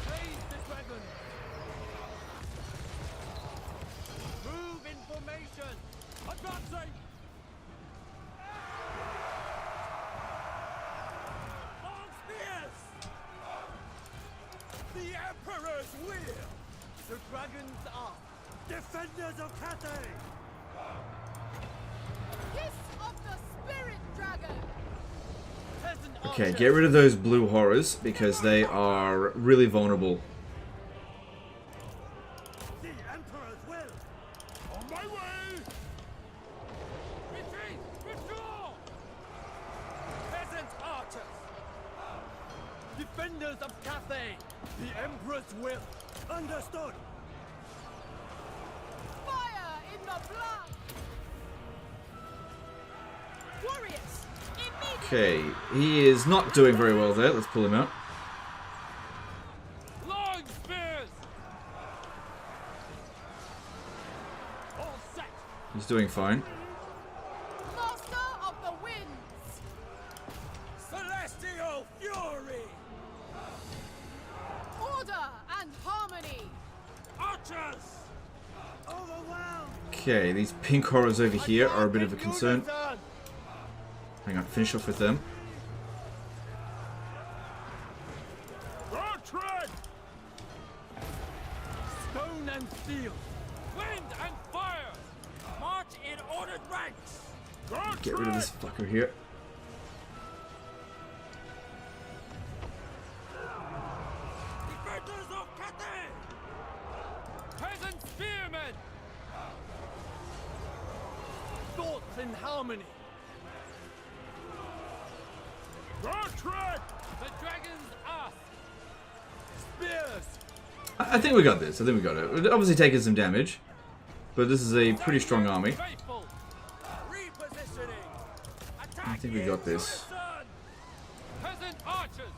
F: Raise the dragon. Move in formation. Advancing. Long spears. The Emperor's will. The dragons are defenders of Cathay.
I: Kiss of the spirit dragon.
A: Okay, get rid of those blue horrors because they are really vulnerable.
F: The Emperor's will. On my way. Retreat! Withdraw! Peasant archers. Defenders of Cathay. The Emperor's will. Understood.
I: Fire in the blood! Warriors!
A: Okay, he is not doing very well there. Let's pull him out.
F: Long spears. All set.
A: He's doing fine.
I: Master of the winds!
F: Celestial fury.
I: Order and harmony!
F: Archers. Overwhelmed.
A: Okay, these pink horrors over here are a bit of a concern. Hang on, finish off with them.
F: Tread. Stone and steel. Wind and fire. March in ordered ranks.
A: Get rid of this fucker here.
F: Defenders of Cathay. Peasant spearmen. Thoughts in harmony. Tread. The dragon's ass. Spears.
A: I think we got this. I think we got it. We're obviously taking some damage, but this is a pretty strong army.
F: Faithful. Repositioning.
A: I think we got this.
F: Peasant archers.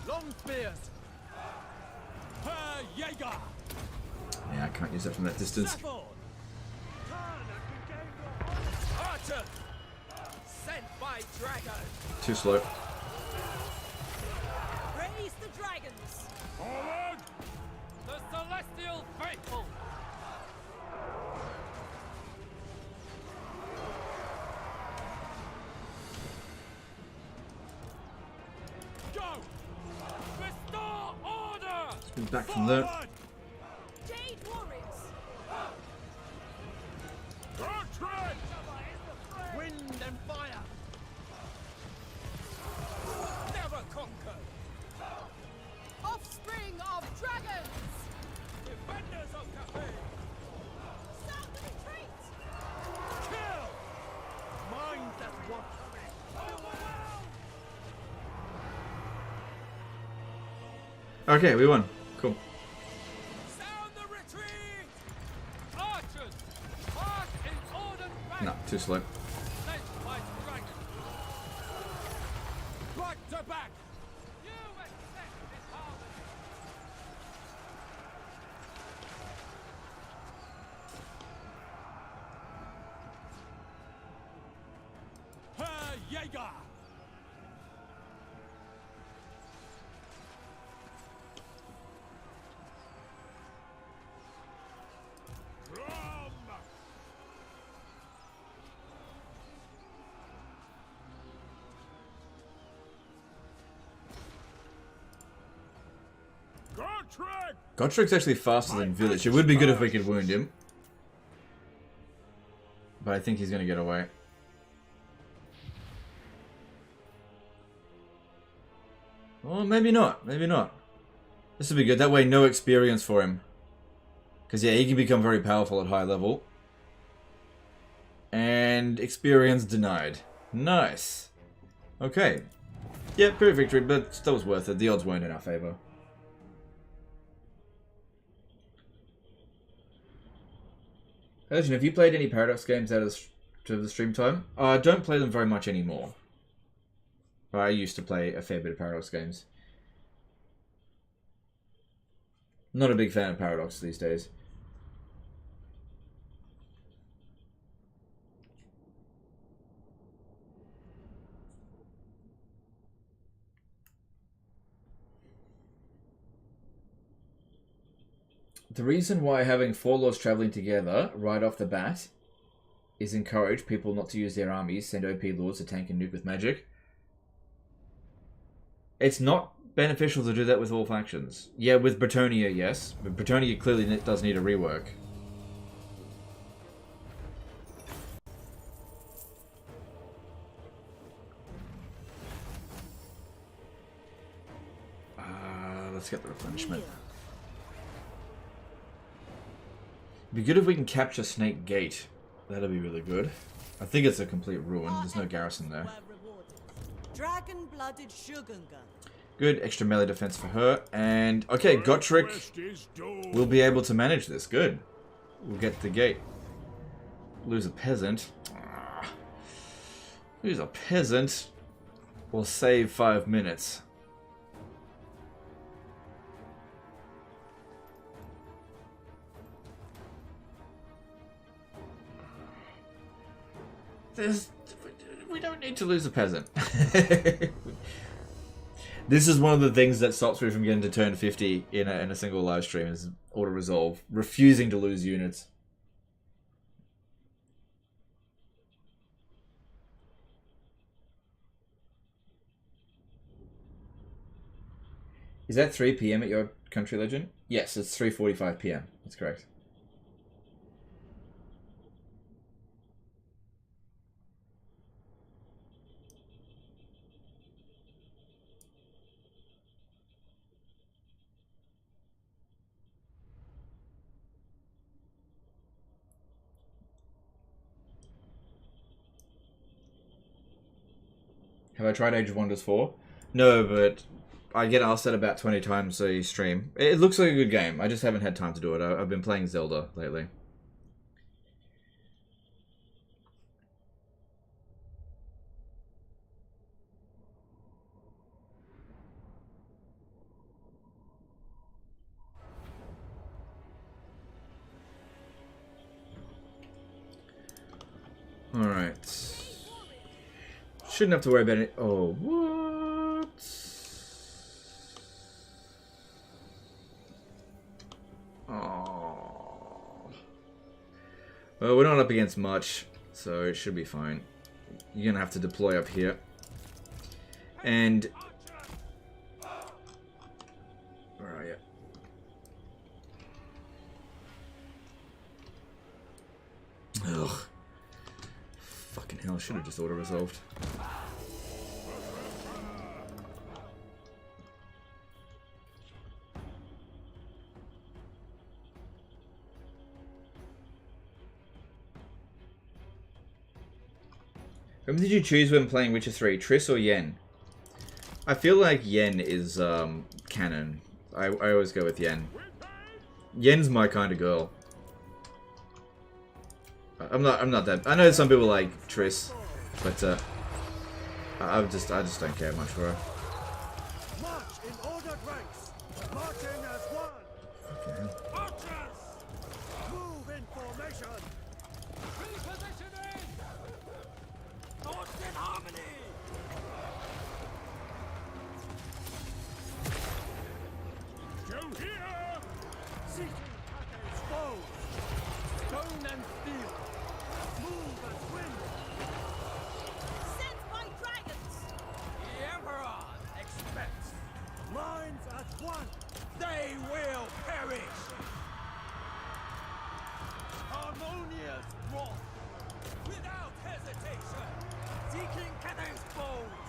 F: Long spears. Herr Jäger.
A: Yeah, I can't use that from that distance.
F: Archers. Sent by dragon.
A: Too slow.
G: Raise the dragons.
F: Forward. The celestial faithful. Go. Restore order.
A: Been back from there.
G: Jade warriors.
F: Tread. Wind and fire. Never conquer.
I: Offspring of dragons!
F: Defenders of Cathay.
G: Sound the retreat.
F: Kill. Minds at one.
A: Okay, we won. Cool.
F: Sound the retreat. Archers. March in ordered ranks.
A: No, too slow.
F: Sent by dragon. Back to back. You accept this harmony. Herr Jäger. Drum.
A: Gotrik's actually faster than Village. It would be good if we could wound him. But I think he's going to get away. Well, maybe not. Maybe not. This would be good. That way, no experience for him. Because, yeah, he can become very powerful at high level. And experience denied. Nice. Okay. Yeah, pretty victory, but still was worth it. The odds weren't in our favor. Listen, have you played any Paradox games out of the stream time? I don't play them very much anymore. But I used to play a fair bit of Paradox games. Not a big fan of Paradox these days. The reason why having 4 lords traveling together right off the bat is encourage people not to use their armies, send OP lords to tank and nuke with magic. It's not beneficial to do that with all factions. Yeah, with Bretonia, yes. But Bretonia clearly does need a rework. let's get the replenishment. It'd be good if we can capture Snake Gate. That'll be really good. I think it's a complete ruin. There's no garrison there.
G: Dragon-blooded Shugunga.
A: Good, extra melee defense for her. And, okay, Gotrek will be able to manage this. Good. We'll get the gate. Lose a peasant. Lose a peasant. We'll save 5 minutes. We don't need to lose a peasant. This is one of the things that stops me from getting to turn 50 in a single live stream is auto-resolve. Refusing to lose units. Is that 3 PM at your country, Legend? Yes, it's 3:45 PM. That's correct. Have I tried Age of Wonders 4? No, but I get asked that about 20 times a stream. It looks like a good game. I just haven't had time to do it. I've been playing Zelda lately. Alright. Shouldn't have to worry about it. Oh, what? Oh. Well, we're not up against much, so it should be fine. You're gonna have to deploy up here. And... where are you? Ugh. Fucking hell, I should have just auto-resolved. Whom did you choose when playing Witcher 3, Triss or Yen? I feel like Yen is canon. I always go with Yen. Yen's my kind of girl. I'm not that. I know some people like Triss, but I just don't care much for her.
F: March in ordered ranks, marching as one.
A: Okay.
F: Archers, move in formation. Repositioning. Thoughts in harmony. Go here. Seeking Kate's foes. Stone and steel. Move as wind.
G: Sent by dragons.
F: The Emperor expects. Minds as one. They will perish. Harmonious wrath. Without hesitation. Seeking Kate's foes.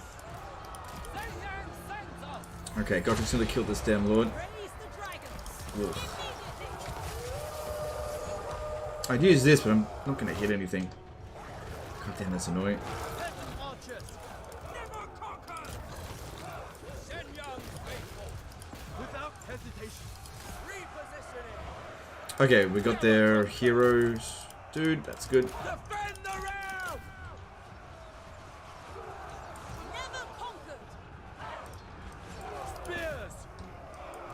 F: Zayang sends us.
A: Okay, Gotham's gonna kill this damn lord.
G: Raise the dragons.
A: Ugh. I'd use this, but I'm not gonna hit anything. God damn, that's annoying.
F: Archers, never conquered. Shenyang faithful. Without hesitation. Repositioning.
A: Okay, we got their heroes. Dude, that's good.
F: Defend the realm.
G: Never conquered.
F: Spears.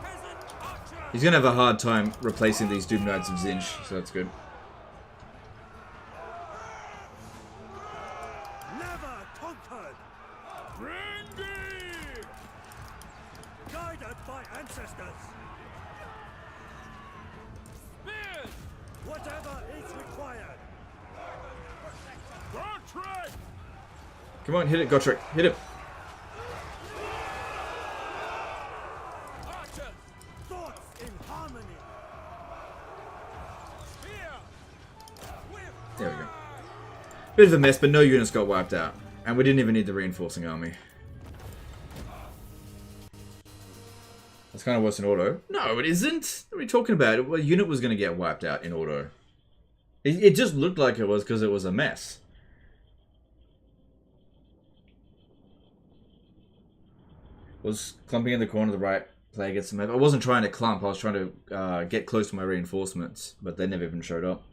F: Peasant archers.
A: He's gonna have a hard time replacing these Doom Knights of Zinch, so that's good.
F: Never conquered. Ringy. Guided by ancestors. Spears. Whatever is required. Gotrek.
A: Come on, hit it, Gotrek. Hit it.
F: Archers. Thoughts in harmony. Spear. With
A: There we go. Bit of a mess, but no units got wiped out. And we didn't even need the reinforcing army. That's kind of worse in auto. No, it isn't. What are we talking about? Well, a unit was going to get wiped out in auto. It just looked like it was because it was a mess. Was clumping in the corner of the right player gets some... I wasn't trying to clump. I was trying to get close to my reinforcements, but they never even showed up.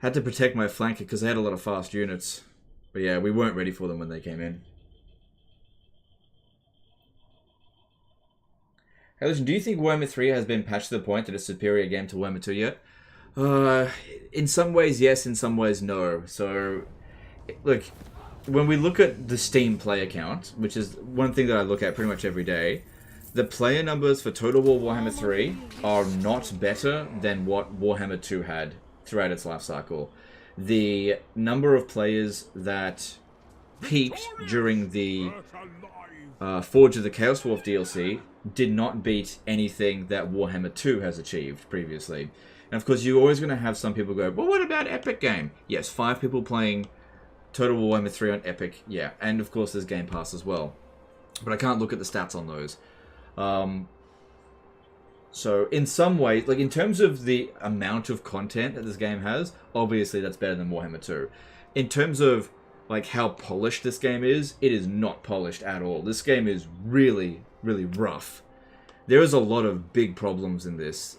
A: Had to protect my flanker because they had a lot of fast units. But yeah, we weren't ready for them when they came in. Hey, listen, do you think Warhammer 3 has been patched to the point that it's a superior game to Warhammer 2 yet? In some ways, yes. In some ways, no. So, look, when we look at the Steam player count, which is one thing that I look at pretty much every day, the player numbers for Total War Warhammer 3 are not better than what Warhammer 2 had throughout its life cycle. The number of players that peaked during the Forge of the Chaos Dwarf DLC did not beat anything that Warhammer 2 has achieved previously. And of course, you're always going to have some people go, well, what about Epic Game? Yes, 5 people playing Total War Warhammer 3 on Epic, yeah. And of course, there's Game Pass as well. But I can't look at the stats on those. So, in some ways, like in terms of the amount of content that this game has, obviously that's better than Warhammer 2. In terms of like how polished this game is, it is not polished at all. This game is really, really rough. There is a lot of big problems in this.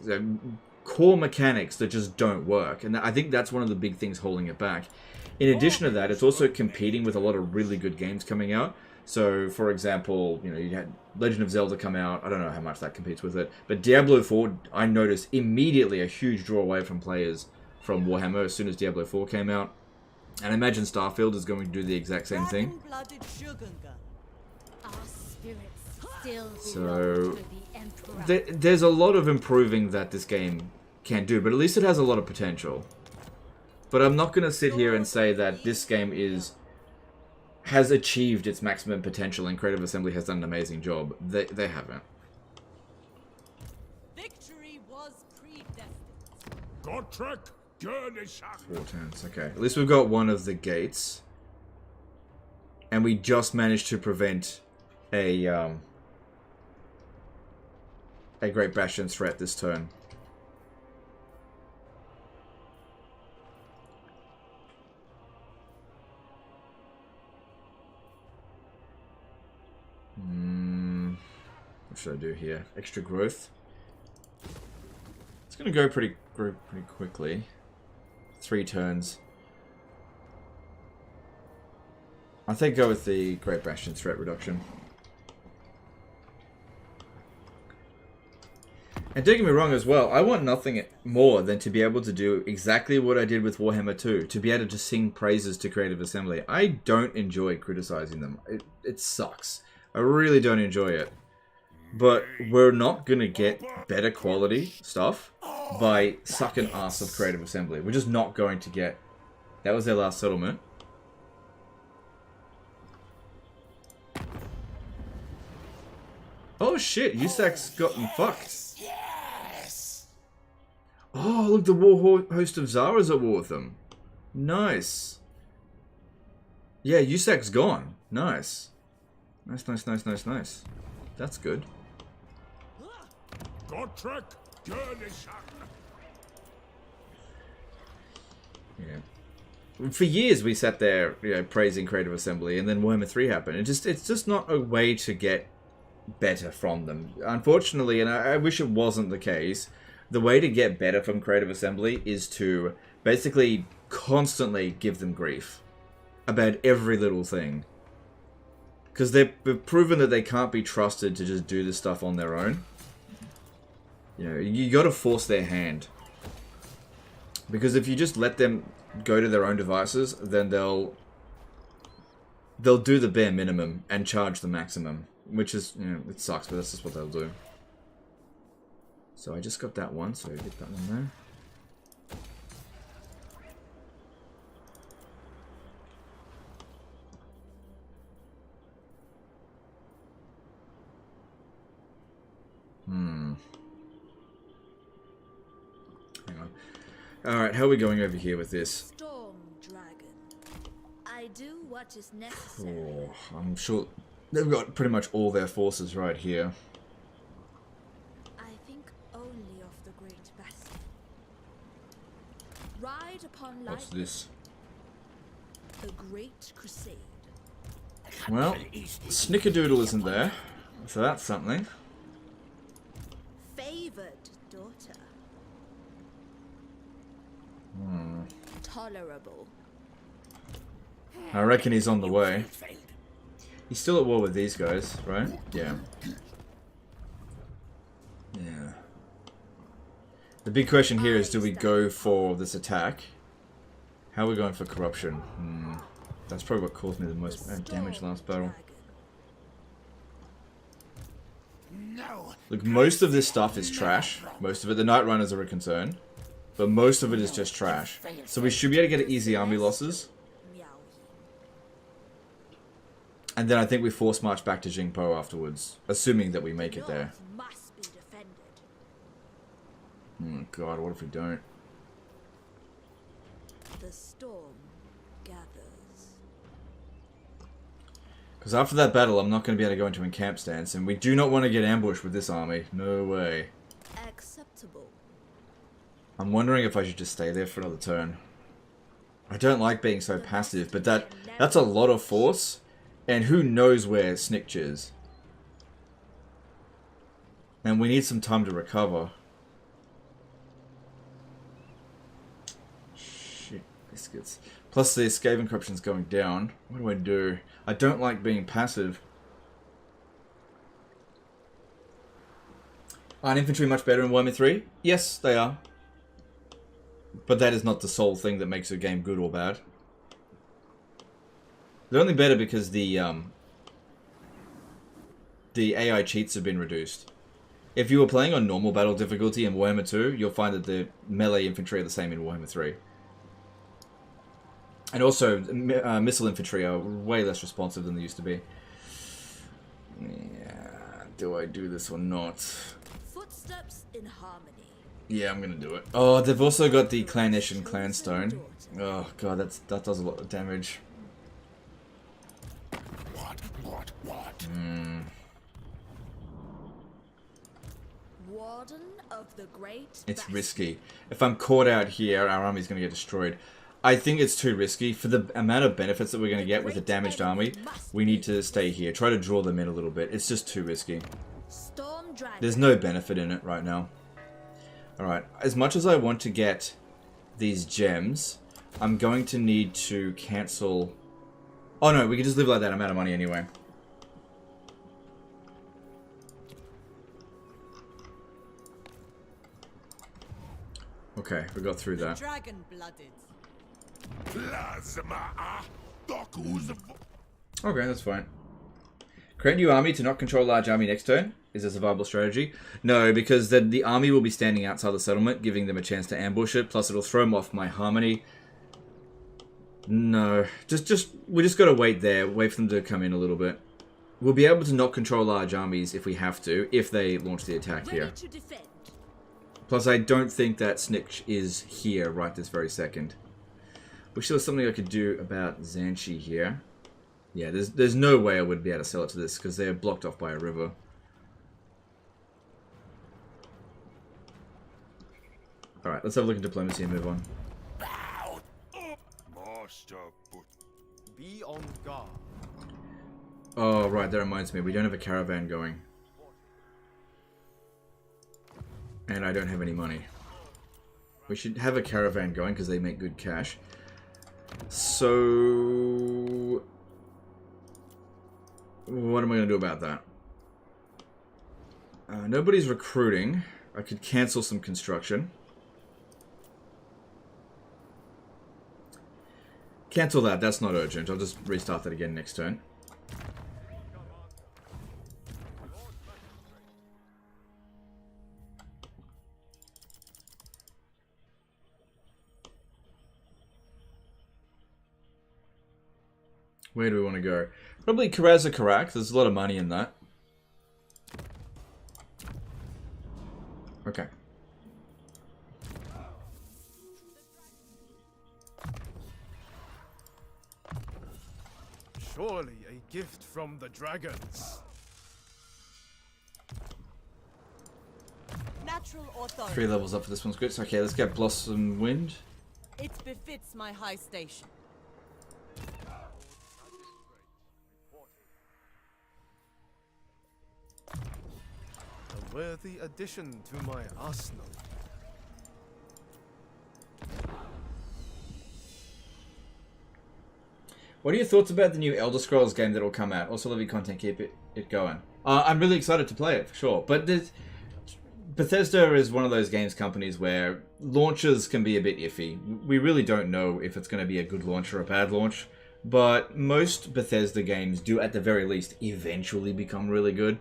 A: Core mechanics that just don't work. And I think that's one of the big things holding it back. In addition to that, it's also competing with a lot of really good games coming out. So, for example, you know, you had Legend of Zelda come out. I don't know how much that competes with it. But Diablo 4, I noticed immediately a huge draw away from players from Warhammer as soon as Diablo 4 came out. And I imagine Starfield is going to do the exact same thing. So, there's a lot of improving that this game can do, but at least it has a lot of potential. But I'm not going to sit here and say that this game has achieved its maximum potential and Creative Assembly has done an amazing job. They haven't.
G: Victory was predestined.
A: 4 turns, okay. At least we've got one of the gates. And we just managed to prevent a Great Bastion threat this turn. What should I do here? Extra growth. It's going to go pretty quickly. 3 turns. I think go with the Great Bastion threat reduction. And don't get me wrong as well, I want nothing more than to be able to do exactly what I did with Warhammer 2. To be able to sing praises to Creative Assembly. I don't enjoy criticizing them. It sucks. I really don't enjoy it. But we're not going to get better quality stuff by sucking ass of Creative Assembly. We're just not going to get... That was their last settlement. Oh shit, USAC's gotten fucked. Oh, look, the war host of Zara's at war with them. Nice. Yeah, USAC's gone. Nice. Nice. That's good. Yeah. For years we sat there, you know, praising Creative Assembly, and then Warhammer 3 happened. It's just not a way to get better from them. Unfortunately, and I wish it wasn't the case, the way to get better from Creative Assembly is to basically constantly give them grief about every little thing. Because they've proven that they can't be trusted to just do this stuff on their own. You know, you gotta force their hand. Because if you just let them go to their own devices, then they'll do the bare minimum and charge the maximum. Which is, you know, it sucks, but that's just what they'll do. So I just got that one, so get that one there. Hang on. Alright, how are we going over here with this?
B: Storm Dragon. what is necessary.
A: Oh, I'm sure they've got pretty much all their forces right here.
B: I think only of the great bastion. Ride upon light.
A: What's this?
B: The Great Crusade.
A: Well, Snickerdoodle isn't there, so that's something.
B: Favored daughter. Tolerable.
A: I reckon he's on the way. He's still at war with these guys, right? Yeah. Yeah. The big question here is, do we go for this attack? How are we going for corruption? That's probably what caused me the most damage last battle. Look, most of this stuff is trash. Most of it, the Night Runners are a concern. But most of it is just trash. So we should be able to get easy army losses.
B: Miao Ying.
A: And then I think we force march back to Jingpo afterwards. Assuming that we make it there.
B: North must be defended.
A: Oh god, what if we don't?
B: The storm gathers.
A: Because after that battle, I'm not going to be able to go into encamp stance. And we do not want to get ambushed with this army. No way.
B: Acceptable.
A: I'm wondering if I should just stay there for another turn. I don't like being so passive, but that's a lot of force. And who knows where Snitch is. And we need some time to recover. Shit, biscuits. Plus the Skaven corruption's going down. What do I do? I don't like being passive. Aren't infantry much better in Warhammer 3? Yes, they are. But that is not the sole thing that makes a game good or bad. They're only better because the AI cheats have been reduced. If you were playing on normal battle difficulty in Warhammer 2, you'll find that the melee infantry are the same in Warhammer 3. And also, missile infantry are way less responsive than they used to be. Yeah, do I do this or not?
B: Footsteps in harmony.
A: Yeah, I'm gonna do it. Oh, they've also got the Clannish and Clanstone. Oh god, that does a lot of damage.
E: What?
B: Warden of the Great
A: It's
B: Bastion.
A: risky. If I'm caught out here, our army's gonna get destroyed. I think it's too risky. For the amount of benefits that we're gonna get with a damaged army, we need to stay here. Try to draw them in a little bit. It's just too risky.
B: Storm Dragon.
A: There's no benefit in it right now. Alright, as much as I want to get these gems, I'm going to need to cancel... Oh no, we can just live like that. I'm out of money anyway. Okay, we got through that.
F: Dragon-blooded.
A: Okay, that's fine. Create a new army to not control a large army next turn. Is this a viable strategy? No, because the army will be standing outside the settlement, giving them a chance to ambush it. Plus, it'll throw them off my harmony. No, we just gotta wait there. Wait for them to come in a little bit. We'll be able to not control large armies if we have to, if they launch the attack
B: Ready
A: here.
B: to defend.
A: Plus, I don't think that Snitch is here right this very second. Wish there was something I could do about Xanshi here. Yeah, there's no way I would be able to sell it to this because they're blocked off by a river. Alright, let's have a look at diplomacy and move on.
C: Be on guard.
A: Oh, right, that reminds me. We don't have a caravan going. And I don't have any money. We should have a caravan going because they make good cash. So... what am I going to do about that? Nobody's recruiting. I could cancel some construction. Cancel that. That's not urgent. I'll just restart that again next turn. Where do we want to go? Probably Karaza Karak. There's a lot of money in that. Okay.
C: Surely a gift from the dragons.
G: Natural authority.
A: 3 levels up for this one's good. So, okay, let's get Blossom Wind.
G: It befits my high station.
C: A worthy addition to my arsenal.
A: What are your thoughts about the new Elder Scrolls game that will come out? Also, love your content, keep it going. I'm really excited to play it, for sure. But Bethesda is one of those games companies where launches can be a bit iffy. We really don't know if it's going to be a good launch or a bad launch. But most Bethesda games do, at the very least, eventually become really good.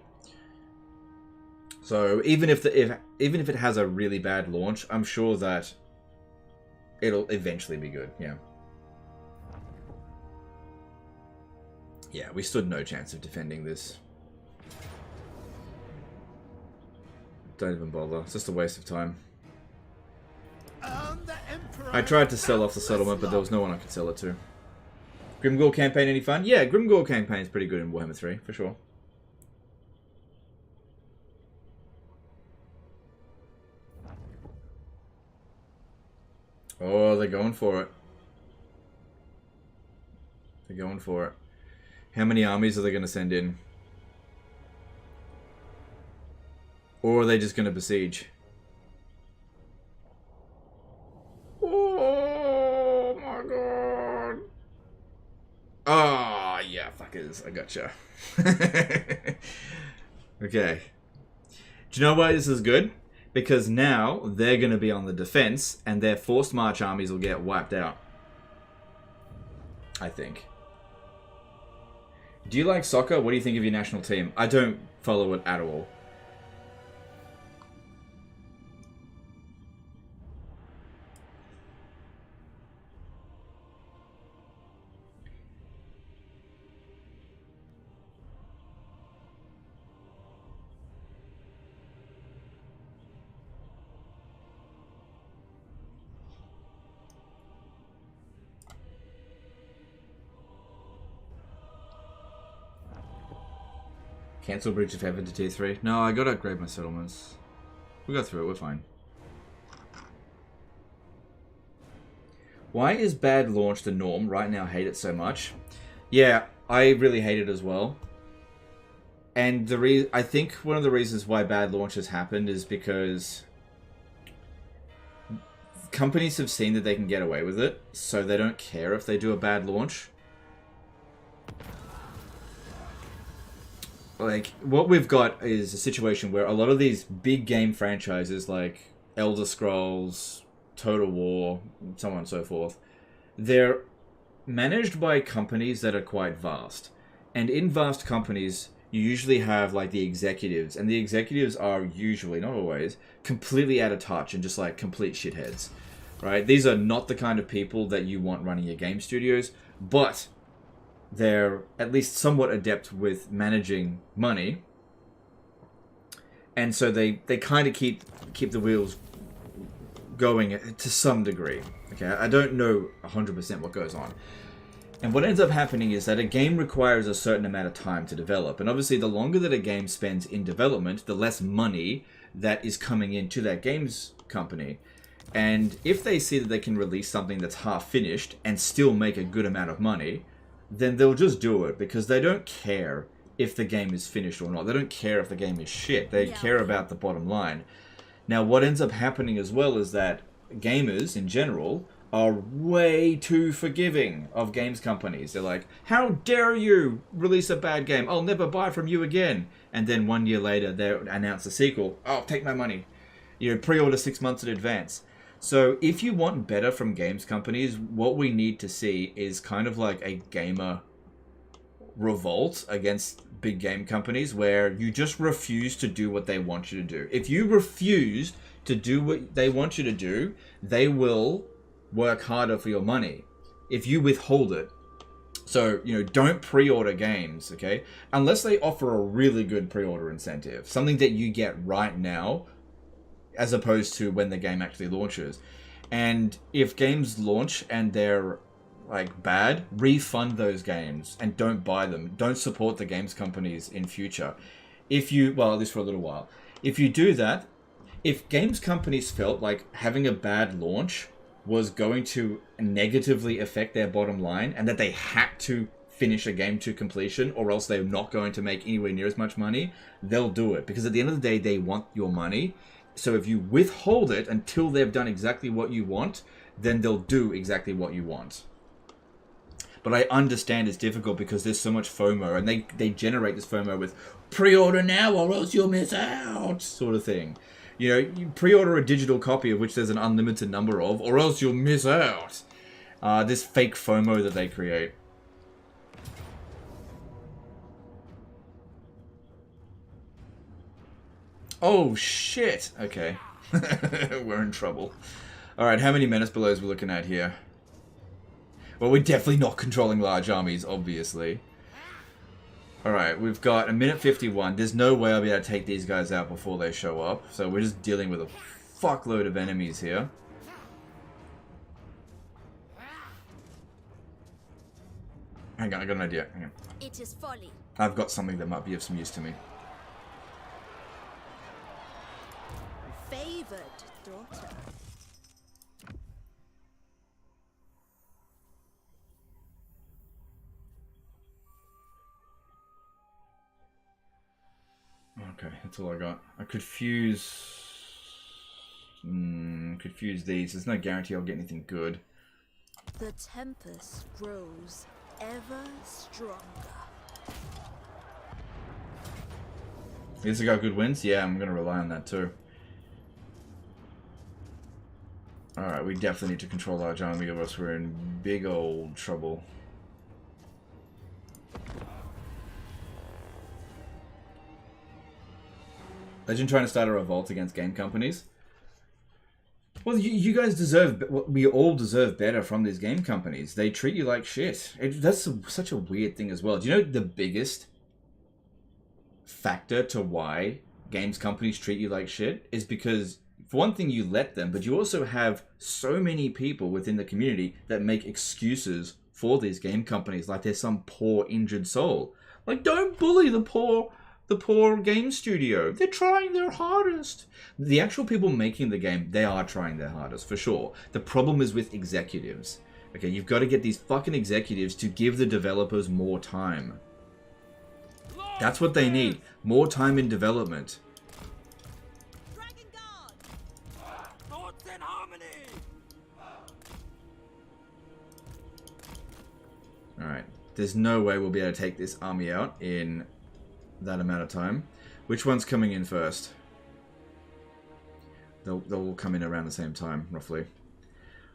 A: So even if it has a really bad launch, I'm sure that it'll eventually be good. Yeah. Yeah, we stood no chance of defending this. Don't even bother. It's just a waste of time. I tried to sell off the settlement, but there was no one I could sell it to. Grimgore campaign any fun? Yeah, Grimgore campaign is pretty good in Warhammer 3, for sure. Oh, they're going for it. They're going for it. How many armies are they going to send in? Or are they just going to besiege? Oh my god. Oh, yeah, fuckers. I gotcha. Okay. Do you know why this is good? Because now they're going to be on the defense and their forced march armies will get wiped out. I think. Do you like soccer? What do you think of your national team? I don't follow it at all. Cancel Bridge of Heaven to tier 3. No, I gotta upgrade my settlements. We'll go through it, we're fine. Why is bad launch the norm? Right now I hate it so much. Yeah, I really hate it as well. And I think one of the reasons why bad launches happened is because companies have seen that they can get away with it, so they don't care if they do a bad launch. Like, what we've got is a situation where a lot of these big game franchises like Elder Scrolls, Total War, so on and so forth, they're managed by companies that are quite vast. And in vast companies, you usually have like the executives, and the executives are usually, not always, completely out of touch and just like complete shitheads, right? These are not the kind of people that you want running your game studios, but they're at least somewhat adept with managing money, and so they kind of keep the wheels going to some degree. Okay, I don't know 100% what goes on. And what ends up happening is that a game requires a certain amount of time to develop, and obviously the longer that a game spends in development, the less money that is coming into that games company. And if they see that they can release something that's half finished and still make a good amount of money, then they'll just do it, because they don't care if the game is finished or not. They don't care if the game is shit. They care about the bottom line. Now, what ends up happening as well is that gamers, in general, are way too forgiving of games companies. They're like, how dare you release a bad game? I'll never buy from you again. And then 1 year later, they announce a sequel. Oh, take my money. You know, pre-order 6 months in advance. So if you want better from games companies, what we need to see is kind of like a gamer revolt against big game companies where you just refuse to do what they want you to do. If you refuse to do what they want you to do, they will work harder for your money if you withhold it. So, you know, don't pre-order games, okay? Unless they offer a really good pre-order incentive, something that you get right now, as opposed to when the game actually launches. And if games launch and they're like bad, refund those games and don't buy them. Don't support the games companies in future. If you, well, at least for a little while. If you do that, if games companies felt like having a bad launch was going to negatively affect their bottom line and that they had to finish a game to completion or else they're not going to make anywhere near as much money, they'll do it. Because at the end of the day, they want your money. So if you withhold it until they've done exactly what you want, then they'll do exactly what you want. But I understand it's difficult because there's so much FOMO, and they generate this FOMO with pre-order now or else you'll miss out sort of thing. You know, you pre-order a digital copy of which there's an unlimited number of, or else you'll miss out. This fake FOMO that they create. Oh shit! Okay. We're in trouble. Alright, how many menace belows are we looking at here? Well, we're definitely not controlling large armies, obviously. Alright, we've got a minute 51. There's no way I'll be able to take these guys out before they show up. So we're just dealing with a fuckload of enemies here. Hang on, I got an idea. Hang on.
B: It is folly.
A: I've got something that might be of some use to me.
B: Favored daughter.
A: Okay, that's all I got. I could fuse... could fuse these. There's no guarantee I'll get anything good.
B: The tempest grows ever stronger.
A: This got good wins? Yeah, I'm going to rely on that too. Alright, we definitely need to control large army of us. We're in big old trouble. Imagine trying to start a revolt against game companies. Well, you guys deserve... We all deserve better from these game companies. They treat you like shit. That's such a weird thing as well. Do you know the biggest factor to why games companies treat you like shit is because... For one thing, you let them, but you also have so many people within the community that make excuses for these game companies, like they're some poor injured soul. Like, don't bully the poor game studio. They're trying their hardest. The actual people making the game, they are trying their hardest, for sure. The problem is with executives. Okay, you've got to get these fucking executives to give the developers more time. That's what they need. More time in development. Alright, there's no way we'll be able to take this army out in that amount of time. Which one's coming in first? They'll all come in around the same time, roughly.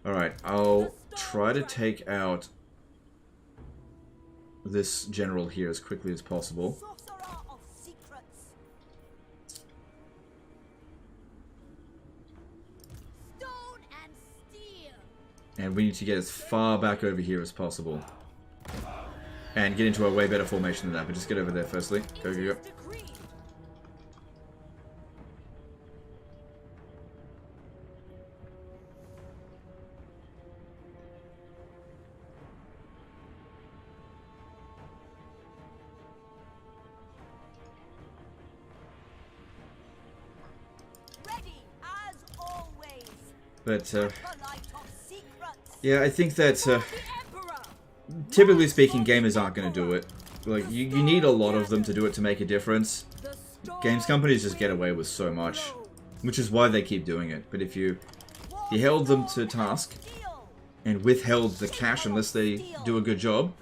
A: Alright, I'll try to take out this general here as quickly as possible. And we need to get as far back over here as possible. And get into a way better formation than that, but just get over there firstly. Go, go, go.
G: Ready as always.
A: But, yeah, I think that, typically speaking, gamers aren't going to do it. Like, you need a lot of them to do it to make a difference. Games companies just get away with so much, which is why they keep doing it. But if you held them to task and withheld the cash unless they do a good job,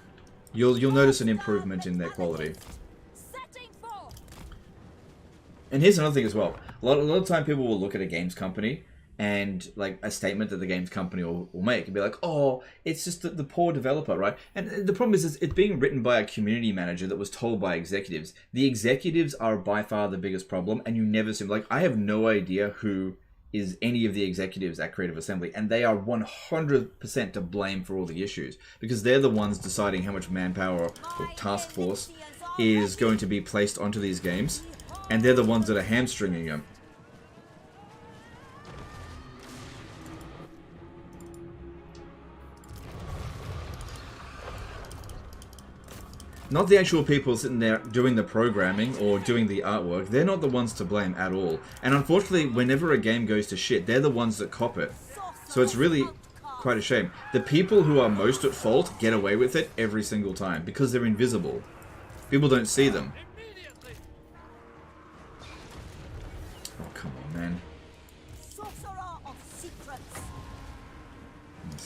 A: you'll notice an improvement in their quality. And here's another thing as well. A lot of time people will look at a games company and like a statement that the games company will make and be like, oh, it's just the poor developer, right? And the problem is it's being written by a community manager that was told by executives. The executives are by far the biggest problem, and you never see, like, I have no idea who is any of the executives at Creative Assembly, and they are 100% to blame for all the issues, because they're the ones deciding how much manpower or task force is going to be placed onto these games, and they're the ones that are hamstringing them. Not the actual people sitting there doing the programming or doing the artwork. They're not the ones to blame at all. And unfortunately, whenever a game goes to shit, they're the ones that cop it. So it's really quite a shame. The people who are most at fault get away with it every single time because they're invisible. People don't see them. Oh, come on, man.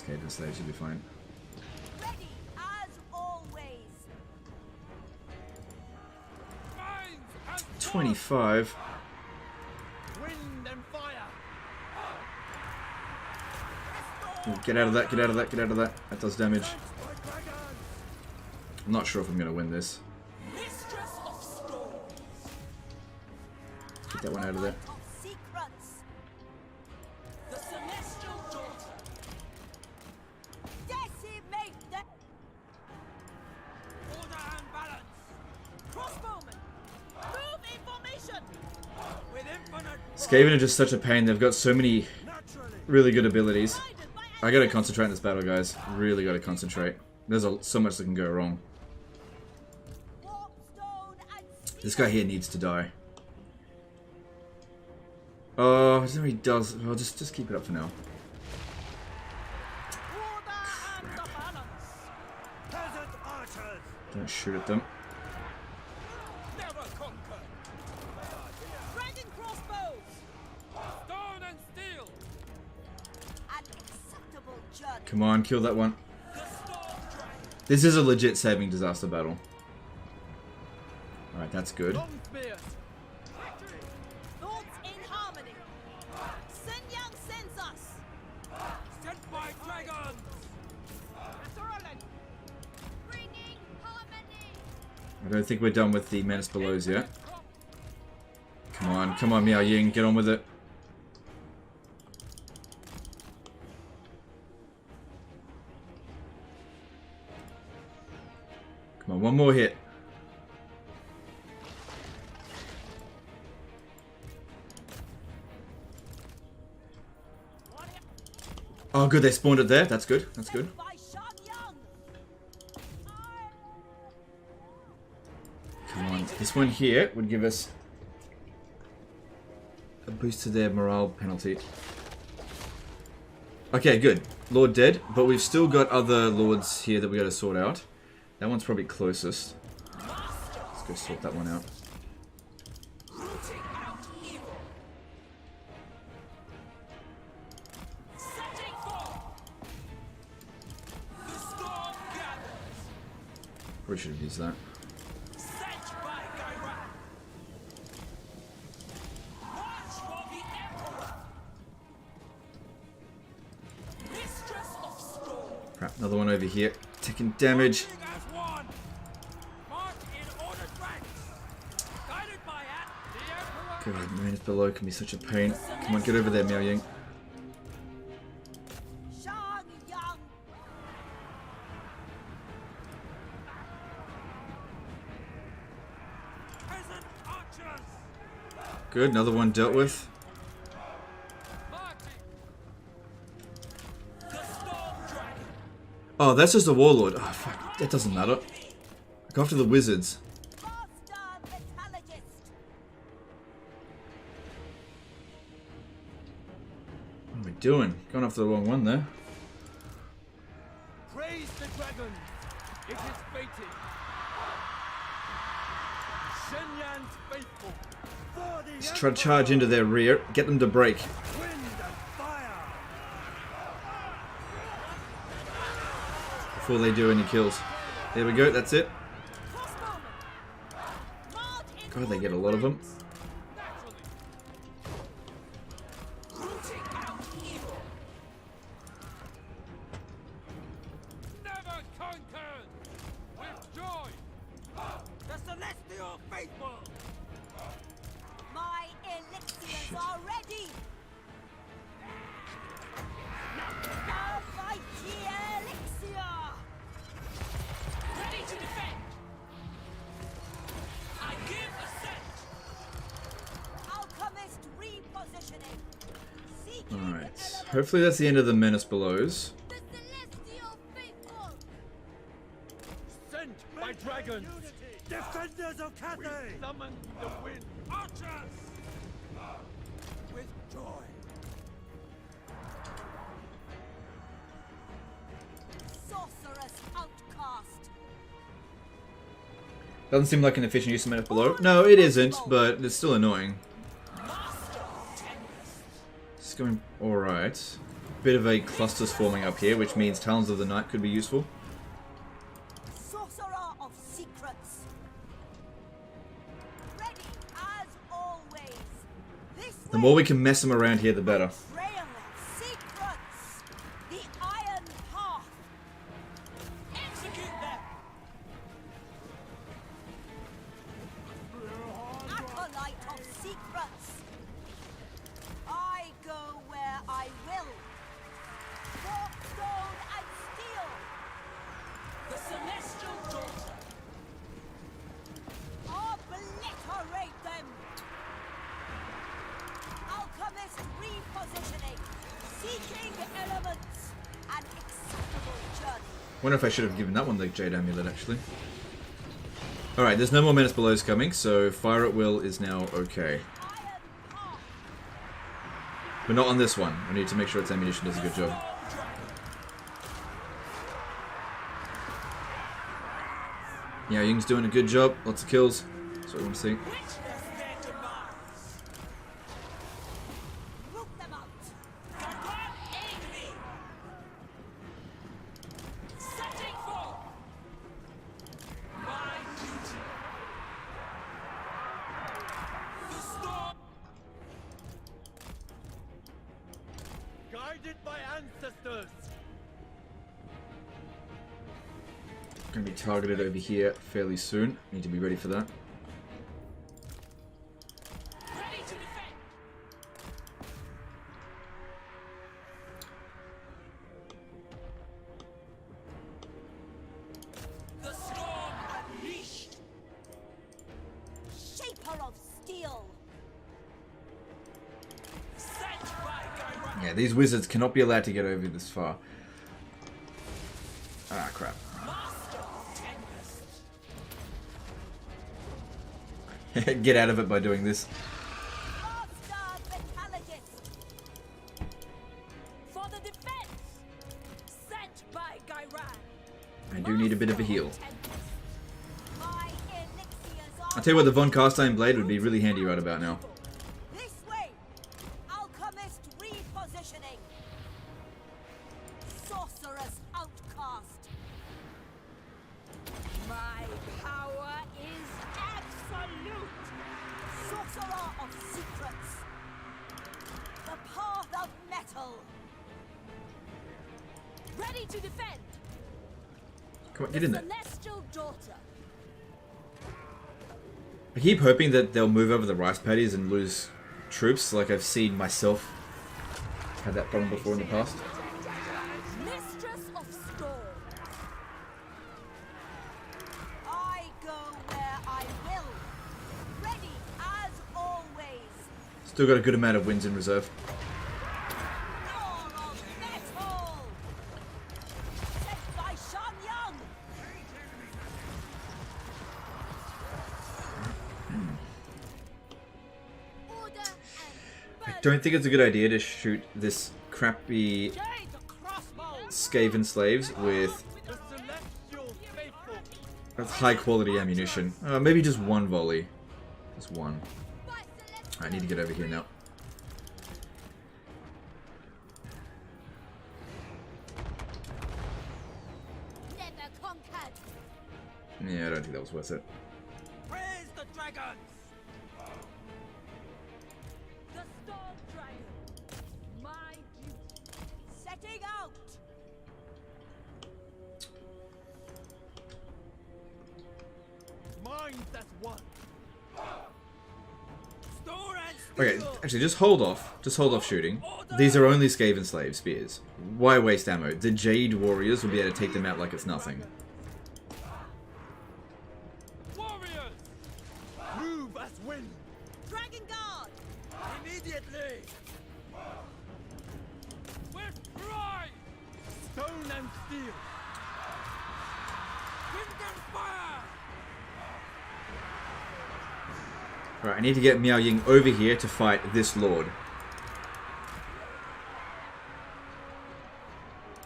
A: Okay, this stage should be fine.
G: Ready as always.
A: 25.
F: Wind and fire.
A: Ooh, get out of that, get out of that, get out of that. That does damage. I'm not sure if I'm going to win this. Get that one out of there. Skaven are just such a pain. They've got so many really good abilities. I gotta concentrate in this battle, guys. Really gotta concentrate. There's so much that can go wrong. This guy here needs to die. Oh, I don't know he does. Well, just keep it up for now. Crap. Don't shoot at them. Come on, kill that one. This is a legit saving disaster battle. Alright, that's good. I don't think we're done with the Menace Belows yet. Come on, Miao Ying, get on with it. Come on, one more hit. Oh, good, they spawned it there. That's good. That's good. Come on, this one here would give us a boost to their morale penalty. Okay, good. Lord dead, but we've still got other lords here that we got to sort out. That one's probably closest. Let's go sort that one out. Probably should have used that. Crap, another one over here. Taking damage. God, Menace Below can be such a pain. Come on, get over there, Miao Ying. Good, another one dealt with. Oh, that's just a warlord. Oh, fuck. That doesn't matter. Go after the wizards. What are we doing? Going after the wrong one there.
F: Praise the dragon. It is fated. Shenyan's faithful.
A: Let's try to charge into their rear. Get them to break. Before they do any kills. There we go, that's it. God, they get a lot of them.
F: Never conquered with joy. The celestial faithful.
G: My elixirs are ready. A mighty elixir. Ready to defend. I give assent. Alchemist repositioning.
A: Alright. Hopefully that's the end of the Menace Belows.
F: Sent by dragons. summon the wind. Archers! With joy.
G: Sorceress outcast.
A: Doesn't seem like an efficient use of mana below. No, it isn't, but it's still annoying. It's going alright. Bit of a cluster's forming up here, which means Talons of the Night could be useful.
G: Sorcerer of secrets. Ready as always. This
A: The more we can mess them around here, the better.
G: Trail of secrets. The iron path. Execute them. Acolyte of secrets. I go where I will. Warp stone and steel. The celestial daughter. Obliterate them. Alchemist repositioning. Seeking elements. An acceptable journey.
A: Wonder if I should have given that one the Jade Amulet, actually. Alright, there's no more Menace Belows coming, so Fire at Will is now okay.
G: Iron path.
A: But not on this one. I need to make sure its ammunition does a good job. Miao Ying's doing a good job. Lots of kills. That's what I want to see.
G: Witness their demise. Root them out. Caravan, aid me. Setting forth. My duty. The storm.
F: Guided by ancestors.
A: Going to be targeted over here fairly soon. Need to be ready for that.
G: Ready to defend. The storm unleashed. Shaper of steel. Sent by Caravan.
A: Yeah, these wizards cannot be allowed to get over this far. Ah, crap.
G: Master of tempest.
A: Get out of it by doing this.
G: Master metallurgist. For the defense. Sent by Caravan.
A: I do need a bit of a heal.
G: My elixirs are
A: I'll tell you what, the Von Carstein Blade would be really handy right about now.
G: this way. Alchemist repositioning. Sorceress outcast. My power is absolute. Sorcerer of secrets. The path of metal. Ready to defend.
A: Come on, get in there.
G: Celestial daughter.
A: I keep hoping that they'll move over the rice paddies and lose troops, like I've seen myself had that problem before in the past.
G: Mistress of storm. I go where I will. Ready as always.
A: Still got a good amount of wins in reserve.
G: Roar of metal. Sent by Shan Young. Order and
A: I don't think it's a good idea to shoot this crappy
G: Jade crossbow.
A: Skaven slaves with
F: The celestial faithful.
A: high quality ammunition. Maybe just one volley. Just one. I need to get over here now.
G: Never conquered.
A: Yeah, I don't think that was worth it.
F: Praise the dragons.
G: The storm dragon. My duty. Setting out.
F: Minds as one. Store and
A: Okay,
F: steel.
A: actually, just hold off. Just hold off shooting. These are only Skaven slave spears. Why waste ammo? The Jade Warriors will be able to take them out like it's nothing.
F: Warriors. Move as wind.
G: Dragon guard.
F: Immediately. With pride. Stone and steel. Wind and fire.
A: Right, I need to get Miao Ying over here to fight this lord.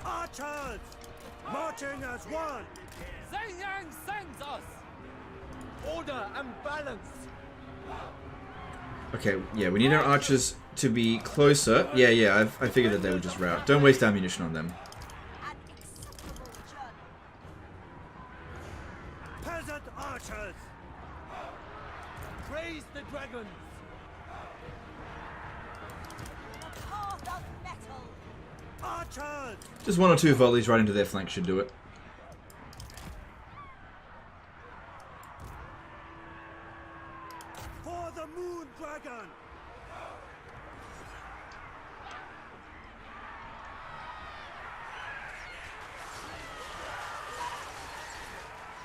F: Archers! Marching as one!
H: Yang sends us! Order and balance!
A: Okay, yeah, we need our archers to be closer. Yeah, I figured that they would just rout. Don't waste ammunition on them.
G: An acceptable journey.
F: Peasant archers!
H: Praise the dragons!
G: The path of metal.
F: Archers!
A: Just 1 or 2 volleys right into their flank should do it.
F: For the moon dragon!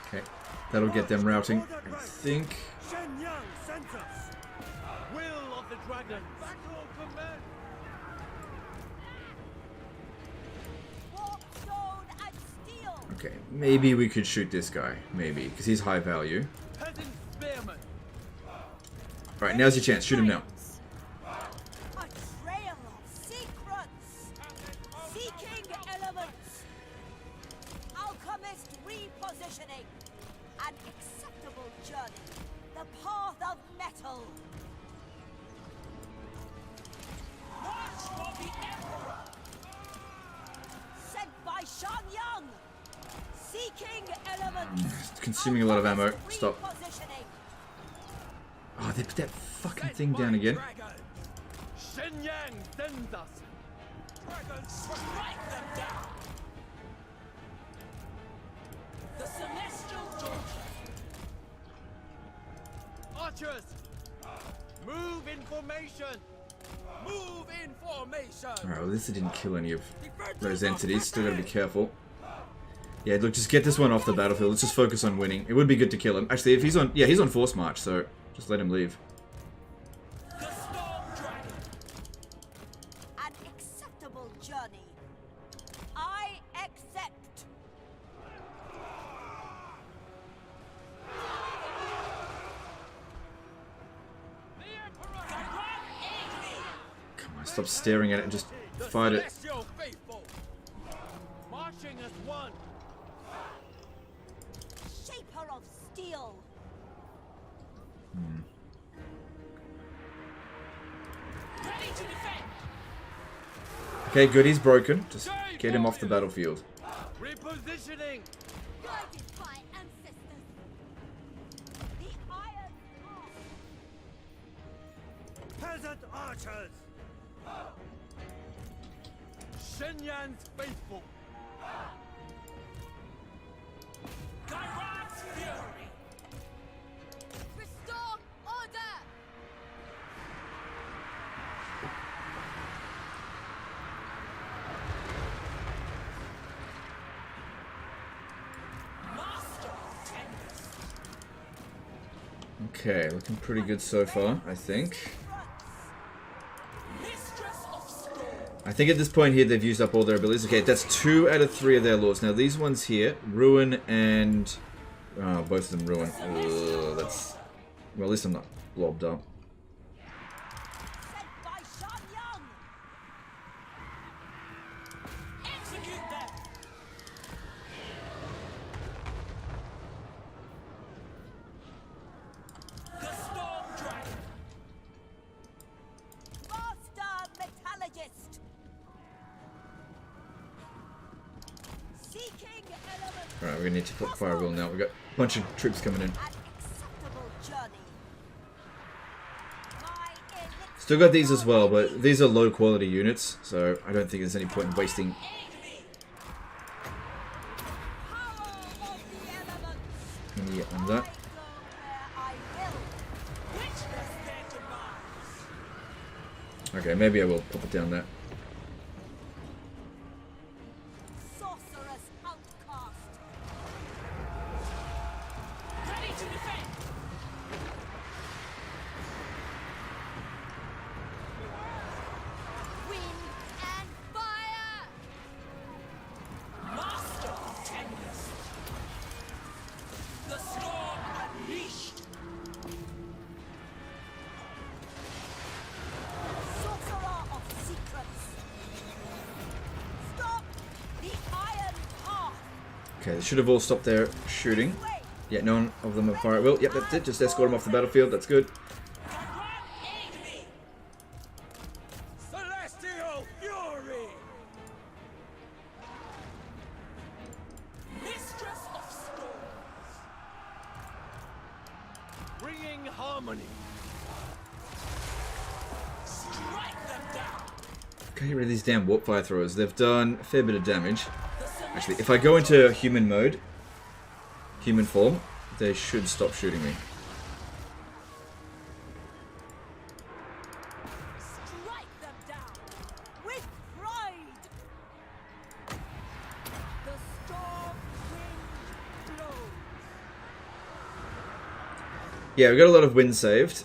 A: Okay, that'll get them routing, I think.
F: Shenyang sends us!
H: Will of the dragons! Battle command!
G: Warp stone and steel.
A: Okay, maybe we could shoot this guy. Maybe, because he's high value.
H: Peasant spearmen!
A: Alright, now's your chance. Shoot him now.
G: A trail of secrets. Seeking elements. Alchemist repositioning. An acceptable journey. The path of metal. March for the Emperor. Sent by Shangyang. Seeking elements.
A: Consuming a lot of ammo.
G: Alchemist
A: Stop.
G: repositioning.
A: Oh, they put that fucking thing down again.
H: Shenyang sends us!
F: Dragons strike them down!
G: The celestial daughter.
H: Archers! Move in formation! Move in formation!
A: Alright, well, at least it didn't kill any of those entities. Still gotta be careful. Yeah, look, just get this one off the battlefield. Let's just focus on winning. It would be good to kill him. Actually, if he's on... Yeah, he's on force march, so just let him leave.
G: The storm dragon. An acceptable journey. I accept.
A: Come on, stop staring at it and just fight it.
H: Celestial faithful! Marching as one!
G: Shaper of steel. Ready to defend.
A: Okay, good, he's broken. Just get him off the battlefield.
H: Repositioning!
G: Guided by ancestors. The iron path.
F: Peasant archers!
H: Shenyang's faithful!
G: Caravan's fury.
I: Restore order!
G: Master Tempest.
A: Okay, looking pretty good so far, I think.
G: Mistress of storm.
A: I think at this point here they've used up all their abilities. Okay, that's 2 out of 3 of their lords. Now these ones here, Ruin and... Oh, both of them Ruin. Ugh, that's... Well, at least I'm not blobbed up.
G: Sent by Shangyang. Execute them. The storm dragon. Master metallurgist. Seeking elements.
A: Alright, we're gonna need to put fire will now. We've got a bunch of troops coming in.
G: An acceptable journey. My elixir.
A: Still got these as well, but these are low quality units, so I don't think there's any point in wasting
G: Power of the elements.
A: any on that.
G: I go where I will. Witness their demise.
A: Okay, maybe I will pop it down there.
G: Sorceress outcast. Ready to defend.
I: Wind and fire!
G: Master Tempest. The storm unleashed.
A: Okay, they should have all stopped their shooting. Yeah, none of them are fire at will. Yep, that's it. Just escort them off the battlefield. That's good.
F: Celestial fury! Mistress of storms! Bringing harmony! Strike them down!
A: Get rid of these damn warp fire throwers. They've done a fair bit of damage. Actually, if I go into human mode, human form, they should stop shooting me.
G: Strike them down with pride. The storm wind blows.
A: Yeah, we got a lot of wind saved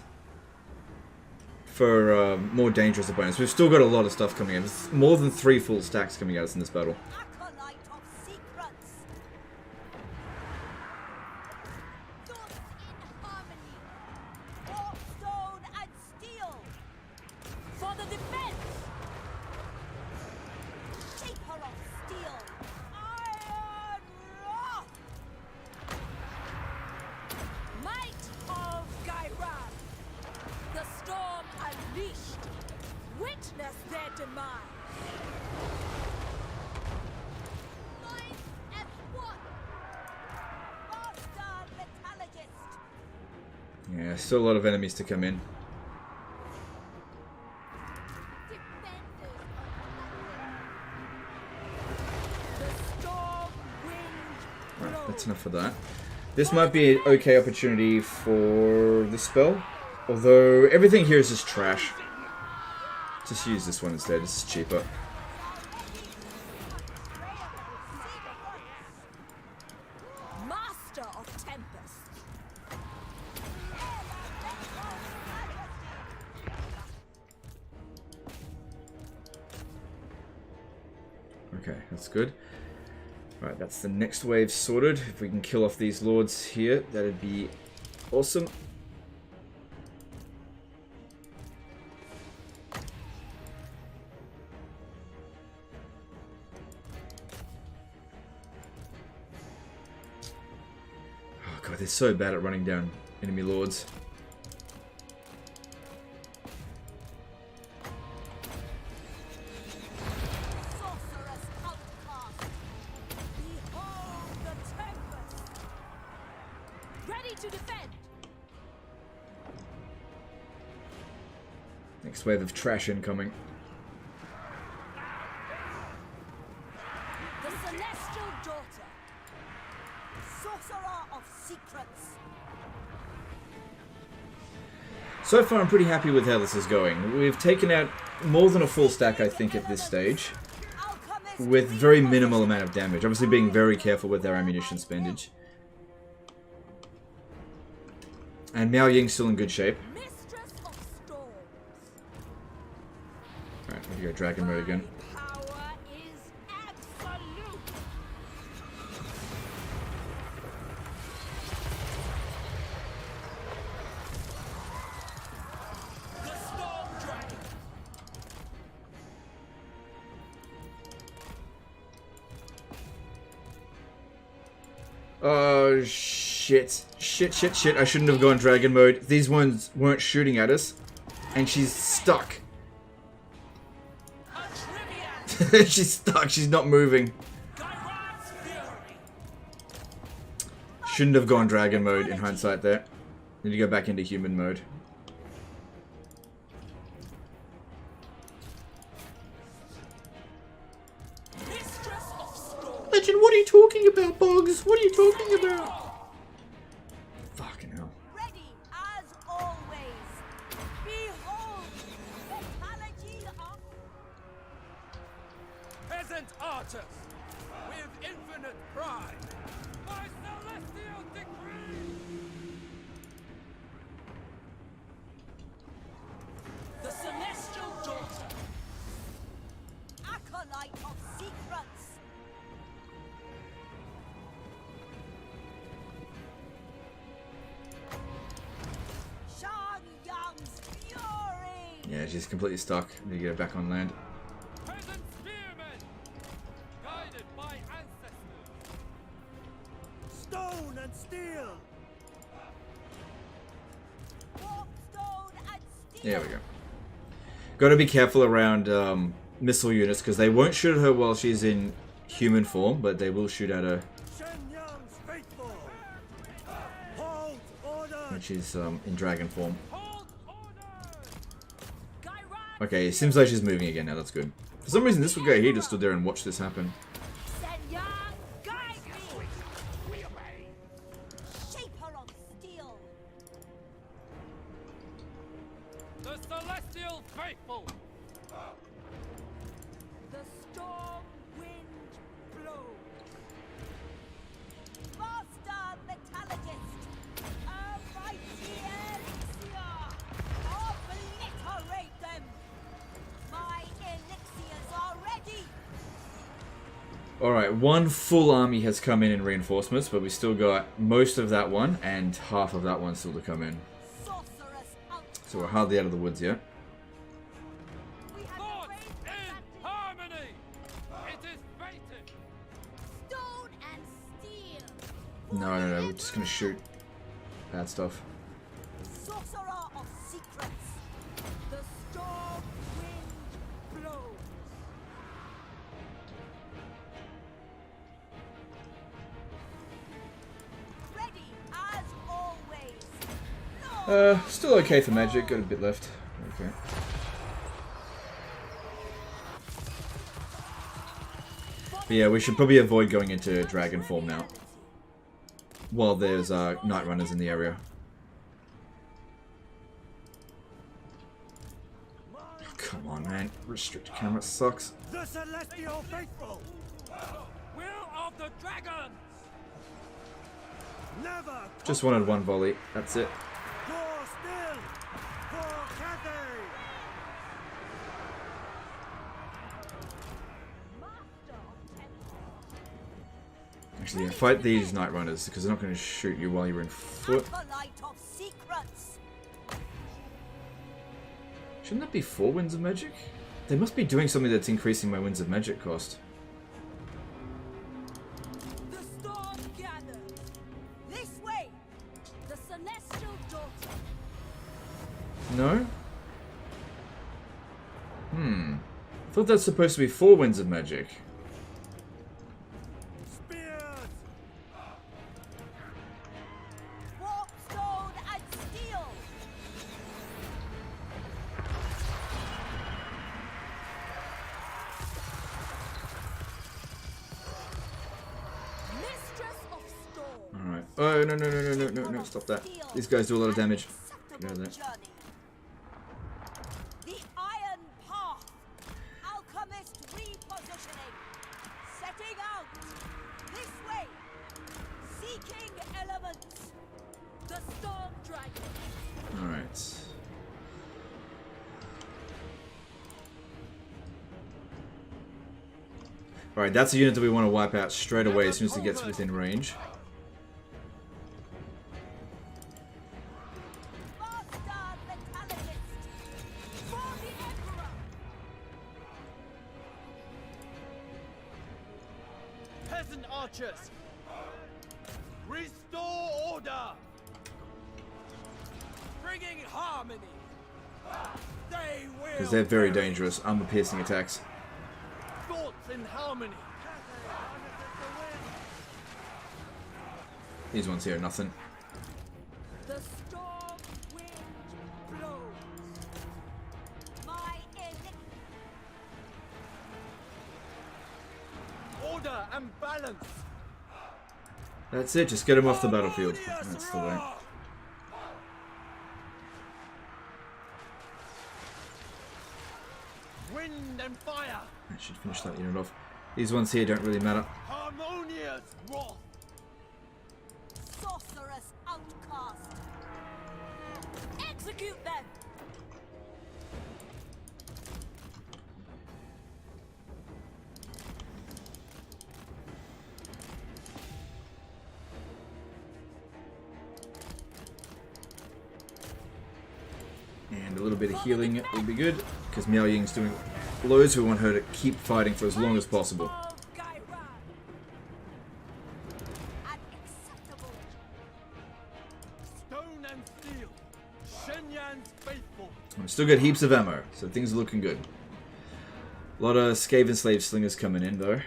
A: for more dangerous opponents. We've still got a lot of stuff coming in. There's more than 3 full stacks coming at us in this battle.
G: Acolyte of secrets. Thoughts in harmony. Warp stone and steel. For the defense. Shaper of steel. Iron wrath. Might of Caravan. The storm unleashed. Witness their demise. Mind at one. Master metallurgist.
A: Yeah, still a lot of enemies to come in.
G: Defenders of the storm wind
A: Right, that's enough for that. This might be an okay opportunity for this spell. Although everything here is just trash. Just use this one instead, it's cheaper.
G: Master of tempest.
A: Okay, that's good. Right, that's the next wave sorted. If we can kill off these lords here, that'd be awesome. Oh god, they're so bad at running down enemy lords.
G: Sorcerous outcast. Behold the tempest. Ready to defend.
A: Next wave of trash incoming.
G: The celestial daughter. Sorcerer of secrets.
A: So far I'm pretty happy with how this is going. We've taken out more than a full stack, I think, at this stage,
G: Alchemist
A: with very minimal amount of damage. Obviously being very careful with our ammunition spendage. And Miao Ying's still in good shape.
G: Mistress of storms.
A: Alright, we're gonna go dragon mode again.
G: Power is absolute.
F: The storm dragon!
A: Oh, shit. Shit. I shouldn't have gone dragon mode. These ones weren't shooting at us. And she's stuck.
F: A trivia!
A: She's stuck. She's not moving.
F: Caravan's fury!
A: Shouldn't have gone dragon mode in hindsight there. Need to go back into human mode.
F: Mistress of storms!
A: Legend, what are you talking about, Boggs? What are you talking about? Fucking hell.
G: Ready as always. Behold metallurgy of
F: Peasant artist! With infinite pride! By celestial decree! The celestial daughter!
G: acolyte of secrets. Shang Yang's fury.
A: Yeah, she's completely stuck. Need to get her back on land.
F: Peasant spearmen! Guided by ancestors!
A: There we go. Got to be careful around missile units because they won't shoot at her while she's in human form, but they will shoot at her when she's in dragon form. Okay, it seems like she's moving again now. That's good. For some reason, this guy here just stood there and watched this happen.
F: The celestial faithful.
G: The storm wind blows. Master metallurgist, a mighty elixir. Obliterate them. My elixirs are ready.
A: Alright, one full army has come in reinforcements, but we still got most of that one and half of that one still to come in. So we're hardly out of the woods yet.
F: Thoughts in harmony. It is fated.
B: Stone and steel.
A: No, we're just gonna shoot bad stuff.
G: Sorcerer of secrets. The storm wind blows. Ready as always.
A: Still okay for magic, got a bit left. Okay. But yeah, we should probably avoid going into dragon form now. While there's night runners in the area. Oh, come on, man. Restrict camera sucks.
D: The celestial faithful.
F: Will of the dragons.
D: Never.
A: Just wanted one volley. That's it.
D: Go still. For Cathay.
A: Actually, yeah, fight these night runners because they're not going to shoot you while you're in foot.
G: Acolyte of secrets.
A: Shouldn't that be 4 winds of magic? They must be doing something that's increasing my winds of magic cost.
G: The storm gathers. This way. The celestial daughter.
A: No? I thought that's supposed to be 4 winds of magic.
D: Spears.
G: Warp stone and steel. Mistress of storm.
A: Alright. Oh, no, stop that. These guys do a lot of damage. Get out of there.
G: Journey. The iron path. Alchemist repositioning. Setting out. This way. Seeking elements. The storm dragon.
A: Alright. Alright, that's a unit that we want to wipe out straight away as soon as it gets within range.
G: Master metallurgist. For the emperor.
F: Peasant archers. Restore order. Bringing harmony. They will.
A: Because they're very dangerous. Armor-piercing attacks.
F: Thoughts in harmony.
A: These ones here are nothing.
G: The storm wind blows. My elixir.
F: Order and balance.
A: That's it, just get them off the battlefield. That's the way.
F: Wind and fire.
A: I should finish that unit off. These ones here don't really matter.
F: Harmonious wrath.
G: Sorceress outcast. Execute them.
A: And a little bit of healing would be good, because Miao Ying's doing loads. We want her to keep fighting for as long as possible.
F: Stone and steel. Shenyan's faithful.
A: I'm Still got heaps of ammo, so things are looking good. A lot of Skaven slave slingers coming in, though.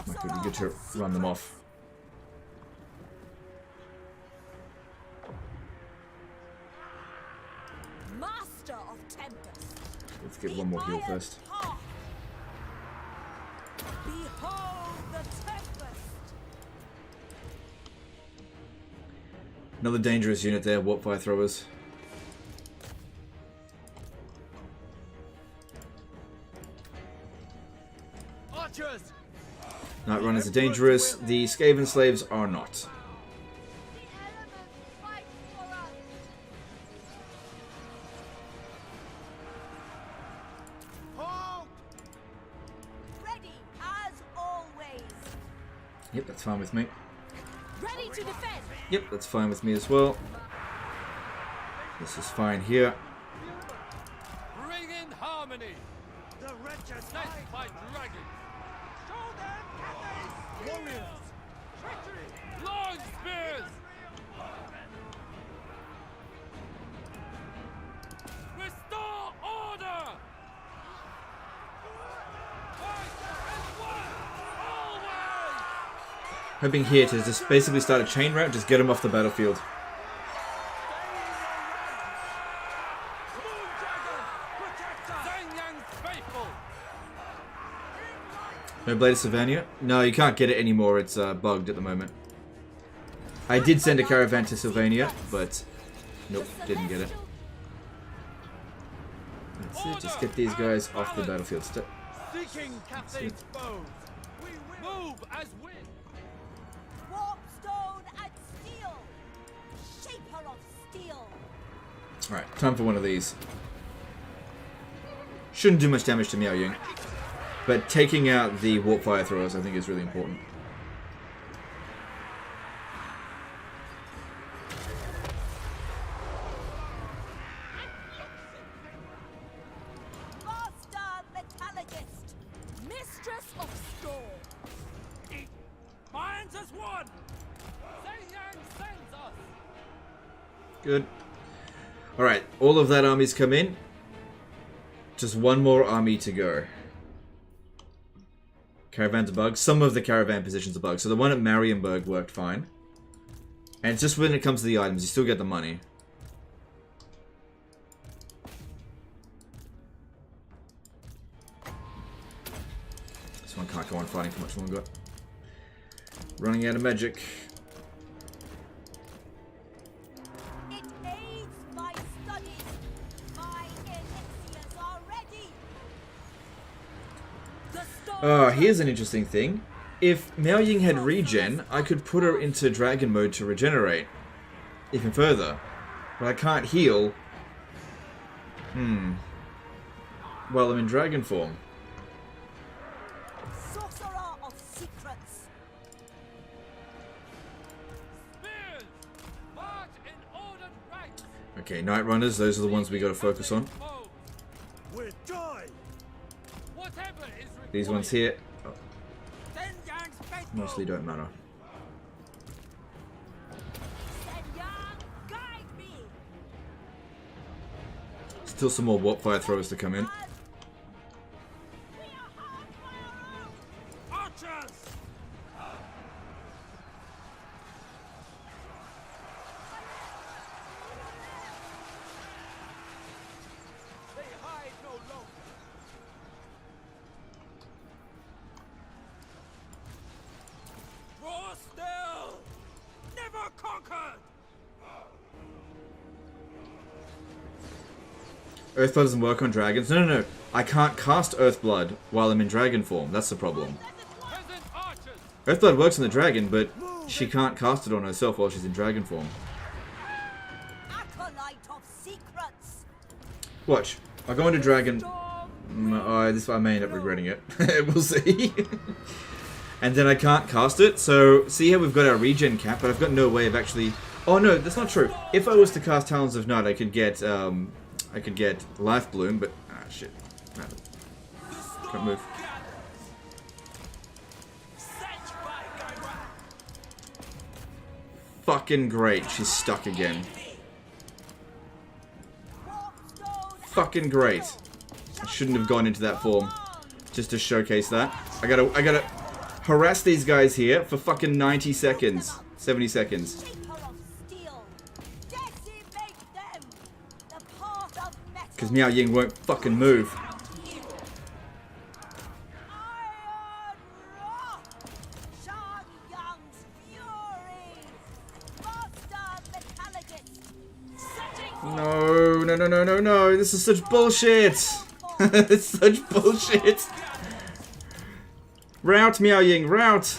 A: Might be good to run them off.
B: Master of Tempest.
A: Let's get one more heal first.
B: Behold the Tempest.
A: Another dangerous unit there, warp fire throwers.
F: Archers!
A: Night runners are dangerous, the Skaven slaves are not.
G: Ready as always.
A: Yep, that's fine with me.
B: Ready to defend.
A: Yep, that's fine with me as well. This is fine here.
F: Bring in harmony!
H: The wretches
F: Sent by dragons!
H: Show them Cathay's warriors! Treachery!
F: Long spears! Restore order! Fight and work! Always!
A: Hoping here to just basically start a chain route, just get them off the battlefield. No Blade of Sylvania? No, you can't get it anymore. It's bugged at the moment. I did send a caravan to Sylvania, but nope, didn't get it. That's it. Just get these guys off the battlefield.
F: Seeking Cathay's foes. Move as wind.
G: Warpstone and steel. Shaper of steel.
A: Alright, time for one of these. Shouldn't do much damage to Miao Ying. But taking out the warp fire throwers, I think, is really important.
G: Master metallurgist.
B: Mistress of Storm.
F: Minds as one. Yang sends us.
A: Good. Alright, all of that army's come in. Just one more army to go. Caravans are bugged. Some of the caravan positions are bugged. So the one at Marienburg worked fine. And it's just when it comes to the items, you still get the money. This one can't go on fighting for much longer. Running out of magic.
G: It aids my studies. My elixirs are ready.
B: The storm.
A: Oh, here's an interesting thing. If Miao Ying had regen, I could put her into dragon mode to regenerate even further. But I can't heal. Well, I'm in dragon form.
G: Sorcerer of secrets.
F: Spears. March in ordered ranks.
A: Okay, Night Runners, those are the ones we gotta focus on.
F: Foes.
H: With joy!
F: Whatever is required.
A: These ones here
H: Send Yang's faithful!
A: mostly don't matter.
G: Send Yang, guide me.
A: Still some more warp fire throwers to come in.
G: We are hard for our own.
H: Archers!
F: They hide no longer. Draw still. Never conquered.
A: Earthblood doesn't work on dragons. No. I can't cast Earthblood while I'm in dragon form. That's the problem.
F: Peasant archers.
A: Earthblood works on the dragon, but she can't cast it on herself while she's in dragon form.
G: Acolyte of secrets.
A: Watch. I'll go into dragon...
G: Storm.
A: I may end up regretting it. We'll see. And then I can't cast it, so see how we've got our regen cap, but I've got no way of actually... Oh no, that's not true. If I was to cast Talons of Night, I could get Life Bloom, but... Ah, shit. No. Can't move. Fucking great, she's stuck again. fucking great. I shouldn't have gone into that form. Just to showcase that. I gotta harass these guys here for fucking 90 seconds. 70 seconds. Because Miao Ying won't fucking move. No, no, no, no, no, no. This is such bullshit. It's such bullshit. Route, Miao Ying, route.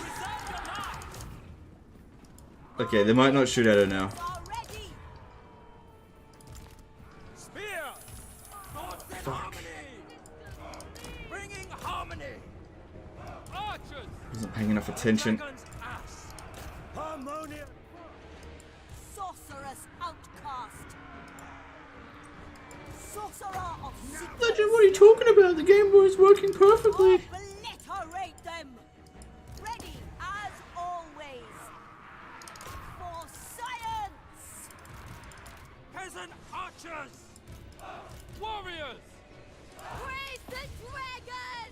A: Okay, they might not shoot at her now. Fuck. Wasn't paying enough attention. Legend, what are you talking about? The Game Boy is working perfectly.
G: Obliterate them. Ready as always. For science.
F: Peasant archers! Warriors!
B: Praise the dragon!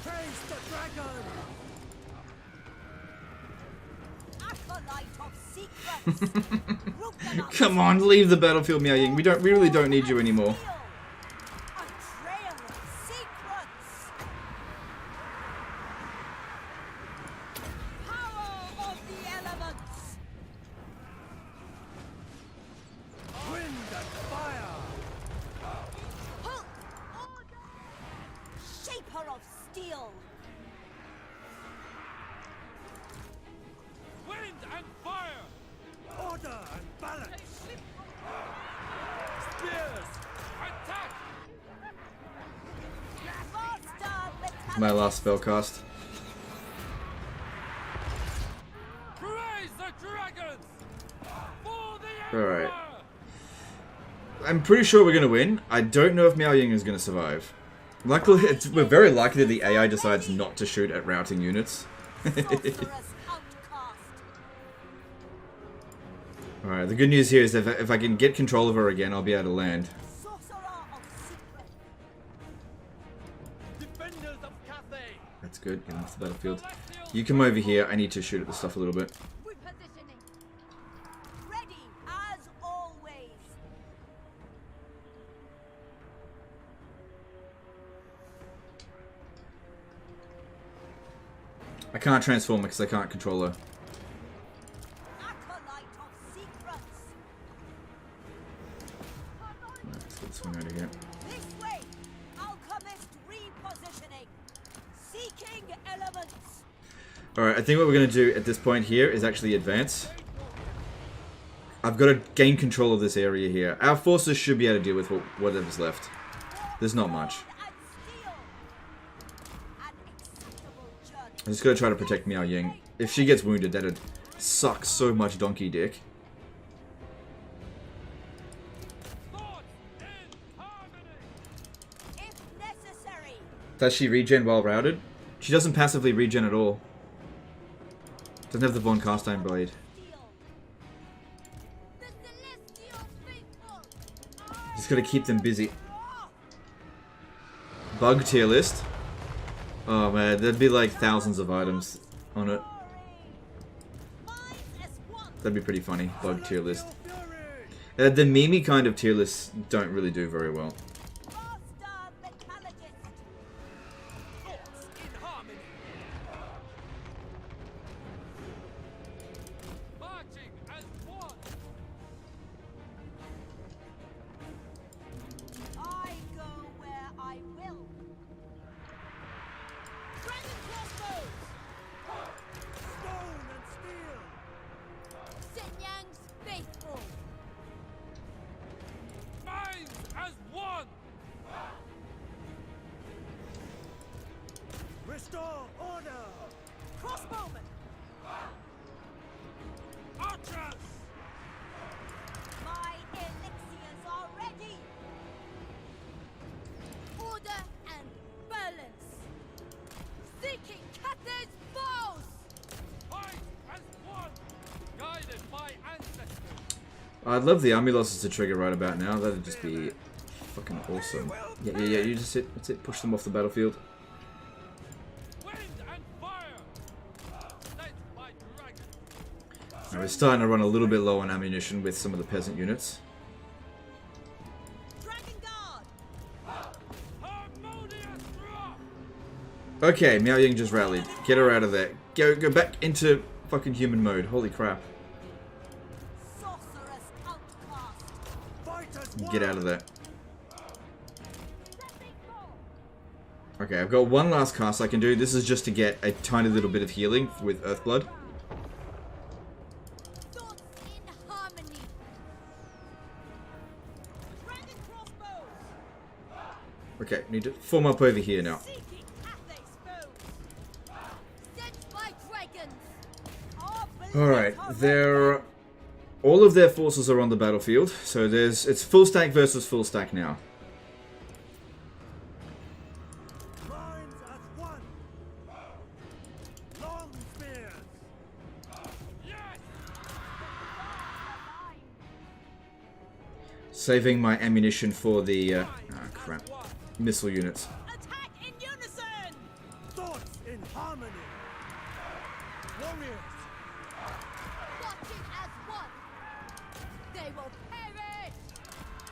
F: Praise the dragon!
G: Acolyte of secrets.
A: Come on, leave the battlefield, Miao Ying. We really don't need you anymore.
G: A trail of secrets. Power of the elements.
F: Wind and fire!
G: Hulk. Order. Shaper of steel.
F: Wind and fire! Order and balance! Spears! Attack!
A: My last spell cast.
F: Praise the dragons! For the
A: Alright.
F: Emperor!
A: I'm pretty sure we're gonna win. I don't know if Miao Ying is gonna survive. Luckily, we're very likely that the AI decides not to shoot at routing units. Alright, the good news here is if I can get control of her again, I'll be able to land.
F: Defenders of Cathay!
A: That's good, getting off the battlefield. You come over here, I need to shoot at the stuff a little bit.
G: Repositioning. Ready as always.
A: I can't transform her because I can't control her.
G: Acolyte of secrets.
A: Let's get this one out of here.
G: This way. Alchemist repositioning. Seeking elements.
A: Alright, I think what we're going to do at this point here is actually advance. I've got to gain control of this area here. Our forces should be able to deal with whatever's left. There's not much. I'm just going to try to protect Miao Ying. If she gets wounded, that'd suck so much donkey dick.
G: If necessary.
A: Does she regen while routed? She doesn't passively regen at all. Doesn't have the Von Carstein blade. Just gotta keep them busy. Bug tier list. Oh man, there'd be like thousands of items on it. That'd be pretty funny. Bug tier list. The meme kind of tier lists don't really do very well.
G: I go where I will. Dragon crossbows.
F: Stone and steel!
B: Shenyang's faithful.
F: Minds as one! Restore order!
G: Crossbowmen.
F: Archers!
G: My elixirs are ready.
B: Order and balance. Seeking Cathay's foes.
F: Fight as one! Guided by ancestors!
A: I'd love the army losses to trigger right about now. That'd just be Fucking awesome. Yeah, you just sit. That's it. Push them off the battlefield. Now we're starting to run a little bit low on ammunition with some of the peasant units. Okay, Miao Ying just rallied. Get her out of there. Go back into fucking human mode. Holy crap. Get out of there. Okay, I've got one last cast I can do. This is just to get a tiny little bit of healing with Earthblood. Okay, need to form up over here now. Alright, all of their forces are on the battlefield, so it's full stack versus full stack now. Saving my ammunition for the crap, missile units.
G: Attack in unison! Thoughts in harmony! Warriors!
I: Watching as one! They will perish!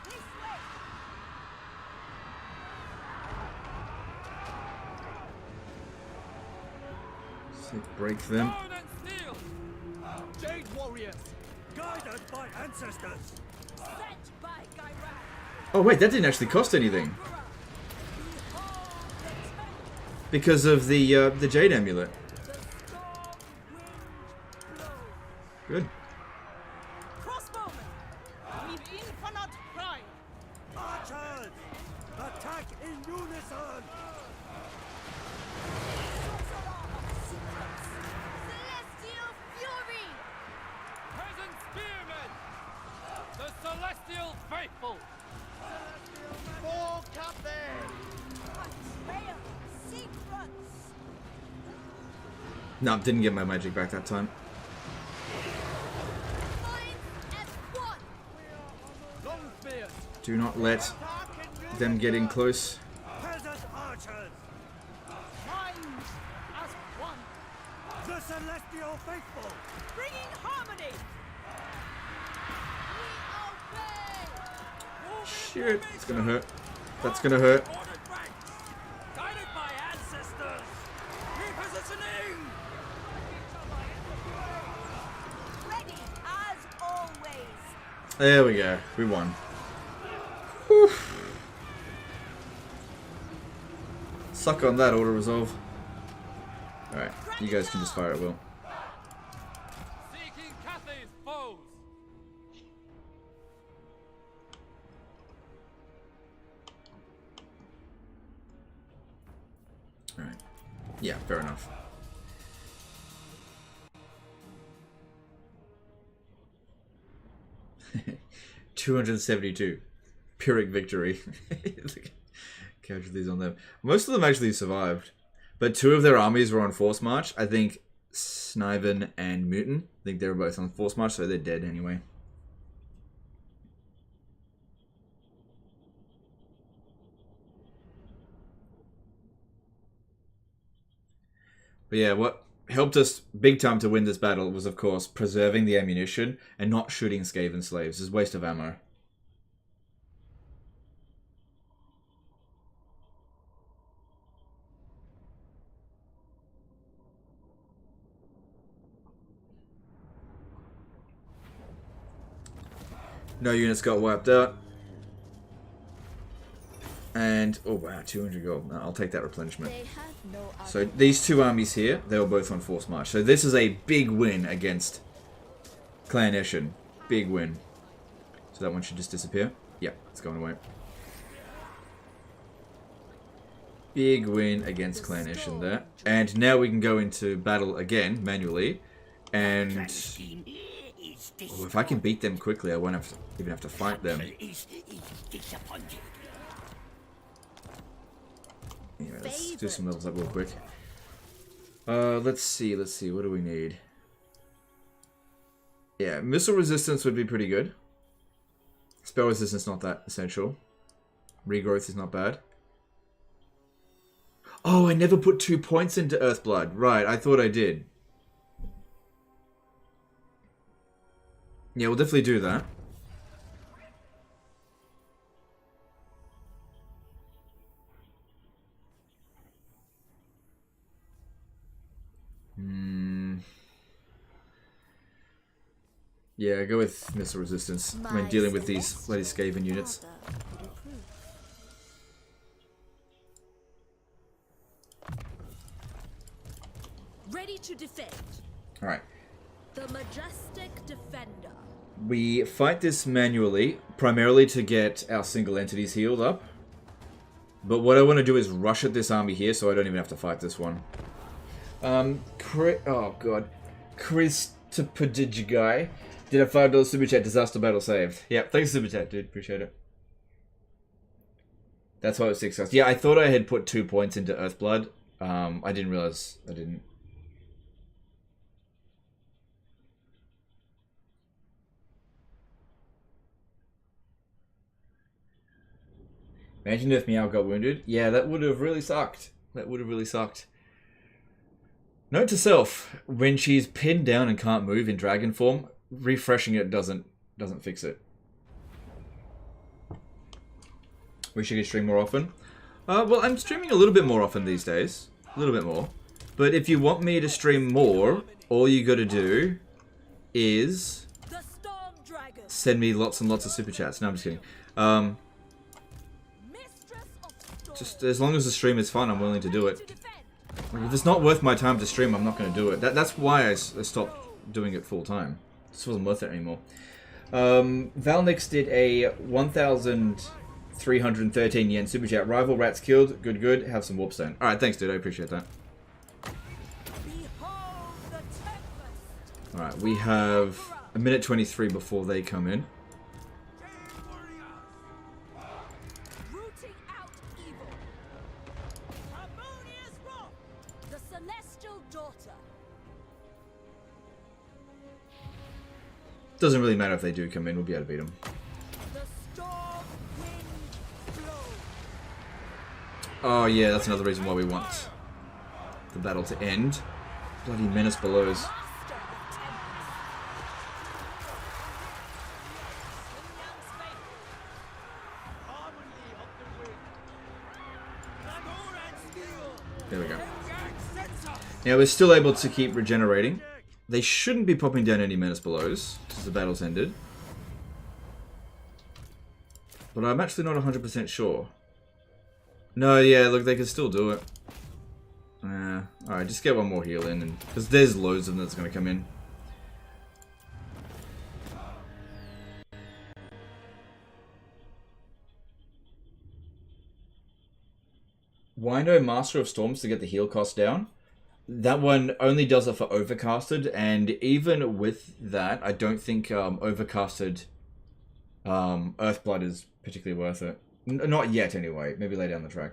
G: This way!
A: So break them.
F: Jade warriors! Guided by ancestors!
G: Sent by Caravan!
A: Oh wait, that didn't actually cost anything. Because of the Jade Amulet. Good.
G: Crossbowmen! With infinite pride!
F: Archers! Attack in unison!
I: Celestial fury!
F: Peasant spearmen! The celestial faithful! For Captain!
G: Betrayal! Secrets!
A: No, didn't get my magic back that time.
F: Long spears!
A: Do not let them get in close.
F: Peasant archers! Minds as one! The celestial faithful!
G: Bringing harmony!
A: Shit, it's gonna hurt. That's gonna hurt.
F: Guided by ancestors! Repositioning!
G: Ready as always!
A: There we go. We won. Whew. Suck on that, auto resolve. Alright, you guys can just fire at will.
F: Seeking Cathay's foes!
A: Alright. Yeah, fair enough. $272. Pyrrhic victory. Casualties on them. Most of them actually survived. But two of their armies were on force march. I think Sniven and Mutin. I think they were both on force march, so they're dead anyway. But yeah, what helped us big time to win this battle was, of course, preserving the ammunition and not shooting Skaven slaves. It's a waste of ammo. No units got wiped out. And, oh wow, 200 gold. No, I'll take that replenishment. So these two armies here, they were both on force march. So this is a big win against Clan Eshin. Big win. So that one should just disappear. Yeah, it's going away. Big win against Clan Eshin there. And now we can go into battle again, manually. And oh, if I can beat them quickly, I won't even have to fight them. Anyway, let's do some levels up real quick. Let's see, what do we need? Yeah, missile resistance would be pretty good. Spell resistance not that essential. Regrowth is not bad. Oh, I never put 2 points into Earthblood. Right, I thought I did. Yeah, we'll definitely do that. Yeah, go with missile resistance when dealing with these bloody Skaven units.
B: Ready to defend.
A: Alright.
B: The majestic defender.
A: We fight this manually, primarily to get our single entities healed up. But what I want to do is rush at this army here, so I don't even have to fight this one. Oh god. Christopadigigai did a $5 super chat. Disaster battle saved. Yep, thanks super chat, dude. Appreciate it. That's why it was 6 cost. Yeah, I thought I had put 2 points into Earthblood. I didn't realize I didn't. Imagine if Miao got wounded. Yeah, that would have really sucked. That would have really sucked. Note to self, when she's pinned down and can't move in dragon form, refreshing it doesn't fix it. Wish I could stream more often. Well, I'm streaming a little bit more often these days. A little bit more. But if you want me to stream more, all you gotta do is send me lots and lots of super chats. No, I'm just kidding. Just as long as the stream is fun, I'm willing to do it. Like, if it's not worth my time to stream, I'm not going to do it. That's why I stopped doing it full time. This wasn't worth it anymore. Valnix did a 1,313 yen super chat. Rival rats killed. Good, good. Have some warpstone. Alright, thanks, dude. I appreciate that. Alright, we have a minute 23 before they come in. Doesn't really matter if they do come in, we'll be able to beat them. Oh yeah, that's another reason why we want the battle to end. Bloody menace belows. There we go. Now we're still able to keep regenerating. They shouldn't be popping down any menace belows, since the battle's ended. But I'm actually not 100% sure. No, yeah, look, they can still do it. Alright, just get one more heal in, because there's loads of them that's going to come in. Why no Master of Storms to get the heal cost down? That one only does it for Overcasted, and even with that, I don't think Overcasted Earthblood is particularly worth it. Not yet, anyway. Maybe later down the track.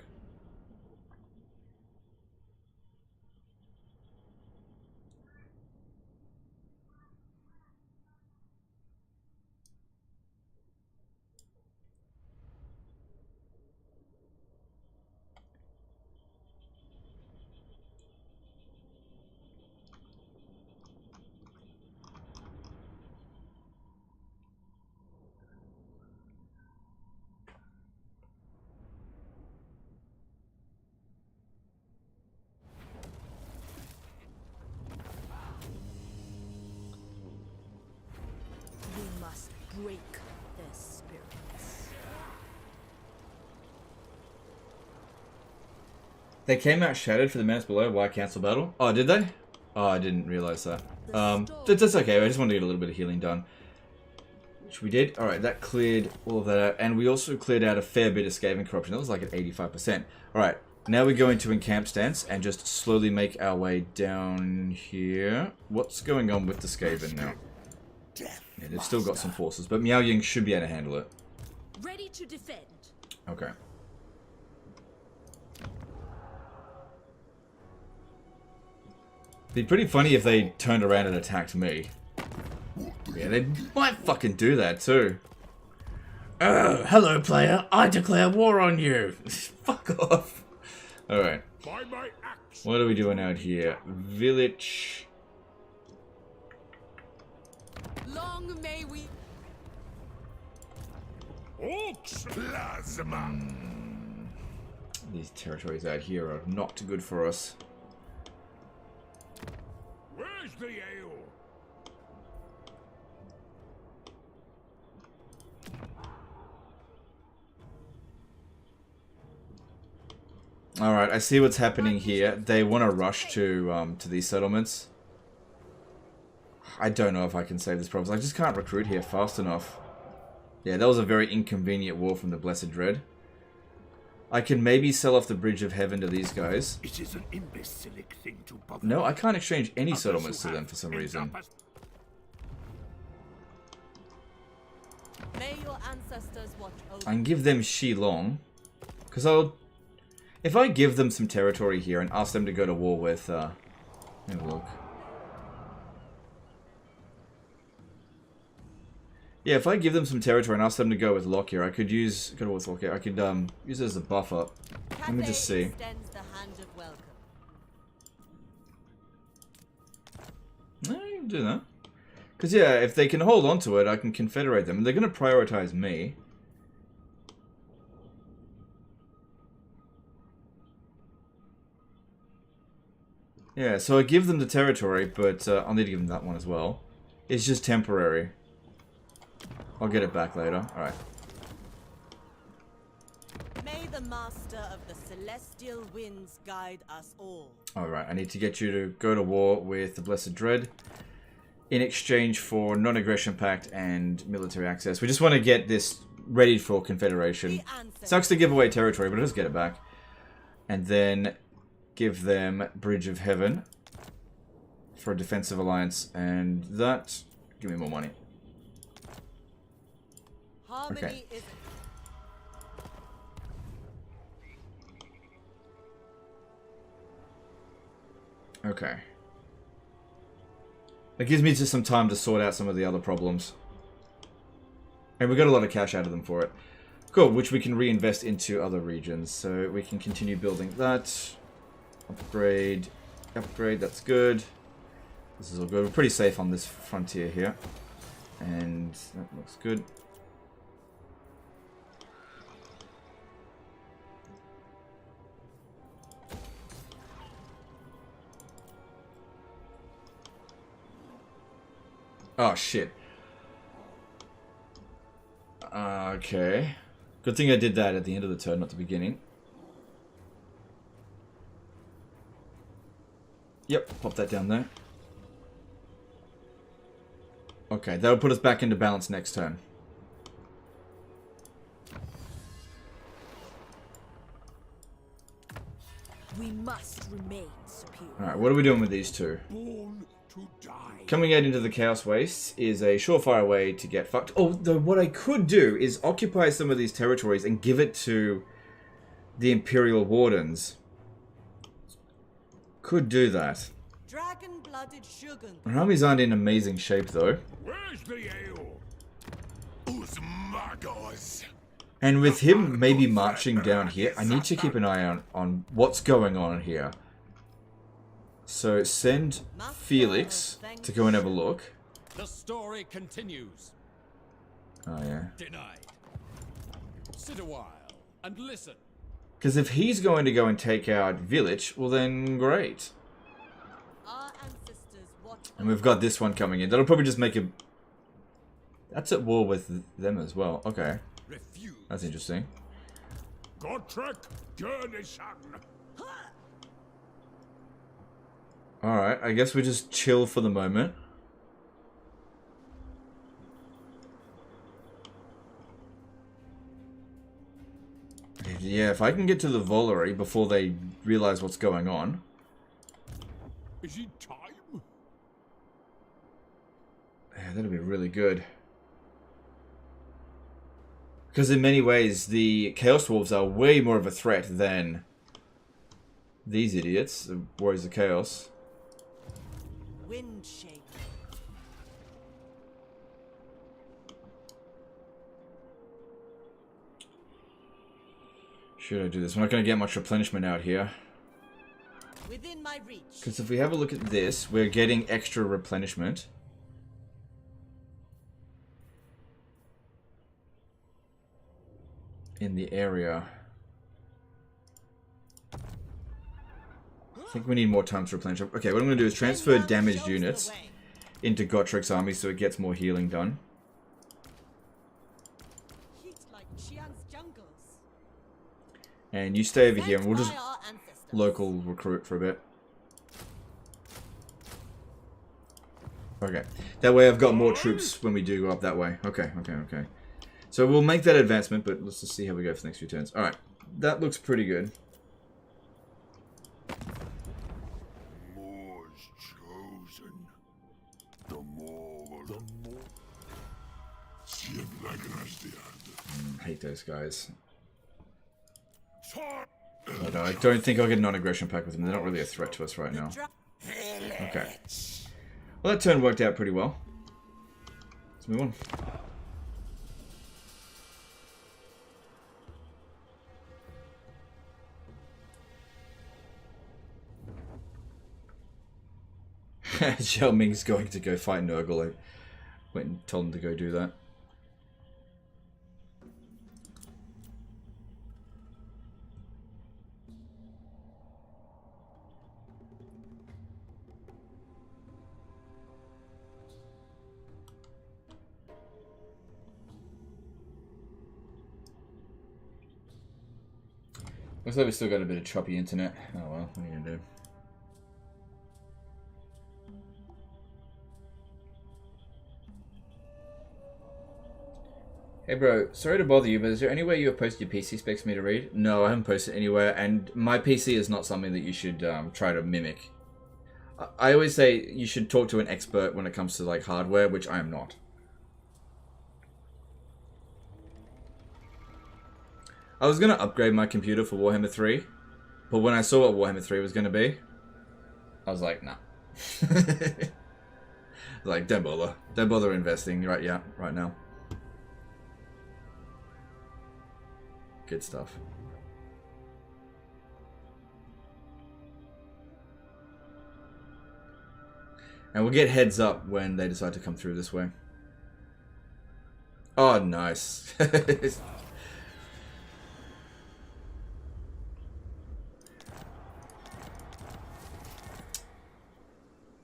B: Break their spirits.
A: They came out shattered for the menace below. Why cancel battle? Oh, did they? Oh, I didn't realize that. That's okay. I just wanted to get a little bit of healing done. Which we did. Alright, that cleared all of that out. And we also cleared out a fair bit of Skaven corruption. That was like at 85%. Alright, now we go into encamp stance and just slowly make our way down here. What's going on with the Skaven now? Yeah, they've still got some forces, but Miao Ying should be able to handle it.
B: Ready to defend.
A: Okay. Be pretty funny if they turned around and attacked me. Yeah, they might fucking do that too. Hello, player. I declare war on you. Fuck off. Alright.
C: By my axe.
A: What are we doing out here? Village.
I: Long may we.
C: Oaks plasma.
A: These territories out here are not good for us.
C: Where's the ale?
A: Alright, I see what's happening here. They want to rush to these settlements. I don't know if I can save this problem. I just can't recruit here fast enough. Yeah, that was a very inconvenient war from the Blessed Dread. I can maybe sell off the Bridge of Heaven to these guys.
E: It is an imbecilic thing to bother.
A: No, I can't exchange any settlements to them for some reason.
G: May your ancestors watch over.
A: I can give them Shilong. Because I'll... If I give them some territory here and ask them to go to war with... let me look. Yeah, if I give them some territory and ask them to go with Lockyer, I could use... Go to war with Lockyer. I could use it as a buffer. Let me just see.
G: Extends the hand of welcome.
A: No, you can do that. Because, yeah, if they can hold on to it, I can confederate them. They're going to prioritize me. Yeah, so I give them the territory, but I'll need to give them that one as well. It's just temporary. I'll get it back later. Alright.
G: May the master of the celestial winds guide us all.
A: Alright, I need to get you to go to war with the Blessed Dread in exchange for non-aggression pact and military access. We just want to get this ready for Confederation. Sucks to give away territory, but let's get it back. And then give them Bridge of Heaven for a defensive alliance, and that... Give me more money. Okay. Okay. That gives me just some time to sort out some of the other problems. And we got a lot of cash out of them for it. Cool, which we can reinvest into other regions. So we can continue building that. Upgrade. Upgrade, that's good. This is all good. We're pretty safe on this frontier here. And that looks good. Oh, shit. Okay. Good thing I did that at the end of the turn, not the beginning. Yep, pop that down there. Okay, that'll put us back into balance next turn.
B: We must remain superior.
A: Alright, what are we doing with these two?
C: Born to die.
A: Coming out into the Chaos Wastes is a surefire way to get fucked. Oh, though what I could do is occupy some of these territories and give it to the Imperial Wardens. Could do that.
G: Dragon-blooded sugar.
A: Our armies aren't in amazing shape, though.
C: Where's the ale?
A: And with him maybe marching down here, I need to keep an eye on what's going on here. So send Felix to go and have a look.
F: The story continues.
A: Oh, yeah.
F: Denied. Sit a while and listen.
A: Because if he's going to go and take out Village, well then, great.
G: Our ancestors watch.
A: And we've got this one coming in. That'll probably just make him... That's at war with them as well. Okay.
F: Refuse.
A: That's interesting.
C: Gotrek Gurnison.
A: Alright, I guess we just chill for the moment. Yeah, if I can get to the Volary before they realize what's going on.
C: Is it time?
A: Yeah, that'd be really good. Because in many ways, the Chaos Wolves are way more of a threat than these idiots, the Warriors of Chaos.
G: Wind shape.
A: Should I do this? We're not going to get much replenishment out here.
G: Within my reach.
A: Because if we have a look at this, we're getting extra replenishment. In the area. I think we need more time to replenish. Okay, what I'm going to do is transfer damaged units into Gotrek's army so it gets more healing done.
G: Heat like Xian's jungles.
A: And you stay over here and we'll just local recruit for a bit. Okay. That way I've got more troops when we do go up that way. Okay. So we'll make that advancement, but let's just see how we go for the next few turns. Alright. That looks pretty good. Hate those guys. But I don't think I'll get a non-aggression pack with them. They're not really a threat to us right now. Okay. Well, that turn worked out pretty well. Let's move on. Xiao Ming's going to go fight Nurgle. I went and told him to go do that. Looks like we still got a bit of choppy internet. Oh well, what are you gonna do? Hey bro, sorry to bother you, but is there any way you have posted your PC specs for me to read? No, I haven't posted anywhere, and my PC is not something that you should try to mimic. I always say you should talk to an expert when it comes to like hardware, which I am not. I was going to upgrade my computer for Warhammer 3, but when I saw what Warhammer 3 was going to be, I was like, nah. Like, don't bother. Don't bother investing right now. Good stuff. And we'll get heads up when they decide to come through this way. Oh, nice.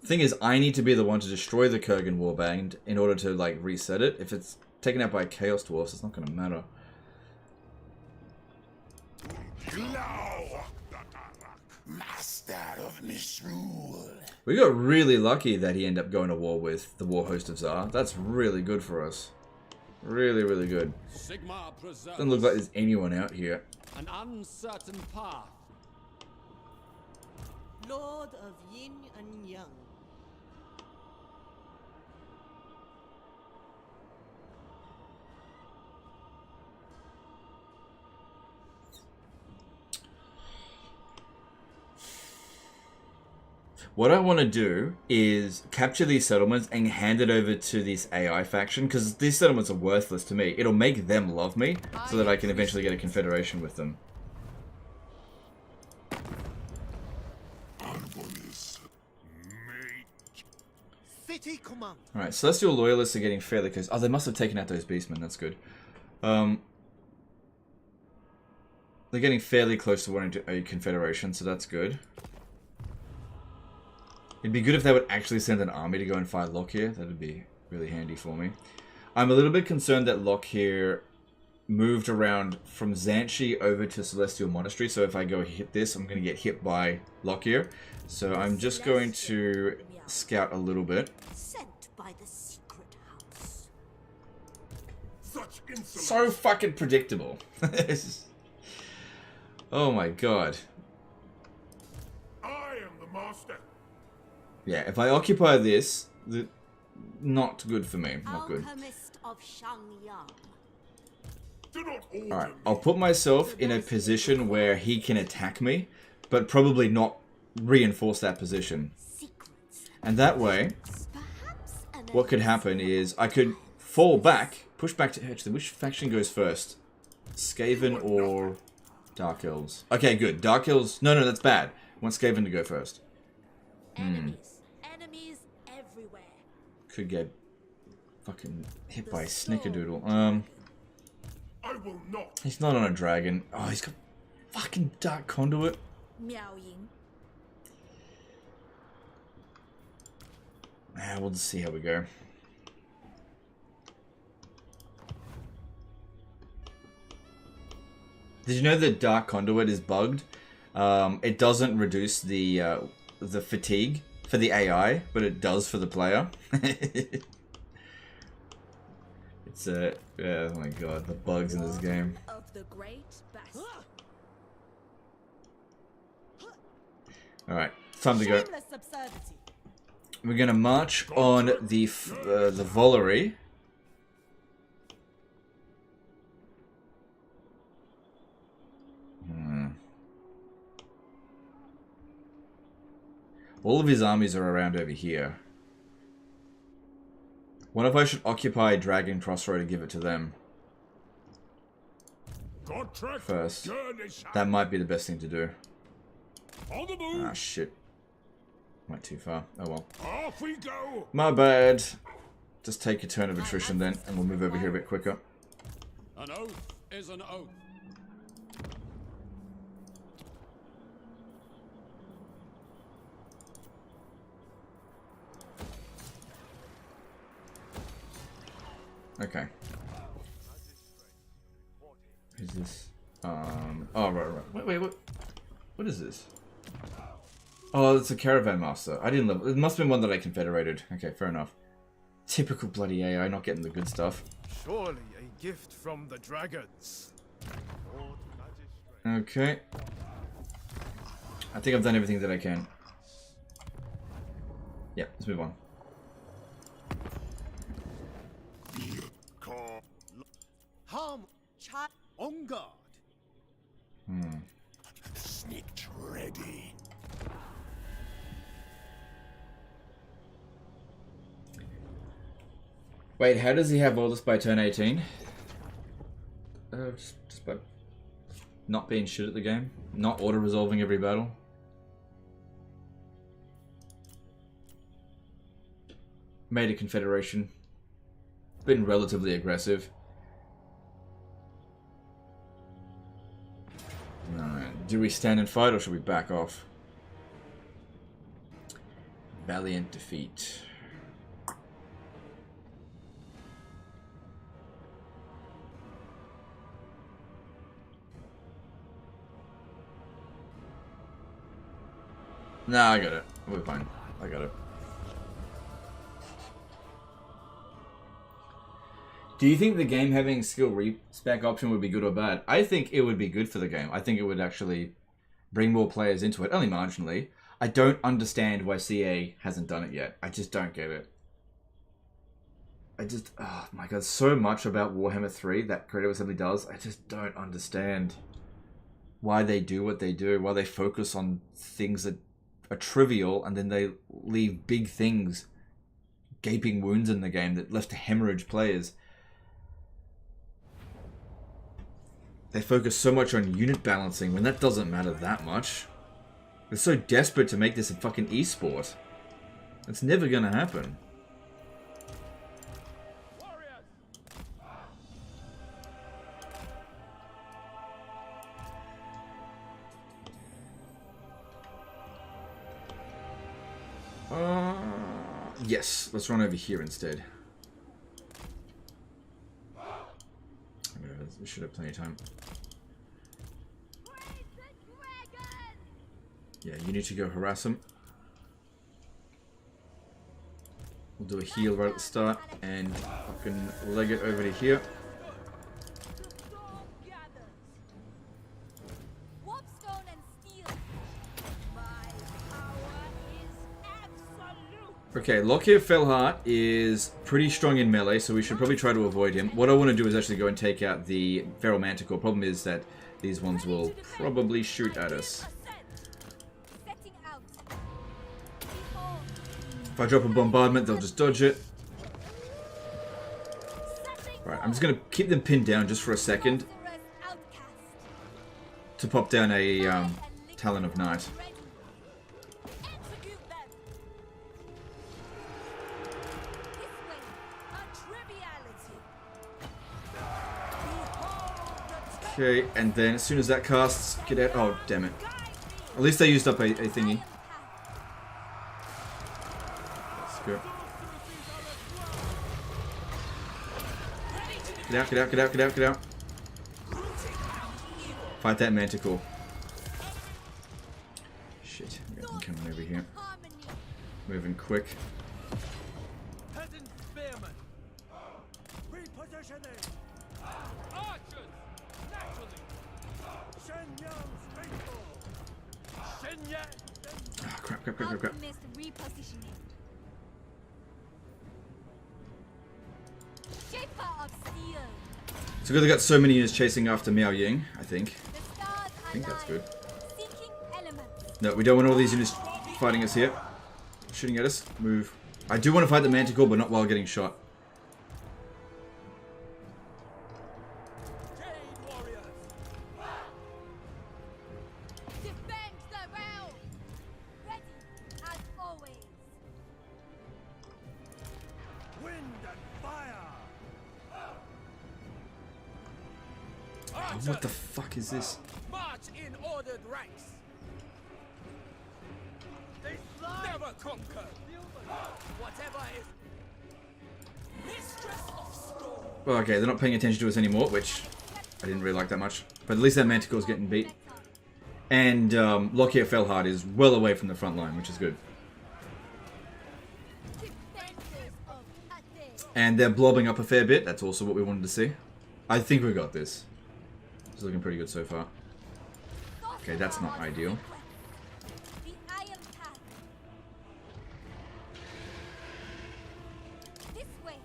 A: Thing is, I need to be the one to destroy the Kurgan Warband in order to, like, reset it. If it's taken out by Chaos Dwarfs, it's not going to matter.
E: Master of misrule.
A: We got really lucky that he ended up going to war with the War Host of Tsar. That's really good for us. Really, really good. Doesn't look like there's anyone out here.
F: An uncertain path.
G: Lord of Yin and Yang.
A: What I want to do is capture these settlements and hand it over to this AI faction, because these settlements are worthless to me. It'll make them love me, so that I can eventually get a confederation with them. Alright, Celestial Loyalists are getting fairly close. Oh, they must have taken out those beastmen, that's good. They're getting fairly close to wanting a confederation, so that's good. It'd be good if they would actually send an army to go and fight Lockyer. That'd be really handy for me. I'm a little bit concerned that Lockyer moved around from Xanshi over to Celestial Monastery, so if I go hit this, I'm going to get hit by Lockyer. So I'm just going to scout a little bit.
G: Sent by the secret house.
A: So fucking predictable. Oh my god.
C: I am the master.
A: Yeah, if I occupy this, not good for me. Not good.
G: Alchemist of Shangyang.
A: Alright, I'll put myself in a position where he can attack me, but probably not reinforce that position. And that way, what could happen is I could fall back, push back to... Actually, which faction goes first? Skaven or Dark Elves. Okay, good. Dark Elves. No, that's bad. I want Skaven to go first.
B: Enemies. Enemies everywhere.
A: Could get fucking hit by a snickerdoodle.
F: I will not.
A: He's not on a dragon. Oh, he's got fucking Dark Conduit.
B: Miao Ying.
A: We'll just see how we go. Did you know that Dark Conduit is bugged? It doesn't reduce the fatigue for the AI, but it does for the player. It's yeah, oh my god, the bugs in this game.
B: Of the great battle.
A: Alright, it's time to go.
G: Shameless absurdity.
A: We're gonna march on the Volary. All of his armies are around over here. What if I should occupy Dragon Crossroad and give it to them first? That might be the best thing to do.
F: On the move.
A: Ah, shit. Went too far. Oh well.
F: Off we go.
A: My bad. Just take a turn of attrition then, and we'll move over here a bit quicker.
F: An oath is an oath.
A: Okay. Who's this? Oh, right. Wait, what is this? Oh, it's a Caravan Master. I didn't love it. It must have been one that I confederated. Okay, fair enough. Typical bloody AI, not getting the good stuff.
C: Surely a gift from the dragons.
A: Okay. I think I've done everything that I can. Yeah, let's move on.
H: Harm, chat, on guard.
E: Sneaked ready.
A: Wait, how does he have all this by turn 18? Just by not being shit at the game? Not auto-resolving every battle? Made a Confederation. Been relatively aggressive. Alright, do we stand and fight or should we back off? Valiant defeat. Nah, I got it. We're fine. I got it. Do you think the game having skill respec option would be good or bad? I think it would be good for the game. I think it would actually bring more players into it, only marginally. I don't understand why CA hasn't done it yet. I just don't get it. Oh my god, so much about Warhammer 3 that Creative Assembly does, I just don't understand why they do what they do, why they focus on things that are trivial and then they leave big things, gaping wounds in the game that left to hemorrhage players. They focus so much on unit balancing when that doesn't matter that much. They're so desperate to make this a fucking esport. It's never gonna happen. Yes, let's run over here instead. We should have plenty of time. Yeah, you need to go harass him. We'll do a heal right at the start and fucking leg it over to here. Okay, Lockyer Fellheart is pretty strong in melee, so we should probably try to avoid him. What I want to do is actually go and take out the Feral Manticore. Problem is that these ones will probably shoot at us. If I drop a bombardment, they'll just dodge it. Right, I'm just going to keep them pinned down just for a second to pop down a Talon of Night.
B: Execute them. This way, a triviality. Behold the
A: Okay, and then as soon as that casts, get out. Oh, damn it. At least they used up a thingy. Let's go. Get out, get out, get out, get out, get out. Fight that manticore. Shit, we got them coming over here. Moving quick.
F: Peasant spearmen. Repositioning. Archers. Naturally. Shenyang's faithful. Shenyang.
A: Oh, crap, crap, crap, crap, crap.
B: Alchemist repositioning. Shaper of steel.
A: It's good they got so many units chasing after Miao Ying, I think.
B: The stars
A: I think that's good.
B: seeking elements.
A: No, we don't want all these units fighting us here. Shooting at us. Move. I do want to fight the manticore, but not while getting shot.
F: Jade warriors.
B: Defend the realm. Ready as always.
F: Wind and fire.
A: What the fuck is this?
F: March in ordered ranks. They never conquer. Whatever is mistress of storm.
A: Well, okay, they're not paying attention to us anymore, which I didn't really like that much. But at least that manticore's getting beat. And Lockyer Fellhard is well away from the front line, which is good.
B: Defenders of Athens.
A: And they're blobbing up a fair bit. That's also what we wanted to see. I think we got this. It's looking pretty good so far. Okay, that's not ideal.
B: The Iron Path. This way.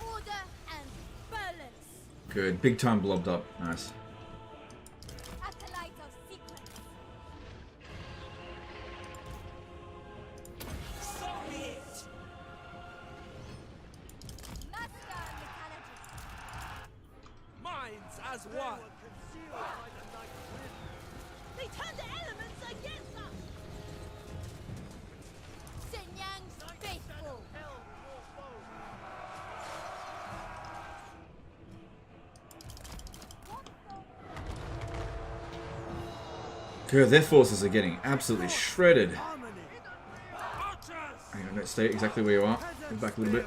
B: Order and balance.
A: Good. Big time blobbed up. Nice.
B: Acolyte of sequence. Master metallurgist.
F: Minds as one.
G: They turn the elements against us!
B: Shenyang's faithful.
A: Good. Their forces are getting absolutely shredded.
F: Harmony. Archers.
A: Hang on, let's stay exactly where you are. Go back a little bit.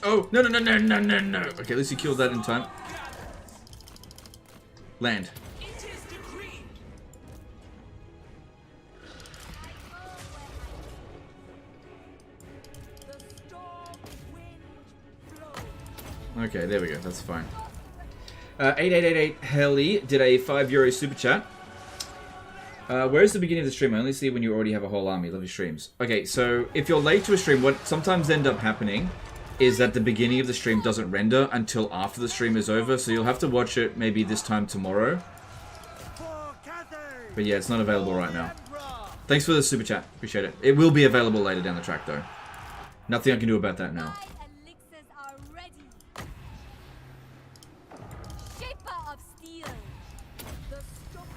A: Oh, no, no, no, no, no, no, no. Okay, at least you killed that in time. Land.
F: It is decreed.
B: The storm wind flows.
A: Okay, there we go. That's fine. 8888 Helly did a €5 super chat. Where's the beginning of the stream? I only see when you already have a whole army. Love your streams. Okay, so if you're late to a stream, what sometimes ends up happening is that the beginning of the stream doesn't render until after the stream is over, so you'll have to watch it maybe this time tomorrow. But yeah, it's not available right now. Thanks for the super chat. Appreciate it. It will be available later down the track, though. Nothing I can do about that now.
B: Elixirs are ready. Shaper of steel. The storm.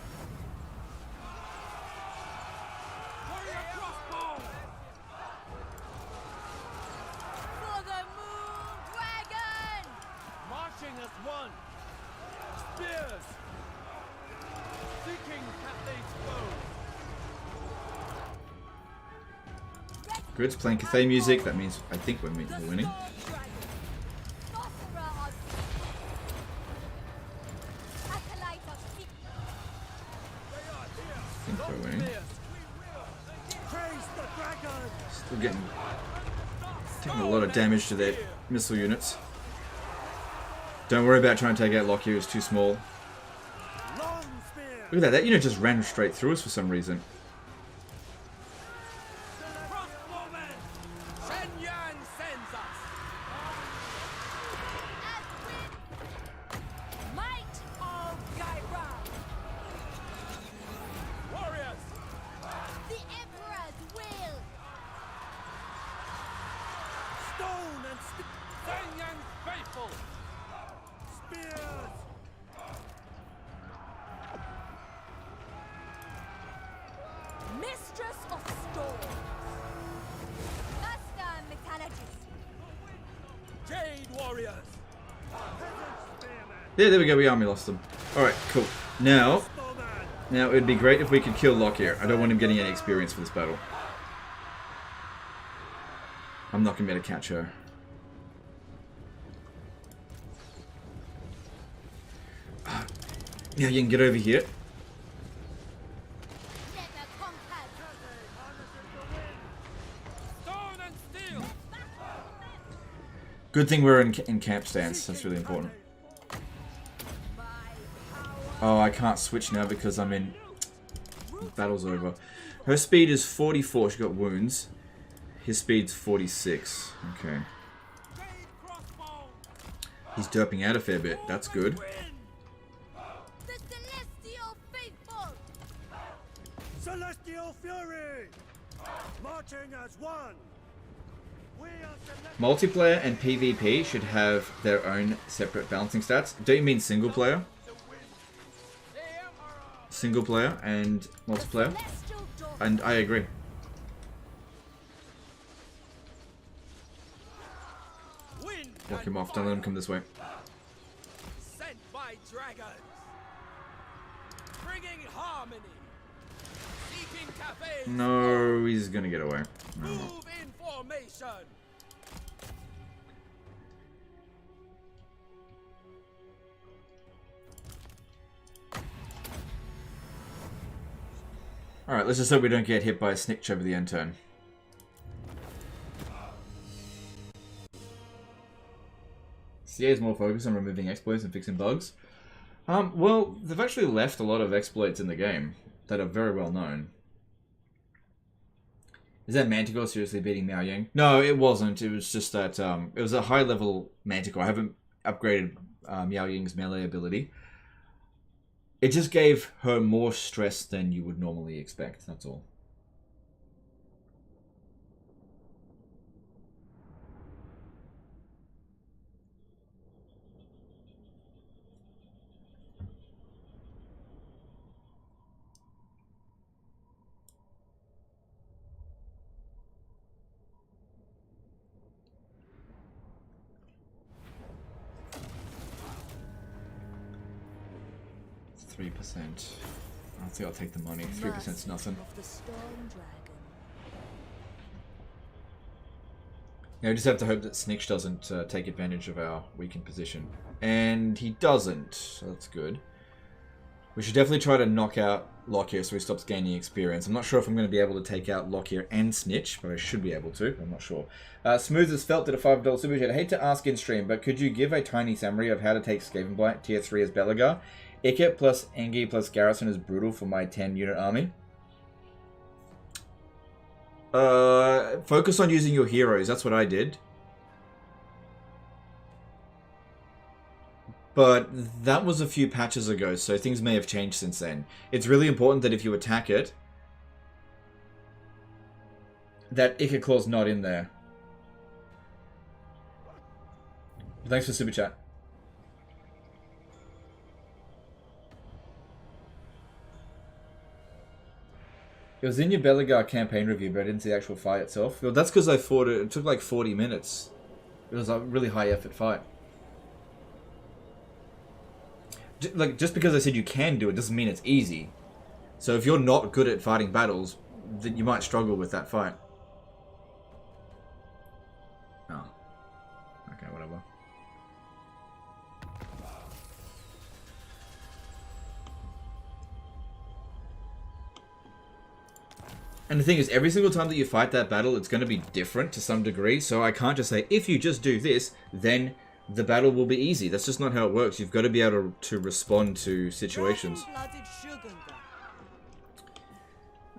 F: Warrior crossbow.
B: For the moon dragon.
F: Marching as one. Spears. Seeking Cathay's foe.
A: Good, it's playing Cathay music. That means I think we're winning.
B: Sorcerer of Acolyte of secret.
A: I think we're winning.
F: Praise the dragon.
A: Still taking a lot of damage to their missile units. Don't worry about trying to take out Lockyer, it's too small.
F: Long spear.
A: Look at that, that unit just ran straight through us for some reason.
F: Crossbowmen. Shenyang sends us.
B: As wind. Might of Caravan.
F: Warriors.
B: The Emperor's will.
F: Stone and Blade warriors.
A: Yeah, there we go. We army lost them. Alright, cool. Now it'd be great if we could kill Locke here. I don't want him getting any experience for this battle. I'm not going to be able to catch her. Yeah, you can get over here. Good thing we're in camp stance. That's really important. Oh, I can't switch now because I'm in... Battle's over. Her speed is 44. She got wounds. His speed's 46. Okay. He's derping out a fair bit. That's good.
G: The celestial faithful.
F: Celestial fury, marching as one. We are
A: Multiplayer and PvP should have their own separate balancing stats. Don't you mean single player? Single player and multiplayer? And I agree. Block him off. Don't let him come this way.
F: Sent by dragons, bringing harmony. Seeking cafes.
A: No, he's gonna get away. No.
F: Move in formation.
A: Alright, let's just hope we don't get hit by a snitch over the end turn. CA is more focused on removing exploits and fixing bugs. Well, they've actually left a lot of exploits in the game that are very well known. Is that Manticore seriously beating Miao Ying? No, it wasn't. It was just that it was a high level Manticore. I haven't upgraded Miao Ying's melee ability. It just gave her more stress than you would normally expect, that's all. $3%. I think I'll take the money. 3%'s nothing. Yeah, we just have to hope that Snitch doesn't take advantage of our weakened position. And he doesn't, so that's good. We should definitely try to knock out Lockyer so he stops gaining experience. I'm not sure if I'm going to be able to take out Lockyer and Snitch, but I should be able to. I'm not sure. Smooth as Felt did a $5 super chat. I hate to ask in stream, but could you give a tiny summary of how to take Skavenblight tier 3 as Belagar? Ikit plus Engi plus Garrison is brutal for my 10-unit army. Focus on using your heroes. That's what I did. But that was a few patches ago, so things may have changed since then. It's really important that if you attack it, that Ikit Claw's not in there. Thanks for Super Chat. It was in your Belagar campaign review, but I didn't see the actual fight itself. Well, that's because I fought it. It took like 40 minutes. It was a really high effort fight. Like, just because I said you can do it doesn't mean it's easy. So if you're not good at fighting battles, then you might struggle with that fight. Oh. Okay, whatever. And the thing is, every single time that you fight that battle, it's going to be different to some degree. So I can't just say, if you just do this, then the battle will be easy. That's just not how it works. You've got to be able to respond to situations.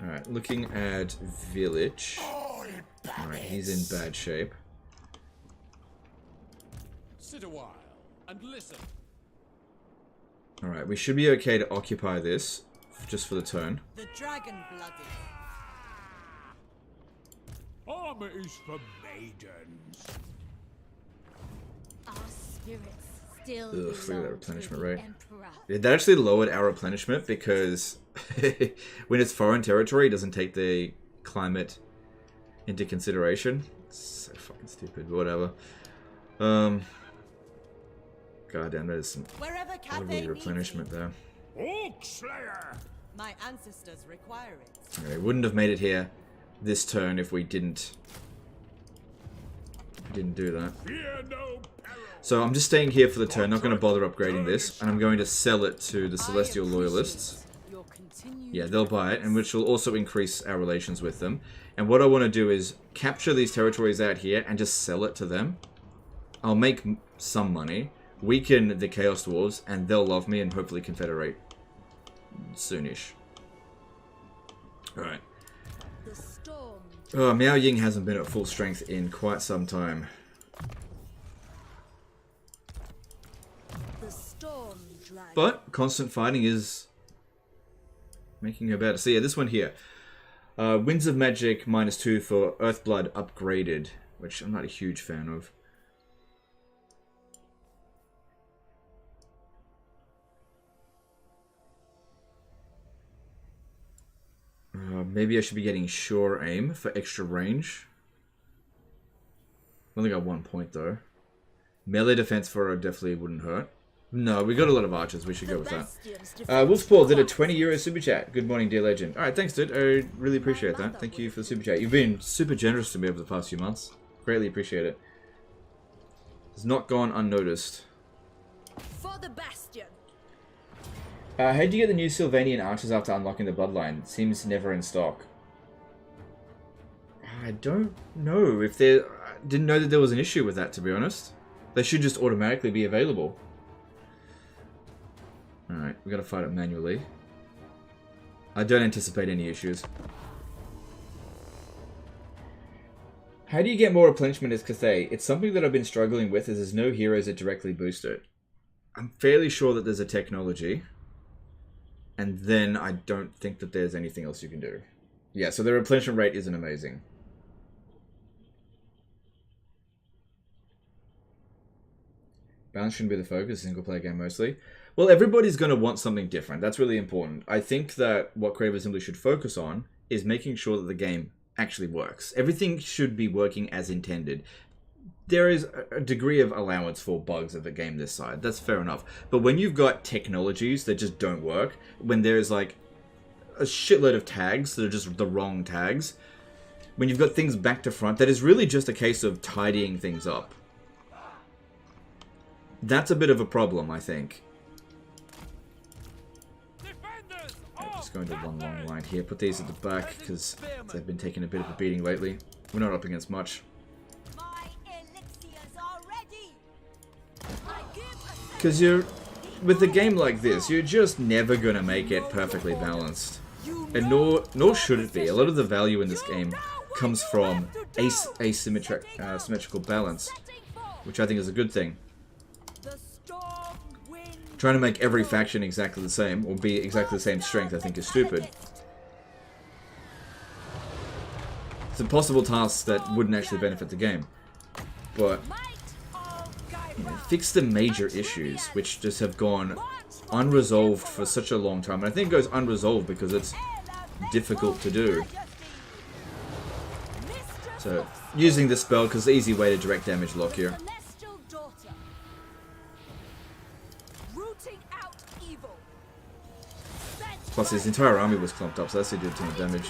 A: Alright, looking at Village. Alright, he's in bad shape.
F: Sit a while and listen.
A: Alright, we should be okay to occupy this, just for the turn.
G: The dragon-blooded.
F: Armor is for maidens.
B: Our spirits still
A: Ugh, look at that
B: belong
A: replenishment
B: to the
A: rate.
B: Emperor.
A: Yeah, that actually lowered our replenishment because when it's foreign territory, it doesn't take the climate into consideration. It's so fucking stupid, but whatever. God damn, there's some
G: Wherever Cathay
A: lovely
G: needs
A: replenishment
G: me.
A: there.
C: Oak Slayer!
G: My ancestors require it.
A: Okay, wouldn't have made it here this turn if we didn't do that.
C: Fear no peril.
A: So I'm just staying here for the turn, not going to bother upgrading this, and I'm going to sell it to the Celestial Loyalists.
I: Your continued
A: Yeah, they'll buy it, and which will also increase our relations with them. And what I want to do is capture these territories out here and just sell it to them. I'll make some money, weaken the Chaos Dwarves, and they'll love me and hopefully confederate soonish. Alright.
B: The storm.
A: Oh, Miao Ying hasn't been at full strength in quite some time.
B: The storm dragon.
A: But constant fighting is making her better. So yeah, this one here. Winds of Magic -2 for Earthblood upgraded, which I'm not a huge fan of. Maybe I should be getting Sure Aim for extra range. Only got 1 point though. Melee defense for her definitely wouldn't hurt. No, we got a lot of archers. We should go with that. Wolfpaw did a 20 euro super chat. Good morning, dear legend. Alright, thanks, dude. I really appreciate that. Thank you for the super chat. You've been super generous to me over the past few months. Greatly appreciate it. It's not gone unnoticed.
B: For the bastion.
A: How do you get the new Sylvanian archers after unlocking the bloodline? It seems never in stock. I don't know if there. I didn't know that there was an issue with that, to be honest. They should just automatically be available. Alright, we gotta fight it manually. I don't anticipate any issues. How do you get more replenishment as Cathay? It's something that I've been struggling with as there's no heroes that directly boost it. I'm fairly sure that there's a technology. And then I don't think that there's anything else you can do. Yeah, so the replenishment rate isn't amazing. Balance shouldn't be the focus, single player game mostly. Well, everybody's going to want something different. That's really important. I think that what Creative Assembly should focus on is making sure that the game actually works. Everything should be working as intended. There is a degree of allowance for bugs of a game this side. That's fair enough. But when you've got technologies that just don't work, when there's like a shitload of tags that are just the wrong tags, when you've got things back to front, that is really just a case of tidying things up. That's a bit of a problem, I think. Okay, just going to one long line here. Put these at the back because they've been taking a bit of a beating lately. We're not up against much. Because with a game like this, you're just never going to make it perfectly balanced. And nor should it be. A lot of the value in this game comes from asymmetrical balance, which I think is a good thing. Trying to make every faction exactly the same, or be exactly the same strength, I think is stupid. It's impossible tasks that wouldn't actually benefit the game. But fix the major issues, which just have gone unresolved for such a long time. And I think it goes unresolved because it's difficult to do. So, using this spell because it's the easy way to direct damage lock here. Plus his entire army was clumped up, so that's a good ton of damage.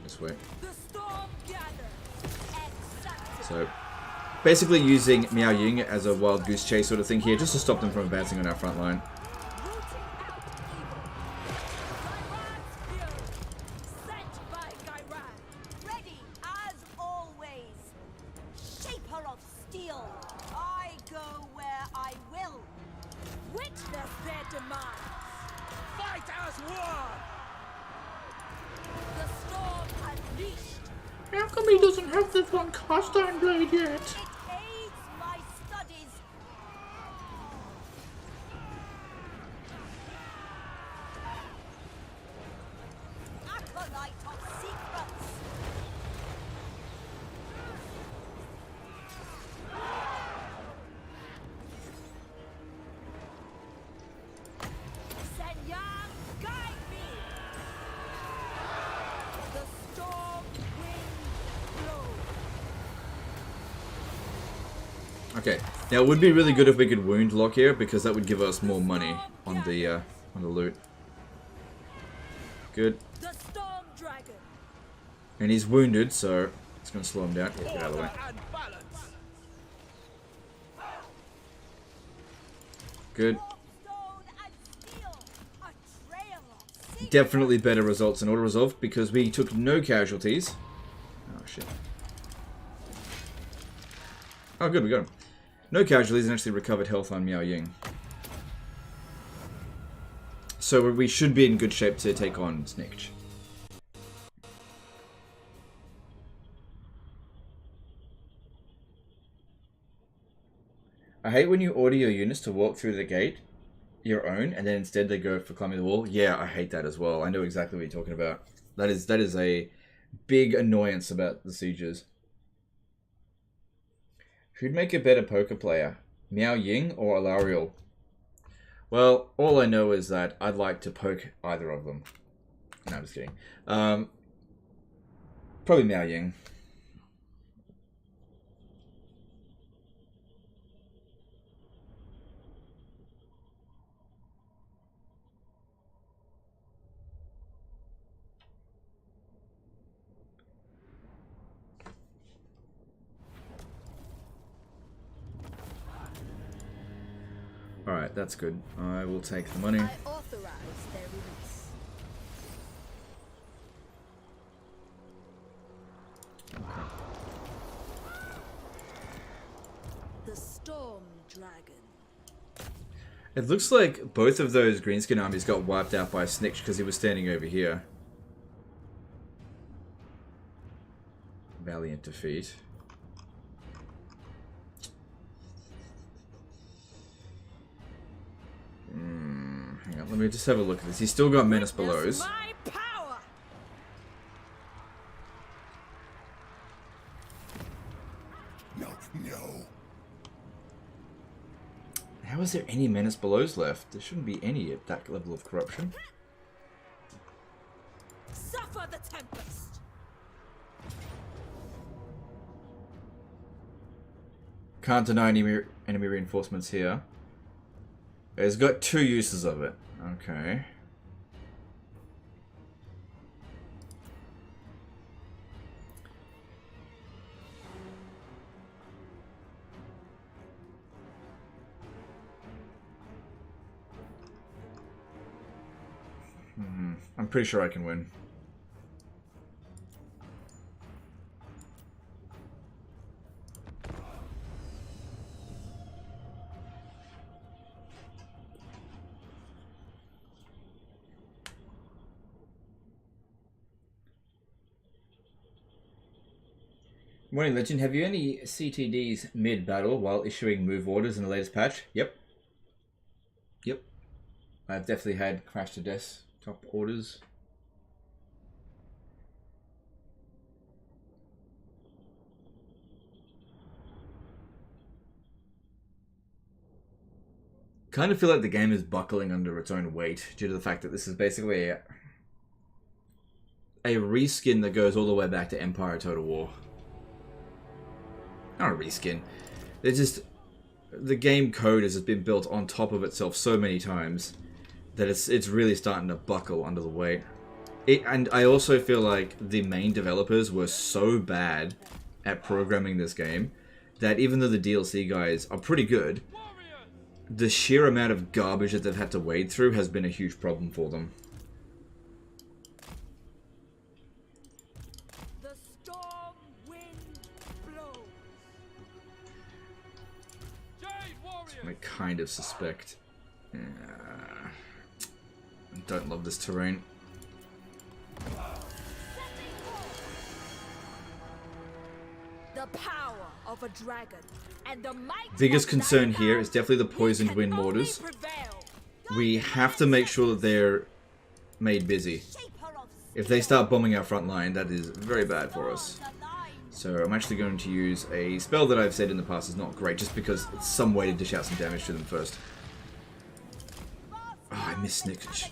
A: Just wait. So, basically using Miao Ying as a wild goose chase sort of thing here, just to stop them from advancing on our front line.
J: How come he doesn't have this one cast iron blade yet?
A: Okay, now it would be really good if we could wound lock here, because that would give us more money on the loot. Good.
B: The storm dragon.
A: And he's wounded, so it's going to slow him down. Yeah, get out of the way. Good. Definitely better results in auto-resolve because we took no casualties. Oh, shit. Oh, good, we got him. No casualties and actually recovered health on Miao Ying. So we should be in good shape to take on Snitch. I hate when you order your units to walk through the gate, your own, and then instead they go for climbing the wall. Yeah, I hate that as well. I know exactly what you're talking about. That is a big annoyance about the sieges. Who'd make a better poker player, Miao Ying or Alariel? Well, all I know is that I'd like to poke either of them. No, I'm just kidding. Probably Miao Ying. Alright, that's good. I will take the money.
B: I authorize their release. The storm dragon.
A: It looks like both of those greenskin armies got wiped out by Snitch because he was standing over here. Valiant defeat. Hang on, let me just have a look at this. He's still got Menace Belows.
E: No.
A: How is there any Menace Belows left? There shouldn't be any at that level of corruption.
B: Suffer the tempest.
A: Can't deny enemy reinforcements here. It's got 2 uses of it. Okay. I'm pretty sure I can win. Morning Legend, have you any CTDs mid-battle while issuing move orders in the latest patch? Yep. Yep. I've definitely had crash to death top orders. Kind of feel like the game is buckling under its own weight due to the fact that this is basically a reskin that goes all the way back to Empire Total War. Not a reskin. It's just the game code has been built on top of itself so many times that it's really starting to buckle under the weight. And I also feel like the main developers were so bad at programming this game that even though the DLC guys are pretty good, the sheer amount of garbage that they've had to wade through has been a huge problem for them. I kind of suspect. I don't love this terrain.
B: The power of a dragon and the might.
A: Biggest concern here is definitely the poisoned wind mortars. We have to make sure that they're made busy. If they start bombing our front line, that is very bad for us. So I'm actually going to use a spell that I've said in the past is not great, just because it's some way to dish out some damage to them first. Oh, I missed Snitch.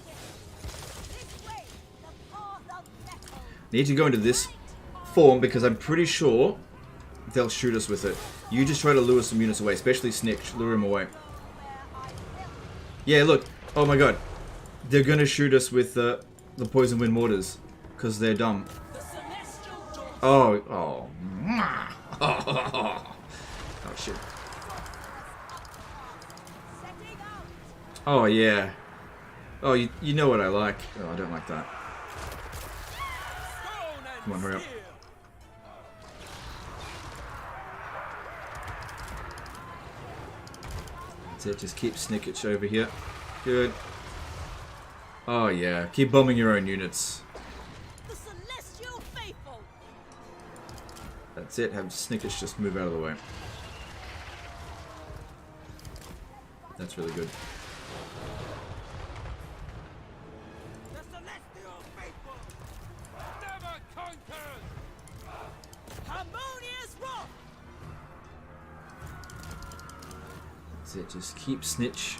A: Need to go into this form because I'm pretty sure they'll shoot us with it. You just try to lure some units away, especially Snitch. Lure him away. Yeah, look. Oh my god. They're gonna shoot us with the poison wind mortars. Because they're dumb. Oh. Oh, shit. Oh, yeah. Oh, you know what I like. Oh, I don't like that. Come on, hurry up. That's it, just keep Snicketch over here. Good. Oh, yeah. Keep bombing your own units. That's it, have Snicketch just move out of the way. That's really good. That's it, just keep Snitch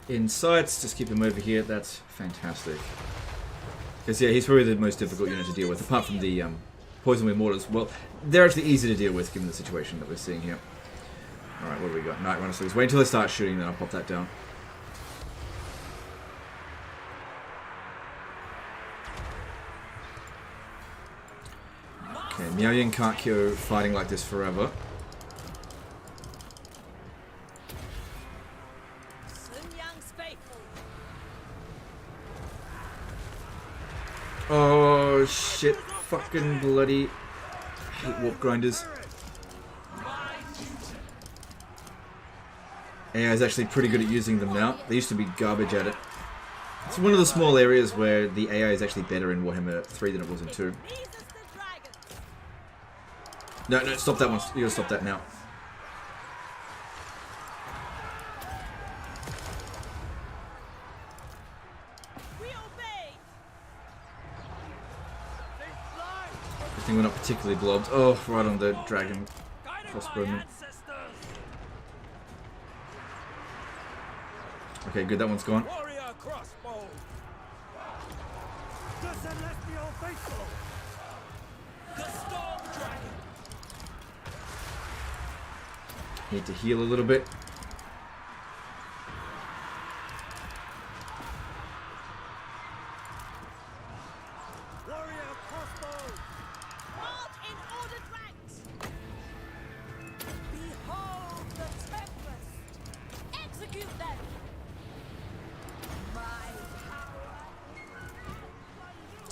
A: in sights, just keep him over here, that's fantastic. Because yeah, he's probably the most difficult unit to deal with, apart from the poison wind mortars. Well, they're actually easy to deal with given the situation that we're seeing here. Alright, what do we got? Night Runner Sleeves. Wait until they start shooting, then I'll pop that down. Okay, Miao Ying can't go fighting like this forever. Oh shit, fucking bloody hate warp grinders. AI is actually pretty good at using them now. They used to be garbage at it. It's one of the small areas where the AI is actually better in Warhammer 3 than it was in 2. No, stop that one. You gotta stop that now. I think we're not particularly blobbed. Oh, right on the dragon crossbowman. Okay, good. That one's gone. Need to heal a little bit.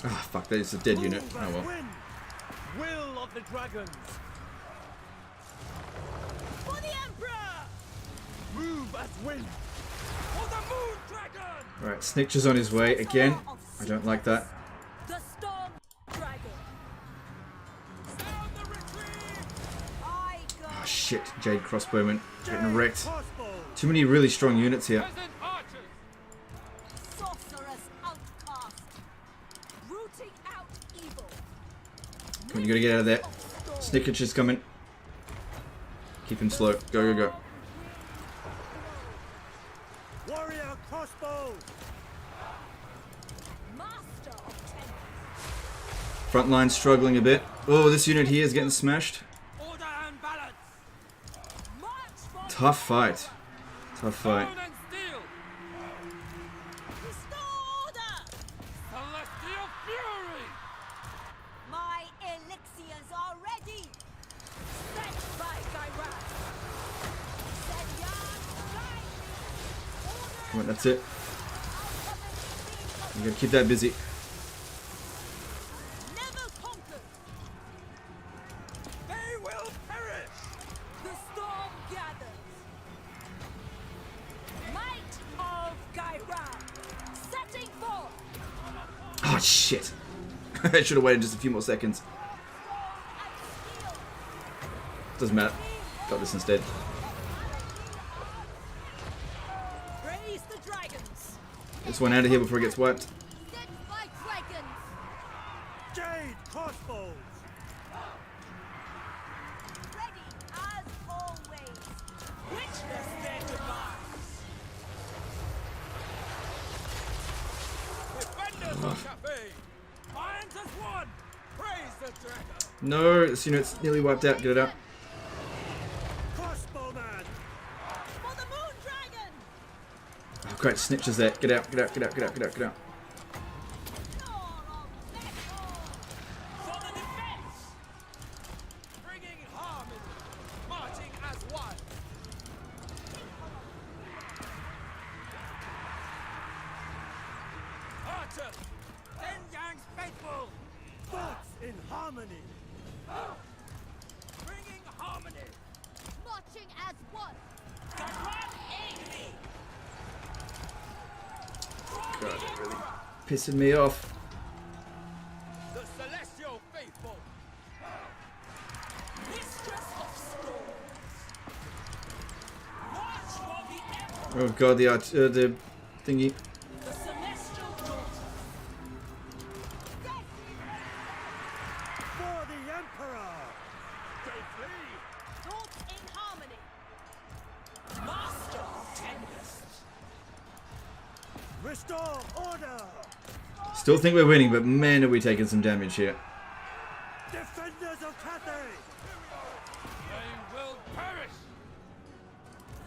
A: Ah, fuck, that is a dead unit. Oh well.
F: Will of the dragons. For the Emperor! Move as wind. For the moon dragon!
A: Alright, Snitch is on his way again. I don't like that.
G: The storm dragon.
F: Sound the retreat!
A: Oh shit, Jade crossbowman getting wrecked. Too many really strong units here. Come on, you gotta get out of there. Snicketch is coming. Keep him slow. Go, go, go.
F: Warrior crossbow.
A: Front line struggling a bit. Oh, this unit here is getting smashed.
F: Order and balance.
A: Tough fight. Tough fight. Come on, that's it. You gotta keep that busy.
F: Never conquered. They will perish. The storm gathers. Might of Caravan. Setting forth.
A: Oh shit. I should have waited just a few more seconds. Doesn't matter. Got this instead. This one out of here before it gets wiped.
F: Jade crossbows.
G: Ready as always.
F: Witness their demise. Defenders of Cafe. Minds as one.
A: No, this unit's nearly wiped out. Get it out.
H: Crossbowman!
G: For the moon dragon!
A: Oh, great, snitches there. Get out, get out, get out, get out, get out, get out.
F: For the defense! Bringing harmony, marching as one. Archer, Ten Yang's faithful,
H: Thoughts in harmony!
F: bringing harmony.
B: Marching as one.
F: Caravan, aid me.
A: God, that really pissing me off.
F: The celestial faithful. Mistress of storms. Watch for the emperor.
A: Oh god, the thingy.
F: The celestial daughter.
H: For the Emperor!
F: They flee.
G: Thoughts in harmony.
F: Master of tempest.
H: Restore order!
A: Still think we're winning, but man, are we taking some damage here.
H: Defenders of Cathay!
F: They will perish.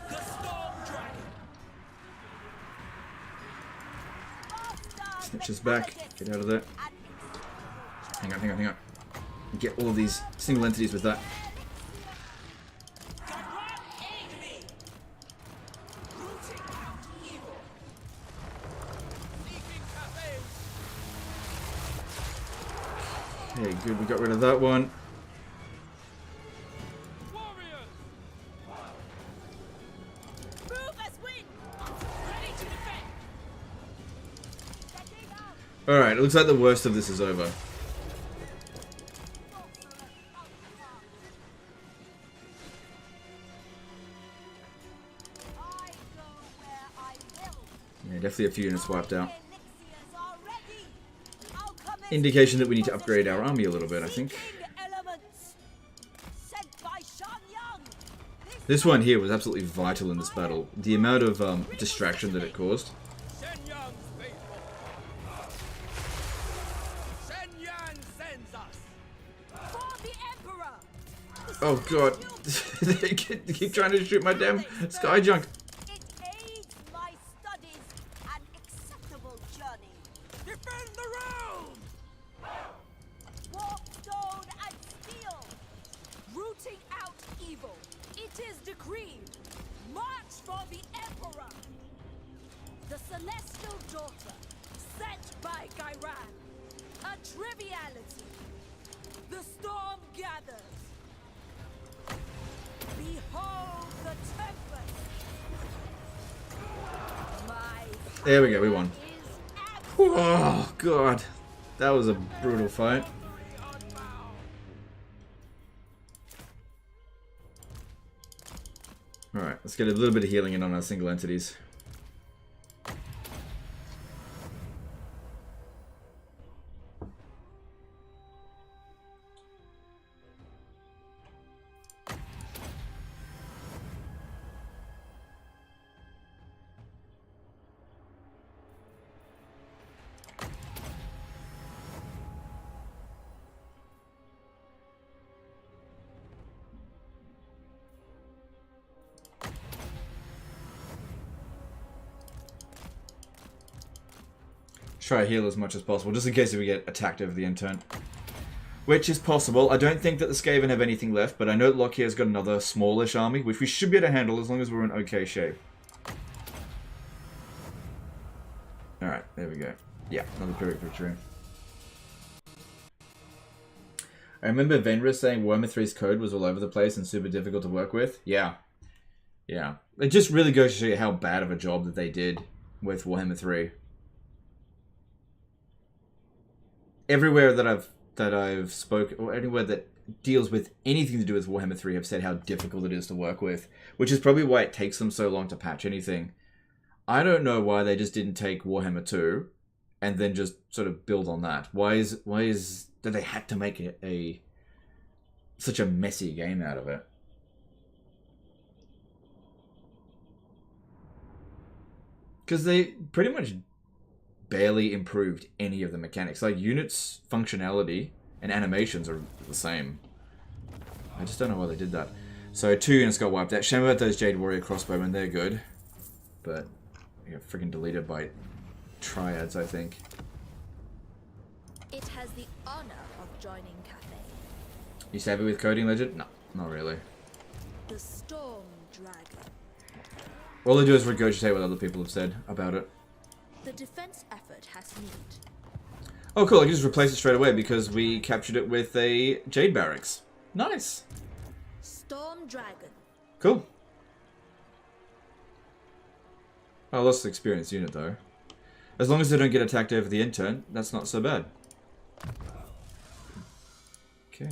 F: The storm dragon.
A: Snitches back. Get out of there. Hang on, hang on, hang on. Get all of these single entities with that.
F: Caravan, aid me. Rooting out evil. Seeking cafes.
A: Okay, good. We got rid of that one.
F: Warriors. Move as wind. Ready to defend.
A: Alright, it looks like the worst of this is over. Yeah, definitely a few units wiped out. Indication that we need to upgrade our army a little bit, I think. This one here was absolutely vital in this battle. The amount of distraction that it caused.
F: Shen Yang's faithful. Shen Yang sends us.
G: For the Emperor!
A: Oh god, they keep trying to shoot my damn sky junk.
G: It aids my studies and acceptable journey.
F: Defend the realm.
G: Warp stone and steel. Rooting out evil. It is decreed. March for the Emperor. The celestial daughter, sent by Caravan. A triviality. The storm gathers. Behold the tempest. My
A: There we go, we won.
G: is
A: Oh god, that was a brutal fight. Alright, let's get a little bit of healing in on our single entities. Try to heal as much as possible, just in case we get attacked over the end turn. Which is possible. I don't think that the Skaven have anything left, but I know Lockyer's got another smallish army, which we should be able to handle as long as we're in okay shape. Alright, there we go. Yeah, another Pyrrhic victory. I remember Venra saying Warhammer 3's code was all over the place and super difficult to work with. Yeah. Yeah. It just really goes to show you how bad of a job that they did with Warhammer 3. Everywhere that I've spoken, or anywhere that deals with anything to do with Warhammer 3 have said how difficult it is to work with, which is probably why it takes them so long to patch anything. I don't know why they just didn't take Warhammer 2 and then just sort of build on that. Why is that they had to make it such a messy game out of it? Because they pretty much barely improved any of the mechanics. Like, units functionality And animations are the same. I just don't know why they did that. So 2 units got wiped out. Shame about those Jade Warrior crossbowmen, they're good. But they got freaking deleted by triads, I think.
B: It has the honor of joining Cathay.
A: You savvy with coding, Legend? No, not really.
B: The Storm Dragon.
A: All I do is regurgitate what other people have said about it.
B: The defense effort has need.
A: Oh cool, I can just replace it straight away because we captured it with a Jade Barracks. Nice.
B: Storm Dragon.
A: Cool. I lost the experienced unit though. As long as they don't get attacked over the end turn, that's not so bad. Okay.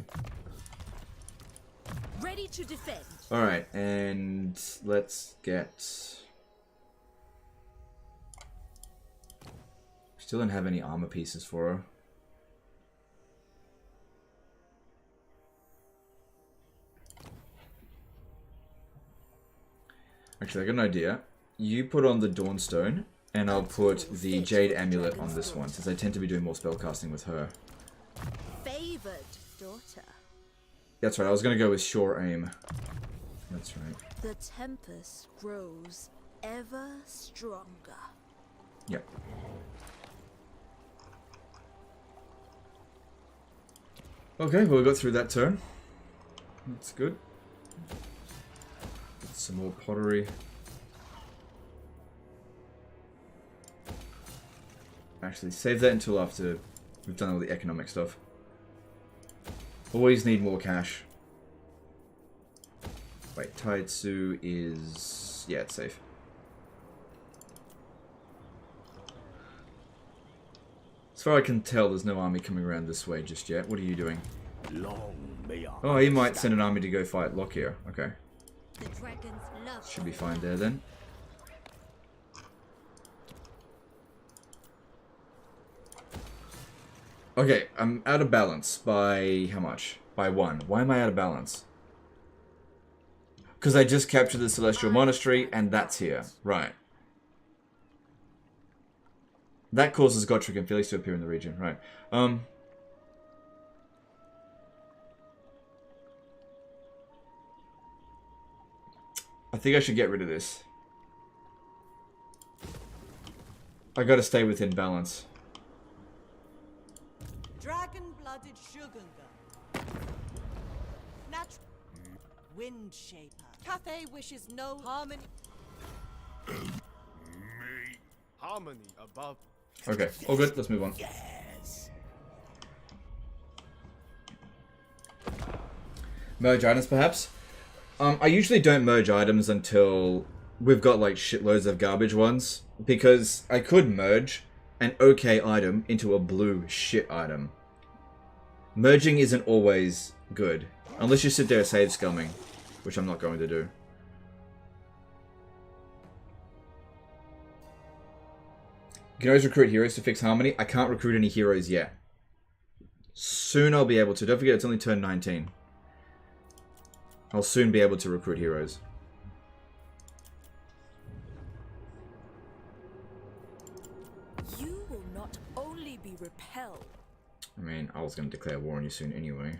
B: Ready to defend.
A: Alright, and let's get... Still don't have any armor pieces for her. Actually, I got an idea. You put on the Dawnstone, and I'll put the Jade Amulet on this one, since I tend to be doing more spellcasting with her.
B: Favored daughter.
A: That's right, I was going to go with Sure Aim. That's right.
B: The tempest grows ever stronger.
A: Yep. Okay, well we got through that turn. That's good. Get some more pottery. Actually, save that until after we've done all the economic stuff. Always need more cash. Wait, Taitsu is... yeah, it's safe. As far as I can tell, there's no army coming around this way just yet. What are you doing? Oh, he might send an army to go fight Lockyer. Okay.
B: The dragons love
A: Should be fine there then. Okay, I'm out of balance by how much? By 1. Why am I out of balance? Because I just captured the Celestial Monastery and that's here. Right. That causes Gotrek and Felix to appear in the region. Right. I think I should get rid of this. I gotta stay within balance.
G: Dragon-blooded Shugunga. Wind Shaper. Cathay wishes no harmony.
C: Harmony above.
A: Okay, all good. Let's move on.
E: Yes.
A: Merge items, perhaps? I usually don't merge items until we've got, like, shitloads of garbage ones. Because I could merge an okay item into a blue shit item. Merging isn't always good. Unless you sit there save scumming. Which I'm not going to do. You can always recruit heroes to fix harmony. I can't recruit any heroes yet. Soon I'll be able to. Don't forget it's only turn 19. I'll soon be able to recruit heroes.
B: You will not only be repelled.
A: I mean, I was going to declare war on you soon anyway.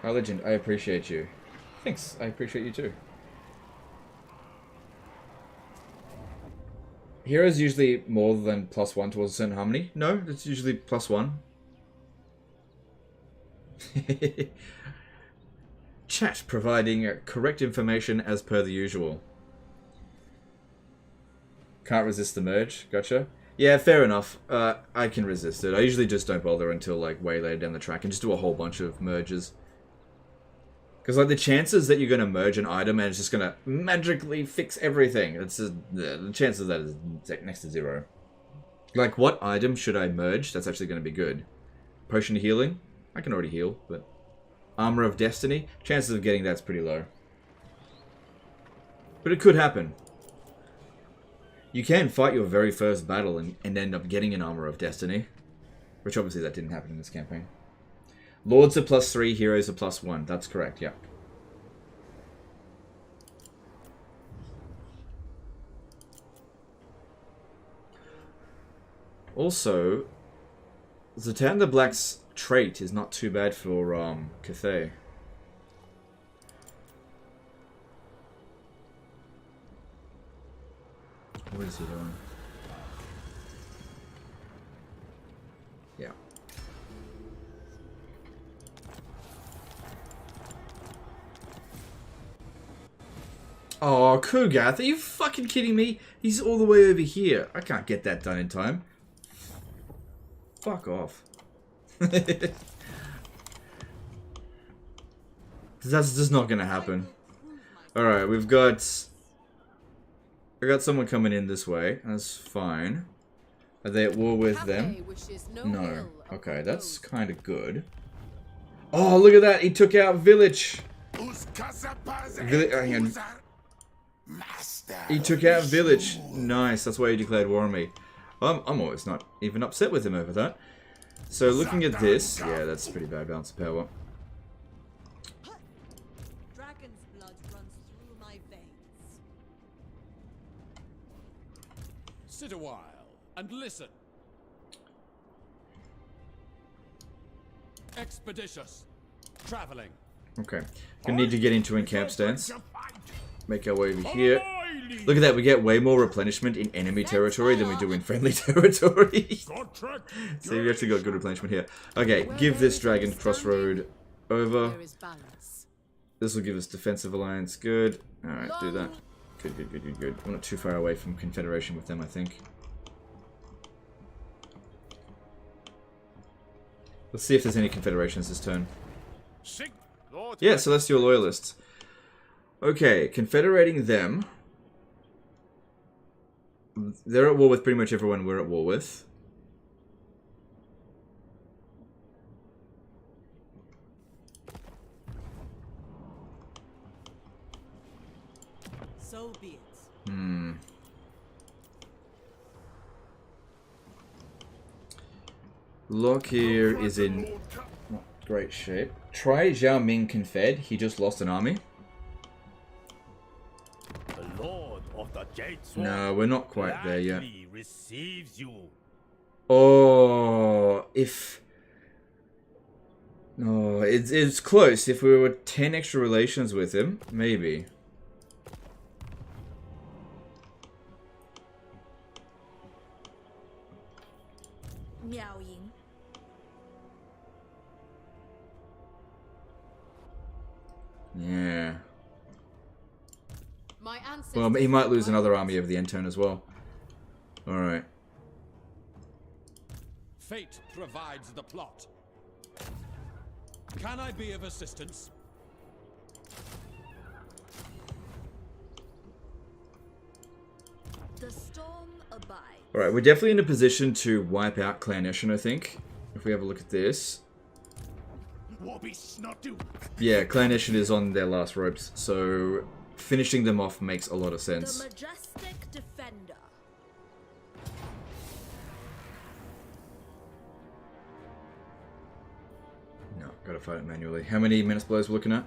A: Oh, Legend, I appreciate you. Thanks, I appreciate you too. Heroes usually more than +1 towards a certain harmony? No, it's usually +1. Chat providing correct information as per the usual. Can't resist the merge, gotcha. Yeah, fair enough. I can resist it. I usually just don't bother until like way later down the track and just do a whole bunch of merges. Because like the chances that you're going to merge an item and it's just going to magically fix everything, it's just, the chances of that is next to 0. Like what item should I merge that's actually going to be good? Potion of healing? I can already heal, but... Armor of Destiny? Chances of getting that's pretty low. But it could happen. You can fight your very first battle and end up getting an Armor of Destiny. Which obviously that didn't happen in this campaign. Lords are +3, heroes are +1. That's correct, yeah. Also, the Tan the Black's trait is not too bad for Cathay. What is he doing? Yeah. Oh, Kugath, are you fucking kidding me? He's all the way over here. I can't get that done in time. Fuck off. That's just not gonna happen. Alright, we've got... I got someone coming in this way. That's fine. Are they at war with them? No. Okay, that's kind of good. Oh, look at that! He took out Village! Hang on. He took out Village. Nice, that's why he declared war on me. I'm always not even upset with him over that. So looking at this, yeah, that's pretty bad balance of power.
G: Dragon's blood runs through my veins.
F: Sit a while and listen. Expeditious. Traveling.
A: Okay. Gonna need to get into encamp stance. Make our way over here. Look at that, we get way more replenishment in enemy territory than we do in friendly territory. So we actually got good replenishment here. Okay, give this dragon crossroad over. This will give us defensive alliance. Good. Alright, do that. Good, good, good, good, good. We're not too far away from Confederation with them, I think. Let's see if there's any Confederations this turn. Yeah, Celestial Loyalists. Okay, confederating them. They're at war with pretty much everyone we're at war with.
G: So be it.
A: Locke here is in not great shape. Try Zhao Ming Confed. He just lost an army.
D: The Lord of the Jade Sword
A: No, we're not quite there yet.
D: receives you.
A: Oh, if... No, it's close. If we were 10 extra relations with him, maybe.
B: Miao Ying.
A: Yeah.
I: My
A: Well, he might lose another army over the end turn as well. Alright.
F: Fate provides the plot. Can I be of assistance?
B: The storm abides.
A: Alright, we're definitely in a position to wipe out Clan Eshin, I think. If we have a look at this. Yeah, Clan Eshin is on their last ropes, so finishing them off makes a lot of sense.
B: The majestic defender.
A: No, gotta fight it manually. How many menace blows we're looking at?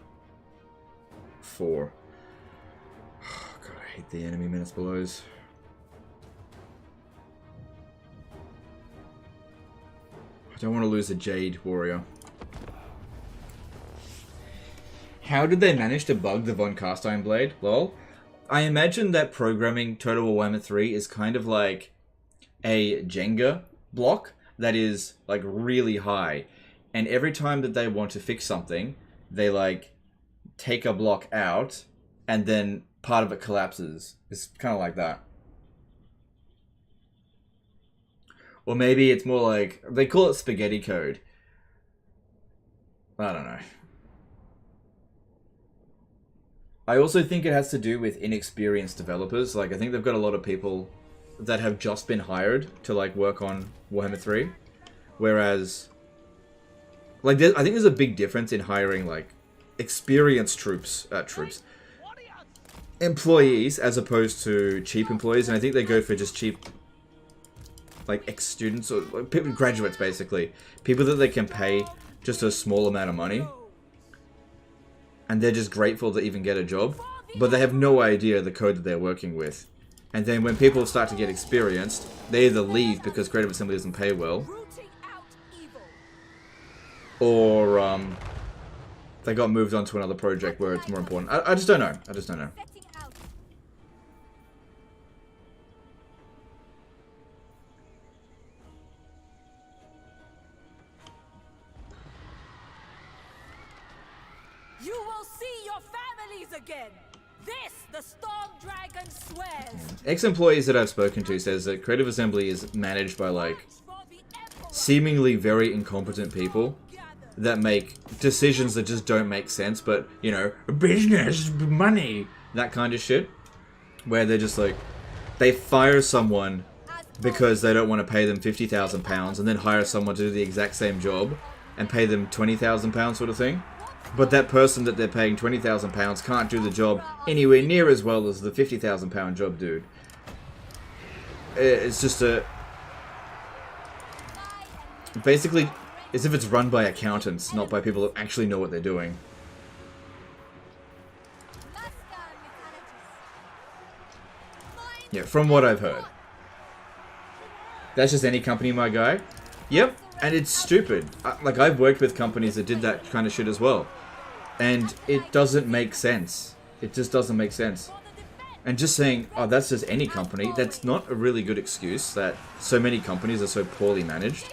A: 4. Oh, God, I hate the enemy menace blows. I don't want to lose a Jade Warrior. How did they manage to bug the Von Cast Iron Blade? Lol. I imagine that programming Total War Warhammer 3 is kind of like a Jenga block that is like really high. And every time that they want to fix something, they like take a block out and then part of it collapses. It's kind of like that. Or maybe it's more like, they call it spaghetti code. I don't know. I also think it has to do with inexperienced developers. Like, I think they've got a lot of people that have just been hired to, like, work on Warhammer 3. Whereas, like, I think there's a big difference in hiring, like, experienced employees as opposed to cheap employees. And I think they go for just cheap, like, ex-students or like, people, graduates, basically. People that they can pay just a small amount of money. And they're just grateful to even get a job. But they have no idea the code that they're working with. And then when people start to get experienced, they either leave because Creative Assembly doesn't pay well, or they got moved on to another project where it's more important. I just don't know. I just don't know.
G: You will see your families again. This the Storm Dragon swears.
A: Ex-employees that I've spoken to says that Creative Assembly is managed by like seemingly very incompetent people that make decisions that just don't make sense, but you know, business, money, that kind of shit, where they're just like, they fire someone because they don't want to pay them £50,000 and then hire someone to do the exact same job and pay them £20,000 sort of thing. But that person that they're paying £20,000 can't do the job anywhere near as well as the £50,000 job dude. It's just a... Basically, as if it's run by accountants, not by people that actually know what they're doing. Yeah, from what I've heard. That's just any company, my guy. Yep, and it's stupid. Like, I've worked with companies that did that kind of shit as well. And it doesn't make sense. It just doesn't make sense. And just saying, oh, that's just any company, that's not a really good excuse that so many companies are so poorly managed.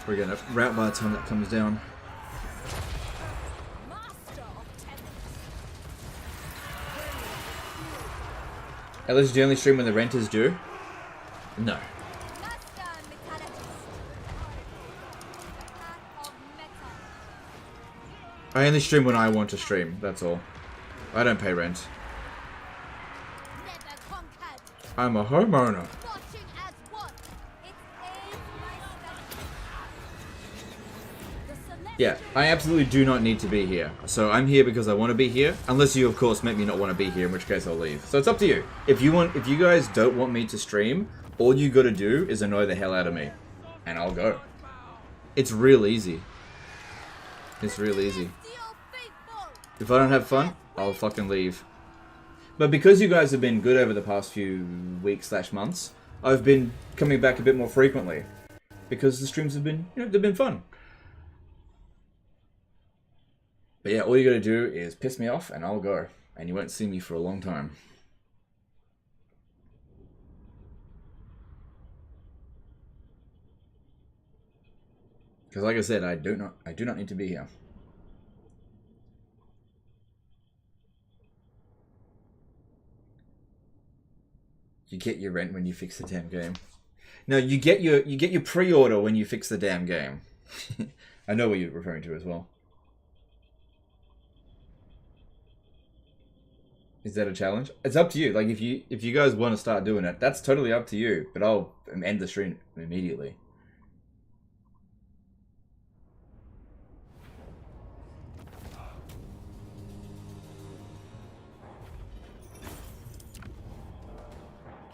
A: We're gonna route by the time that comes down. At least do you only stream when the rent is due? No. I only stream when I want to stream, that's all. I don't pay rent. I'm a homeowner. Yeah, I absolutely do not need to be here. So I'm here because I want to be here, unless you of course make me not want to be here, in which case I'll leave. So it's up to you. If you guys don't want me to stream, all you gotta do is annoy the hell out of me. And I'll go. It's real easy. It's real easy. If I don't have fun, I'll fucking leave. But because you guys have been good over the past few weeks / months, I've been coming back a bit more frequently. Because the streams have been, you know, they've been fun. But yeah, all you gotta do is piss me off and I'll go. And you won't see me for a long time. Because like I said, I do not need to be here. You get your rent when you fix the damn game. No, you get your pre-order when you fix the damn game. I know what you're referring to as well. Is that a challenge? It's up to you. Like if you guys want to start doing it, that's totally up to you. But I'll end the stream immediately.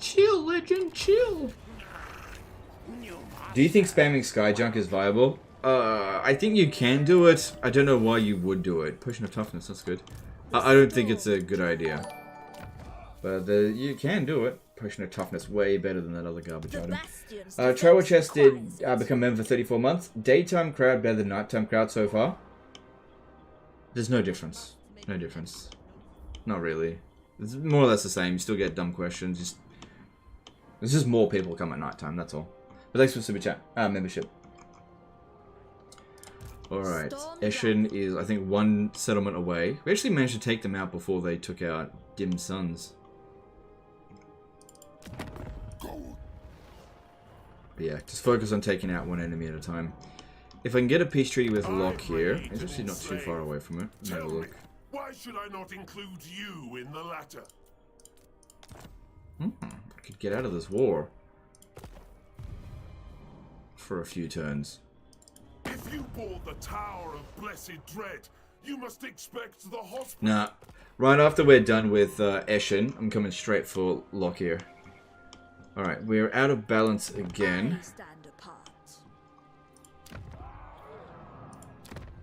J: Chill, legend, chill.
A: Do you think spamming Skyjunk is viable? I think you can do it. I don't know why you would do it. Potion of toughness, that's good. I don't think it's a good idea. But you can do it. Potion of toughness, way better than that other garbage item. Travel Chest did become a member for 34 months. Daytime crowd better than nighttime crowd so far? There's no difference. No difference. Not really. It's more or less the same. You still get dumb questions. There's just more people come at nighttime, that's all. But thanks for Super Chat. Membership. Alright. Eshin is, I think, one settlement away. We actually managed to take them out before they took out Dim Sun's. But yeah, just focus on taking out one enemy at a time. If I can get a peace treaty with Locke here, it's actually not too far away from it. Have a look.
K: Why should I not include you in the latter?
A: I could get out of this war for a few turns.
K: If you bought the Tower of Blessed Dread, you must expect the hospital.
A: Nah, right after we're done with Eshin, I'm coming straight for Locke here. Alright, we're out of balance again.
B: Stand apart.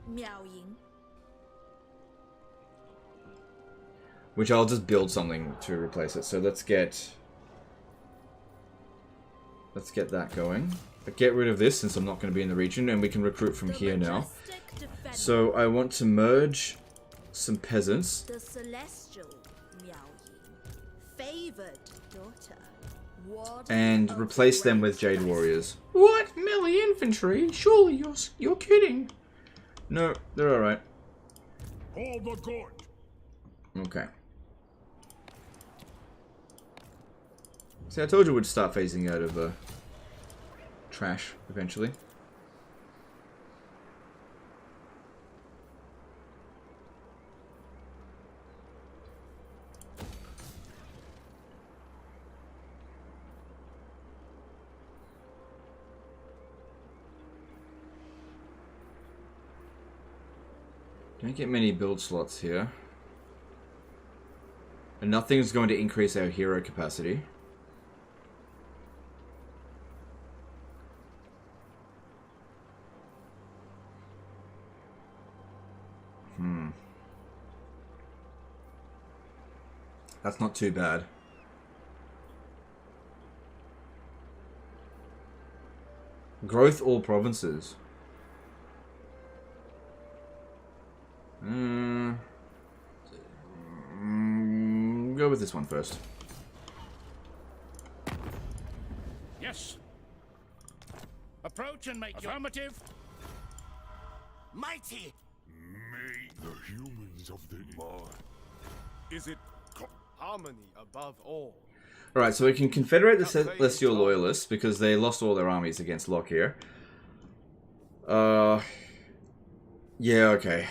B: Miao Ying.
A: Which I'll just build something to replace it. So let's get that going. But get rid of this since I'm not going to be in the region, and we can recruit from here now. So I want to merge some peasants.
B: The celestial Miao Ying, favored daughter.
A: And replace them with Jade Warriors.
J: What? Melee infantry? Surely you're kidding.
A: No, they're alright.
K: All the good.
A: Okay. See, I told you we'd start phasing out of trash eventually. Don't get many build slots here. And nothing's going to increase our hero capacity. That's not too bad. Growth all provinces. Go with this one first.
F: Yes. Approach and make affirmative.
G: Mighty.
K: May the humans of the mind.
C: Is it harmony above all?
A: Alright, so we can confederate the Celestial Loyalists because they lost all their armies against Locke here. Yeah, okay.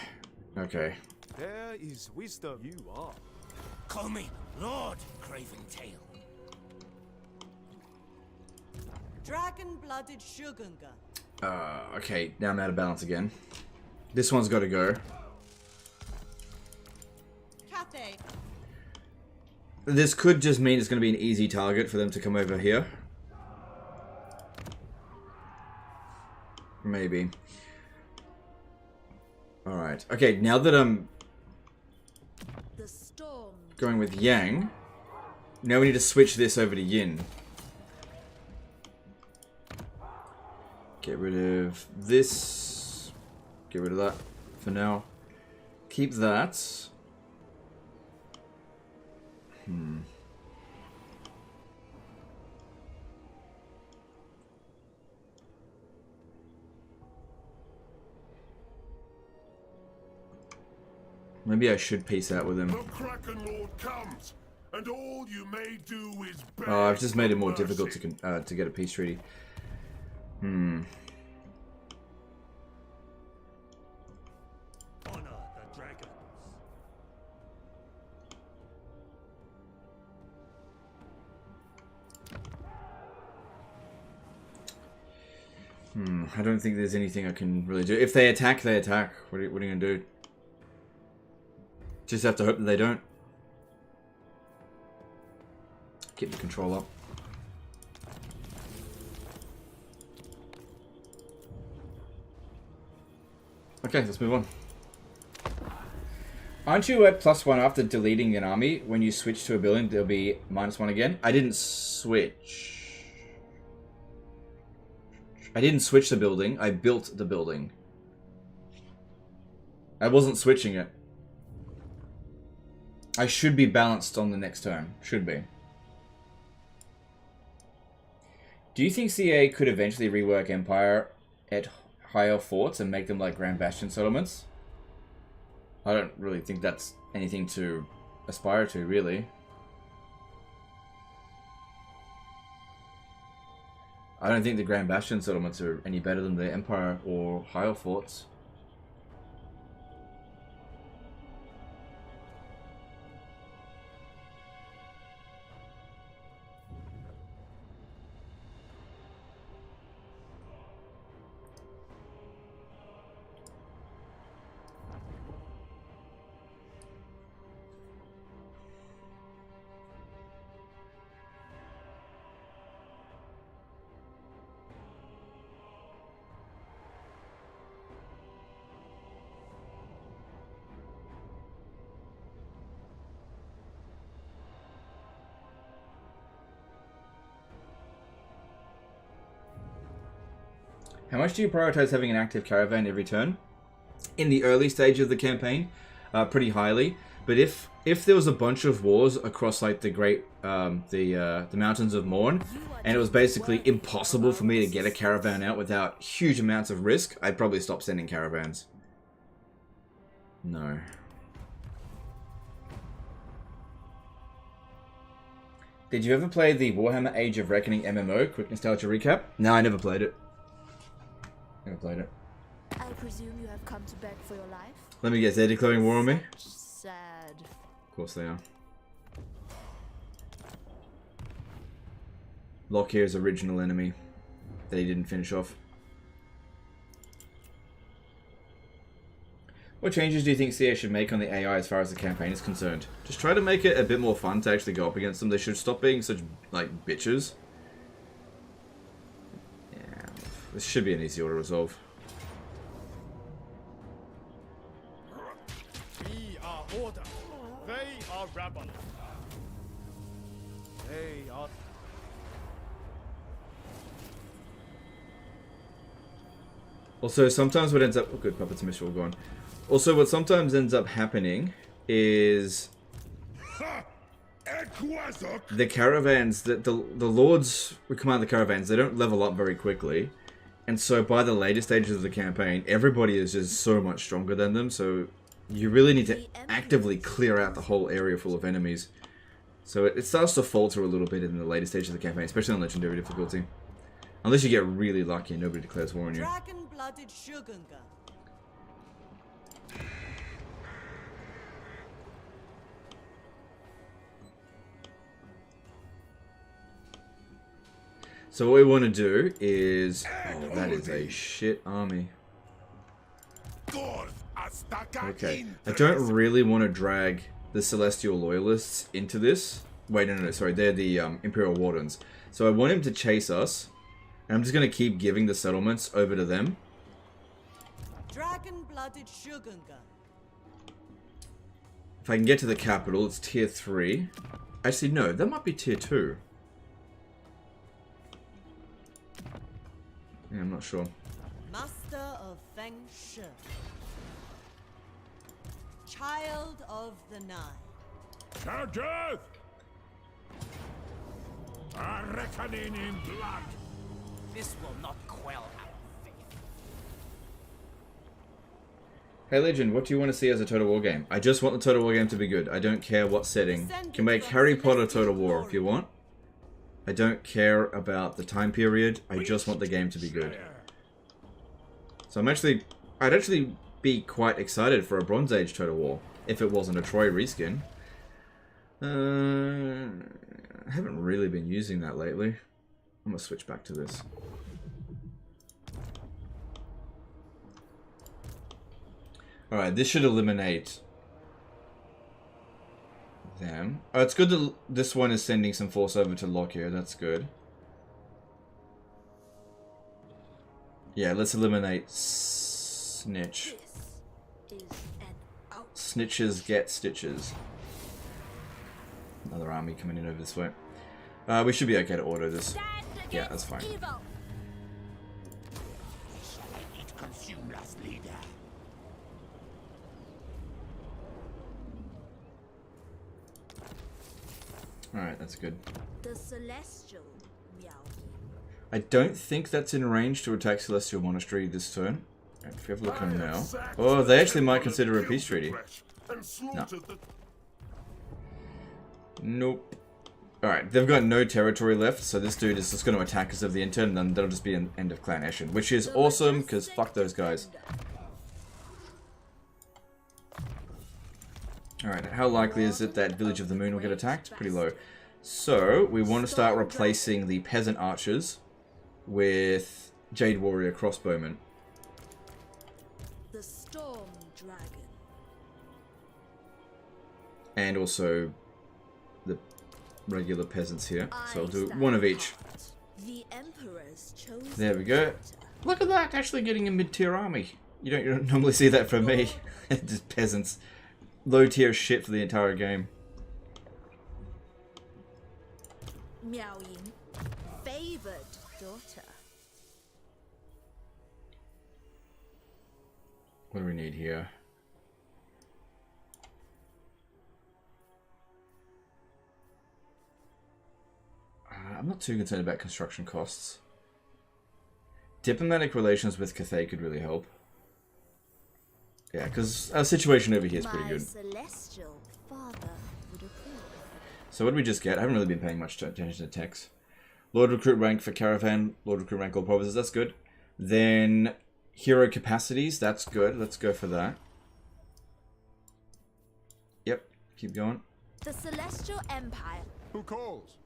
A: Okay.
C: There is wisdom. You are.
G: Call me Lord Craven Tail. Dragon-blooded Shugunga.
A: Okay, now I'm out of balance again. This one's got to go.
G: Cathay.
A: This could just mean it's going to be an easy target for them to come over here. Maybe. Alright. Okay, now that I'm going with Yang, now we need to switch this over to Yin. Get rid of this. Get rid of that for now. Keep that. Maybe I should peace out with him.
K: The Kraken Lord comes, and all you may do is beg
A: Oh, I've just made it more
K: mercy.
A: difficult to get a peace treaty.
D: Honor the dragons.
A: I don't think there's anything I can really do. If they attack, they attack. What are you going to do? Just have to hope that they don't. Keep the control up. Okay, let's move on. Aren't you at +1 after deleting an army? When you switch to a building, there'll be -1 again? I didn't switch. I didn't switch the building. I built the building. I wasn't switching it. I should be balanced on the next turn. Should be. Do you think CA could eventually rework Empire at higher forts and make them like Grand Bastion settlements? I don't really think that's anything to aspire to, really. I don't think the Grand Bastion settlements are any better than the Empire or higher forts. How much do you prioritize having an active caravan every turn? In the early stage of the campaign, pretty highly. But if there was a bunch of wars across like the the Mountains of Morn, and it was basically impossible for me to get a caravan out without huge amounts of risk, I'd probably stop sending caravans. No. Did you ever play the Warhammer Age of Reckoning MMO? Quick nostalgia recap. No, I never played it. Never played it.
B: I presume you have come to beg for your life?
A: Let me guess, they're declaring war on me?
B: Sad.
A: Of course they are. Lockier's original enemy that he didn't finish off. What changes do you think CA should make on the AI as far as the campaign is concerned? Just try to make it a bit more fun to actually go up against them. They should stop being such, like, bitches. This should be an easy order to resolve.
C: We are order. They are rebel. They are...
A: Also, sometimes what ends up... Oh, good, puppets and Mistral gone. Also, what sometimes ends up happening is... the caravans, the lords who command the caravans, they don't level up very quickly. And so by the later stages of the campaign, everybody is just so much stronger than them, so you really need to actively clear out the whole area full of enemies. So it starts to falter a little bit in the later stages of the campaign, especially on Legendary difficulty. Unless you get really lucky and nobody declares war on you.
G: Dragon-blooded Shogunga.
A: So what we want to do is... Oh, that is a shit army. Okay, I don't really want to drag the Celestial Loyalists into this. Wait, no, sorry, they're the Imperial Wardens. So I want him to chase us, and I'm just going to keep giving the settlements over to them.
G: Dragon-blooded Shogunga.
A: If I can get to the capital, it's tier 3. Actually, no, that might be tier 2. Yeah, I'm not sure.
G: Master of Feng Shi. Child of the Nine.
K: Charges! A reckoning in blood.
F: This will not quell our faith.
A: Hey Legend, what do you want to see as a Total War game? I just want the Total War game to be good. I don't care what setting. You can make Harry Potter Total War if you want. I don't care about the time period. I just want the game to be good. So I'd actually be quite excited for a Bronze Age Total War if it wasn't a Troy reskin. I haven't really been using that lately. I'm gonna switch back to this. Alright, this should eliminate them. Oh, it's good that this one is sending some force over to Lockyer. That's good. Yeah, let's eliminate Snitch. Snitches get stitches. Another army coming in over this way. We should be okay to auto this. Yeah, that's fine. Alright, that's good.
B: The Celestial Miao Ying.
A: I don't think that's in range to attack Celestial Monastery this turn. If you have a look at them now. Oh, they actually might consider a peace treaty. No. Nope. Alright, they've got no territory left, so this dude is just going to attack us of the intern, and then that'll just be an end of Clan Eshin, which is awesome, because fuck those guys. Alright, how likely is it that Village of the Moon will get attacked? Pretty low. So, we want to start replacing the Peasant Archers with Jade Warrior Crossbowmen.
B: The Storm Dragon.
A: And also the regular peasants here. So I'll do one of each.
B: The Emperor's chosen.
A: There we go. Look at that, actually getting a mid-tier army. You don't normally see that from me. Just peasants. Low-tier shit for the entire game.
B: Miao Ying, favored daughter.
A: What do we need here? I'm not too concerned about construction costs. Diplomatic relations with Cathay could really help. Yeah, because our situation over here is pretty good.
B: Celestial father would approve.
A: So what did we just get? I haven't really been paying much attention to techs. Lord Recruit rank for Caravan. Lord Recruit rank all provinces. That's good. Then hero capacities. That's good. Let's go for that. Yep. Keep going.
B: The Celestial Empire.
C: Who calls?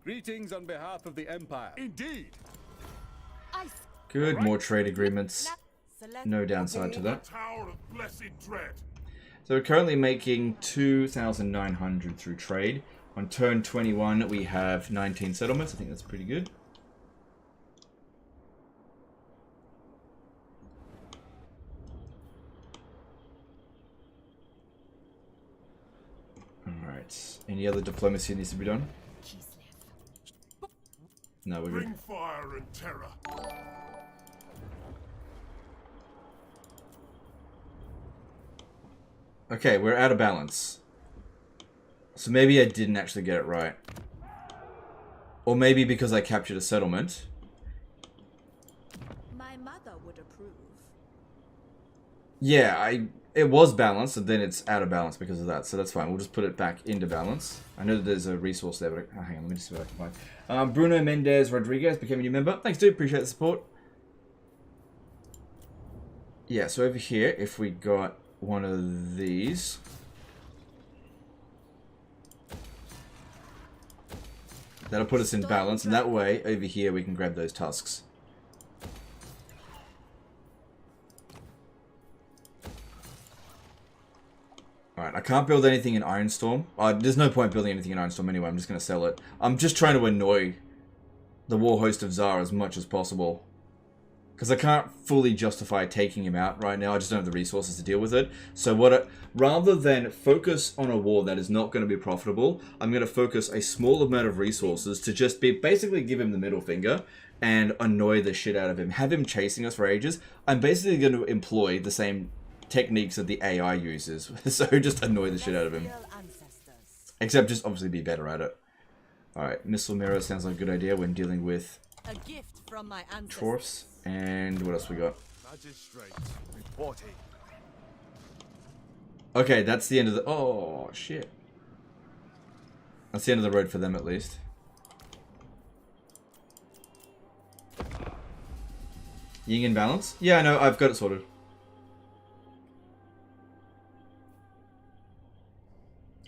F: Greetings on behalf of the Empire.
C: Indeed.
A: Good. More trade agreements. No downside to that.
K: Tower of Blessed Dread.
A: So we're currently making 2,900 through trade. On turn 21, we have 19 settlements. I think that's pretty good. Alright. Any other diplomacy needs to be done? No, we're good.
K: Bring fire and terror.
A: Okay, we're out of balance. So maybe I didn't actually get it right. Or maybe because I captured a settlement.
B: My mother would approve.
A: Yeah, it was balanced, and then it's out of balance because of that. So that's fine. We'll just put it back into balance. I know that there's a resource there, but hang on, let me just see what I can find. Bruno Mendez Rodriguez became a new member. Thanks, dude. Appreciate the support. Yeah, so over here, if we got one of these. That'll put us in balance, and that way, over here, we can grab those tusks. Alright, I can't build anything in Ironstorm. There's no point building anything in Ironstorm anyway, I'm just going to sell it. I'm just trying to annoy the war host of Zara as much as possible. Because I can't fully justify taking him out right now, I just don't have the resources to deal with it. So rather than focus on a war that is not going to be profitable, I'm going to focus a small amount of resources to just basically give him the middle finger and annoy the shit out of him. Have him chasing us for ages. I'm basically going to employ the same techniques that the AI uses. So just annoy the shit out of him. Except just obviously be better at it. Alright, Missile Mirror sounds like a good idea when dealing with
G: a gift from my ancestors.
A: Dwarfs. And what else we got?
C: Magistrate reporting.
A: Okay, that's the end of the... Oh, shit. That's the end of the road for them, at least. Ying in balance? Yeah, I know, I've got it sorted.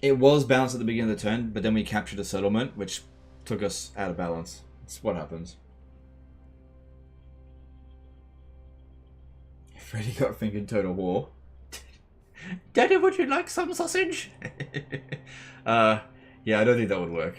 A: It was balanced at the beginning of the turn, but then we captured a settlement, which took us out of balance. That's what happens. Freddy got fingered Total War. Daddy, would you like some sausage? Yeah, I don't think that would work.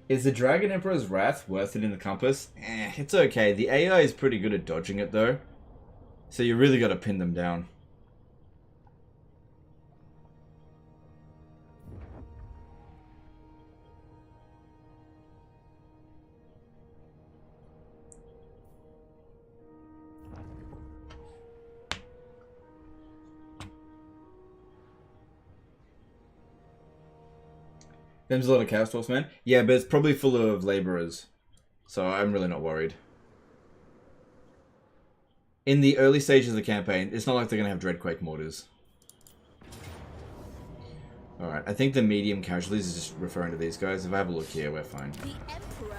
A: Is the Dragon Emperor's Wrath worth it in the compass? It's okay. The AI is pretty good at dodging it, though. So you really got to pin them down. There's a lot of chaos dwarfs, man. Yeah, but it's probably full of laborers. So I'm really not worried. In the early stages of the campaign, it's not like they're going to have Dreadquake mortars. Alright, I think the medium casualties is just referring to these guys. If I have a look here, we're fine.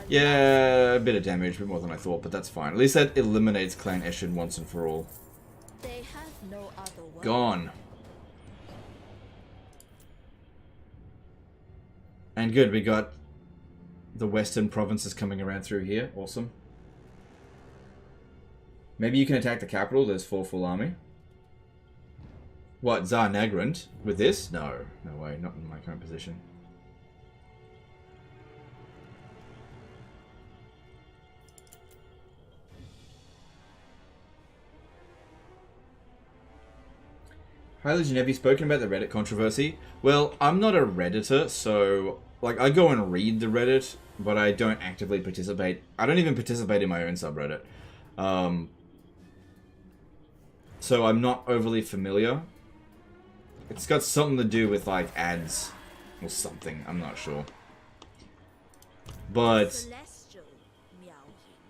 A: Yeah, a bit of damage, a bit more than I thought, but that's fine. At least that eliminates Clan Eshin once and for all.
B: They have no other way.
A: Gone. And good, we got the western provinces coming around through here. Awesome. Maybe you can attack the capital. There's 4 full army. What, Tsar Nagrand? With this? No. No way. Not in my current position. Hi, Legion. Have you spoken about the Reddit controversy? Well, I'm not a Redditor, so... Like, I go and read the Reddit, but I don't actively participate. I don't even participate in my own subreddit. So I'm not overly familiar. It's got something to do with, like, ads or something. I'm not sure. But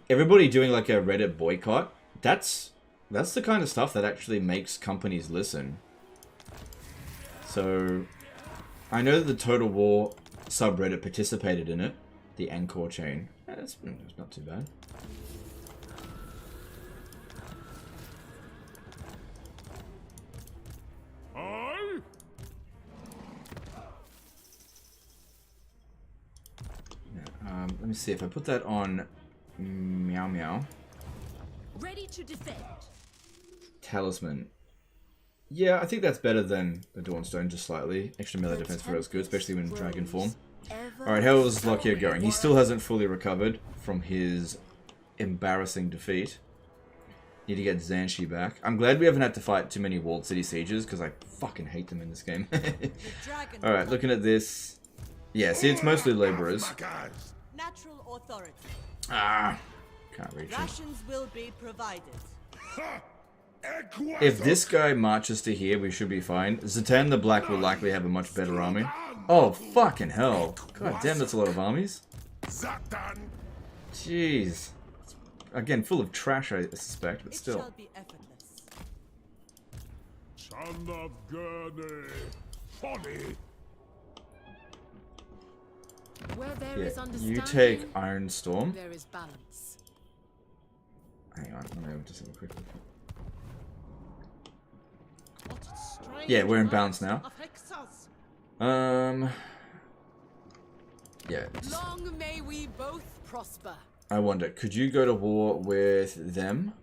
A: everybody doing, like, a Reddit boycott, that's the kind of stuff that actually makes companies listen. So I know that the Total War subreddit participated in it. The Angkor chain. Yeah, that's not too bad. Let me see if I put that on Miao Miao.
B: Ready to defend.
A: Talisman. Yeah, I think that's better than the Dawnstone, just slightly. Extra melee defense for us good, especially when in dragon form. Alright, how's Lockyer going? He still hasn't fully recovered from his embarrassing defeat. Need to get Zanshi back. I'm glad we haven't had to fight too many walled city sieges, because I fucking hate them in this game. Alright, looking at this. Yeah, see, it's mostly laborers.
G: Natural authority.
A: Ah, can't reach him.
G: Rations will be provided.
A: If this guy marches to here, we should be fine. Zatan the Black will likely have a much better army. Oh, fucking hell. God damn, that's a lot of armies. Jeez. Again, full of trash, I suspect, but still.
K: Son of Gurney, funny.
I: Where there is
A: You take Iron Storm.
I: There is balance.
A: Hang on, let me just have a quick look. Yeah, we're in balance now. Yeah.
I: Long may we both prosper.
A: I wonder, could you go to war with them?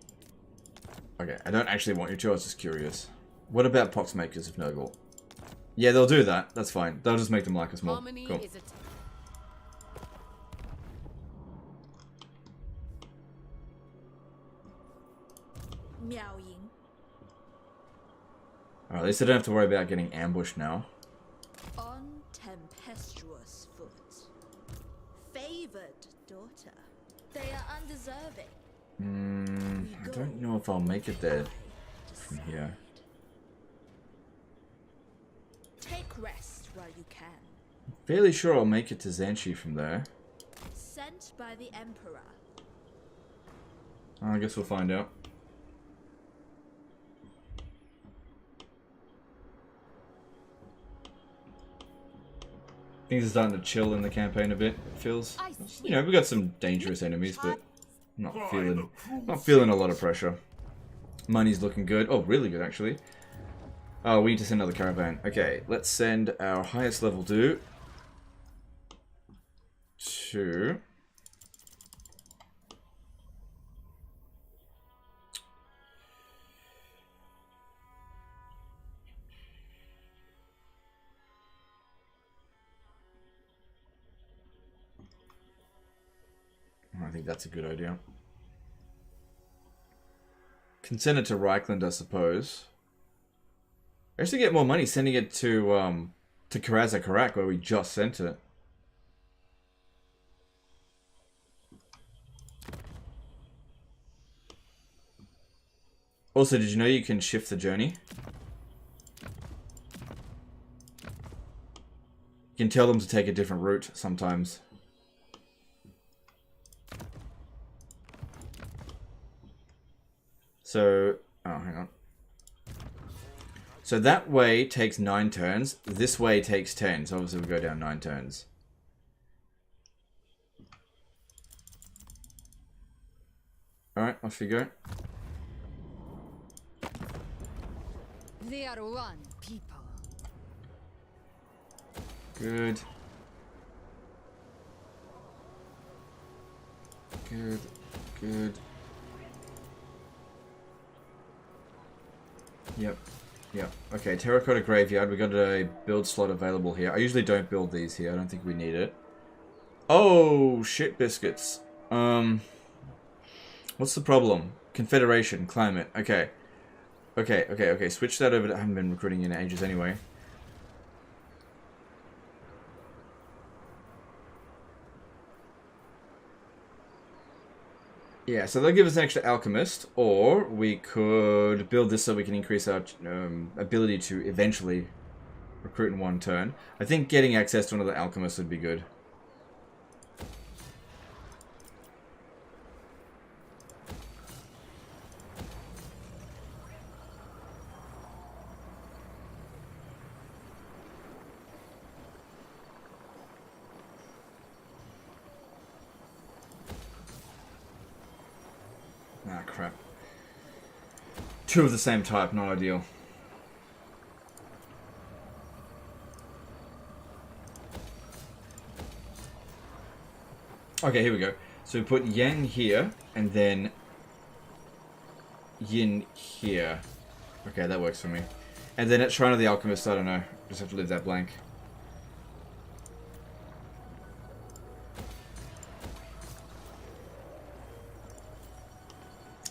A: Okay, I don't actually want you to, I was just curious. What about Poxmakers of Nurgle? Yeah, they'll do that. That's fine. They'll just make them like us more. Cool.
B: Miao Ying.
A: Alright, at least I don't have to worry about getting ambushed now.
B: On tempestuous foot. Favored daughter. They are undeserving.
A: I don't know if I'll make it there from here.
B: Take rest while you can.
A: I'm fairly sure I'll make it to Zanshi from there.
B: Sent by the Emperor.
A: I guess we'll find out. Things are starting to chill in the campaign a bit. It feels, you know, we've got some dangerous enemies, but not feeling a lot of pressure. Money's looking good. Oh, really good actually. Oh, we need to send another caravan. Okay, let's send our highest level dude to I think that's a good idea. Can send it to Reichland, I suppose. Actually get more money sending it to Karaz-Karak, where we just sent it. Also, did you know you can shift the journey? You can tell them to take a different route sometimes. So, oh, hang on. So that way takes 9 turns. This way takes 10. So obviously we go down 9 turns. Alright, off you go.
I: They are one people.
A: Good. Good. Good. Yep. Yep. Okay, Terracotta Graveyard. We got a build slot available here. I usually don't build these here. I don't think we need it. Oh, shit biscuits. What's the problem? Confederation, climate. Okay. Okay. Switch that over to... I haven't been recruiting in ages anyway. Yeah, so they'll give us an extra alchemist, or we could build this so we can increase our ability to eventually recruit in 1 turn. I think getting access to another alchemist would be good. Ah, crap. 2 of the same type, not ideal. Okay, here we go. So we put Yang here, and then Yin here. Okay, that works for me. And then at Shrine of the Alchemist, I don't know. Just have to leave that blank.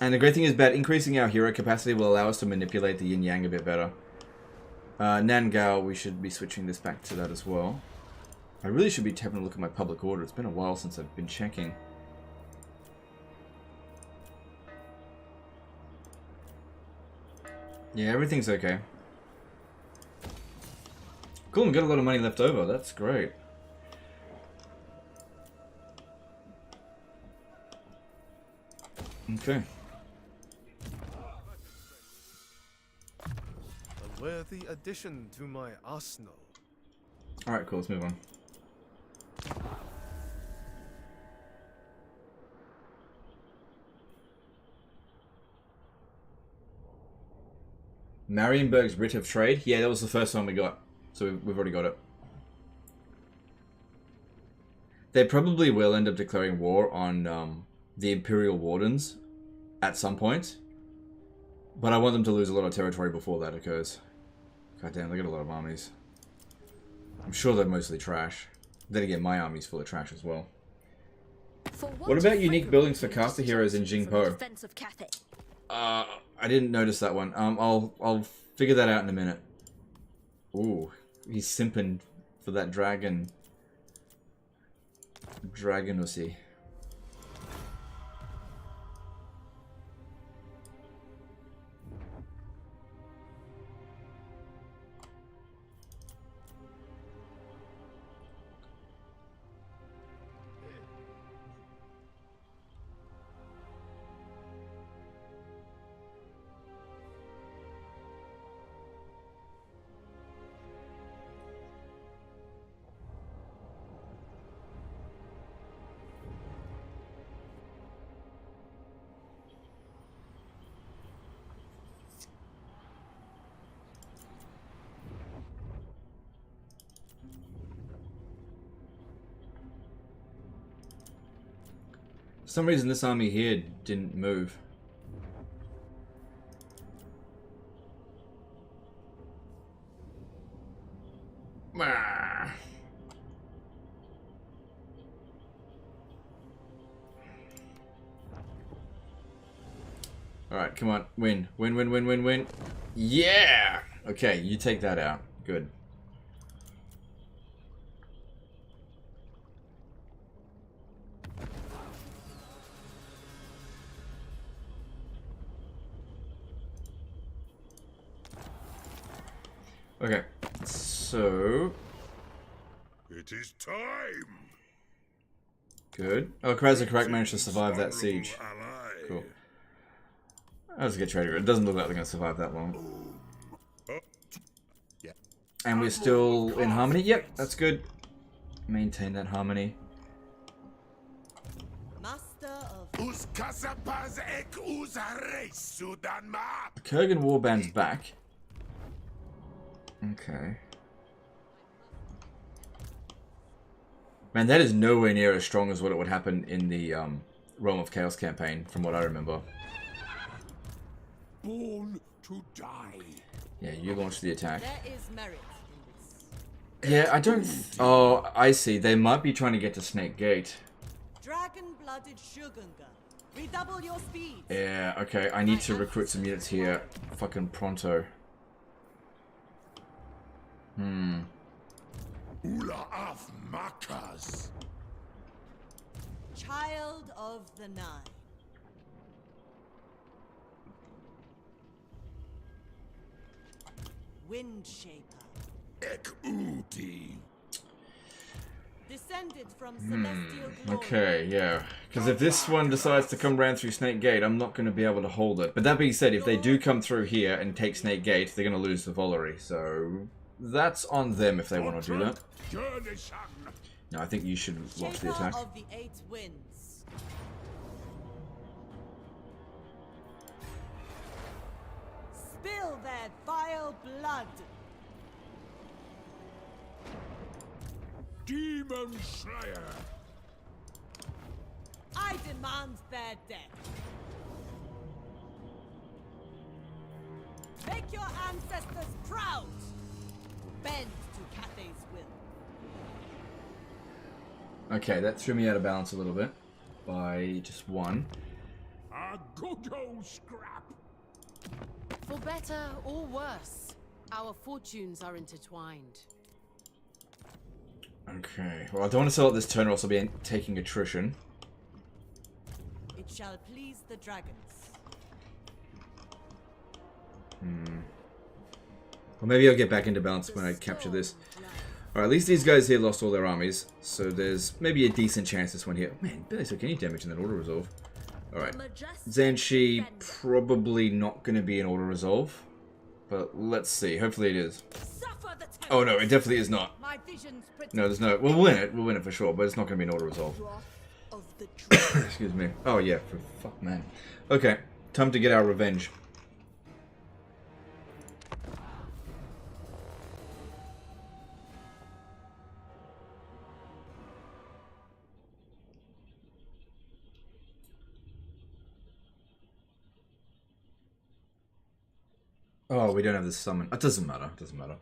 A: And the great thing is about increasing our hero capacity will allow us to manipulate the yin-yang a bit better. Nangao, we should be switching this back to that as well. I really should be having a look at my public order. It's been a while since I've been checking. Yeah, everything's okay. Cool, we've got a lot of money left over. That's great. Okay.
C: A worthy addition to my arsenal.
A: Alright, cool, let's move on. Marienburg's Writ of Trade. Yeah, that was the first one we got. So we've already got it. They probably will end up declaring war on the Imperial Wardens at some point. But I want them to lose a lot of territory before that occurs. God damn, they got a lot of armies. I'm sure they're mostly trash. Then again, my army's full of trash as well. What about unique buildings for caster heroes in Jingpo? I didn't notice that one. I'll figure that out in a minute. Ooh, he's simping for that dragon. Dragonussy. For some reason this army here didn't move. Alright, come on. Win. Win, win, win, win, win. Yeah! Okay, you take that out. Good. Okay, so
K: It is time.
A: Good. Oh, Krazakrak managed to survive that siege. Cool. Let's get trader. It doesn't look like they're going to survive that long. And we're still in harmony. Yep, that's good. Maintain that harmony. Kurgan Warband's back. Okay. Man, that is nowhere near as strong as what it would happen in the Realm of Chaos campaign, from what I remember.
K: Born to die.
A: Yeah, you launched the attack.
G: There is merit in this.
A: Yeah, I don't... Oh, I see. They might be trying to get to Snake Gate.
G: Dragon-blooded Shugunga. Redouble your speed.
A: Yeah, okay. I need to recruit some units here. Fucking pronto.
K: Ula of Makas.
G: Child of the Nine. Wind Shaper.
K: Ek-Udi.
G: Descended from celestial glory.
A: Okay, yeah. Because if this one decides to come round through Snake Gate, I'm not going to be able to hold it. But that being said, if they do come through here and take Snake Gate, they're going to lose the Volary. So that's on them if they want to do that. No, I think you should launch the attack.
G: Of the Eight Winds. Spill their vile blood.
K: Demon Slayer.
G: I demand their death. Make your ancestors proud. Bend to Cathay's will.
A: Okay, that threw me out of balance a little bit. By just one.
K: A good old scrap.
I: For better or worse, our fortunes are intertwined.
A: Okay, well I don't want to sell it this turn or else I'll be taking attrition.
G: It shall please the dragons.
A: Well, maybe I'll get back into balance when I capture this. Alright, at least these guys here lost all their armies, so there's maybe a decent chance this one here. Man, barely took any damage in that auto-resolve. Alright, Zanshi, probably not going to be an auto-resolve, but let's see. Hopefully it is. Oh no, it definitely is not. No, there's no... We'll win it. We'll win it for sure, but it's not going to be an auto-resolve. Excuse me. Oh yeah, for fuck man. Okay, time to get our revenge. Oh, we don't have the summon. It doesn't matter. It doesn't matter.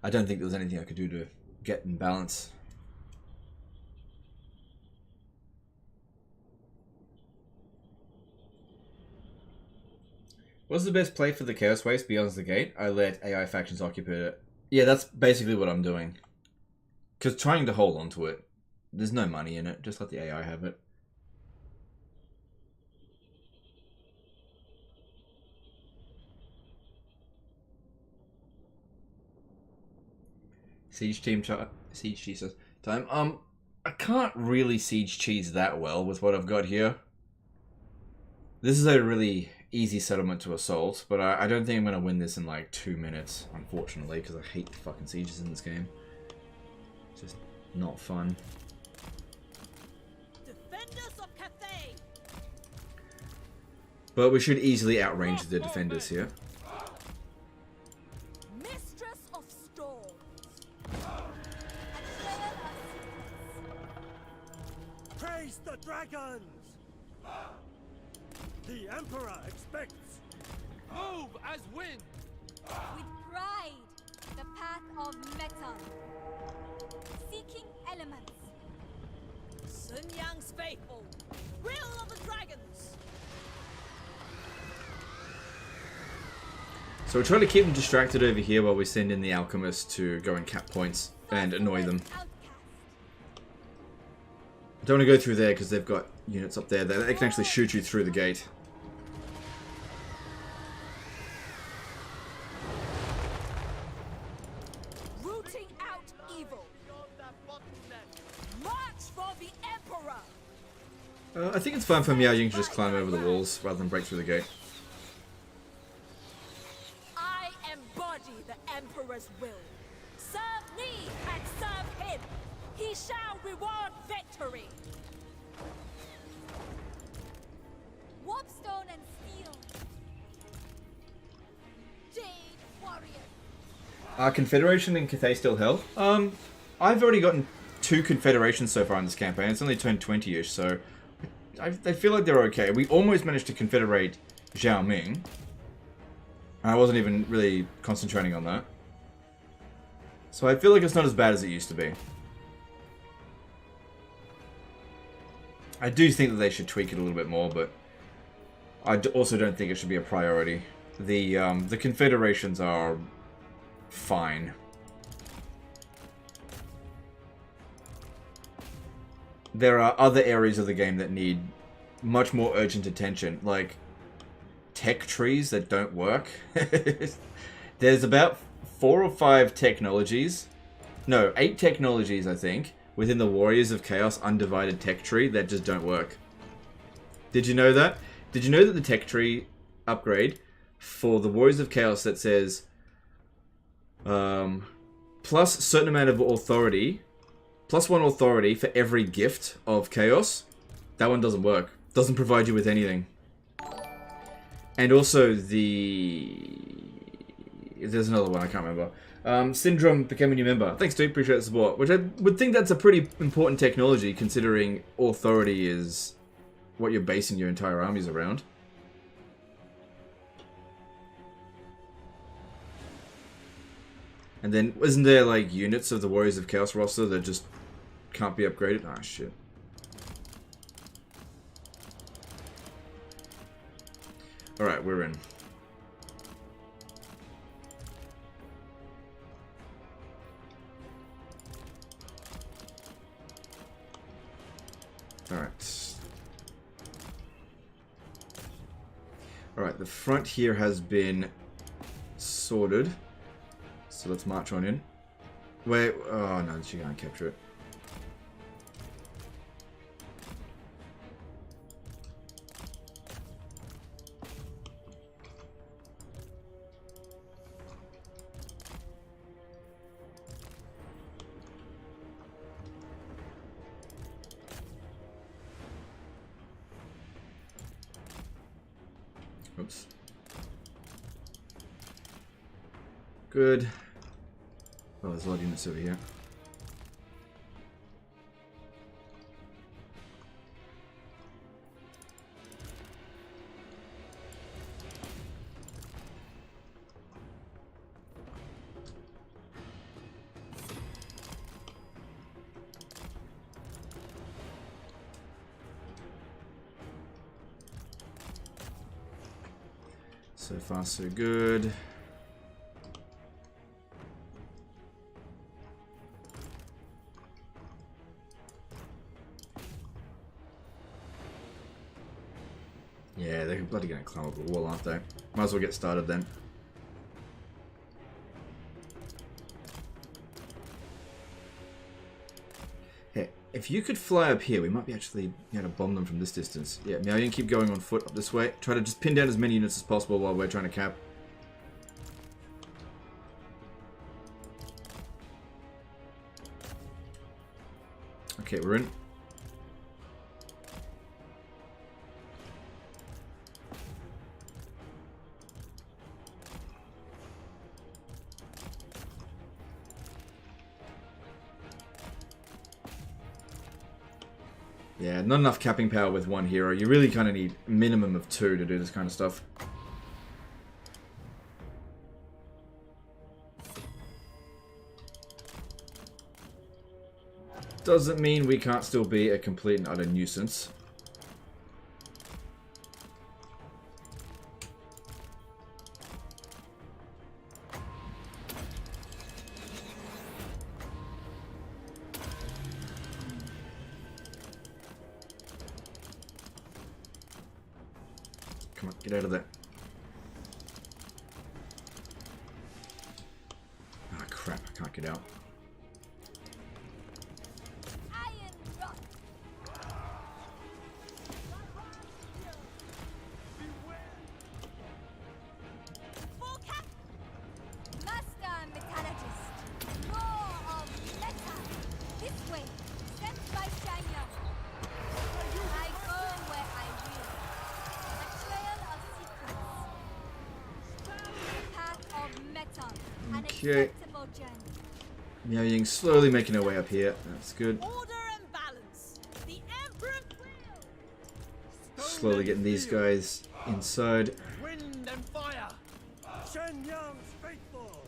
A: I don't think there was anything I could do to get in balance. What's the best play for the Chaos Waste beyond the gate? I let AI factions occupy it. Yeah, that's basically what I'm doing. Because trying to hold on to it, there's no money in it. Just let the AI have it. Siege team siege cheese time. I can't really siege cheese that well with what I've got here. This is a really easy settlement to assault, but I don't think I'm going to win this in like 2 minutes, unfortunately, because I hate the fucking sieges in this game. It's just not fun.
G: Defenders of Cathay.
A: But we should easily outrange the defenders here.
G: Mistress of Storms.
D: Praise the dragons! The Emperor expects.
F: Move as wind.
L: With pride, the path of metal. Seeking elements.
G: Sun Yang's faithful. Will of the dragons.
A: So we're trying to keep them distracted over here while we send in the alchemist to go and cap points and annoy them. Don't want to go through there because they've got units up there that they can actually shoot you through the gate.
G: Rooting out evil. March for the Emperor!
A: I think it's fine for Miao Ying to just climb over the walls rather than break through the gate.
G: I embody the Emperor's will. Serve me and serve him. He shall reward victory.
L: Warpstone and steel. Jade warrior.
A: Are Confederation and Cathay still hell? I've already gotten 2 Confederations so far in this campaign. It's only turned 20-ish, so I feel like they're okay. We almost managed to confederate Zhao Ming. I wasn't even really concentrating on that. So I feel like it's not as bad as it used to be. I do think that they should tweak it a little bit more, but I also don't think it should be a priority. The Confederations are fine. There are other areas of the game that need much more urgent attention, like tech trees that don't work. There's about 4 or 5 technologies, no, 8 technologies I think, within the Warriors of Chaos undivided tech tree that just don't work. Did you know that? Did you know that the tech tree upgrade for the Warriors of Chaos that says plus a certain amount of authority, plus 1 authority for every gift of Chaos, that one doesn't work. Doesn't provide you with anything. And also there's another one, I can't remember. Syndrome became a new member. Thanks, dude. Appreciate the support. Which I would think that's a pretty important technology, considering authority is what you're basing your entire armies around. And then, isn't there, like, units of the Warriors of Chaos roster that just can't be upgraded? Ah, shit. Alright, we're in. Alright. Alright, the front here has been sorted. So let's march on in. Wait, oh no, she can't capture it. Oops. Good. Oh, there's a lot of units over here. So far, so good. Yeah, they're bloody gonna climb up the wall, aren't they? Might as well get started then. Hey, if you could fly up here, we might be actually able to bomb them from this distance. Yeah, Miao Ying, keep going on foot up this way. Try to just pin down as many units as possible while we're trying to cap. Okay, we're in. Yeah, not enough capping power with one hero. You really kind of need a minimum of 2 to do this kind of stuff. Doesn't mean we can't still be a complete and utter nuisance. Come on, get out of there. Ah, crap, I can't get out. Okay. Miao Ying slowly making her way up here. That's good. Slowly getting these guys inside.
F: Wind and fire. Shenyang's faithful.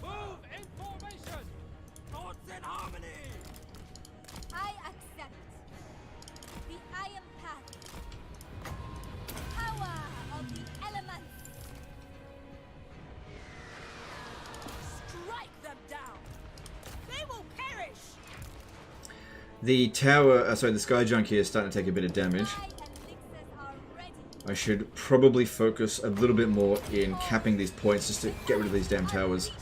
F: Move in formation. Thoughts in harmony.
L: I accept. The Iron Path. Power of the elements.
G: Strike them down. They will perish.
A: The tower, sorry, the Sky Junkie is starting to take a bit of damage. I should probably focus a little bit more in capping these points just to get rid of these damn towers.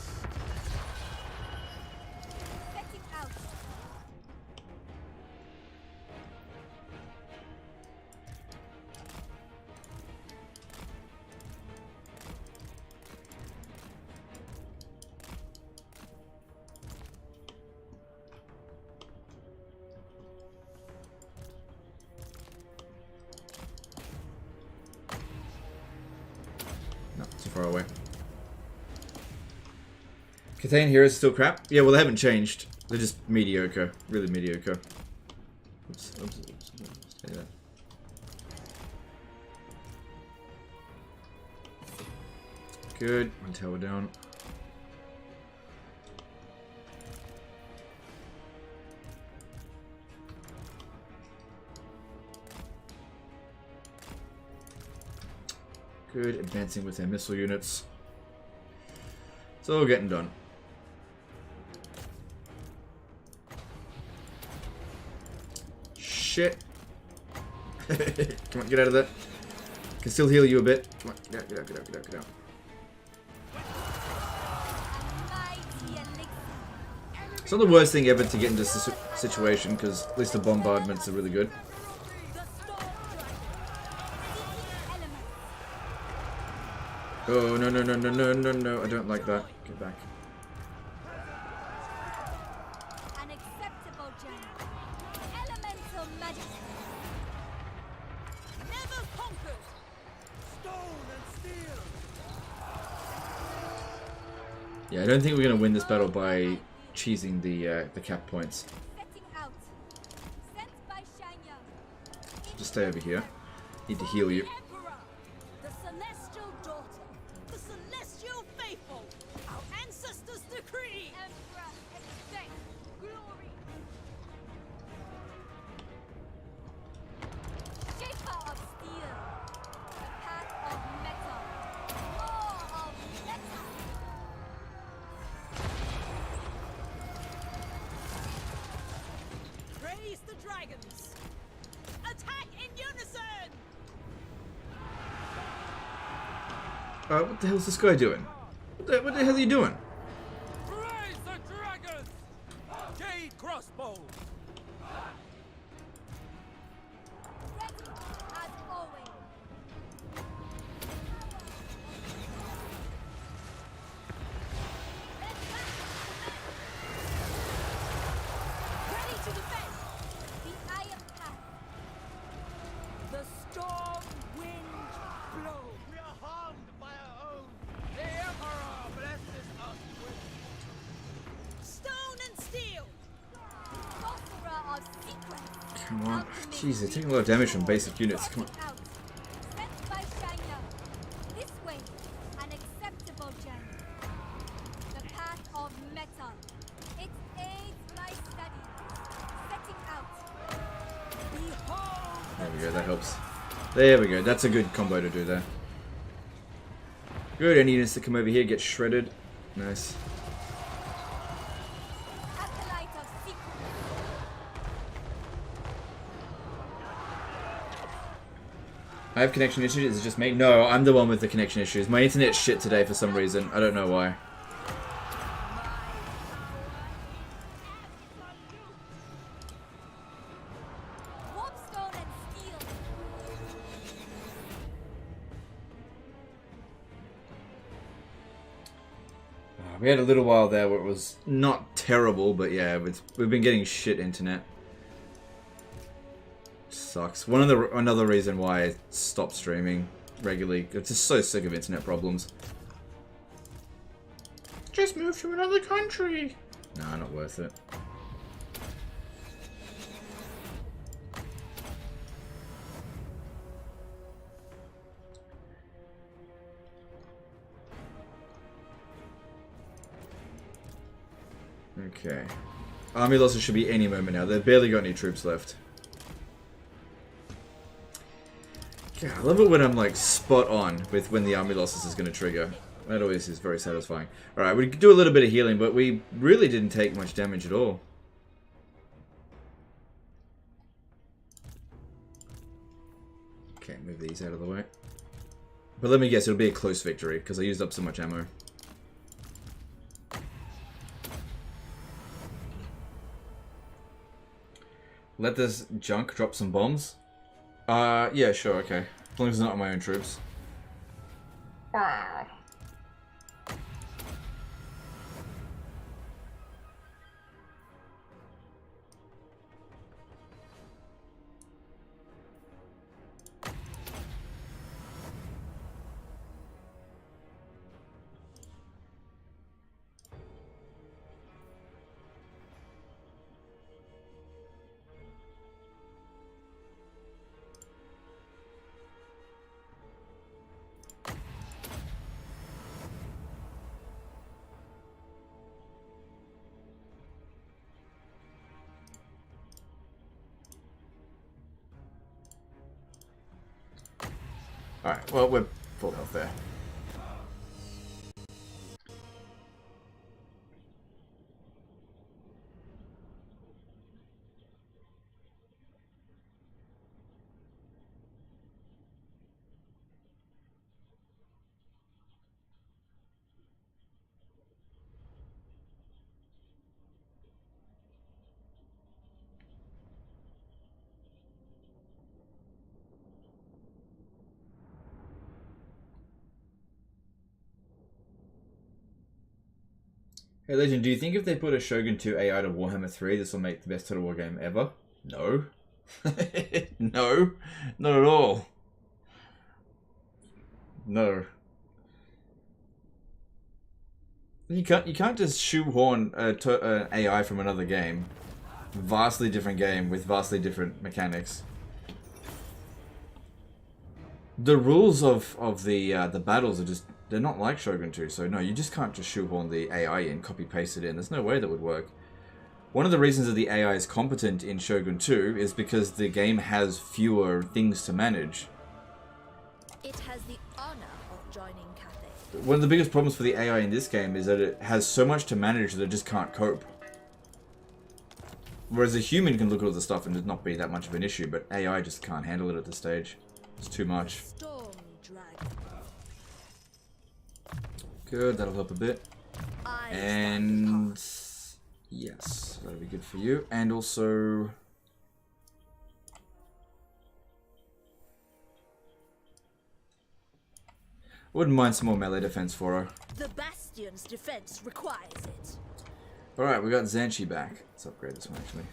A: Far away. Catane heroes still crap? Yeah, well they haven't changed. They're just mediocre. Really mediocre. Oops, oops, oops, oops. Stay there. Good. One tower down. Good, advancing with their missile units. It's all getting done. Shit. Come on, get out of that. Can still heal you a bit. Come on, get out, get out, get out, get out, get out. It's not the worst thing ever to get into this situation, because at least the bombardments are really good. Oh, no, no, no, no, no, no, no, I don't like that. Get back.
L: Unacceptable, Jen. Elemental magic.
G: Never conquered.
F: Stone and steel.
A: Yeah, I don't think we're going to win this battle by cheesing the cap points.
L: Setting out. Sent by Shanya.
A: Just stay over here. Need to heal you.
G: The celestial daughter. The celestial faithful. Our ancestors' decree.
L: Emperor, expect glory. Shaper of steel. The path of metal. War of metal.
G: Raise the dragons. Attack in unison.
A: What the hell's this guy doing? What the hell are you doing?
F: Raise the dragons. Jade crossbow.
L: Ready as always.
G: Ready to defend.
L: The Iron Path.
G: The storm wind blow.
F: We are harmed by our own. The Emperor blesses us with
G: Stone and steel.
L: Sorcerer of secrets.
A: Come on. Jeez, they're taking a lot of damage from basic units. Come on.
L: Out. Sent by Shanya. This way. Unacceptable, Jen. The path of metal. It aids my studies. Setting out.
G: Behold.
A: There we go, that helps. There we go, that's a good combo to do there. Good, any units that come over here get shredded. Nice.
L: Acolyte of secrets.
A: I have connection issues, is it just me? No, I'm the one with the connection issues. My internet's shit today for some reason. I don't know why.
L: Warpstone and steel.
A: We had a little while there where it was not terrible, but yeah, we've been getting shit internet. Sucks. Another reason why I stopped streaming regularly. I'm just so sick of internet problems.
J: Just move to another country.
A: Nah, not worth it. Okay. Army losses should be any moment now. They've barely got any troops left. God, I love it when I'm like spot on with when the army losses is going to trigger. That always is very satisfying. Alright, we could do a little bit of healing, but we really didn't take much damage at all. Okay, move these out of the way. But let me guess, it'll be a close victory, because I used up so much ammo. Let this junk drop some bombs? Yeah, sure, okay. As long as it's not my own troops.
J: Wow.
A: Alright, well, we're full health there. Hey Legend, do you think if they put a Shogun 2 AI to Warhammer 3, this will make the best Total War game ever? No. No. Not at all. No. You can't just shoehorn an AI from another game. Vastly different game with vastly different mechanics. The rules of the battles are just, they're not like Shogun 2, so no, you just can't just shoehorn the AI in, copy-paste it in. There's no way that would work. One of the reasons that the AI is competent in Shogun 2 is because the game has fewer things to manage.
B: It has the honor of joining Cathay.
A: One of the biggest problems for the AI in this game is that it has so much to manage that it just can't cope. Whereas a human can look at all the stuff and it not be that much of an issue, but AI just can't handle it at this stage. It's too much.
B: Storm Dragon.
A: Good, that'll help a bit. And yes, that'll be good for you. And also, I wouldn't mind some more melee defense for her.
B: The Bastion's defense requires it.
A: Alright, we got Zanchi back. Let's upgrade this one actually.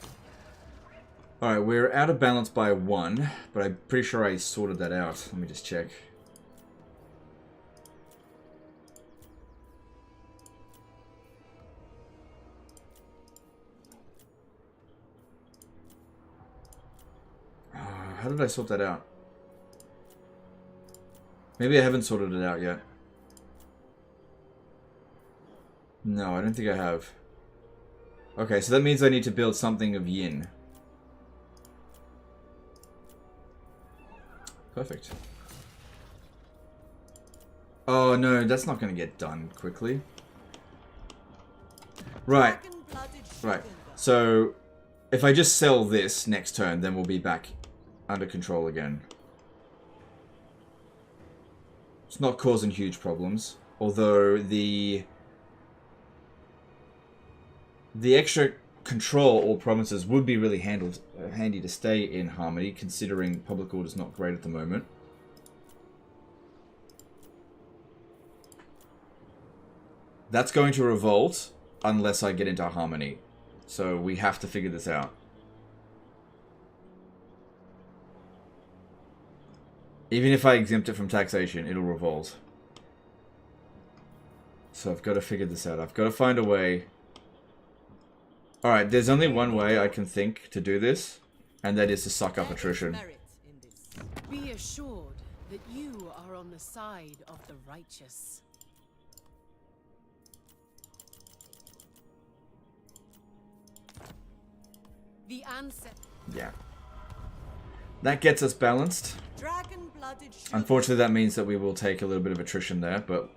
A: Alright, we're out of balance by 1, but I'm pretty sure I sorted that out. Let me just check. How did I sort that out? Maybe I haven't sorted it out yet. No, I don't think I have. Okay, so that means I need to build something of yin. Perfect. Oh no, that's not going to get done quickly. Right. Right. So, if I just sell this next turn, then we'll be back under control again. It's not causing huge problems. Although the extra control or provinces would be really handy to stay in harmony, considering public order is not great at the moment. That's going to revolt unless I get into harmony. So we have to figure this out. Even if I exempt it from taxation, it'll revolt. So I've got to figure this out. I've got to find a way. Alright, there's only one way I can think to do this, and that is to suck up attrition.
I: Be assured that you are on the side of the righteous. The ancestor.
A: Yeah. That gets us balanced. Unfortunately, that means that we will take a little bit of attrition there, but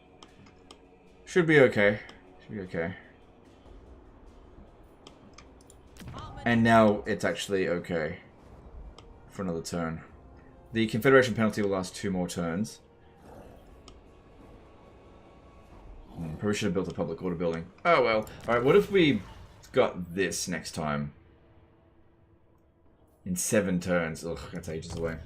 A: should be okay. Should be okay. And now it's actually okay for another turn. The Confederation penalty will last 2 more turns. Probably should have built a public order building. Oh well. Alright, what if we got this next time? In 7 turns. Ugh, that's ages away.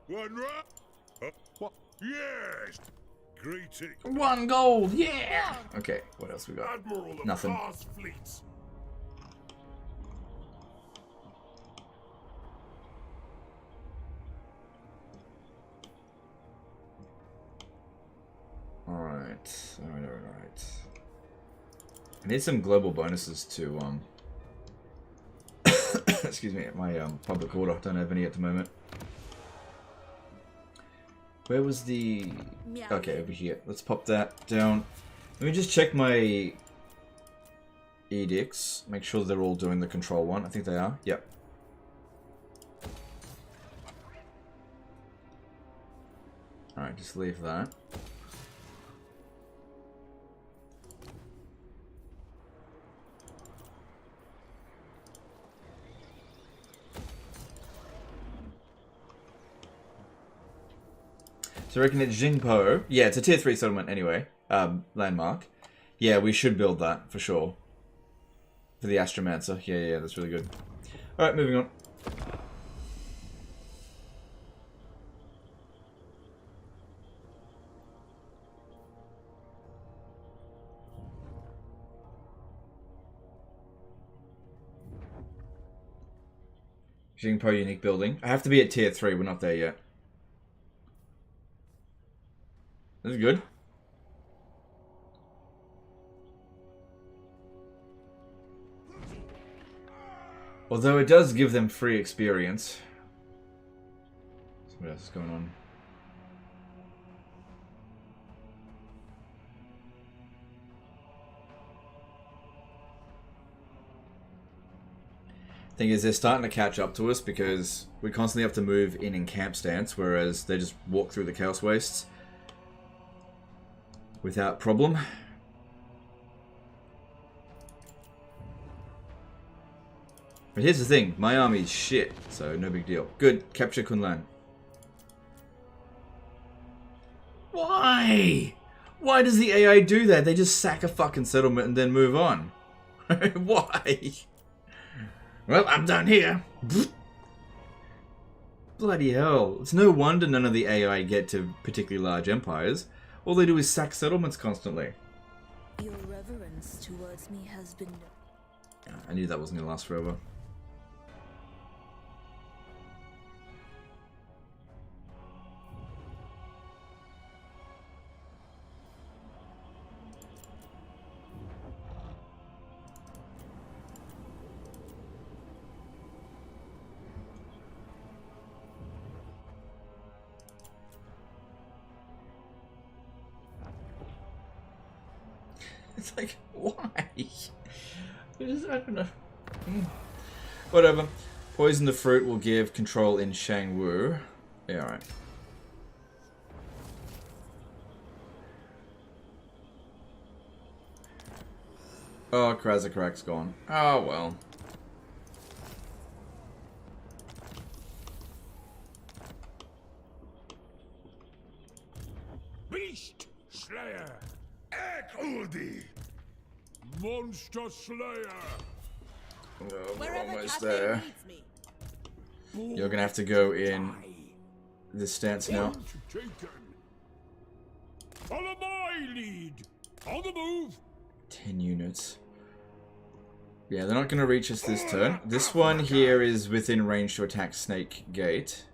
K: What? Yes. Greeting.
A: 1 gold. Yeah. Okay. What else we got?
K: Admiral of
A: Nothing.
K: vast fleets.
A: Alright. Alright. I need some global bonuses to, excuse me, my, public order. Don't have any at the moment. Where was the... Okay, over here. Let's pop that down. Let me just check my edicts. Make sure they're all doing the control one. I think they are. Yep. Alright, just leave that. So I reckon it's Jingpo. Yeah, it's a tier 3 settlement anyway. Landmark. Yeah, we should build that, for sure. For the Astromancer. Yeah, that's really good. Alright, moving on. Jingpo unique building. I have to be at tier 3, we're not there yet. This is good. Although it does give them free experience. So what else is going on? Thing is, they're starting to catch up to us because we constantly have to move in camp stance, whereas they just walk through the Chaos Wastes without problem. But here's the thing, my army's shit, so no big deal. Good, capture Kunlan. Why? Why does the AI do that? They just sack a fucking settlement and then move on. Why? Well, I'm done here. Bloody hell. It's no wonder none of the AI get to particularly large empires. All they do is sack settlements constantly.
B: Your reverence towards me has been...
A: I knew that wasn't going to last forever. It's like, why? I don't know. Whatever. Poison the fruit will give control in Shangwu. Yeah, alright. Oh, Krazakrak's gone. Oh, well.
K: Beast Slayer! Ekuldi! Monster Slayer!
A: Oh, we're almost there. You're gonna have to go in this stance now.
K: Follow my lead! On the move!
A: 10 units. Yeah, they're not gonna reach us this turn. This one here is within range to attack Snake Gate.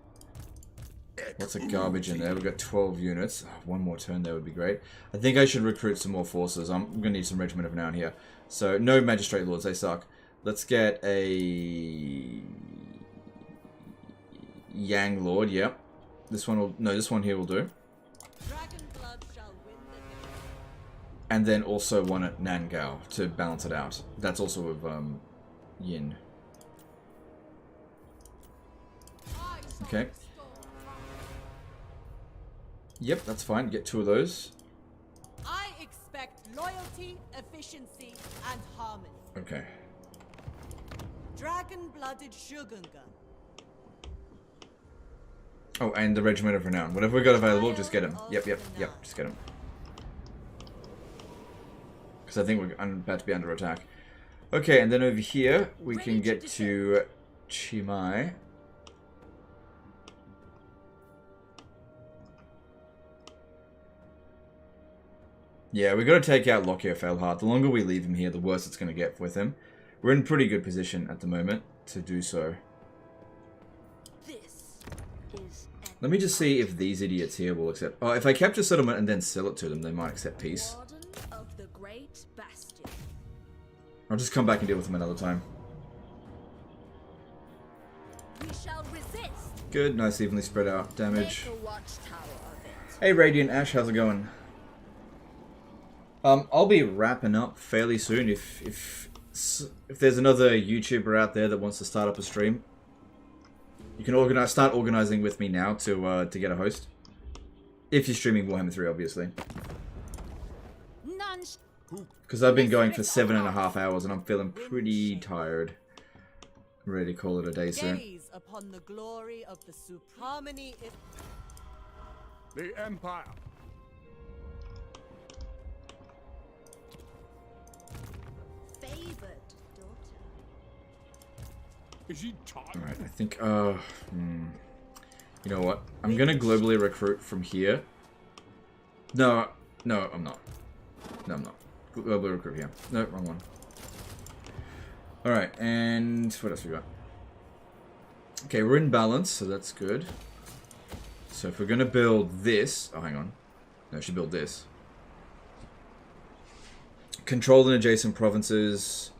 A: Lots of garbage in there. We've got 12 units. Oh, one more turn there would be great. I think I should recruit some more forces. I'm going to need some regiment of renown here. So, no magistrate lords. They suck. Let's get a... Yang lord, yep. This one will... No, this one here will do. And then also one at Nangao to balance it out. That's also with Yin. Okay. Yep, that's fine. Get 2 of those.
I: I expect loyalty, efficiency, and harmony.
A: Okay.
I: Dragon-blooded Shugunga.
A: Oh, and the Regiment of Renown. Whatever we got available, just get him. Yep, just get him. Because I think we're about to be under attack. Okay, and then over here, we can get to Chimai. Yeah, we got to take out Lockyer Failheart. The longer we leave him here, the worse it's going to get with him. We're in pretty good position at the moment to do so. Let me just see if these idiots here will accept... Oh, if I capture settlement and then sell it to them, they might accept peace.
B: Of the Great Bastion.
A: I'll just come back and deal with them another time.
B: We shall resist.
A: Good, nice evenly spread out damage. Hey Radiant Ash, how's it going? I'll be wrapping up fairly soon if there's another YouTuber out there that wants to start up a stream. You can start organizing with me now to get a host. If you're streaming Warhammer 3, obviously. Because I've been going for 7.5 hours and I'm feeling pretty tired. I'm ready to call it a day soon.
I: Upon the glory of the harmony.
C: The Empire.
B: Favored daughter.
C: Is she tired?
A: Alright, I think, you know what? I'm gonna globally recruit from here. No, I'm not. No, I'm not. Globally recruit here. No, wrong one. Alright, and what else we got? Okay, we're in balance, so that's good. So if we're gonna build this... Oh, hang on. No, I should build this. Control in adjacent provinces.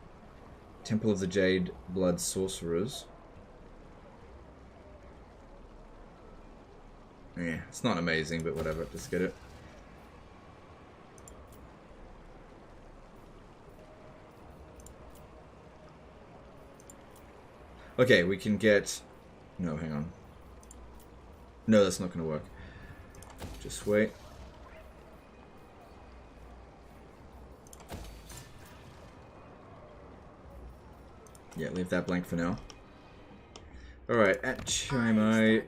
A: Temple of the Jade Blood Sorcerers. Yeah, it's not amazing, but whatever. Let's get it. Okay, we can get... No, hang on. No, that's not going to work. Just wait. Yeah, leave that blank for now. Alright, at Chimai...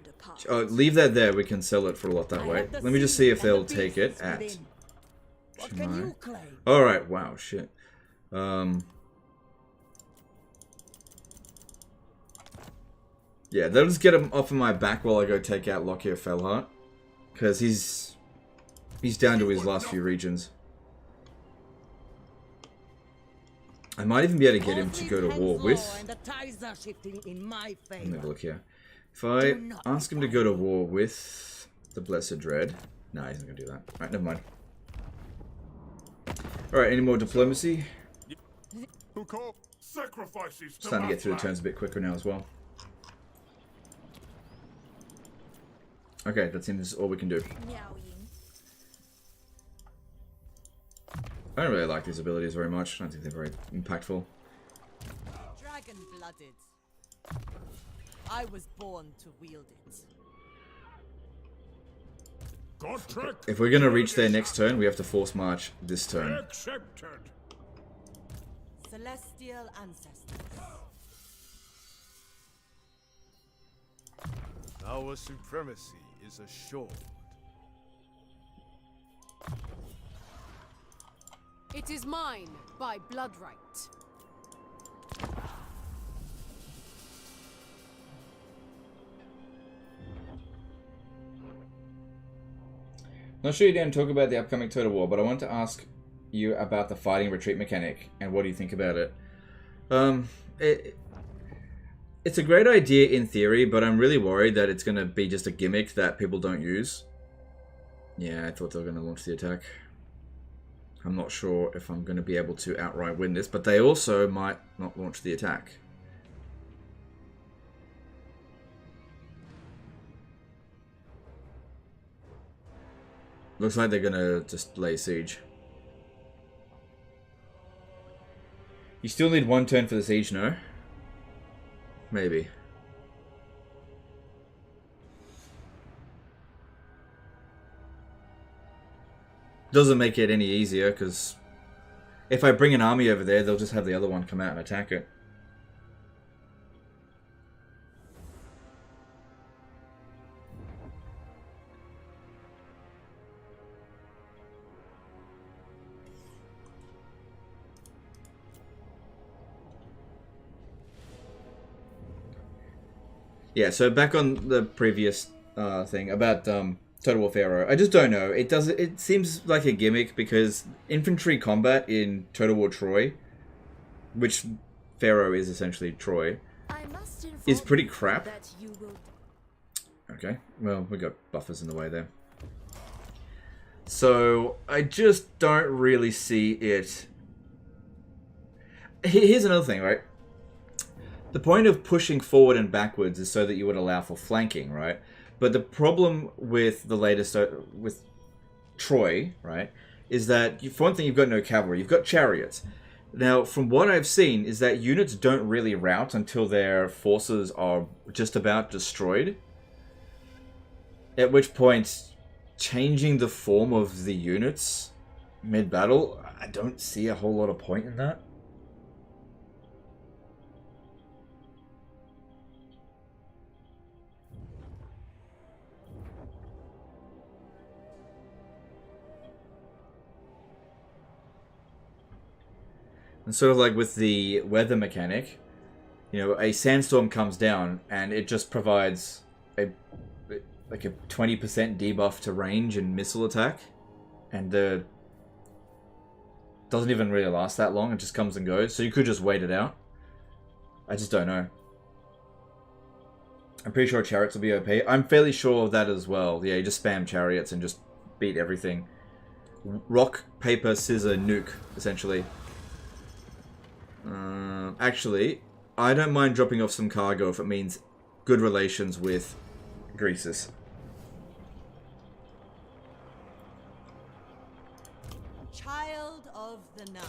A: Oh, leave that there. We can sell it for a lot that way. Let me just see if they'll take it at Chimai. Alright, wow, shit. Yeah, they'll just get him off of my back while I go take out Lockyer Failheart. Because he's down to his last few regions. I might even be able to get him to go to war with... Let me have a look here. If I ask him to go to war with the Blessed Dread... No, he's not going to do that. Alright, never mind. Alright, any more diplomacy? Starting to get through the turns a bit quicker now as well. Okay, that seems all we can do.
B: Miao Ying.
A: I don't really like these abilities very much. I don't think they're very impactful.
I: Dragon-blooded. I was born to wield it.
A: If we're gonna reach there next turn, we have to force march this turn.
C: Accepted.
I: Celestial ancestors.
C: Our supremacy is assured.
I: It is mine by blood right.
A: Not sure you didn't talk about the upcoming Total War, but I want to ask you about the fighting retreat mechanic and what do you think about it? it's a great idea in theory, but I'm really worried that it's going to be just a gimmick that people don't use. Yeah, I thought they were going to launch the attack. I'm not sure if I'm going to be able to outright win this, but they also might not launch the attack. Looks like they're going to just lay siege. You still need one turn for the siege, no? Maybe. Doesn't make it any easier, because if I bring an army over there, they'll just have the other one come out and attack it. Yeah, so back on the previous thing about Total War Pharaoh. I just don't know. It seems like a gimmick because infantry combat in Total War Troy, which Pharaoh is essentially Troy, is pretty crap. Okay, well, we got buffers in the way there. So I just don't really see it. Here's another thing, right? The point of pushing forward and backwards is so that you would allow for flanking, right? But the problem with the latest, with Troy, right, is that, for one thing, you've got no cavalry. You've got chariots. Now, from what I've seen, is that units don't really rout until their forces are just about destroyed. At which point, changing the form of the units mid-battle, I don't see a whole lot of point in that. And sort of like with the weather mechanic, you know, a sandstorm comes down and it just provides a 20% debuff to range and missile attack, and doesn't even really last that long. It just comes and goes. So you could just wait it out. I just don't know. I'm pretty sure chariots will be OP. I'm fairly sure of that as well. Yeah, you just spam chariots and just beat everything. Rock, paper, scissor, nuke, essentially. Actually, I don't mind dropping off some cargo if it means good relations with Greases.
M: Child of the Nine.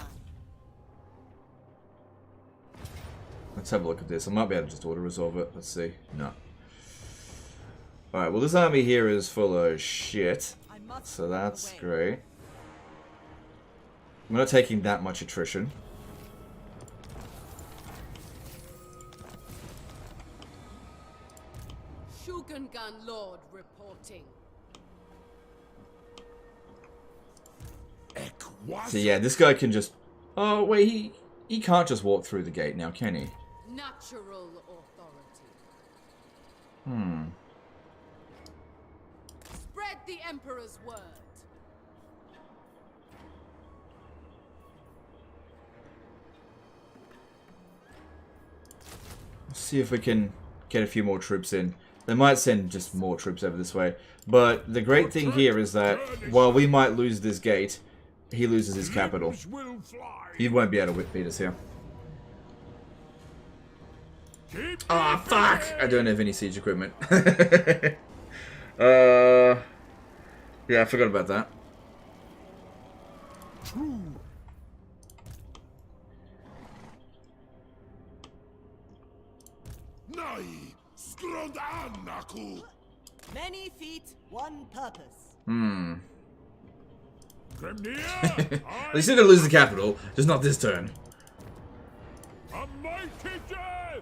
A: Let's have a look at this. I might be able to just auto-resolve it. Let's see. No. Alright, well this army here is full of shit. So that's great. I'm not taking that much attrition.
I: Shogungan Lord reporting.
A: So yeah, this guy can just... Oh, wait, he can't just walk through the gate now, can he?
I: Natural authority. Spread the Emperor's word.
A: Let's see if we can get a few more troops in. They might send just more troops over this way. But the great thing here is that while we might lose this gate, he loses his capital. He won't be able to beat us here. Ah, fuck! I don't have any siege equipment. Yeah, I forgot about that.
M: Many feet, one purpose.
A: At least you're gonna lose the capital, just not this turn.
K: A mighty death!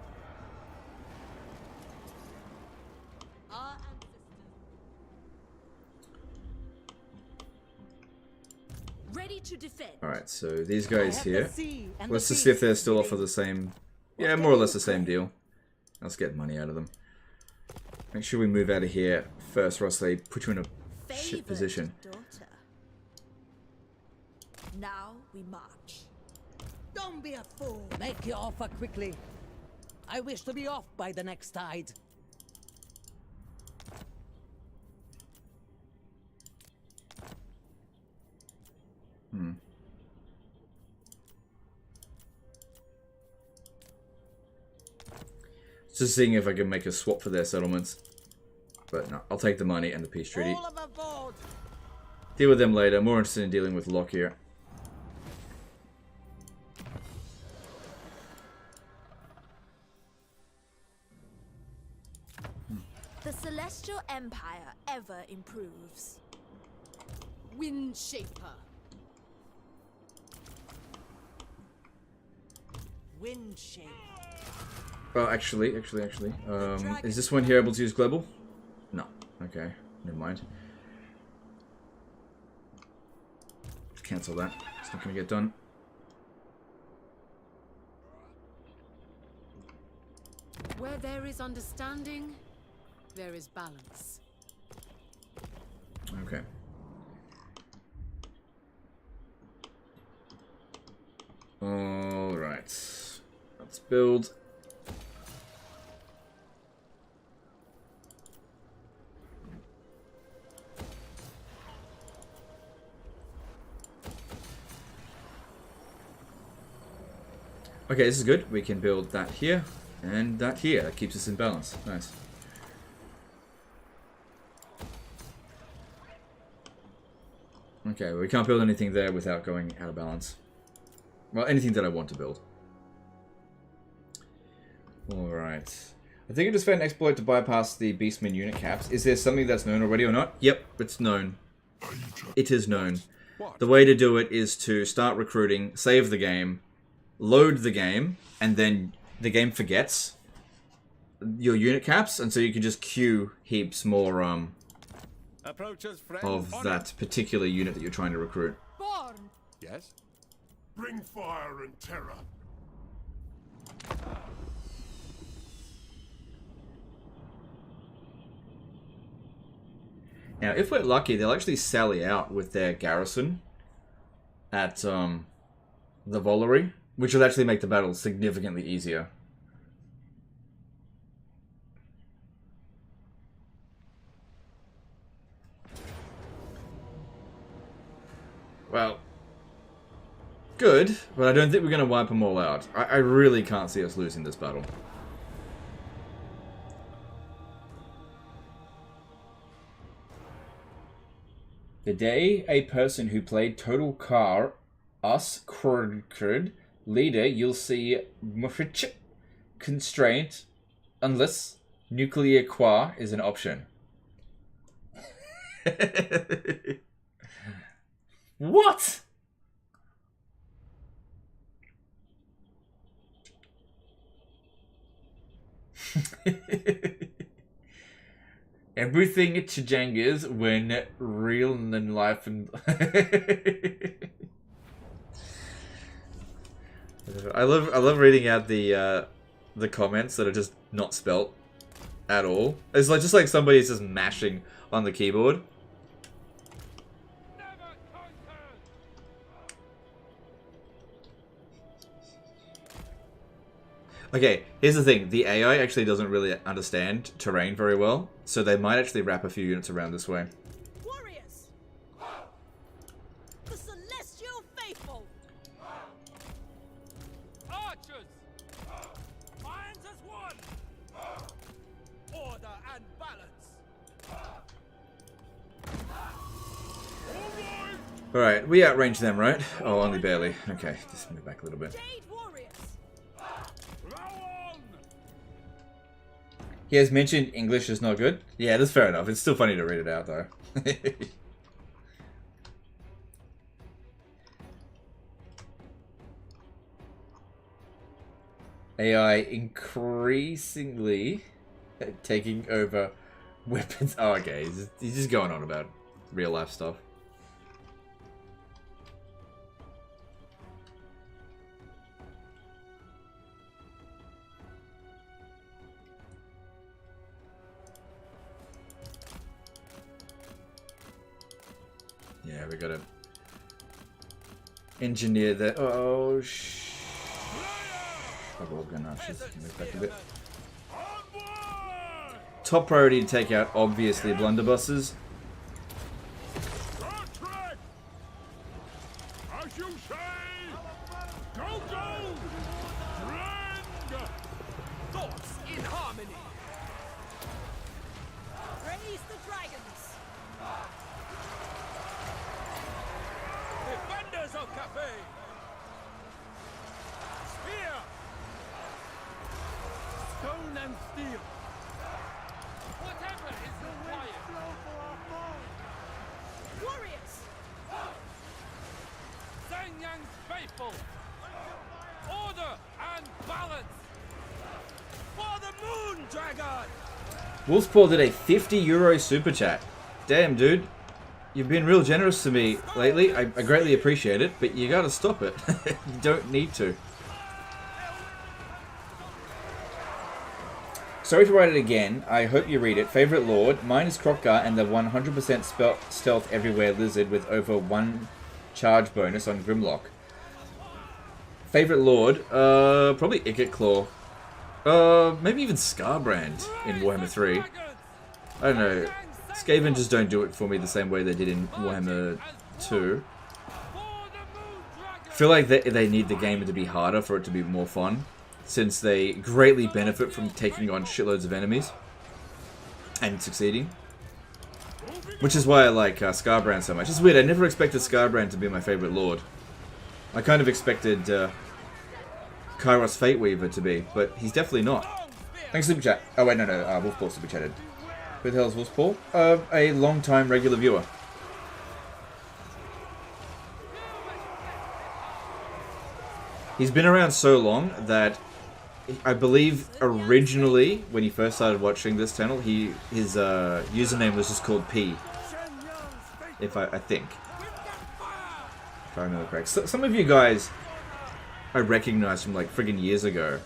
M: Our ancestors.
B: Ready to defend.
A: Alright, so these guys here. Let's just see if they're still offer the same... Yeah, more or less the same deal. Let's get money out of them. Make sure we move out of here first, or else they put you in a shit position.
B: Now we march.
M: Don't be a fool. Make your offer quickly. I wish to be off by the next tide.
A: Just seeing if I can make a swap for their settlements. But no, I'll take the money and the peace treaty. Deal with them later. More interested in dealing with Locke here.
G: The Celestial Empire ever improves.
I: Wind Shaper.
M: Wind Shaper.
A: Well, actually, is this one here able to use global? No. Okay, never mind. Cancel that. It's not going to get done.
I: Where there is understanding, there is balance.
A: Okay. All right. Let's build. Okay, this is good. We can build that here and that here. That keeps us in balance. Nice. Okay, well, we can't build anything there without going out of balance. Well, anything that I want to build. Alright. I think I just found an exploit to bypass the Beastman unit caps. Is there something that's known already or not? Yep, it's known. It is known. The way to do it is to start recruiting, save the game, load the game, and then the game forgets your unit caps, and so you can just queue heaps more of that particular unit that you're trying to recruit.
L: Born.
C: Yes?
K: Bring fire and terror.
A: Now, if we're lucky, they'll actually sally out with their garrison at the Volary, which will actually make the battle significantly easier. Well, good, but I don't think we're going to wipe them all out. I really can't see us losing this battle. The day a person who played Total Car, us, Kurd, leader, you'll see Mufich constraint unless nuclear qua is an option. What? Everything Chijangas when real in life and I love reading out the comments that are just not spelt at all. It's like just like somebody's just mashing on the keyboard. Okay, here's the thing. The AI actually doesn't really understand terrain very well, so they might actually wrap a few units around this way.
G: Warriors! The Celestial Faithful!
F: Archers! Minds as one! Order and balance!
A: Alright, we outranged them, right? Oh, only barely. Okay, just move back a little bit. He has mentioned English is not good. Yeah, that's fair enough. It's still funny to read it out, though. AI increasingly taking over weapons. Oh, okay, he's just going on about real life stuff. Yeah, we gotta engineer that. Oh, Trouble gonna move back a bit. Top priority to take out, obviously, blunderbusses.
K: As you say, go, go! Rend!
F: Thoughts in harmony. Raise the dragons. Defenders of Cafe. Spear. Stone and steel. Whatever is required. Warriors. Zhang Yang's faithful. Order and balance. For the moon dragon.
A: Wolf's Paw did a €50 super chat. Damn, dude. You've been real generous to me lately. I greatly appreciate it, but you gotta stop it. You don't need to. Sorry to write it again. I hope you read it. Favorite Lord. Mine is Crockgar and the 100% stealth everywhere lizard with over 1 charge bonus on Grimlock. Favorite Lord. Probably Icket Claw. Maybe even Scarbrand in Warhammer 3. I don't know. Skaven just don't do it for me the same way they did in Warhammer 2. I feel like they need the game to be harder for it to be more fun, since they greatly benefit from taking on shitloads of enemies and succeeding. Which is why I like Scarbrand so much. It's weird, I never expected Scarbrand to be my favorite lord. I kind of expected Kairos Fateweaver to be, but he's definitely not. Thanks, Super Chat. Oh wait, no, Wolfpaw Super Chatted. Who the hell is Wolfpaw? A long-time regular viewer. He's been around so long that I believe originally, when he first started watching this channel, his username was just called P. I think. If I remember correct. So, some of you guys I recognize from like friggin' years ago.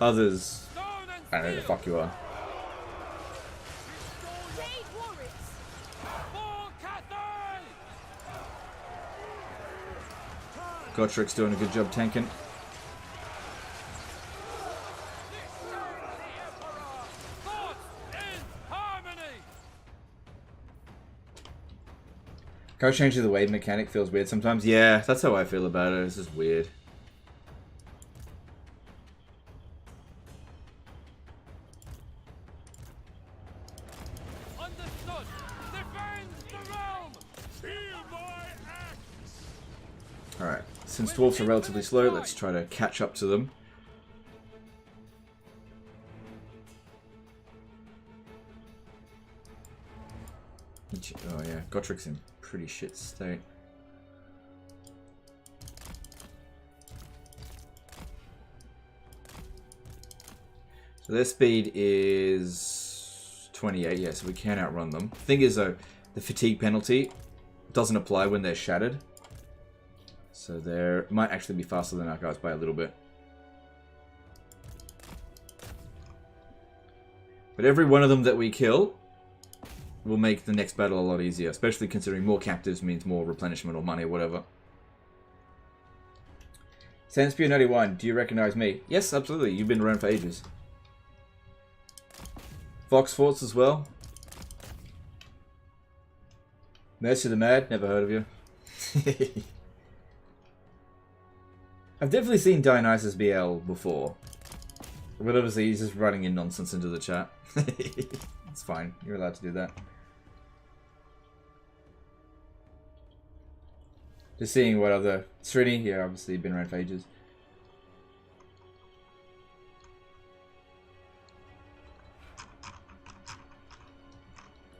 A: Others, I don't know who the fuck you are. Gotrik's doing a good job tanking. Go change to the wave mechanic feels weird sometimes. Yeah, that's how I feel about it. It's just weird. Alright, since dwarves are relatively slow, let's try to catch up to them. Oh yeah, Gotrik's in pretty shit state. So their speed is 28, yeah, so we can outrun them. Thing is though, the fatigue penalty doesn't apply when they're shattered. So they might actually be faster than our guys by a little bit. But every one of them that we kill will make the next battle a lot easier, especially considering more captives means more replenishment or money or whatever. Sandspear91, do you recognize me? Yes, absolutely. You've been around for ages. Fox Forts as well. Mercy the Mad, never heard of you. I've definitely seen Dionysus BL before. But obviously he's just running in nonsense into the chat. It's fine, you're allowed to do that. Just seeing what other... Srini, yeah, obviously been around for ages.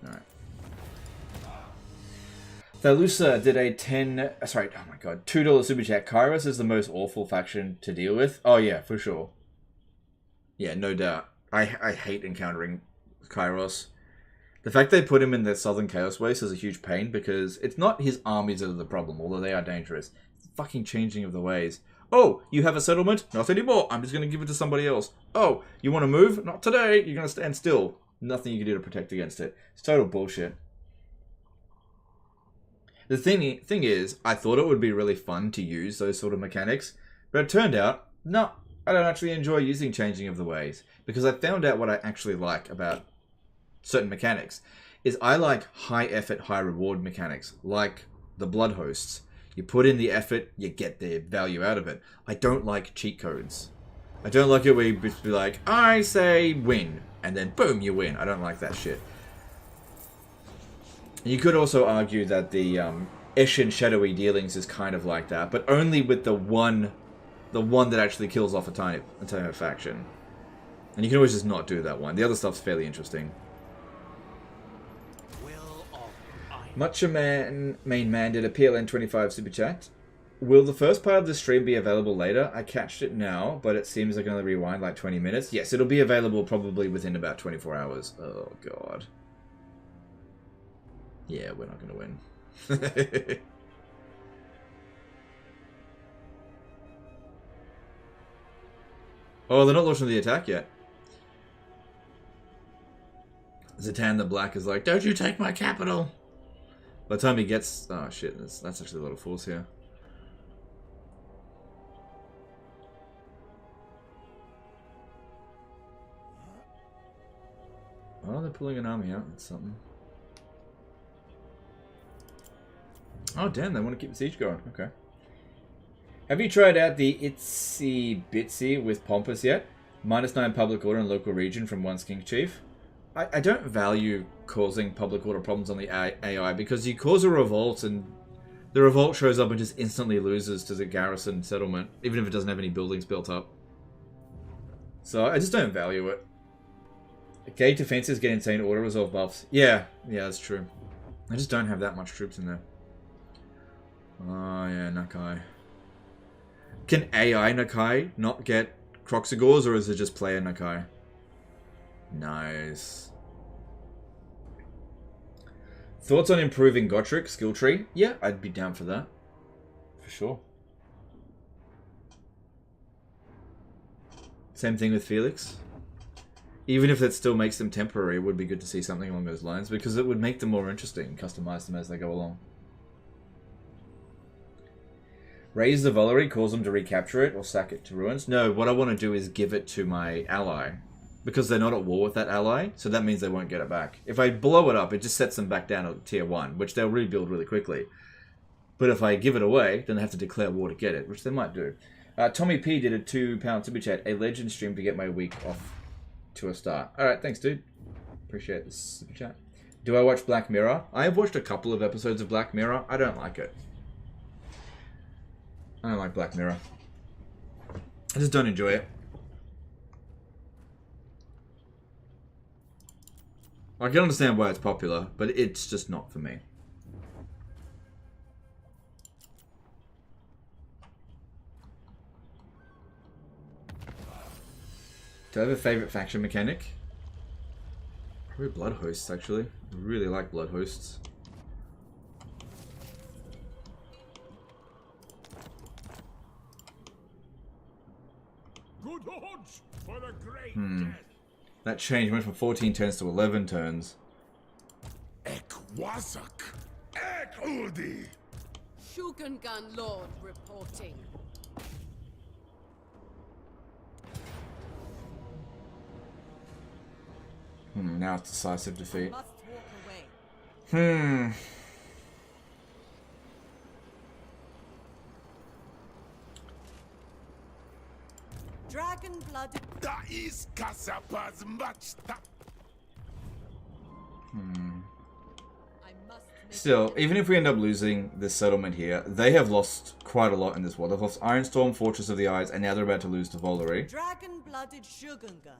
A: Alright. Thalusa did a $2 super chat. Kairos is the most awful faction to deal with. Oh yeah, for sure. Yeah, no doubt. I hate encountering Kairos. The fact they put him in the Southern Chaos Waste is a huge pain because it's not his armies that are the problem, although they are dangerous. It's the fucking changing of the ways. Oh, you have a settlement? Not anymore. I'm just going to give it to somebody else. Oh, you want to move? Not today. You're going to stand still. Nothing you can do to protect against it. It's total bullshit. The thing is, I thought it would be really fun to use those sort of mechanics, but it turned out, no, I don't actually enjoy using Changing of the Ways, because I found out what I actually like about certain mechanics. Is I like high effort, high reward mechanics, like the Blood Hosts. You put in the effort, you get the value out of it. I don't like cheat codes. I don't like it where you just be like, I say win, and then boom, you win. I don't like that shit. You could also argue that the Eshin Shadowy Dealings is kind of like that, but only with the one that actually kills off a entire faction. And you can always just not do that one. The other stuff's fairly interesting. Mucha Main Man did a PLN 25 super chat. Will the first part of the stream be available later? I catched it now, but it seems like only rewind like 20 minutes. Yes, it'll be available probably within about 24 hours. Oh, God. Yeah, we're not going to win. Oh, they're not launching the attack yet. Zatan the Black is like, don't you take my capital! By the time he gets... Oh, shit, that's actually a lot of force here. Oh, they're pulling an army out. That's something. Oh, damn, they want to keep the siege going. Okay. Have you tried out the Itsy Bitsy with Pompous yet? -9 public order in local region from one Skink Chief. I don't value causing public order problems on the AI because you cause a revolt and the revolt shows up and just instantly loses to the garrison settlement, even if it doesn't have any buildings built up. So I just don't value it. Gate defenses get insane auto resolve buffs. Yeah, that's true. I just don't have that much troops in there. Oh yeah, Nakai. Can AI Nakai not get Croxigors, or is it just player Nakai? Nice. Thoughts on improving Gotrek skill tree? Yeah, I'd be down for that. For sure. Same thing with Felix. Even if that still makes them temporary, it would be good to see something along those lines, because it would make them more interesting and customize them as they go along. Raise the Valerie, cause them to recapture it, or sack it to ruins? No, what I want to do is give it to my ally. Because they're not at war with that ally, so that means they won't get it back. If I blow it up, it just sets them back down to tier 1, which they'll rebuild really quickly. But if I give it away, then they have to declare war to get it, which they might do. Tommy P did a £2 super chat. A legend stream to get my week off to a start. Alright, thanks dude. Appreciate this super chat. Do I watch Black Mirror? I have watched a couple of episodes of Black Mirror. I don't like it. I don't like Black Mirror. I just don't enjoy it. I can understand why it's popular, but it's just not for me. Do I have a favorite faction mechanic? Probably Blood Hosts, actually. I really like Blood Hosts.
C: Good odds for the great death.
A: That change went from 14 turns to 11 turns.
K: Ekwazak! Ekuldi!
I: Shugungan Lord reporting.
A: Now it's decisive defeat.
M: Must walk away. Dragon blood.
K: That is Kasapa's machta.
A: Still, even if we end up losing this settlement here, they have lost quite a lot in this war. They've lost Ironstorm, Fortress of the Eyes, and now they're about to lose to Volary.
M: Dragon-blooded Shugungan.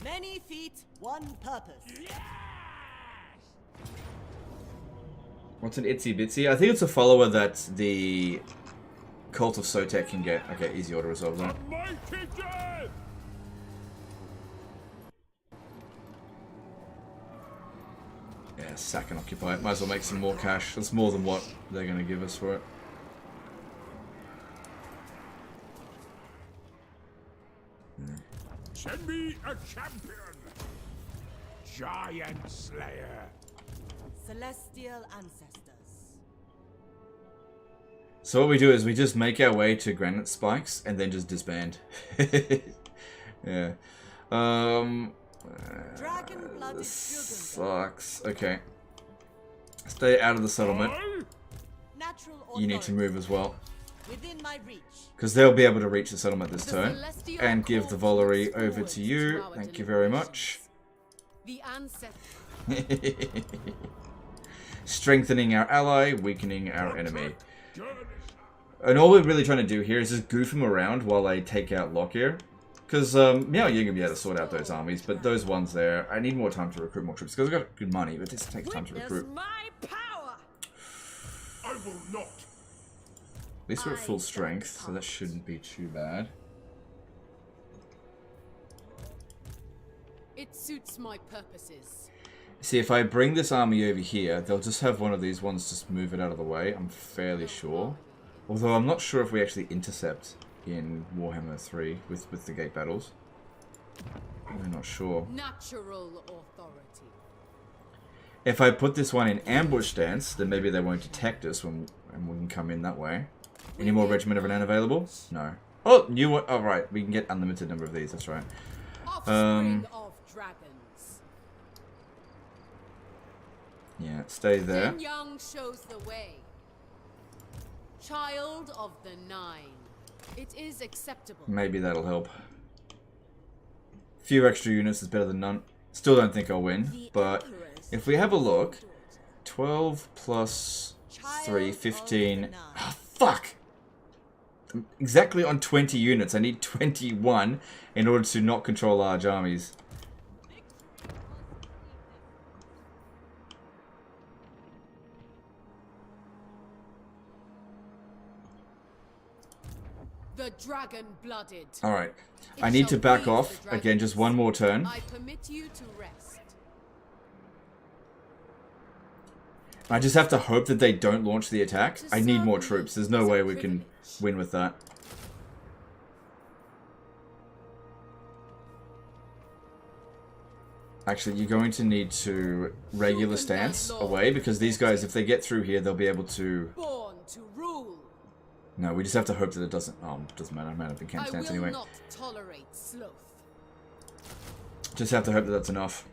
M: Many feet, one purpose.
A: What's an Itsy Bitsy? I think it's a follower that the Cult of Sotek can get. Okay, easy auto resolve that. Yeah, sack and occupy it. Might as well make some more cash. That's more than what they're going to give us for it.
C: Send me a champion! Giant Slayer!
M: Celestial ancestors.
A: So what we do is we just make our way to granite spikes and then just disband. Yeah. This sucks. Okay. Stay out of the settlement. You need to move as well. Because they'll be able to reach the settlement this turn. And give the Volary over to you. Thank you very much. Strengthening our ally, weakening our enemy. And all we're really trying to do here is just goof him around while I take out Lockyer. Because Miao Ying will be able to sort out those armies, but those ones there, I need more time to recruit more troops. Because I've got good money, but this takes time to recruit.
K: I will not.
A: At least we're at full strength, so that shouldn't be too bad.
I: It suits my purposes.
A: See, if I bring this army over here, they'll just have one of these ones just move it out of the way, I'm fairly sure. Although I'm not sure if we actually intercept in Warhammer 3 with the gate battles. I'm not sure.
I: Natural authority.
A: If I put this one in ambush stance, then maybe they won't detect us and we can come in that way. Any more Regiment of Renan available? No. Oh, new one. Oh, right. We can get unlimited number of these. That's right.
I: Offspring of dragons.
A: Yeah, stay there.
I: Young shows the way. Child of the Nine. It is acceptable.
A: Maybe that'll help. Few extra units is better than none. Still don't think I'll win, but if we have a look, 12 plus 3, 15. Oh, fuck! I'm exactly on 20 units. I need 21 in order to not control large armies.
I: The dragon-blooded.
A: All right, I need to back off again. Just one more turn.
I: I permit you to rest.
A: I just have to hope that they don't launch the attack. I need more troops. There's no way we can win with that. Actually, you're going to need to regular stance away because these guys, if they get through here, they'll be able to.
I: Born to rule.
A: No, we just have to hope that it doesn't. Oh, it doesn't matter. I'm out of the camp stance anyway.
I: Not tolerate sloth.
A: Just have to hope that that's enough.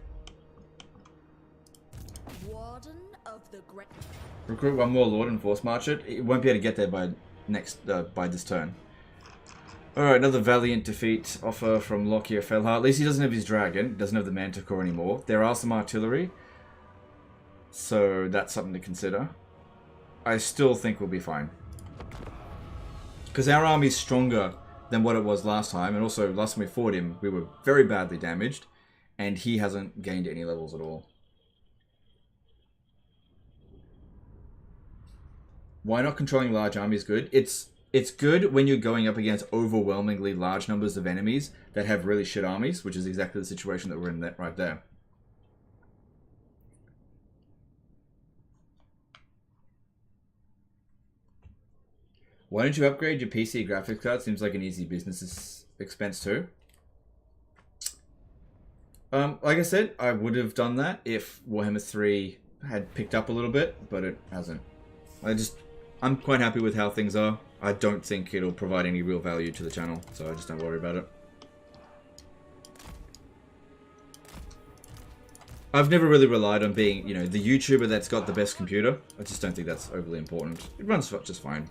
B: Warden of the Great.
A: Recruit one more Lord and force march it. It won't be able to get there by by this turn. Alright, another valiant defeat offer from Lockyer Felhar. At least he doesn't have his dragon. Doesn't have the Manticore anymore. There are some artillery. So that's something to consider. I still think we'll be fine. Because our army's stronger than what it was last time. And also, last time we fought him, we were very badly damaged. And he hasn't gained any levels at all. Why not controlling large armies good? It's good when you're going up against overwhelmingly large numbers of enemies that have really shit armies, which is exactly the situation that we're in right there. Why don't you upgrade your PC graphics card? Seems like an easy business expense too. Like I said, I would have done that if Warhammer 3 had picked up a little bit, but it hasn't. I'm quite happy with how things are. I don't think it'll provide any real value to the channel, so I just don't worry about it. I've never really relied on being, you know, the YouTuber that's got the best computer. I just don't think that's overly important. It runs just fine.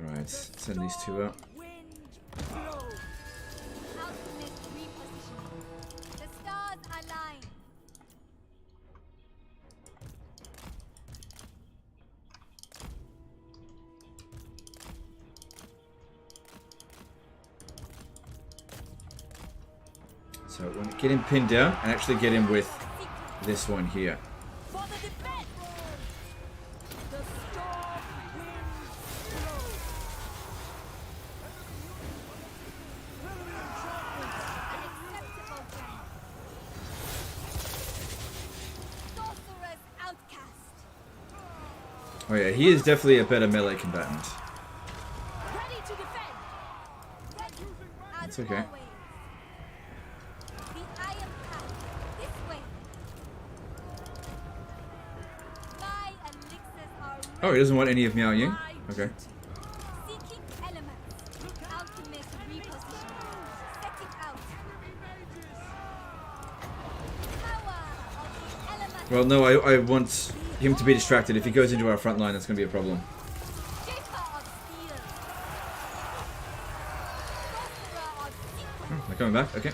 A: Alright, send these two out. So we'll get him pinned down and actually get him with this one here. Oh yeah, he is definitely a better melee combatant. It's okay. Oh, he doesn't want any of Miao Ying? Okay.
L: Seeking elements. Alchemist repositioning. Setting out. Power of the elements.
A: Well, no, I want him to be distracted. If he goes into our front line, that's going to be a problem. Oh, they're coming back. Okay.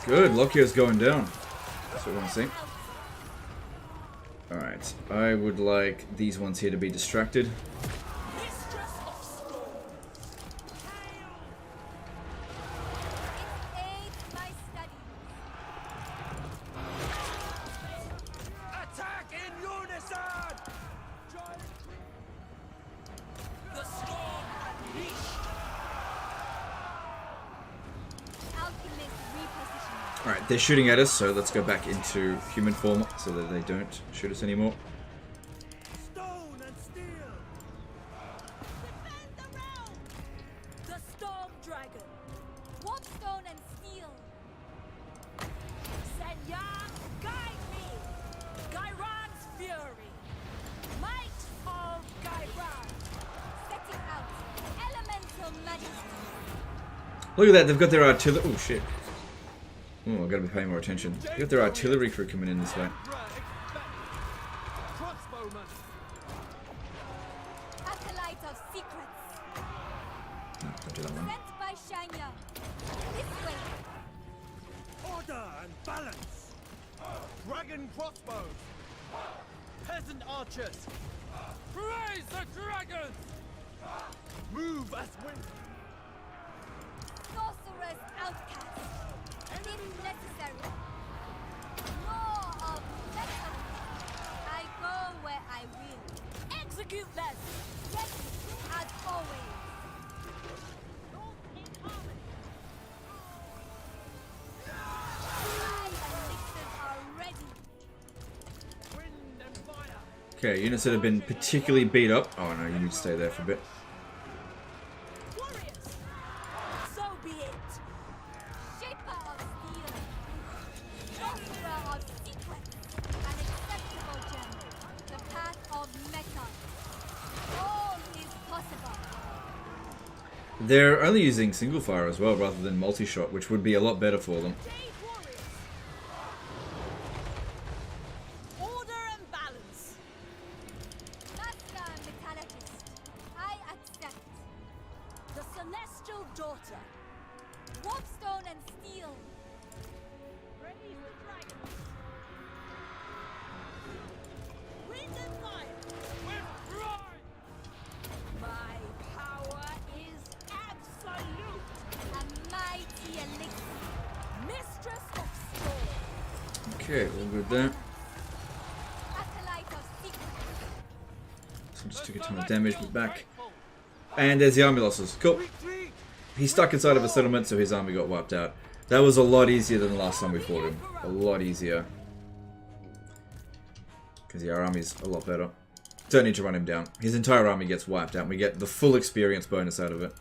A: Good, Lokio's going down. That's what we want to see. Alright, I would like these ones here to be distracted.
F: Attack in unison! The storm unleashed!
A: Alright, they're shooting at us, so let's go back into human form so that they don't shoot us anymore.
F: Stone and steel!
G: Defend the realm! The storm dragon!
L: Warpstone and steel.
G: Senya, guide me! Gairan's fury! Might of Gairan!
L: Setting out. Elemental majesty.
A: Look at that, they've got their artillery. Oh shit. Oh, I've got to be paying more attention. They've got their artillery crew coming in this way.
F: Crossbowman!
L: Acolyte of secrets.
A: No, don't do that one.
L: Sent by Shanya. This way.
F: Order and balance! Dragon crossbows! Peasant archers! Praise the dragons! Move as wind!
L: Sorcerer's outcast. If necessary. More of metal. I go where I will.
G: Execute them!
L: Ready as always. Fire and mixers are ready.
F: Wind and fire!
A: Okay, units that have been particularly beat up. Oh no, you need to stay there for a bit.
G: Warriors! So be it!
L: Shaper of steel. Sorcerer of secrets. An acceptable gem. The path of metal. All is possible.
A: They're only using single fire as well rather than multi-shot, which would be a lot better for them.
G: Order and balance!
L: Master metallurgist. I accept.
G: The celestial daughter!
L: Warpstone and steel.
G: Raise the dragon! Wind and fire!
F: With pride!
G: My power is absolute!
L: A mighty elixir.
G: Mistress of storm!
A: Okay, all good there.
L: Acolyte of secrets.
A: So just took a ton of damage, but back. And there's the army losses. Cool. He's stuck inside of a settlement, so his army got wiped out. That was a lot easier than the last time we fought him. A lot easier. Because yeah, our army's a lot better. Don't need to run him down. His entire army gets wiped out, and we get the full experience bonus out of it.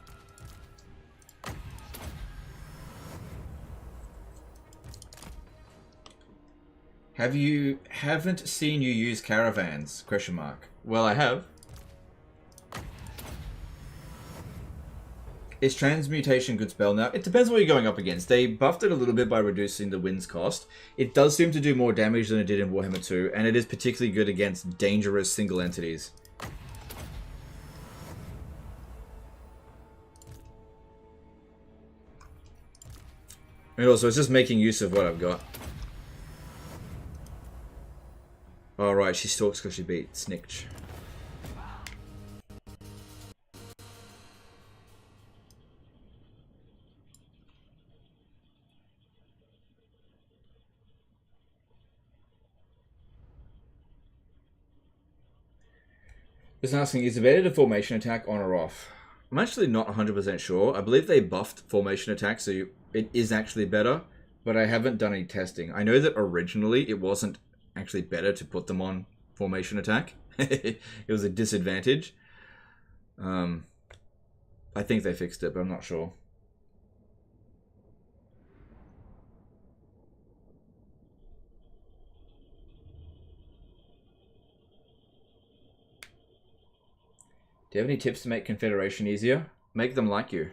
A: Haven't seen you use caravans? Question mark. Well, I have. Is transmutation good spell now? It depends what you're going up against. They buffed it a little bit by reducing the wind's cost. It does seem to do more damage than it did in Warhammer 2, and it is particularly good against dangerous single entities. And also, it's just making use of what I've got. Alright, she stalks because she beat Snickch. Just asking, is evaded a formation attack on or off? I'm actually not 100% sure. I believe they buffed formation attack, so it is actually better, but I haven't done any testing. I know that originally it wasn't actually better to put them on formation attack. It was a disadvantage. I think they fixed it, but I'm not sure. Do you have any tips to make Confederation easier? Make them like you.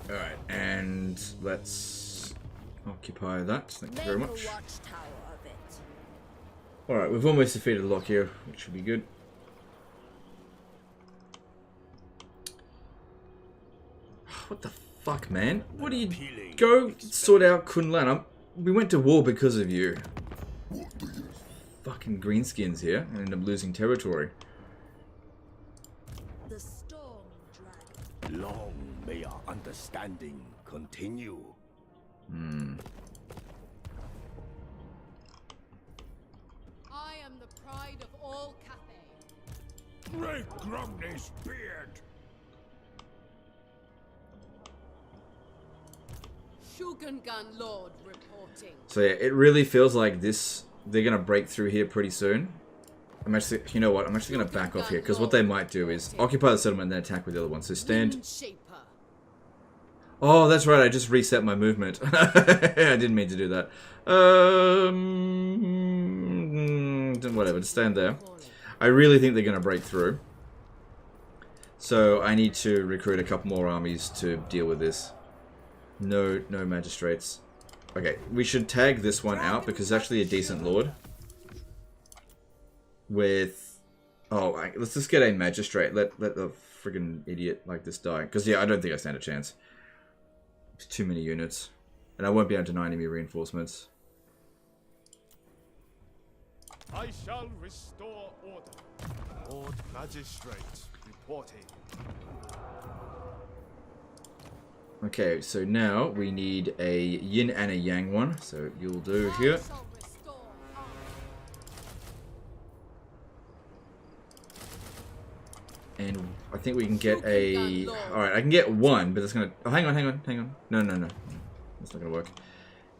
A: Alright, and let's occupy that. Thank you very much. Alright, we've almost defeated Lock here, which should be good. What the fuck, man? What do you go sort out Kunlan? We went to war because of you. Fucking greenskins here and end up losing territory.
B: The storm dragon.
D: Long may our understanding continue.
I: I am the pride of all Cathay.
K: Great Grumney's beard!
I: Shogungan Lord reporting.
A: So yeah, it really feels like this. They're gonna break through here pretty soon. I'm actually, you know what? I'm actually gonna back off here because what they might do is occupy the settlement and then attack with the other one. So stand. Oh, that's right. I just reset my movement. I didn't mean to do that. Whatever. Just stand there. I really think they're gonna break through. So I need to recruit a couple more armies to deal with this. No magistrates. Okay, we should tag this one out because it's actually a decent lord. With... Oh, let's just get a magistrate. Let the friggin' idiot like this die. Because, yeah, I don't think I stand a chance. It's too many units. And I won't be able to deny enemy reinforcements.
C: I shall restore order. Lord Magistrate reporting.
A: Okay, so now we need a yin and a yang one. So you'll do here. And I think we can get a... Alright, I can get one, but it's gonna... Oh, hang on. No. That's not gonna work.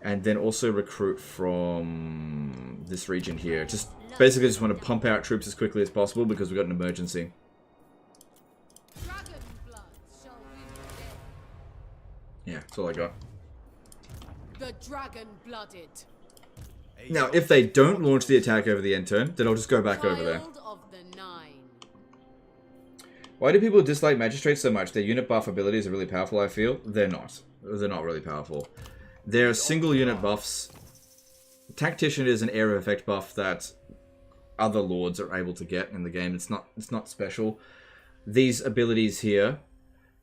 A: And then also recruit from this region here. Just basically just want to pump out troops as quickly as possible because we've got an emergency. Yeah, that's all I got.
I: The dragon-blooded.
A: Now, if they don't launch the attack over the end turn, then I'll just go back over there.
I: Of the Nine.
A: Why do people dislike magistrates so much? Their unit buff abilities are really powerful, I feel. They're not. They're not really powerful. They're single unit buffs. Tactician is an area effect buff that other lords are able to get in the game. It's not special. These abilities here,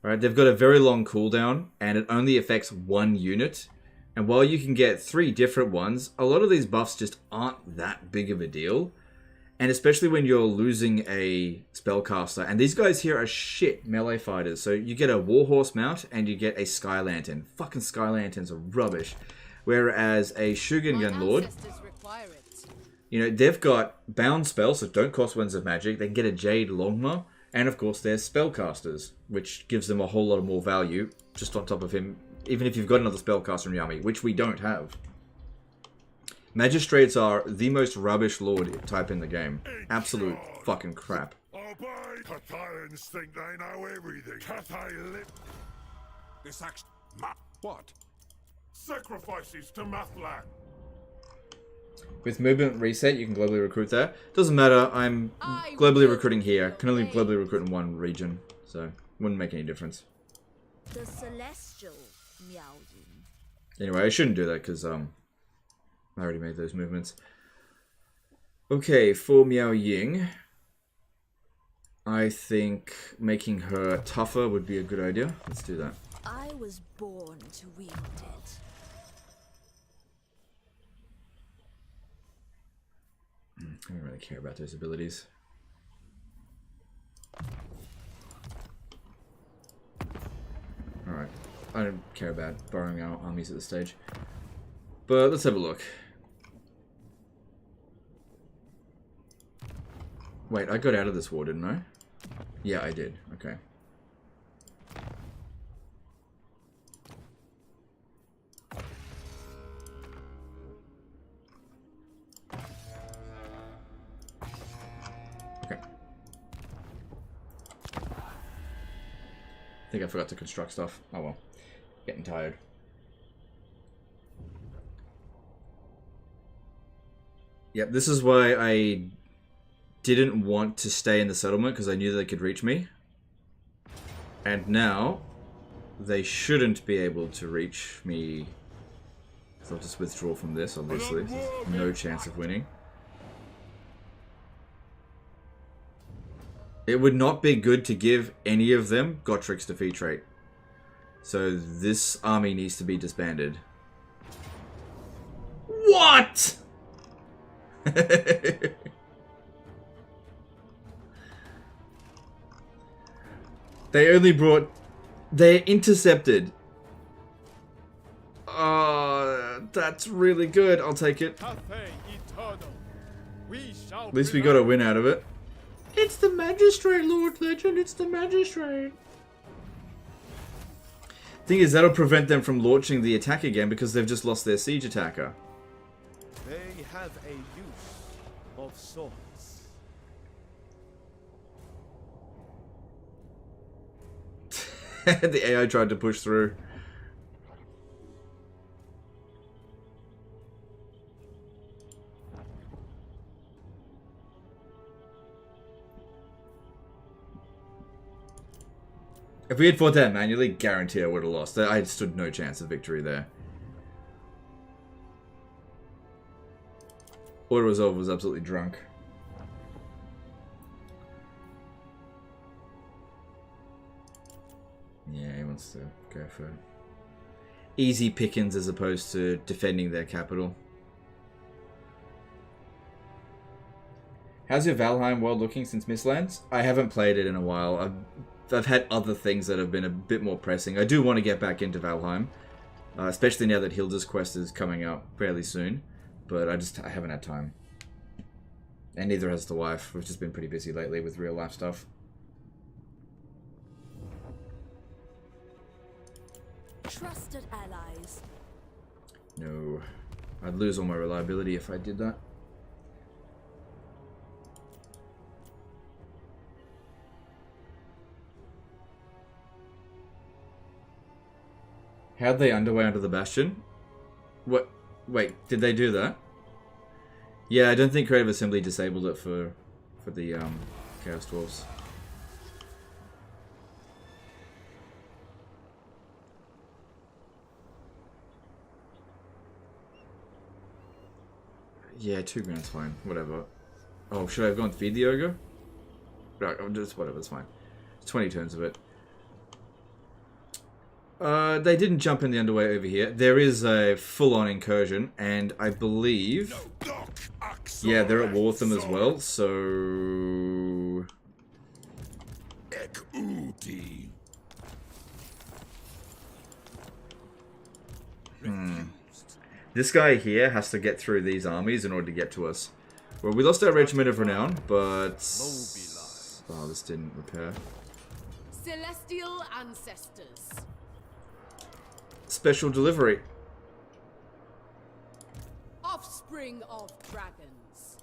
A: right? They've got a very long cooldown and it only affects one unit. And while you can get 3 different ones, a lot of these buffs just aren't that big of a deal. And especially when you're losing a spellcaster. And these guys here are shit melee fighters. So you get a Warhorse mount and you get a Sky Lantern. Fucking Sky Lanterns are rubbish. Whereas a Shogungan Lord, you know, they've got bound spells that don't cost ones of magic. They can get a Jade Longma. And of course there's spellcasters, which gives them a whole lot more value just on top of him. Even if you've got another spellcaster in your army, which we don't have. Magistrates are the most rubbish lord type in the game. Absolute fucking crap.
K: Obey! Cathayans think they know everything. Cathay lip. This action. What? Sacrifices to Mathlan.
A: With movement reset, you can globally recruit there. Doesn't matter, I'm globally recruiting here. Can only globally recruit in one region, so wouldn't make any difference.
B: The celestial Miao Ying.
A: Anyway, I shouldn't do that because I already made those movements. Okay, for Miao Ying, I think making her tougher would be a good idea. Let's do that.
B: I was born to wield it.
A: I don't really care about those abilities. Alright, I don't care about borrowing our armies at this stage. But let's have a look. Wait, I got out of this war, didn't I? Yeah, I did. Okay. I think I forgot to construct stuff. Oh well. Getting tired. Yep, this is why I didn't want to stay in the settlement, because I knew they could reach me. And now, they shouldn't be able to reach me. So I'll just withdraw from this, obviously. There's no chance of winning. It would not be good to give any of them Gottric's defeat rate. So this army needs to be disbanded. What?! They only brought... They intercepted. That's really good. I'll take it. At least we got a win out of it.
J: It's the Magistrate, Lord Legend. It's the Magistrate.
A: Thing is, that'll prevent them from launching the attack again because they've just lost their siege attacker.
C: They have a use of swords.
A: The AI tried to push through. If we had fought that manually, guarantee I would have lost. I stood no chance of victory there. Auto Resolve was absolutely drunk. Yeah, he wants to go for easy pickings as opposed to defending their capital. How's your Valheim world looking since Mistlands? I haven't played it in a while. I've had other things that have been a bit more pressing. I do want to get back into Valheim, especially now that Hilda's quest is coming up fairly soon. But I haven't had time. And neither has the wife. We've just been pretty busy lately with real life stuff.
B: Trusted allies.
A: No. I'd lose all my reliability if I did that. How'd they underway under the Bastion? What? Wait, did they do that? Yeah, I don't think Creative Assembly disabled it for the Chaos Dwarves. Yeah, 2 grand's fine. Whatever. Oh, should I have gone to feed the ogre? Right, just whatever, it's fine. It's 20 turns of it. They didn't jump in the underway over here. There is a full-on incursion, and I believe... Yeah, they're at war with them as well, so... This guy here has to get through these armies in order to get to us. Well, we lost our Regiment of Renown, but... Oh, this didn't repair.
I: Celestial Ancestors.
A: Special delivery.
I: Offspring of dragons.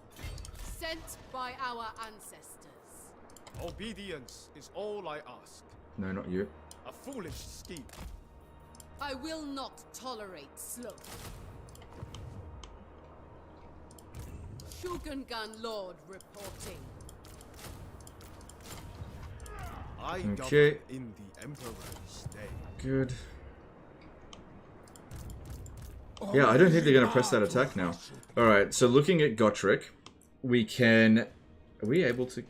I: Sent by our ancestors.
C: Obedience is all I ask.
A: No, not you.
C: A foolish scheme.
I: I will not tolerate sloth. Shogungan Lord reporting.
C: I
A: Okay.
C: govern in the Emperor's name.
A: Good. Yeah, I don't think they're going to press that attack now. Alright, so looking at Gottric, we can... Are we able to...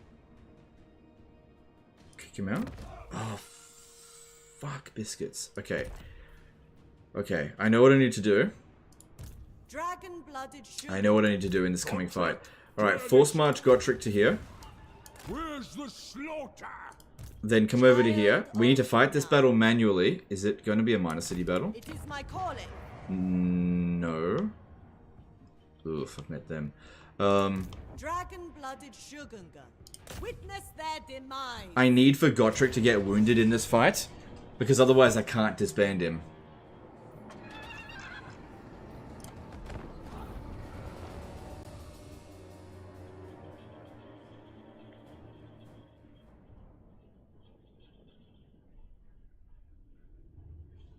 A: kick him out? Oh, fuck biscuits. Okay. Okay, I know what I need to do. I know what I need to do in this coming fight. Alright, force march Gottric to here.
K: Where's the slaughter?
A: Then come over to here. We need to fight this battle manually. Is it going to be a minor city battle?
M: It is my calling.
A: No. Oof, I've met them.
M: Dragon-blooded Shogungan. Witness their demise.
A: I need for Gottric to get wounded in this fight, because otherwise I can't disband him.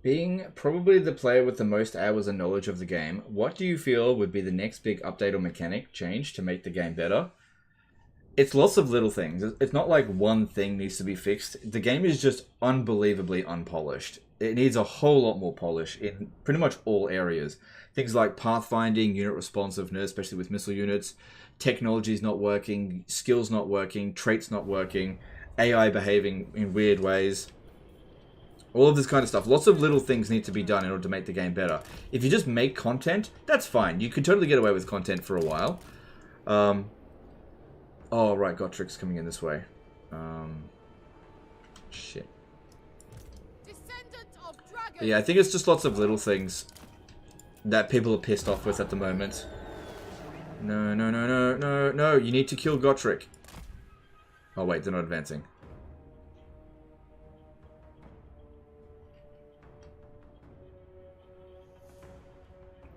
A: Being probably the player with the most hours and knowledge of the game, what do you feel would be the next big update or mechanic change to make the game better? It's lots of little things. It's not like one thing needs to be fixed. The game is just unbelievably unpolished. It needs a whole lot more polish in pretty much all areas. Things like pathfinding, unit responsiveness, especially with missile units, technology's not working, skills not working, traits not working, AI behaving in weird ways. All of this kind of stuff. Lots of little things need to be done in order to make the game better. If you just make content, that's fine. You could totally get away with content for a while. Oh, right, Gottric's coming in this way. Shit. Yeah, I think it's just lots of little things that people are pissed off with at the moment. No, no, no, no, no, no. You need to kill Gottric. Oh, wait, they're not advancing.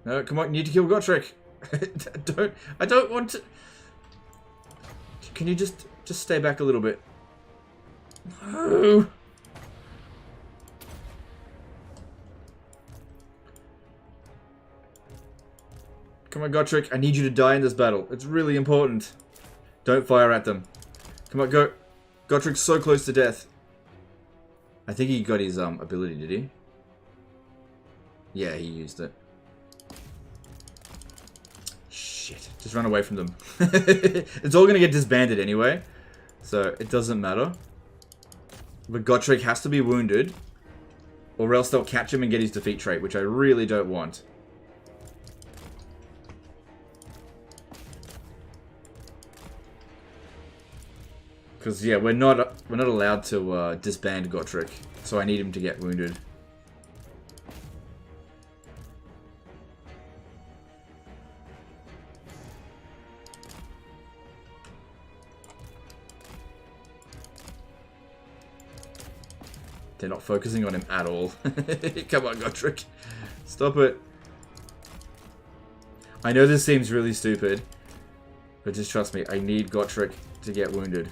A: No, come on, you need to kill Gottric. I don't want to... Can you just stay back a little bit? No. Come on, Gottric. I need you to die in this battle. It's really important. Don't fire at them. Come on, go. Gottric's so close to death. I think he got his ability, did he? Yeah, he used it. Shit. Just run away from them. It's all going to get disbanded anyway. So, it doesn't matter. But Gottric has to be wounded. Or else they'll catch him and get his defeat trait, which I really don't want. Because, yeah, we're not allowed to disband Gottric. So I need him to get wounded. They're not focusing on him at all. Come on, Gottric. Stop it. I know this seems really stupid. But just trust me, I need Gottric to get wounded.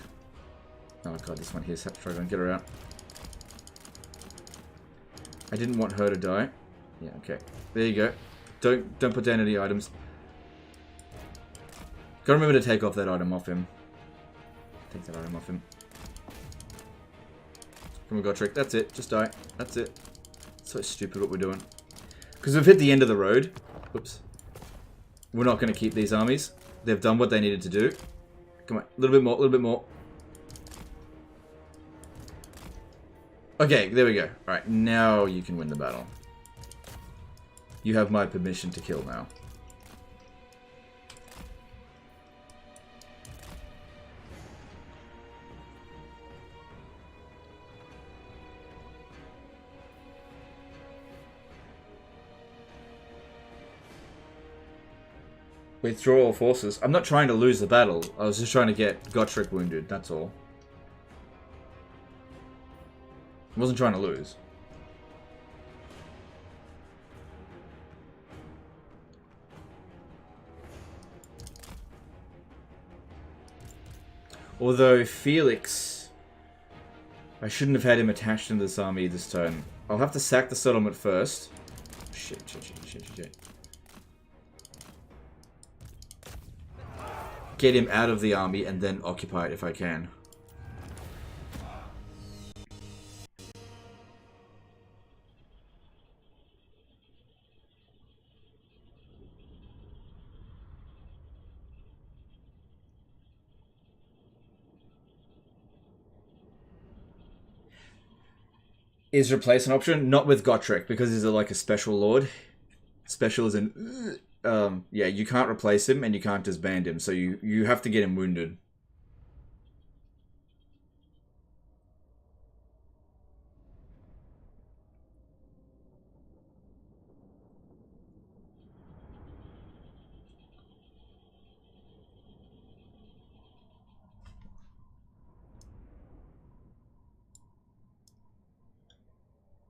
A: Oh god, this one here's struggling. Get her out. I didn't want her to die. Yeah, okay. There you go. Don't put down any items. Gotta remember to take off that item off him. Take that item off him. Come on, Gottric. That's it. Just die. That's it. So stupid what we're doing. Because we've hit the end of the road. Oops. We're not going to keep these armies. They've done what they needed to do. Come on. A little bit more. A little bit more. Okay, there we go. Alright, now you can win the battle. You have my permission to kill now. Withdraw all forces. I'm not trying to lose the battle. I was just trying to get Gottric wounded, that's all. I wasn't trying to lose. Although Felix... I shouldn't have had him attached to this army this turn. I'll have to sack the settlement first. Shit. Get him out of the army and then occupy it if I can. Is replace an option? Not with Gottric, because he's like a special lord. Special is in... yeah, you can't replace him and you can't disband him, so you have to get him wounded.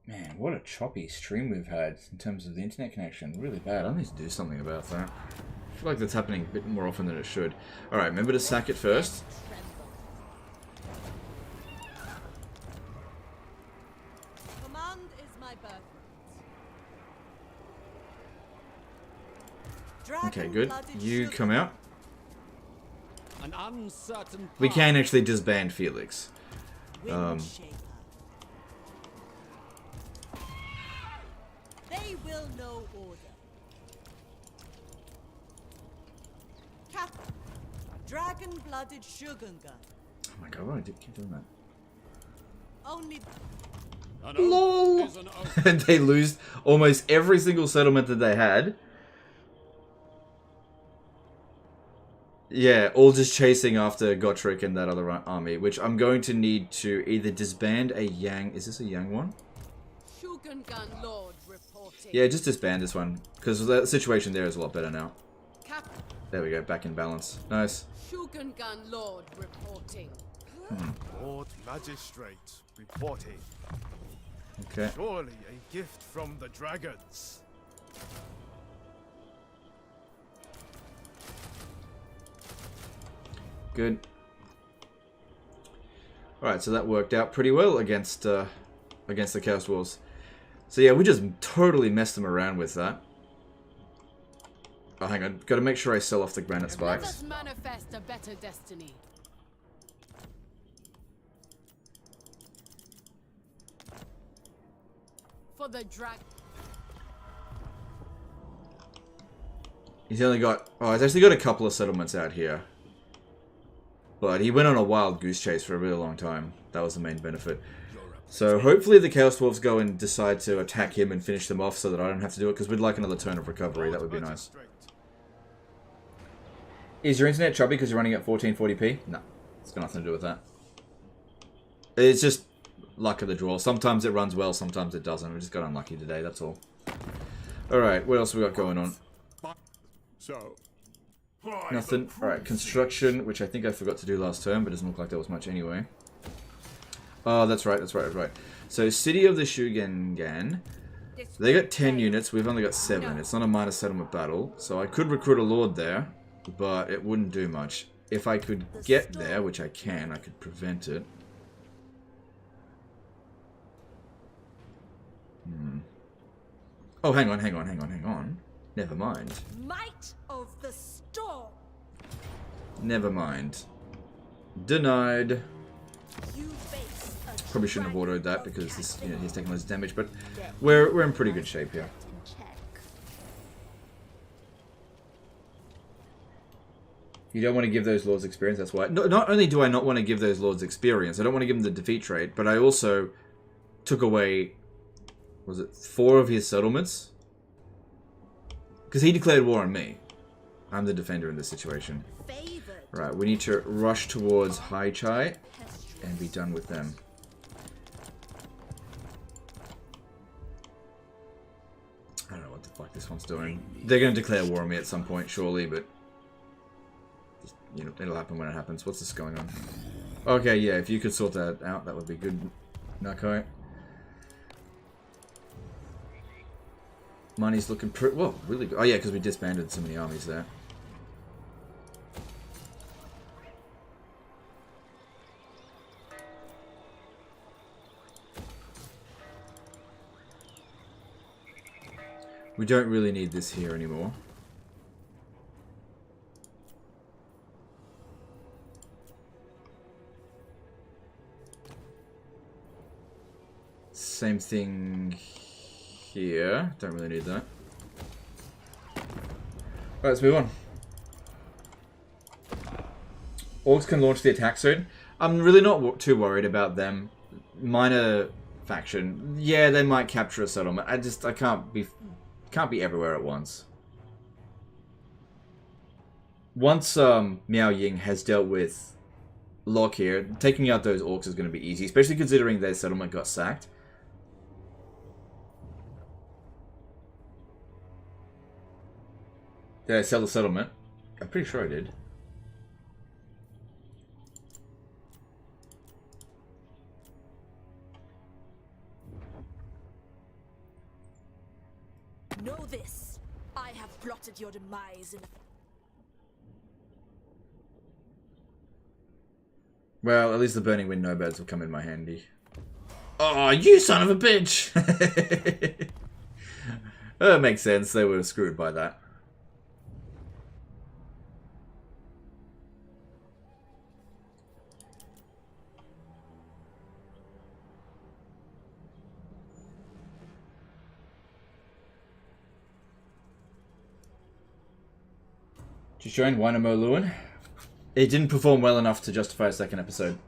A: Man, what a choppy stream we've had in terms of the internet connection. Really bad. I need to do something about that. I feel like that's happening a bit more often than it should. Alright, remember to sack it first.
M: Command is my birthright.
A: Okay, good. You come out.
D: An uncertain
A: We can actually disband Felix.
M: They will know order. Cap, dragon-blooded Shogun gun.
A: Oh my god, why do I keep doing that?
M: Only.
A: LOL! And they lose almost every single settlement that they had. Yeah, all just chasing after Gotrek and that other army, which I'm going to need to either disband a Yang... Is this a Yang one?
I: Shogun gun lord reporting.
A: Yeah, just disband this one, because the situation there is a lot better now.
I: Cap
A: There we go, back in balance. Nice.
I: Shogun gun lord reporting.
C: Lord Magistrate reporting.
A: Okay.
C: Surely a gift from the dragons.
A: Good. Alright, so that worked out pretty well against the Chaos Wolves. So yeah, we just totally messed them around with that. Oh, hang on. Gotta make sure I sell off the granite spikes.
I: Let us manifest a better destiny. For the drag.
A: He's only got... Oh, he's actually got a couple of settlements out here. But he went on a wild goose chase for a really long time. That was the main benefit. So hopefully the Chaos Dwarves go and decide to attack him and finish them off so that I don't have to do it, because we'd like another turn of recovery. That would be nice. Is your internet chubby because you're running at 1440p? No. It's got nothing to do with that. It's just luck of the draw. Sometimes it runs well, sometimes it doesn't. We just got unlucky today, that's all. Alright, what else we got going on?
K: So...
A: Nothing. Alright, construction, which I think I forgot to do last turn, but it doesn't look like there was much anyway. Oh, that's right. So, City of the Shugengan. They got 10 units, we've only got 7. It's not a minor settlement battle, so I could recruit a lord there, but it wouldn't do much. If I could get there, which I can, I could prevent it. Oh, hang on. Never mind.
G: Might of the storm.
A: Never mind. Denied.
G: You face a
A: Probably shouldn't have autoed that because this, you know, he's taking less damage, but we're in pretty good shape here. You don't want to give those lords experience, that's why. No, not only do I not want to give those lords experience, I don't want to give them the defeat trait, but I also took away, was it 4 of his settlements? Because he declared war on me. I'm the defender in this situation. Right, we need to rush towards Hai Chai and be done with them. I don't know what the fuck this one's doing. They're going to declare war on me at some point, surely, but... just, you know, it'll happen when it happens. What's this going on? Okay, yeah, if you could sort that out, that would be good, Nakai. Money's looking pretty... Well, really good. Oh, yeah, because we disbanded so many armies there. We don't really need this here anymore. Same thing here. Don't really need that. Alright, let's move on. Orcs can launch the attack soon. I'm really not too worried about them. Minor faction. Yeah, they might capture a settlement. I can't be everywhere at once. Once Miao Ying has dealt with Locke here, taking out those orcs is going to be easy, especially considering their settlement got sacked. Did I sell the settlement? I'm pretty sure I did.
G: Know this. I have plotted your demise in...
A: Well, at least the Burning Wind Nomads will come in my handy. Oh, you son of a bitch! That makes sense. They were screwed by that. Just joined Warhammer Lewin. It didn't perform well enough to justify a second episode.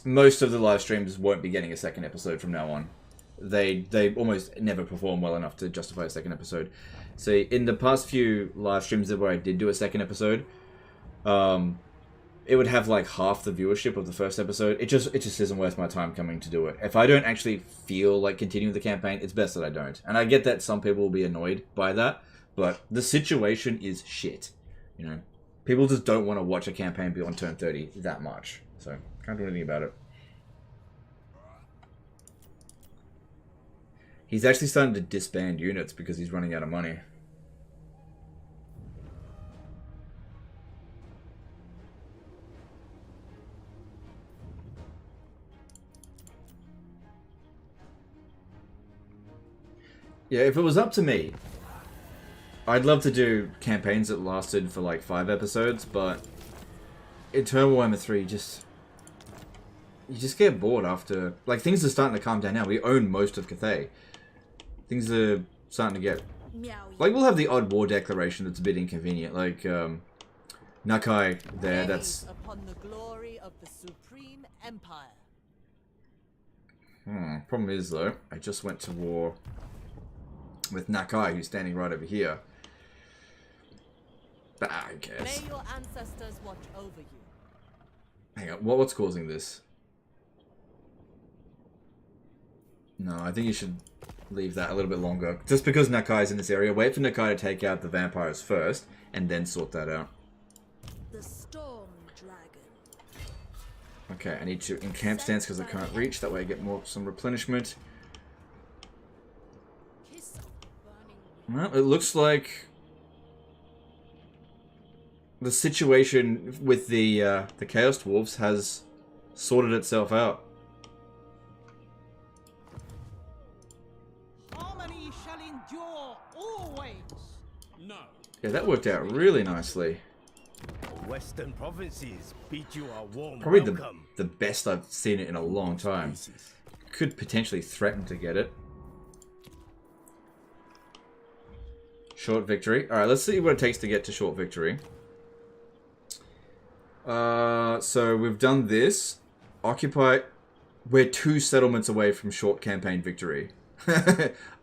A: Most of the live streams won't be getting a second episode from now on. They almost never perform well enough to justify a second episode. So in the past few live streams where I did do a second episode, it would have like half the viewership of the first episode. It just isn't worth my time coming to do it. If I don't actually feel like continuing the campaign, it's best that I don't. And I get that some people will be annoyed by that, but the situation is shit. You know, people just don't want to watch a campaign beyond turn 30 that much. So can't do anything about it. He's actually starting to disband units because he's running out of money. Yeah, if it was up to me, I'd love to do campaigns that lasted for like 5 episodes, but in Warhammer 3, you just get bored after... Like, things are starting to calm down now. We own most of Cathay. Things are starting to get... Like, we'll have the odd war declaration that's a bit inconvenient. Like, Nakai there, that's...
M: Upon the glory of the supreme empire.
A: Problem is, though, I just went to war with Nakai, who's standing right over here. But I guess.
M: May your ancestors watch over you.
A: Hang on, what's causing this? No, I think you should leave that a little bit longer. Just because Nakai's in this area, wait for Nakai to take out the vampires first, and then sort that out.
B: The storm dragon.
A: Okay, I need to encamp stance because I can't reach. That way I get some replenishment. Well, it looks like the situation with the Chaos Dwarves has sorted itself out.
M: Harmony shall endure always.
E: No.
A: Yeah, that worked out really nicely.
D: The Western provinces beat you a warm
A: Probably
D: welcome.
A: the best I've seen it in a long time. Could potentially threaten to get it. Short victory. Alright, let's see what it takes to get to short victory. So we've done this. Occupy. We're 2 settlements away from short campaign victory.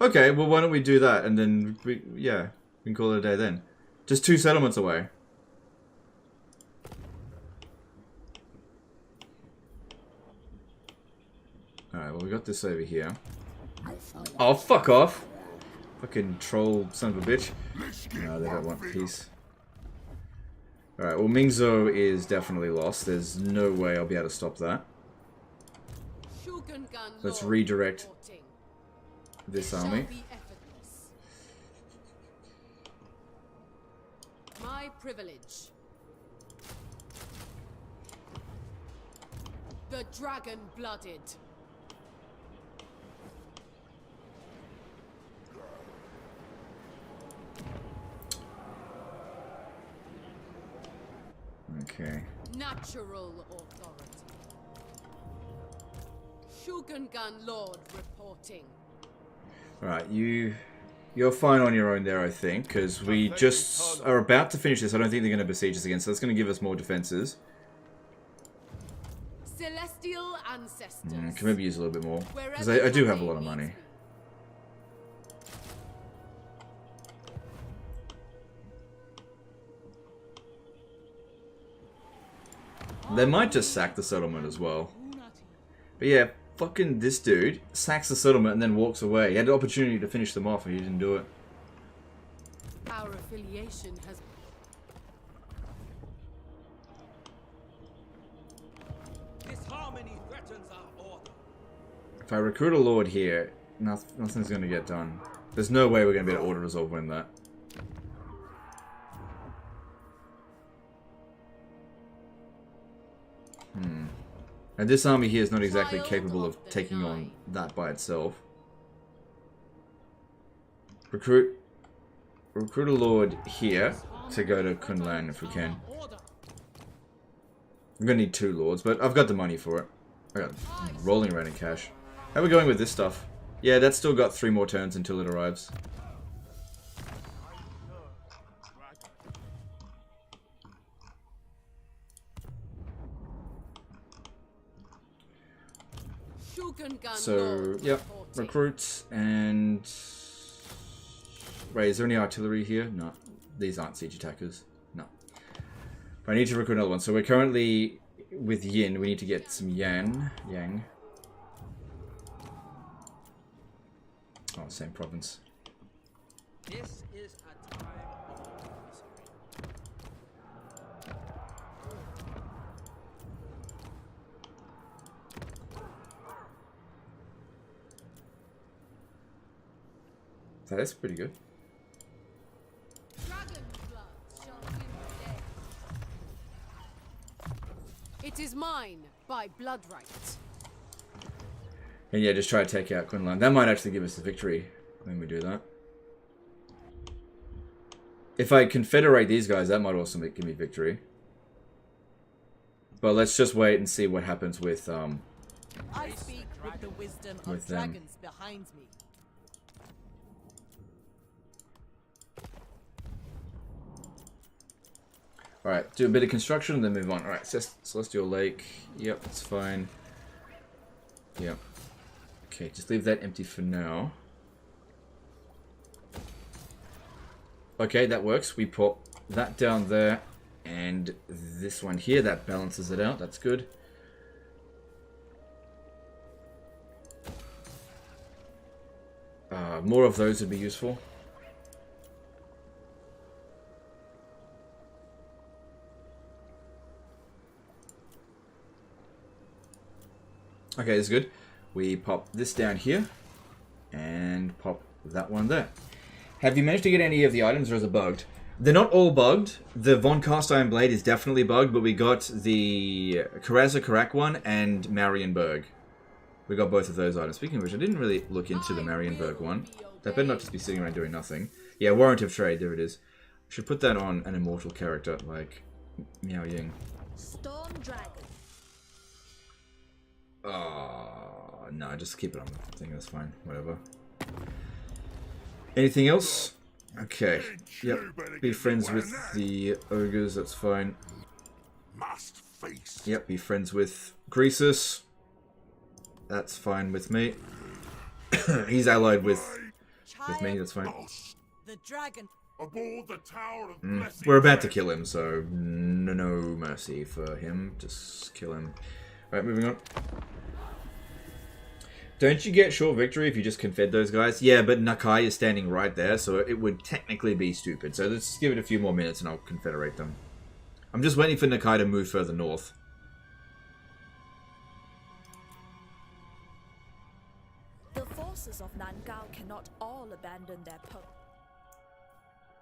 A: Okay, well why don't we do that and then we can call it a day then. Just 2 settlements away. Alright, well we got this over here. Oh, fuck off! Fucking troll son of a bitch. No, they don't want peace. Alright, well Mingzhou is definitely lost. There's no way I'll be able to stop that. Let's redirect this army.
I: My privilege. The dragon-blooded.
A: Okay.
I: Natural authority. Shogungan Lord reporting.
A: Alright, you're fine on your own there, I think, because we just are about to finish this. I don't think they're going to besiege us again, so that's going to give us more defenses.
I: Celestial ancestors.
A: Can maybe use a little bit more, because I do have a lot of money. They might just sack the settlement as well. But yeah, fucking this dude sacks the settlement and then walks away. He had the opportunity to finish them off and he didn't do it.
I: Our affiliation has...
F: This harmony threatens our order.
A: If I recruit a lord here, nothing's going to get done. There's no way we're going to be able to order resolve win that. And this army here is not exactly capable of taking on that by itself. Recruit a lord here to go to Kunlan if we can. I'm gonna need 2 lords, but I've got the money for it. I got rolling around in cash. How are we going with this stuff? Yeah, that's still got 3 more turns until it arrives. So, yep, recruits and... Wait, is there any artillery here? No, these aren't siege attackers. No. But I need to recruit another one. So we're currently with Yin. We need to get some Yang. Oh, same province.
F: This is a time of misery.
A: That's pretty good.
I: It is mine by blood right.
A: And yeah, just try to take out Quinlan. That might actually give us the victory when we do that. If I confederate these guys, that might also give me victory. But let's just wait and see what happens with
M: I speak with the wisdom
A: with
M: of
A: them.
M: dragons behind me.
A: Alright, do a bit of construction and then move on. Alright, Celestial Lake. Yep, that's fine. Yep. Okay, just leave that empty for now. Okay, that works. We pop that down there. And this one here, that balances it out. That's good. More of those would be useful. Okay, that's good. We pop this down here, and pop that one there. Have you managed to get any of the items, or is it bugged? They're not all bugged. The Von Cast Iron Blade is definitely bugged, but we got the Karazha one and Marienburg. We got both of those items. Speaking of which, I didn't really look into the Marienburg one. That better not just be sitting around doing nothing. Yeah, Warrant of Trade, there it is. Should put that on an Immortal character, like Miao Ying.
B: Storm Dragon.
A: No, just keep it on the thing, that's fine. Whatever. Anything else? Okay. Yep. Be friends with the ogres, that's fine. Yep, be friends with Croesus. That's fine with me. He's allied with me, that's fine.
M: The dragon.
K: Aboard the Tower of Blessing.
A: We're about to kill him, so no mercy for him. Just kill him. Alright, moving on. Don't you get short victory if you just confed those guys? Yeah, but Nakai is standing right there, so it would technically be stupid. So let's give it a few more minutes and I'll confederate them. I'm just waiting for Nakai to move further north.
B: The forces of Nangao cannot all abandon their post.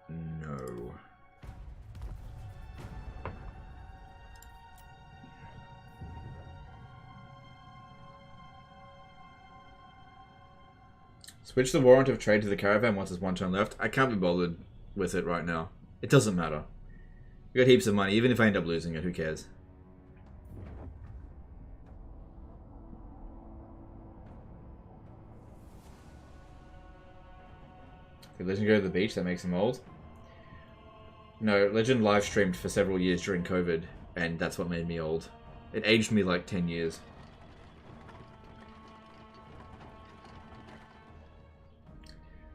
A: No. Switch the Warrant of Trade to the Caravan once there's one turn left. I can't be bothered with it right now. It doesn't matter. We got heaps of money. Even if I end up losing it, who cares? Did Legend go to the beach? That makes him old. No, Legend live streamed for several years during COVID, and that's what made me old. It aged me like 10 years.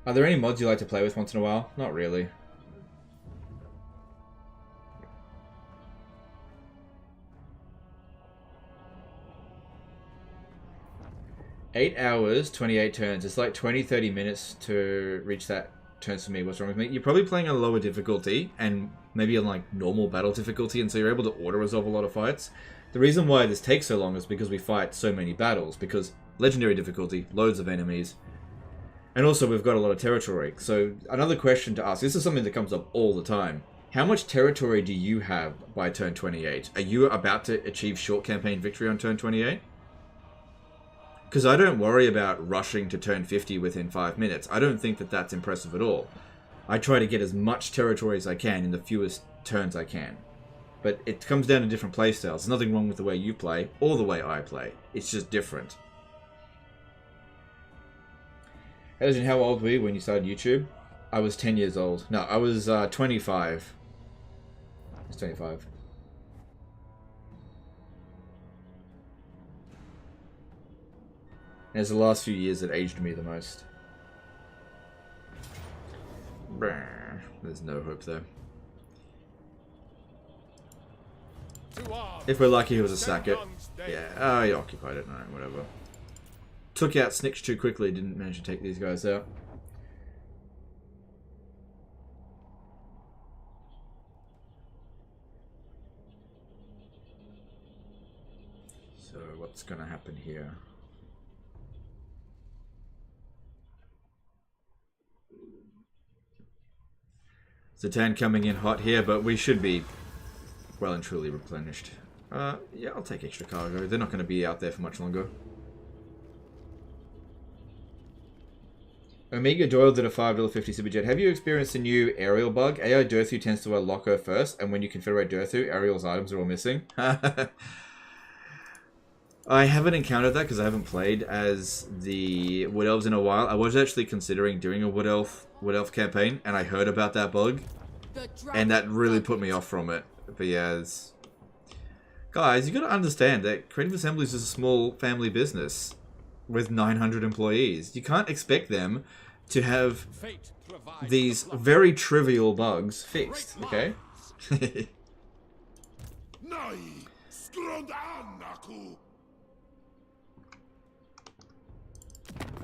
A: Are there any mods you like to play with once in a while? Not really. Eight hours, 28 turns. It's like 20-30 minutes to reach that turns for me. What's wrong with me? You're probably playing on a lower difficulty and maybe on like normal battle difficulty, and so you're able to auto-resolve a lot of fights. The reason why this takes so long is because we fight so many battles, because legendary difficulty, loads of enemies, and also we've got a lot of territory. So another question to ask, this is something that comes up all the time. How much territory do you have by turn 28? Are you about to achieve short campaign victory on turn 28? Because I don't worry about rushing to turn 50 within 5 minutes. I don't think that that's impressive at all. I try to get as much territory as I can in the fewest turns I can. But it comes down to different playstyles. There's nothing wrong with the way you play or the way I play. It's just different. Hey, Legend, how old were you when you started YouTube? I was 10 years old. No, I was 25. I was 25. And it's the last few years that aged me the most. There's no hope there. If we're lucky, he was a sacket. Yeah, he occupied it. Alright, whatever. Took out Snitch too quickly, didn't manage to take these guys out. So, what's gonna happen here? Zatan coming in hot here, but we should be well and truly replenished. Yeah, I'll take extra cargo. They're not going to be out there for much longer. Omega Doyle did a $5.50 super jet. Have you experienced a new aerial bug? AI Durthu tends to Loco first, and when you confederate Durthu, Ariel's items are all missing. I haven't encountered that because I haven't played as the Wood Elves in a while. I was actually considering doing a Wood Elf campaign, and I heard about that bug, and that really put me off from it. But yeah, guys, you got to understand that Creative Assemblies is a small family business with 900 employees. You can't expect them to have these very trivial bugs fixed, okay?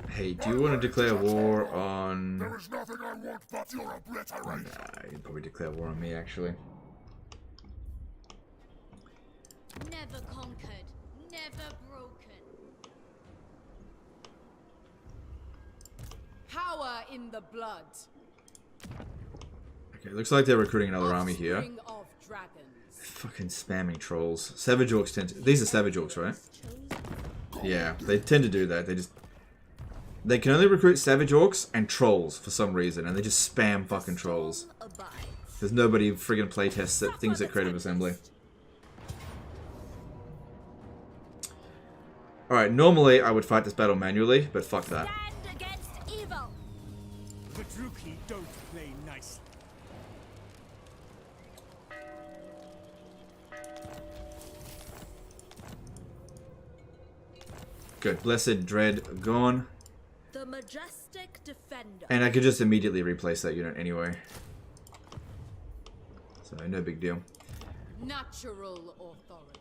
A: Hey, do you want to declare war on...
K: There is nothing I want but your obliteration.
A: Nah, you'd probably declare war on me, actually.
L: Never conquered, never broken.
I: Power in the blood.
A: Okay, looks like they're recruiting another army here.
I: Of dragons.
A: Fucking spamming trolls. Savage Orcs tend to... These are Savage Orcs, right? Yeah, they tend to do that. They can only recruit Savage Orcs and Trolls for some reason, and they just spam fucking Trolls. There's nobody friggin' playtests that things at Creative Assembly. Alright, normally I would fight this battle manually, but fuck that.
G: Stand against evil.
F: The Druki don't play nicely.
A: Good. Blessed Dread gone.
B: The majestic defender.
A: And I could just immediately replace that unit anyway. So, no big deal.
I: Natural authority.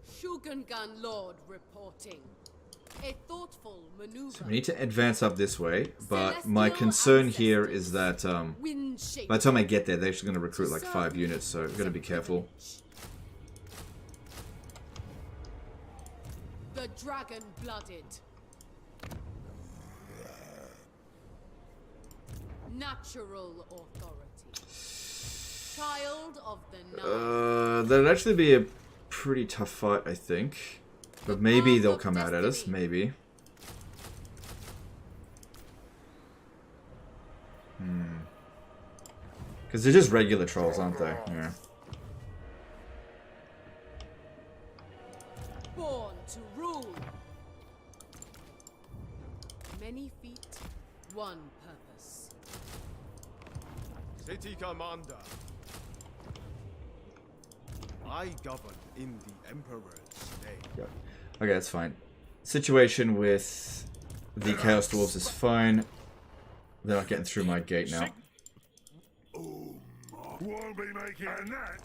I: Shugengan Lord reporting. A thoughtful maneuver.
A: So we need to advance up this way, but my concern here is that by the time I get there, they're actually going to recruit like 5 units, so I've got to be careful.
I: The dragon-blooded. Natural authority. Child of the night.
A: That'd actually be a pretty tough fight, I think. But maybe they'll come out at us, maybe. Because they're just regular trolls, aren't they? Yeah.
I: Born to rule. Many feet, one purpose.
C: City Commander. I govern in the Emperor's name.
A: Yep. Okay, that's fine. Situation with the Chaos Dwarves is fine. They're not getting through my gate now.
K: We'll be making that.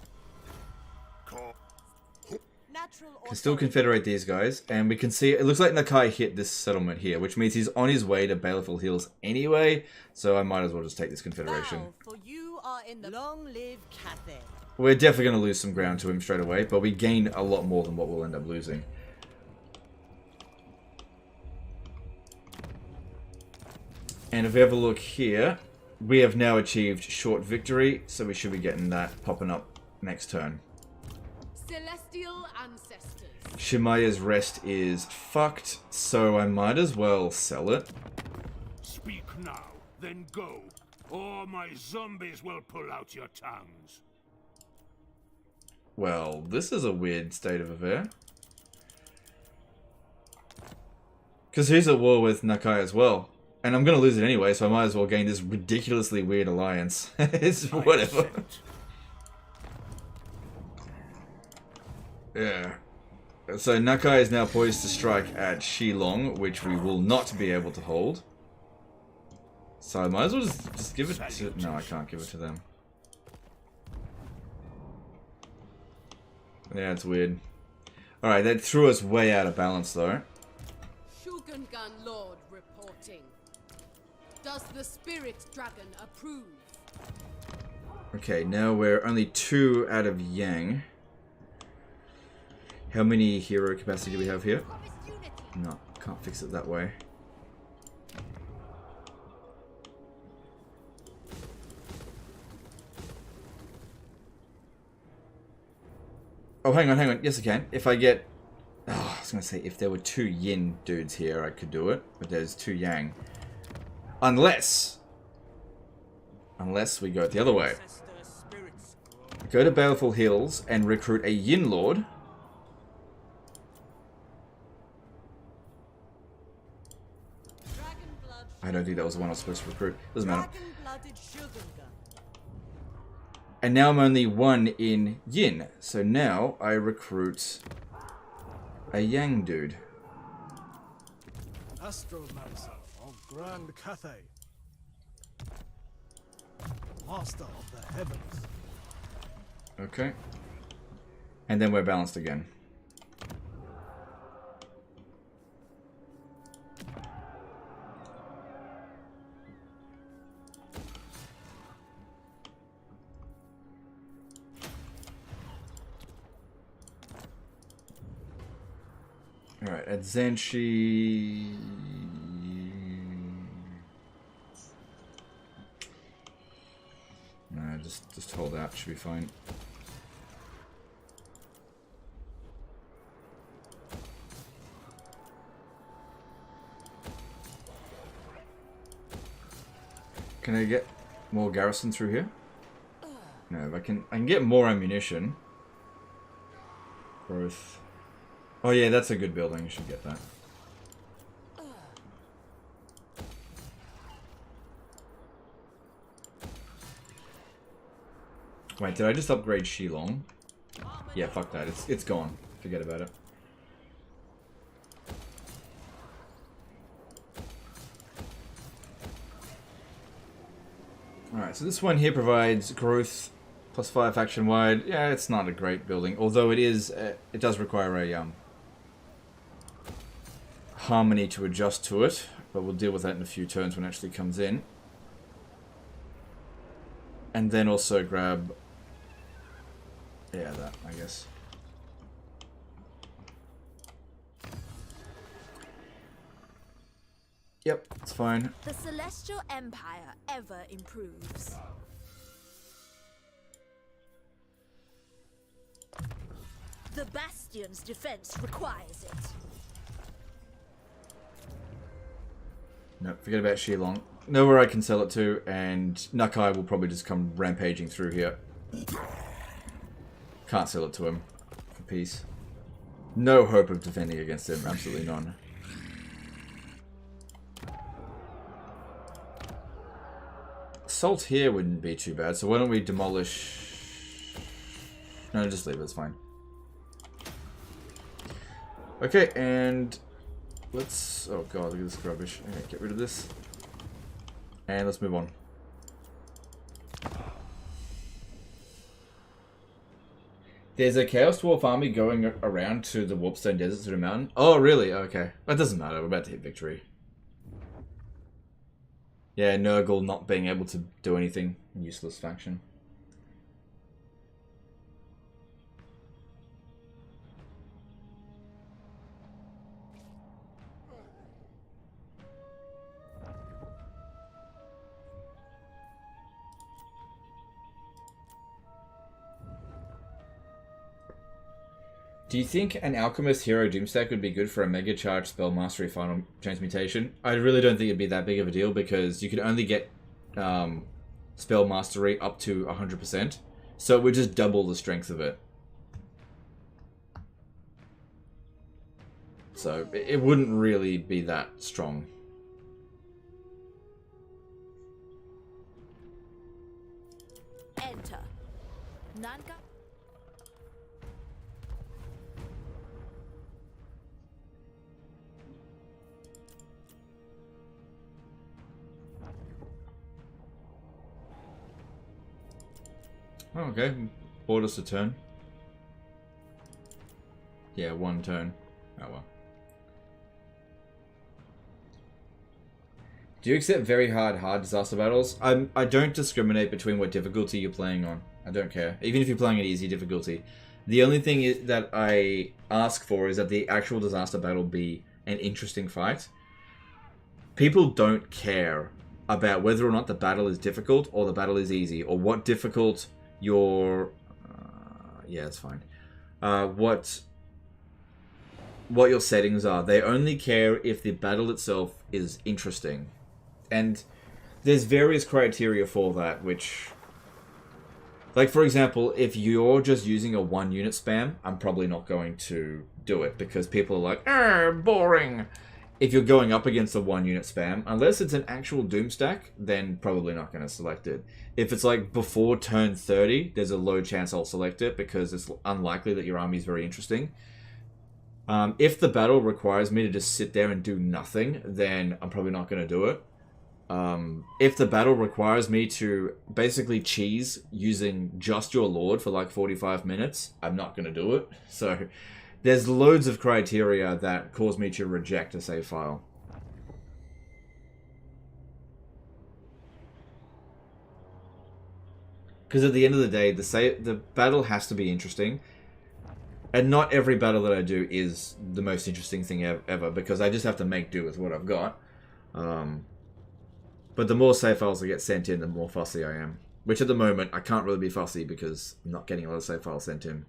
A: Can still confederate these guys, and we can see it looks like Nakai hit this settlement here, which means he's on his way to Baleful Hills anyway. So I might as well just take this confederation.
M: Now, for you are in the long live Cathay.
A: We're definitely going to lose some ground to him straight away, but we gain a lot more than what we'll end up losing. And if we have a look here, we have now achieved short victory, so we should be getting that popping up next turn.
I: Celestial ancestors.
A: Shemaya's rest is fucked, so I might as well sell it.
E: Speak now, then go, or my zombies will pull out your tongues.
A: Well, this is a weird state of affair. Because he's at war with Nakai as well. And I'm going to lose it anyway, so I might as well gain this ridiculously weird alliance. It's whatever. Yeah. So Nakai is now poised to strike at Shilong, which we will not be able to hold. So I might as well just give it to... No, I can't give it to them. Yeah, it's weird. Alright, that threw us way out of balance, though.
I: Shogungan Lord reporting. Does the Spirit Dragon approve?
A: Okay, now we're only 2 out of Yang. How many hero capacity do we have here? No, can't fix it that way. Oh, hang on. Yes, I can. If I get... Oh, I was going to say, if there were 2 Yin dudes here, I could do it. But there's 2 Yang. Unless we go the other way. Go to Baleful Hills and recruit a Yin Lord. I don't think that was the one I was supposed to recruit. Doesn't matter. And now I'm only 1 in Yin. So now I recruit a Yang dude.
N: Astromancer of Grand Cathay. Master of the Heavens.
A: Okay. And then we're balanced again. Alright, at Zenshi... No, just hold out, should be fine. Can I get more garrison through here? No, I can get more ammunition. Growth. Oh yeah, that's a good building. You should get that. Wait, did I just upgrade Shilong? Yeah, fuck that. It's gone. Forget about it. Alright, so this one here provides growth +5 faction wide. Yeah, it's not a great building, although it does require a harmony to adjust to it, but we'll deal with that in a few turns when it actually comes in. And then also grab, yeah, that, I guess. Yep, it's fine.
B: The Celestial Empire ever improves. The Bastion's defense requires it.
A: No, forget about Shilong. Know where I can sell it to, and Nakai will probably just come rampaging through here. Can't sell it to him for peace. No hope of defending against him, absolutely none. Assault here wouldn't be too bad, so why don't we demolish... No, just leave it, it's fine. Okay, and let's... Oh god, look at this rubbish. Okay, get rid of this. And let's move on. There's a Chaos Dwarf army going around to the Warpstone Desert to the mountain. Oh, really? Okay. That doesn't matter. We're about to hit victory. Yeah, Nurgle not being able to do anything. Useless faction. Do you think an Alchemist Hero Doomstack would be good for a Mega Charge Spell Mastery Final Transmutation? I really don't think it'd be that big of a deal because you could only get Spell Mastery up to 100%. So it would just double the strength of it. So it wouldn't really be that strong. Oh, okay. Bought us a turn. Yeah, 1 turn. Oh well. Do you accept very hard disaster battles? I don't discriminate between what difficulty you're playing on. I don't care. Even if you're playing at easy difficulty. The only thing that I ask for is that the actual disaster battle be an interesting fight. People don't care about whether or not the battle is difficult or the battle is easy, or what difficult your... yeah, it's fine. What your settings are. They only care if the battle itself is interesting. And there's various criteria for that, which... Like, for example, if you're just using a 1-unit spam, I'm probably not going to do it, because people are like, boring! If you're going up against a 1-unit spam, unless it's an actual Doom stack, then probably not going to select it. If it's like before turn 30, there's a low chance I'll select it, because it's unlikely that your army is very interesting. If the battle requires me to just sit there and do nothing, then I'm probably not going to do it. If the battle requires me to basically cheese using just your lord for like 45 minutes, I'm not going to do it. So there's loads of criteria that cause me to reject a save file. Because at the end of the day, the battle has to be interesting. And not every battle that I do is the most interesting thing ever, because I just have to make do with what I've got. But the more save files I get sent in, the more fussy I am. Which at the moment, I can't really be fussy because I'm not getting a lot of save files sent in.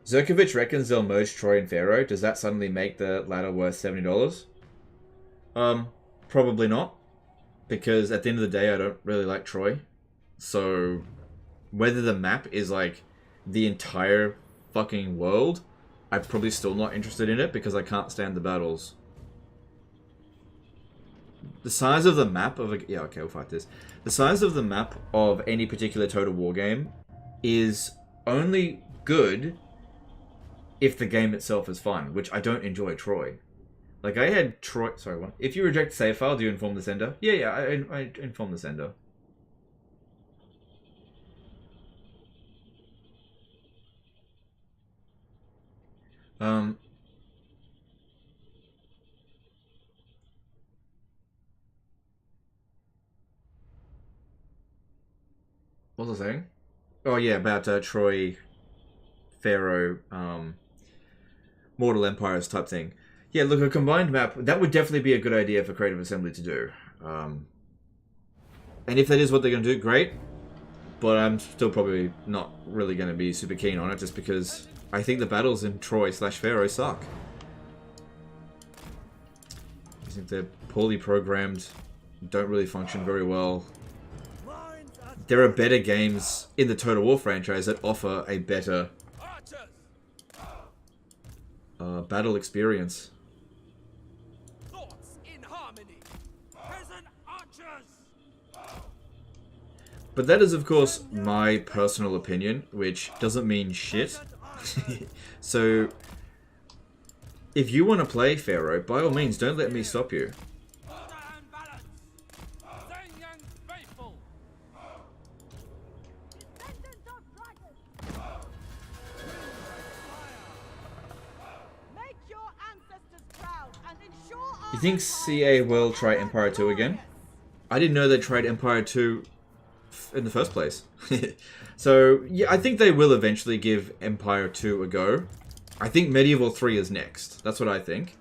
A: Zerkovich reckons they'll merge Troy and Pharaoh. Does that suddenly make the latter worth $70? Probably not. Because at the end of the day, I don't really like Troy. So, whether the map is like the entire fucking world, I'm probably still not interested in it because I can't stand the battles. The size of the map of a... Yeah, okay, we'll fight this. The size of the map of any particular Total War game is only good if the game itself is fun, which I don't enjoy Troy. Like, I had Troy... Sorry, what? If you reject save file, do you inform the sender? Yeah, I inform the sender. What was I saying? Oh yeah, about Troy, Pharaoh, Mortal Empires type thing. Yeah, look, a combined map, that would definitely be a good idea for Creative Assembly to do. And if that is what they're going to do, great. But I'm still probably not really going to be super keen on it, just because I think the battles in Troy/Pharaoh suck. I think they're poorly programmed, don't really function very well. There are better games in the Total War franchise that offer a better battle experience. But that is, of course, my personal opinion, which doesn't mean shit. So, if you want to play Pharaoh, by all means, don't let me stop you. You think CA will try Empire 2 again? I didn't know they tried Empire 2 in the first place. So, yeah, I think they will eventually give Empire 2 a go. I think Medieval 3 is next. That's what I think.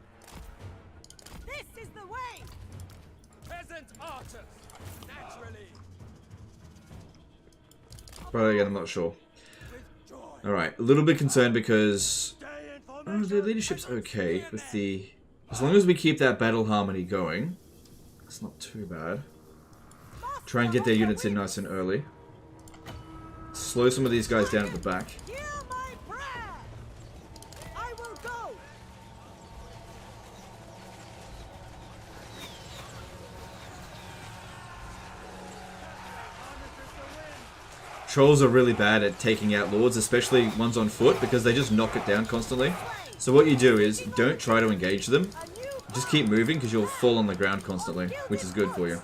F: This is the way. Peasant archers, naturally.
A: But again, I'm not sure. Alright, a little bit concerned because... Oh, the leadership's okay with the... As long as we keep that battle harmony going, it's not too bad. Try and get their units in nice and early. Slow some of these guys down at the back. Trolls are really bad at taking out lords, especially ones on foot, because they just knock it down constantly. So what you do is, don't try to engage them. Just keep moving, because you'll fall on the ground constantly, which is good for you.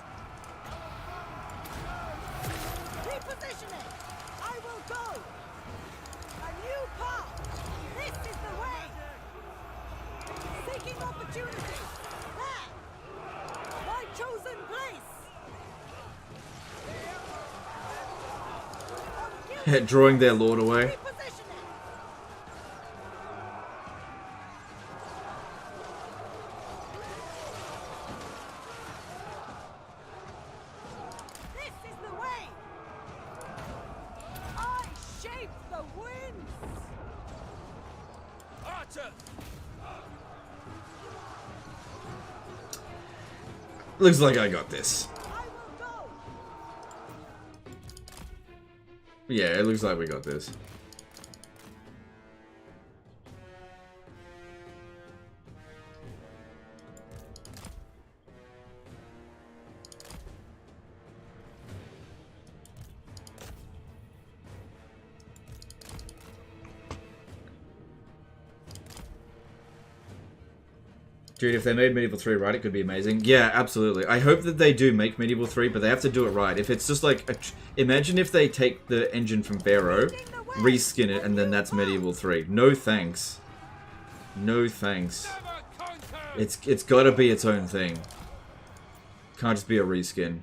A: Drawing their lord away.
M: This is the way. I shape the winds.
D: Archer!
A: Looks like I got this. Yeah, it looks like we got this. Dude, if they made Medieval 3 right, it could be amazing. Yeah, absolutely. I hope that they do make Medieval 3, but they have to do it right. If it's just like... imagine if they take the engine from Pharaoh, reskin it, and then that's Medieval 3. No thanks. No thanks. It's gotta be its own thing. Can't just be a reskin.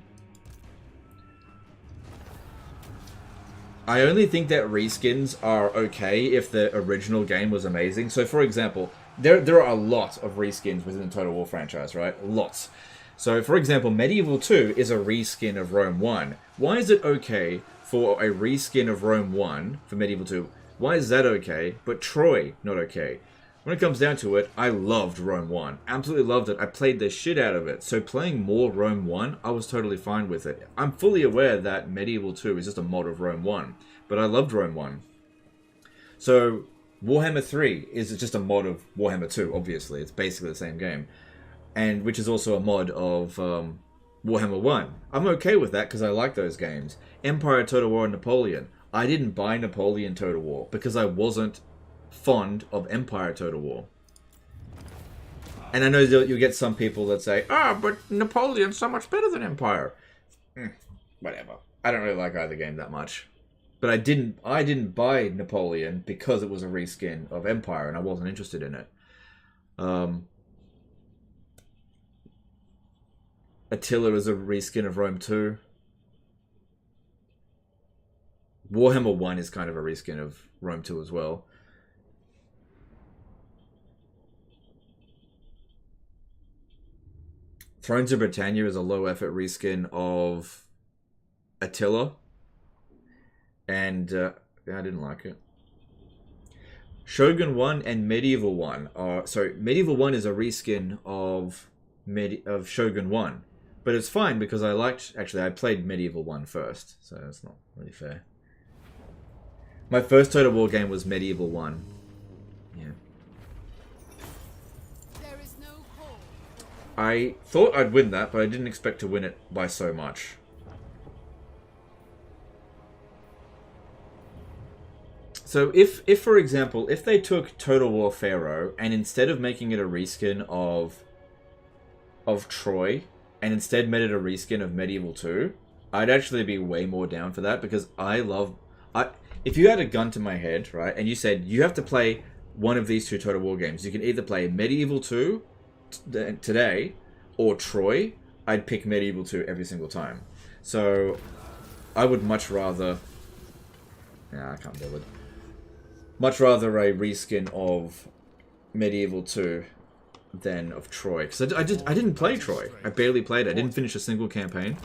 A: I only think that reskins are okay if the original game was amazing. So, for example... There are a lot of reskins within the Total War franchise, right? Lots. So, for example, Medieval 2 is a reskin of Rome 1. Why is it okay for a reskin of Rome 1 for Medieval 2? Why is that okay, but Troy not okay? When it comes down to it, I loved Rome 1. Absolutely loved it. I played the shit out of it. So playing more Rome 1, I was totally fine with it. I'm fully aware that Medieval 2 is just a mod of Rome 1. But I loved Rome 1. So... Warhammer 3 is just a mod of Warhammer 2, obviously. It's basically the same game. And which is also a mod of Warhammer 1. I'm okay with that because I like those games. Empire, Total War, and Napoleon. I didn't buy Napoleon Total War because I wasn't fond of Empire Total War. And I know you'll get some people that say, but Napoleon's so much better than Empire. Whatever. I don't really like either game that much. But I didn't buy Napoleon because it was a reskin of Empire and I wasn't interested in it. Attila is a reskin of Rome 2. Warhammer 1 is kind of a reskin of Rome 2 as well. Thrones of Britannia is a low effort reskin of Attila. And I didn't like it. Shogun 1 and Medieval 1 are... Sorry, Medieval 1 is a reskin of Shogun 1. But it's fine because I liked... Actually, I played Medieval 1 first. So that's not really fair. My first Total War game was Medieval 1. Yeah.
I: There is no call.
A: I thought I'd win that, but I didn't expect to win it by so much. So if for example, if they took Total War Pharaoh and instead of making it a reskin of Troy and instead made it a reskin of Medieval 2, I'd actually be way more down for that because if you had a gun to my head, right, and you said you have to play one of these two Total War games, you can either play Medieval 2 today or Troy, I'd pick Medieval 2 every single time. So I would much rather... Nah, I can't bother. Much rather a reskin of Medieval 2 than of Troy. Because I didn't play Troy. I barely played it. I didn't finish a single campaign.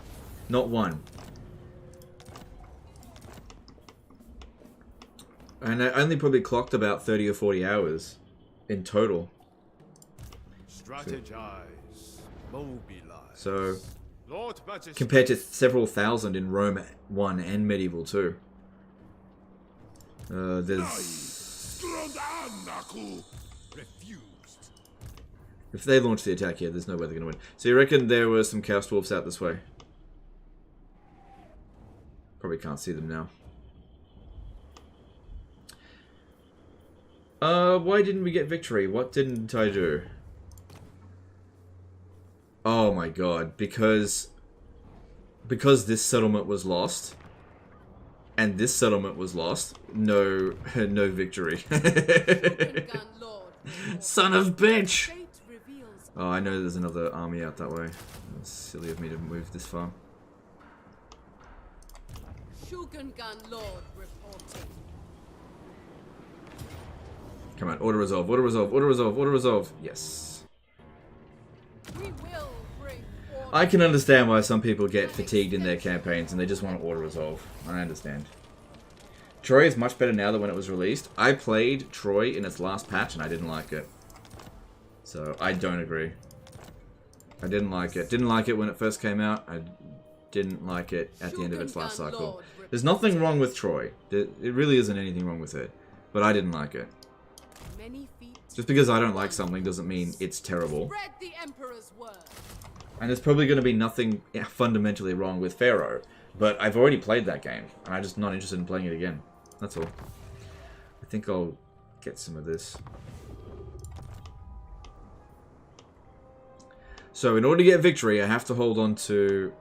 A: Not one. And I only probably clocked about 30 or 40 hours in total.
C: Strategize. Mobilize.
A: So, compared to several thousand in Rome 1 and Medieval 2. There's... If they launch the attack here, there's no way they're going to win. So you reckon there were some Chaos Dwarfs out this way? Probably can't see them now. Why didn't we get victory? What didn't I do? Oh my god, because this settlement was lost. And this settlement was lost. No victory. Son of bitch! Oh, I know there's another army out that way. It's silly of me to move this far.
I: Shogungan Lord reporting.
A: Come on, auto resolve, auto resolve, auto resolve, auto resolve. Yes.
I: We will bring order.
A: I can understand why some people get fatigued in their campaigns and they just want to auto resolve. I understand. Troy is much better now than when it was released. I played Troy in its last patch and I didn't like it. So I don't agree. I didn't like it. Didn't like it when it first came out. I didn't like it at the end of its life cycle. There's nothing wrong with Troy. It really isn't anything wrong with it. But I didn't like it. Just because I don't like something doesn't mean it's terrible.
I: Spread the Emperor's word.
A: And there's probably going to be nothing fundamentally wrong with Pharaoh. But I've already played that game. And I'm just not interested in playing it again. That's all. I think I'll get some of this. So in order to get victory, I have to hold on to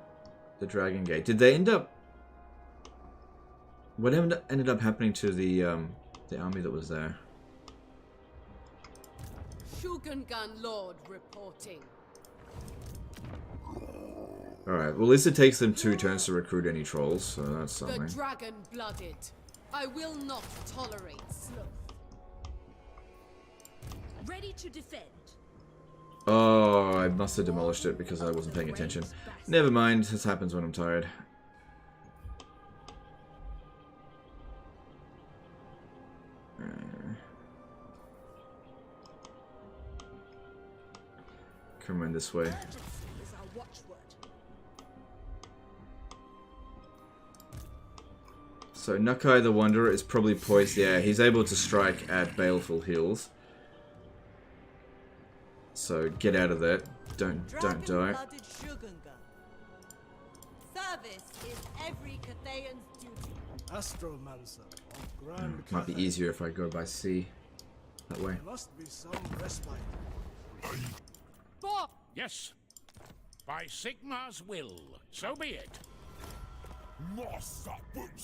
A: the Dragon Gate. Did they end up... What ended up happening to the army that was there?
I: Shogungan Lord reporting.
A: Alright, well at least it takes them 2 turns to recruit any trolls, so that's something.
I: The dragon-blooded. I will not tolerate sloth.
B: Ready to defend.
A: Oh, I must have demolished it because I wasn't paying attention. Never mind, this happens when I'm tired. Come in this way. So Nakai the Wanderer is probably poised. Yeah, he's able to strike at Baleful Hills. So get out of there. Don't die.
M: Service is every Cathayan's duty.
N: Astromancer of Grand
A: Might be easier if I go by sea. That way.
N: There must be some respite.
E: Yes. By Sigmar's will. So be it.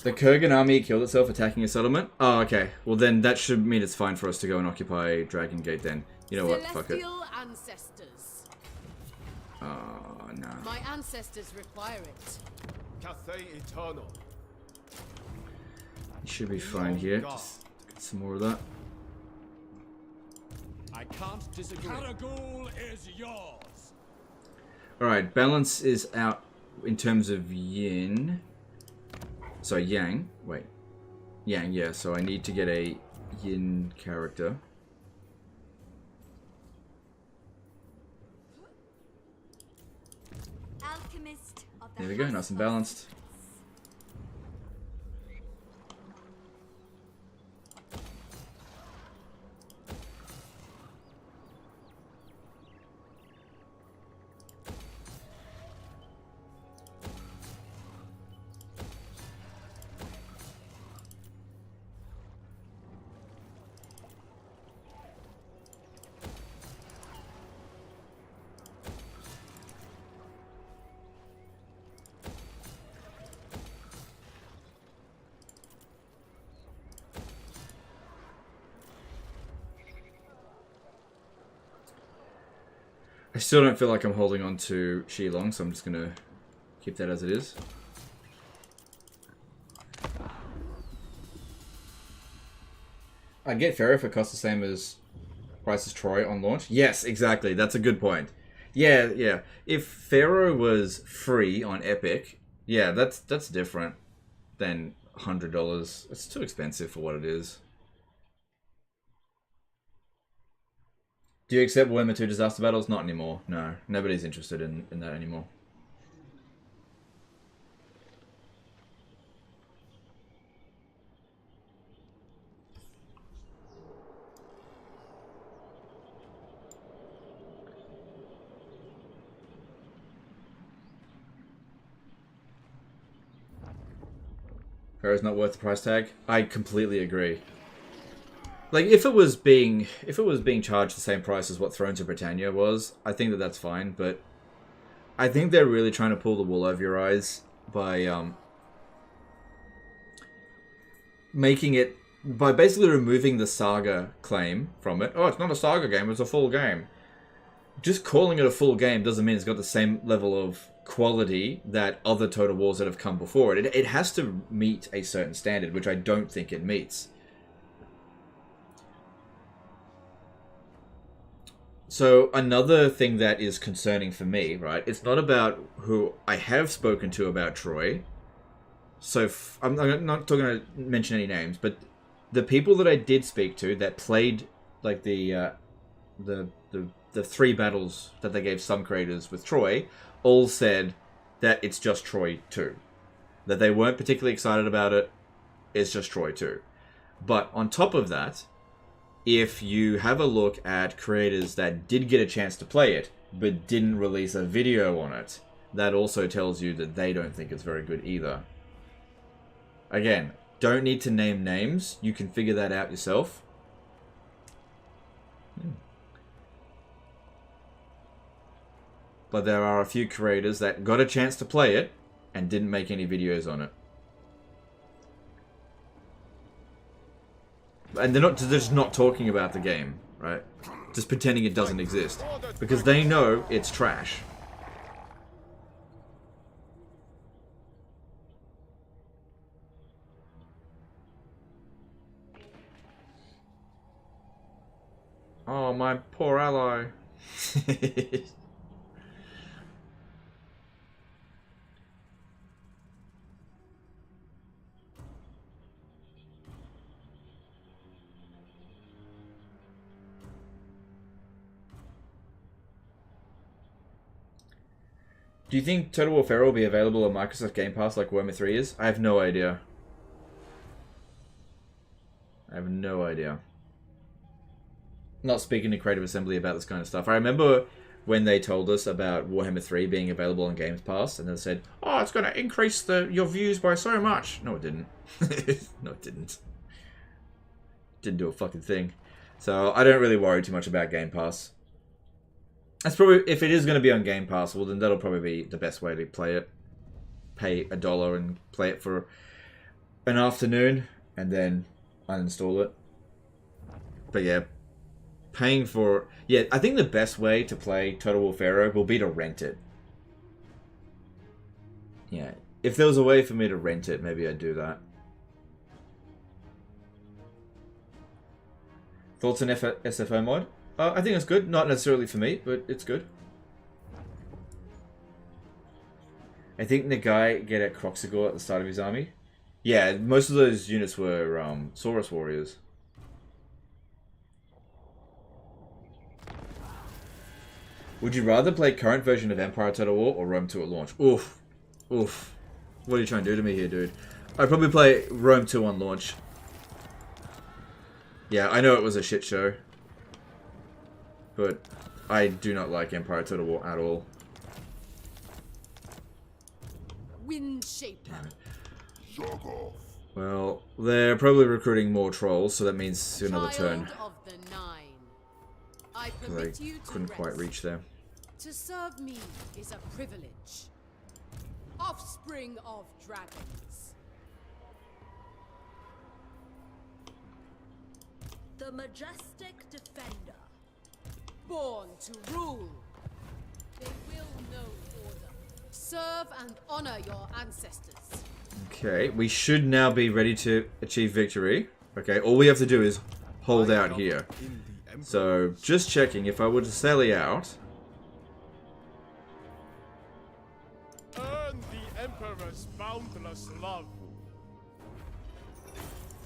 A: The Kurgan army killed itself attacking a settlement? Oh, okay. Well then that should mean it's fine for us to go and occupy Dragon Gate then. You know what? Fuck it.
I: Ancestors.
A: Oh, no.
I: My ancestors require it.
C: Cathay Eternal.
A: You should be fine here. Just get some more of that.
E: I can't disagree. Karagul is yours.
A: Alright, balance is out in terms of yin. So yang. Wait. Yang, yeah. So I need to get a yin character.
L: Alchemist of the
A: There we go, nice and balanced. I still don't feel like I'm holding on to Shilong, so I'm just gonna keep that as it is. I get Pharaoh if it costs the same as price as Troy on launch. Yes, exactly. That's a good point. Yeah, yeah. If Pharaoh was free on Epic, yeah, that's different than $100. It's too expensive for what it is. Do you accept Warhammer 2 Disaster Battles? Not anymore. No, nobody's interested in that anymore. Pharaoh's not worth the price tag. I completely agree. Like, if it was being charged the same price as what Thrones of Britannia was, I think that's fine, but I think they're really trying to pull the wool over your eyes by making it, by basically removing the Saga claim from it. Oh, it's not a Saga game, it's a full game. just calling it a full game doesn't mean it's got the same level of quality that other Total Wars that have come before it. It has to meet a certain standard, which I don't think it meets. So another thing that is concerning for me, right, it's not about who I have spoken to about Troy. So I'm not going to mention any names, but the people that I did speak to that played like the 3 battles that they gave some creators with Troy all said that it's just Troy 2. That they weren't particularly excited about it. It's just Troy 2. But on top of that, if you have a look at creators that did get a chance to play it, but didn't release a video on it, that also tells you that they don't think it's very good either. Again, don't need to name names. You can figure that out yourself. But there are a few creators that got a chance to play it and didn't make any videos on it. And they're just not talking about the game, right? Just pretending it doesn't exist. Because they know it's trash. Oh, my poor ally. Do you think Total War Pharaoh will be available on Microsoft Game Pass like Warhammer 3 is? I have no idea. I have no idea. Not speaking to Creative Assembly about this kind of stuff. I remember when they told us about Warhammer 3 being available on Games Pass, and they said, oh, it's going to increase your views by so much. No, it didn't. No, it didn't. Didn't do a fucking thing. So I don't really worry too much about Game Pass. That's probably, if it is going to be on Game Pass, well then that'll probably be the best way to play it. Pay $1 and play it for an afternoon, and then uninstall it. But yeah, paying for... Yeah, I think the best way to play Total War Pharaoh will be to rent it. Yeah, if there was a way for me to rent it, maybe I'd do that. Thoughts on SFO mod? I think it's good. Not necessarily for me, but it's good. I think the guy get at Croxagore at the start of his army. Yeah, most of those units were Saurus warriors. Would you rather play current version of Empire Total War or Rome 2 at launch? Oof. Oof. What are you trying to do to me here, dude? I'd probably play Rome 2 on launch. Yeah, I know it was a shit show. But I do not like Empire Total War at all.
I: Windshaper.
A: Well, they're probably recruiting more trolls, so that means another turn.
I: Of the Nine. I
A: Because
I: permit
A: I
I: you to
A: couldn't quite
I: rest.
A: reach there.
I: To serve me is a privilege. Offspring of dragons.
B: The majestic defender.
I: Born to rule. They will know order. Serve and honor your ancestors.
A: Okay, we should now be ready to achieve victory. Okay, all we have to do is hold out here. So, just checking, if I were to sally out...
C: Earn the Emperor's boundless love.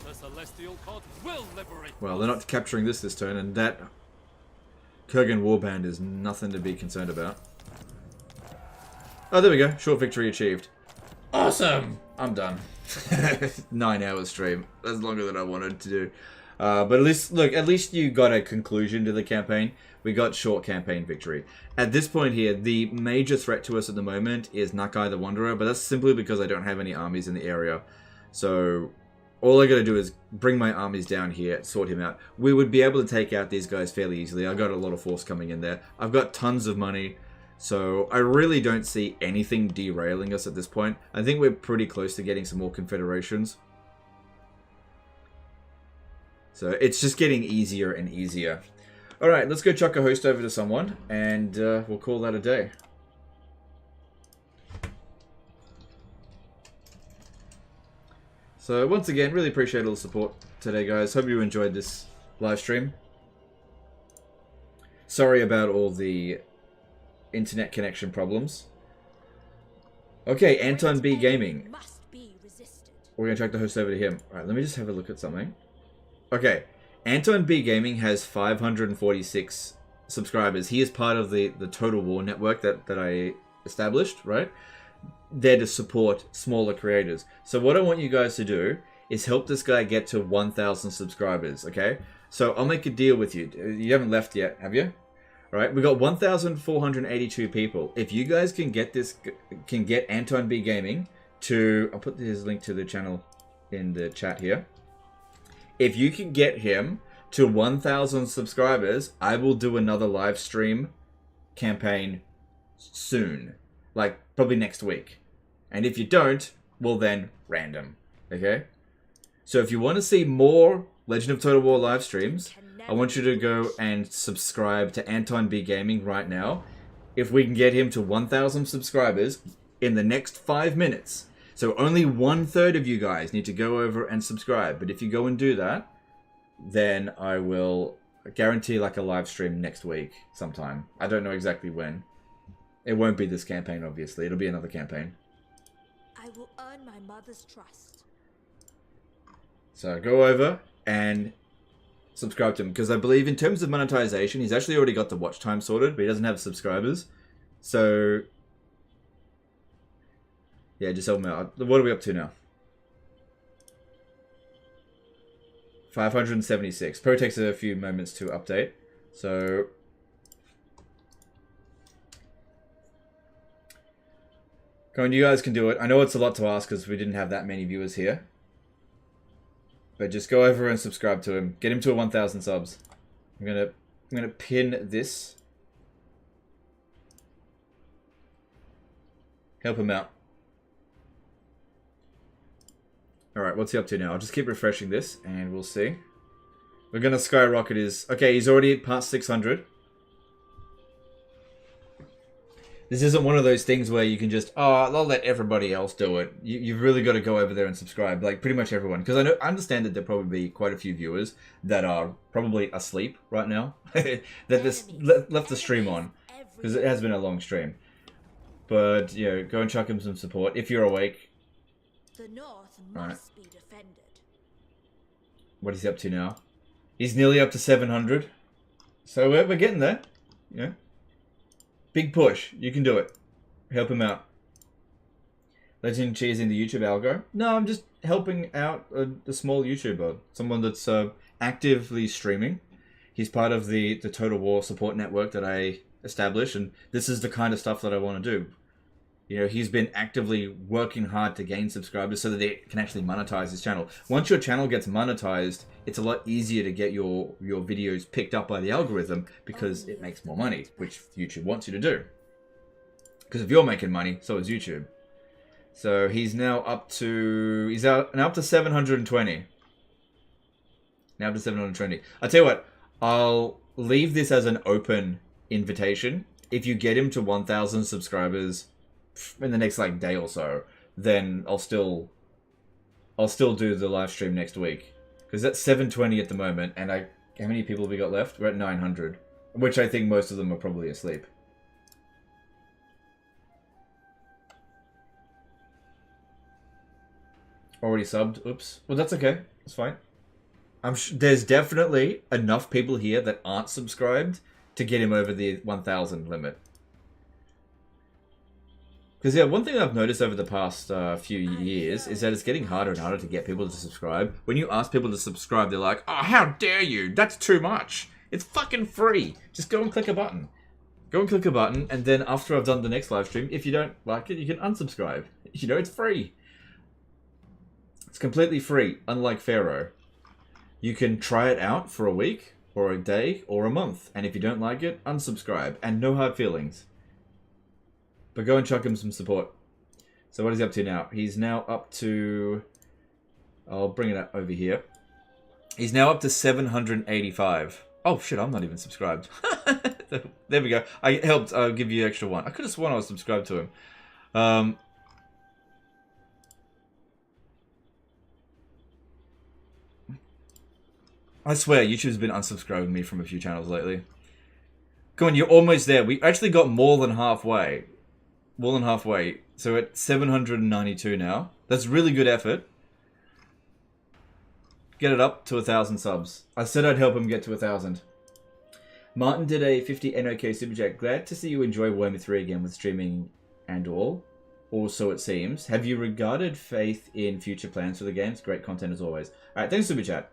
C: The Celestial Court will liberate.
A: Well, they're not capturing this turn, and that Kurgan warband is nothing to be concerned about. Oh, there we go. Short victory achieved. Awesome! I'm done. 9 hours stream. That's longer than I wanted to do. But at least, look, at least you got a conclusion to the campaign. We got short campaign victory. At this point here, the major threat to us at the moment is Nakai the Wanderer, but that's simply because I don't have any armies in the area. So all I gotta do is bring my armies down here, sort him out. We would be able to take out these guys fairly easily. I've got a lot of force coming in there. I've got tons of money. So I really don't see anything derailing us at this point. I think we're pretty close to getting some more confederations. So it's just getting easier and easier. Alright, let's go chuck a host over to someone, and we'll call that a day. So, once again, really appreciate all the support today, guys. Hope you enjoyed this live stream. Sorry about all the internet connection problems. Okay, Anton B Gaming. We're going to chuck the host over to him. Alright, let me just have a look at something. Okay, Anton B Gaming has 546 subscribers. He is part of the Total War network that I established, right? There to support smaller creators. So what I want you guys to do is help this guy get to 1,000 subscribers, okay? So I'll make a deal with you. You haven't left yet, have you? All right, we got 1,482 people. If you guys can get Anton B Gaming to, I'll put his link to the channel in the chat here. If you can get him to 1,000 subscribers, I will do another live stream campaign soon. Like, probably next week. And if you don't, well then, random. Okay? So if you want to see more Legend of Total War live streams, I want you to go and subscribe to Anton B Gaming right now. If we can get him to 1,000 subscribers in the next 5 minutes. So only 1/3 of you guys need to go over and subscribe. But if you go and do that, then I will guarantee like a live stream next week sometime. I don't know exactly when. It won't be this campaign, obviously. It'll be another campaign.
B: I will earn my mother's trust.
A: So go over and subscribe to him. Because I believe in terms of monetization, he's actually already got the watch time sorted, but he doesn't have subscribers. So yeah, just help him out. What are we up to now? 576. Probably takes a few moments to update. So come on, you guys can do it. I know it's a lot to ask because we didn't have that many viewers here. But just go over and subscribe to him. Get him to 1,000 subs. I'm gonna pin this. Help him out. Alright, what's he up to now? I'll just keep refreshing this and we'll see. We're gonna skyrocket his... Okay, he's already past 600. This isn't one of those things where you can just, oh, I'll let everybody else do it. You've really got to go over there and subscribe, like pretty much everyone. Because I understand that there'll probably be quite a few viewers that are probably asleep right now. that just left the stream on. Because it has been a long stream. But, you know, go and chuck him some support if you're awake.
B: The North must be defended.
A: What is he up to now? He's nearly up to 700. So we're getting there. Yeah. Big push. You can do it. Help him out. Legend Cheese in the YouTube algo? No, I'm just helping out a small YouTuber. Someone that's actively streaming. He's part of the Total War support network that I established, and this is the kind of stuff that I want to do. You know, he's been actively working hard to gain subscribers so that he can actually monetize his channel. Once your channel gets monetized, it's a lot easier to get your videos picked up by the algorithm because it makes more money, which YouTube wants you to do. Because if you're making money, so is YouTube. So he's now up to... He's now up to 720. Now up to 720. I'll tell you what, I'll leave this as an open invitation. If you get him to 1,000 subscribers in the next like day or so, then I'll still do the live stream next week, because that's 720 at the moment, and how many people have we got left? We're at 900, which I think most of them are probably asleep. Already subbed. Oops. Well, that's okay. It's fine. There's definitely enough people here that aren't subscribed to get him over the 1,000 limit. Because, yeah, one thing I've noticed over the past few years is that it's getting harder and harder to get people to subscribe. When you ask people to subscribe, they're like, oh, how dare you? That's too much. It's fucking free. Just go and click a button. Go and click a button, and then after I've done the next live stream, if you don't like it, you can unsubscribe. You know, it's free. It's completely free, unlike Pharaoh. You can try it out for a week, or a day, or a month. And if you don't like it, unsubscribe. And no hard feelings. But go and chuck him some support. So what is he up to now? He's now up to... I'll bring it up over here. He's now up to 785. Oh shit, I'm not even subscribed. There we go. I helped give you extra one. I could have sworn I was subscribed to him. I swear, YouTube's been unsubscribing me from a few channels lately. Come on, you're almost there. We actually got more than halfway. More than halfway. So at 792 now. That's really good effort. Get it up to 1,000 subs. I said I'd help him get to 1,000. Martin did a 50 NOK Super Chat. Glad to see you enjoy Warhammer 3 again with streaming and all. Or so it seems. Have you regarded faith in future plans for the games? Great content as always. Alright, thanks Super Chat.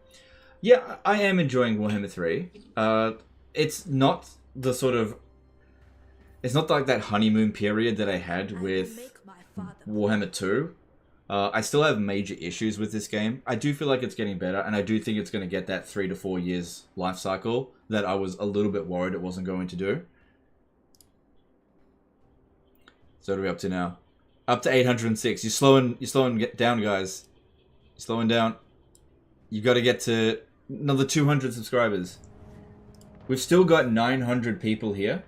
A: Yeah, I am enjoying Warhammer 3. It's not the sort of... It's not like that honeymoon period that I had with Warhammer 2. I still have major issues with this game. I do feel like it's getting better, and I do think it's going to get that 3 to 4 years life cycle that I was a little bit worried it wasn't going to do. So what are we up to now? Up to 806. You're slowing down, guys. You're slowing down. You've got to get to another 200 subscribers. We've still got 900 people here.